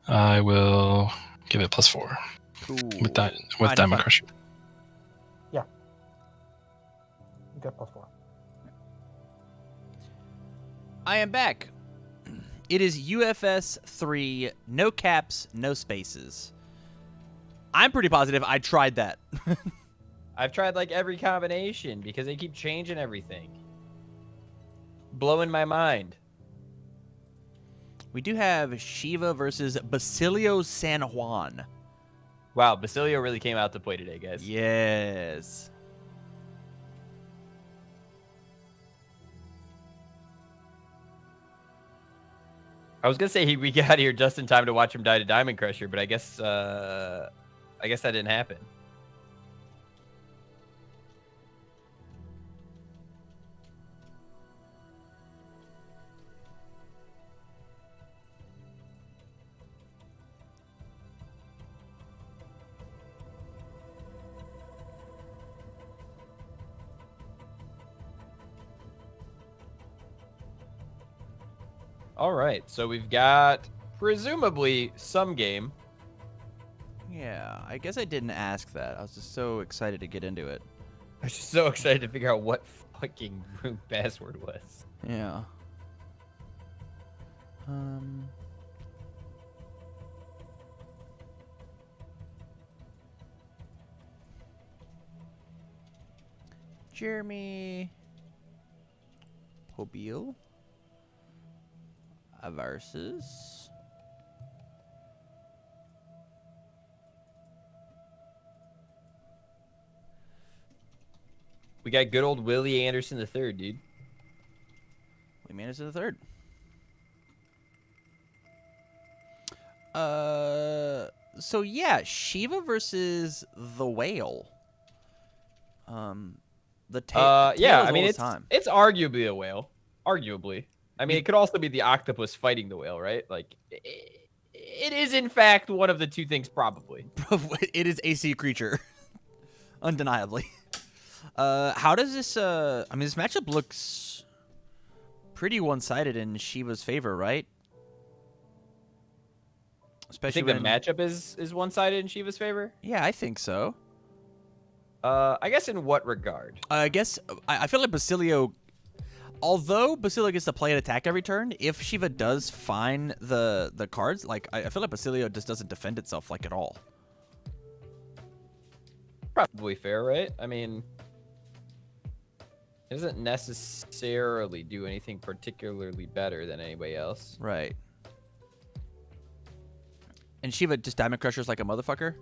I will give it +4 Cool. with Alright, Diamond fine. Crusher. Yeah. You got +4. I am back. It is UFS 3, no caps, no spaces. I'm pretty positive I tried that. I've tried like every combination because they keep changing everything. Blowing my mind. We do have Shiva versus Basilio San Juan. Wow, Basilio really came out to play today, guys. Yes. I was gonna say we got here just in time to watch him die to Diamond Crusher, but I guess that didn't happen. All right, so we've got presumably some game. Yeah, I guess I didn't ask that. I was just so excited to get into it. I was just so excited to figure out what fucking room password was. Yeah. Jeremy Pobile versus We got good old Willie Anderson III, dude. Willie Anderson the third. So yeah, Shiva versus the whale. Yeah, I mean it's arguably a whale. Arguably. I mean, it could also be the octopus fighting the whale, right? Like, it is in fact one of the two things, probably. It is a sea creature, undeniably. How does this? I mean, this matchup looks pretty one-sided in Shiva's favor, right? Especially I think the matchup is one-sided in Shiva's favor. Yeah, I think so. I guess in what regard? I guess I feel like Basilio, although Basilio gets to play an attack every turn, if Shiva does find the cards, like I feel like Basilio just doesn't defend itself like at all. Probably fair, right? I mean, it doesn't necessarily do anything particularly better than anybody else. Right. And Shiva just Diamond Crushers like a motherfucker?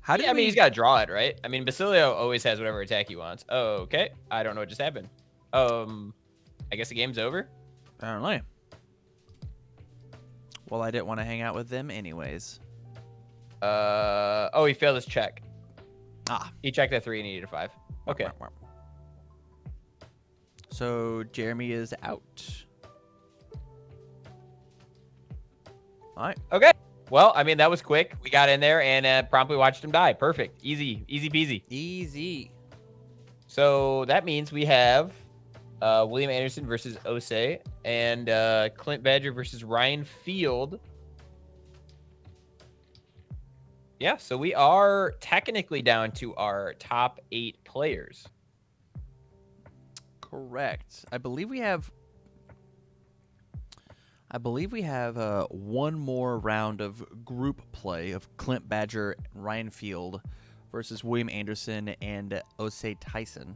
I mean, he's got to draw it, right? I mean, Basilio always has whatever attack he wants. Oh, okay. I don't know what just happened. I guess the game's over? I don't know. Well, I didn't want to hang out with them anyways. Oh, he failed his check. Ah. He checked a 3 and he needed a 5. Okay. So, Jeremy is out. All right. Okay. Well, I mean, that was quick. We got in there and promptly watched him die. Perfect. Easy peasy. Easy. So that means we have William Anderson versus Osei and Clint Badger versus Ryan Field. Yeah, so we are technically down to our top 8 players. Correct. I believe we have one more round of group play of Clint Badger and Ryan Field versus William Anderson and Osei Tyson.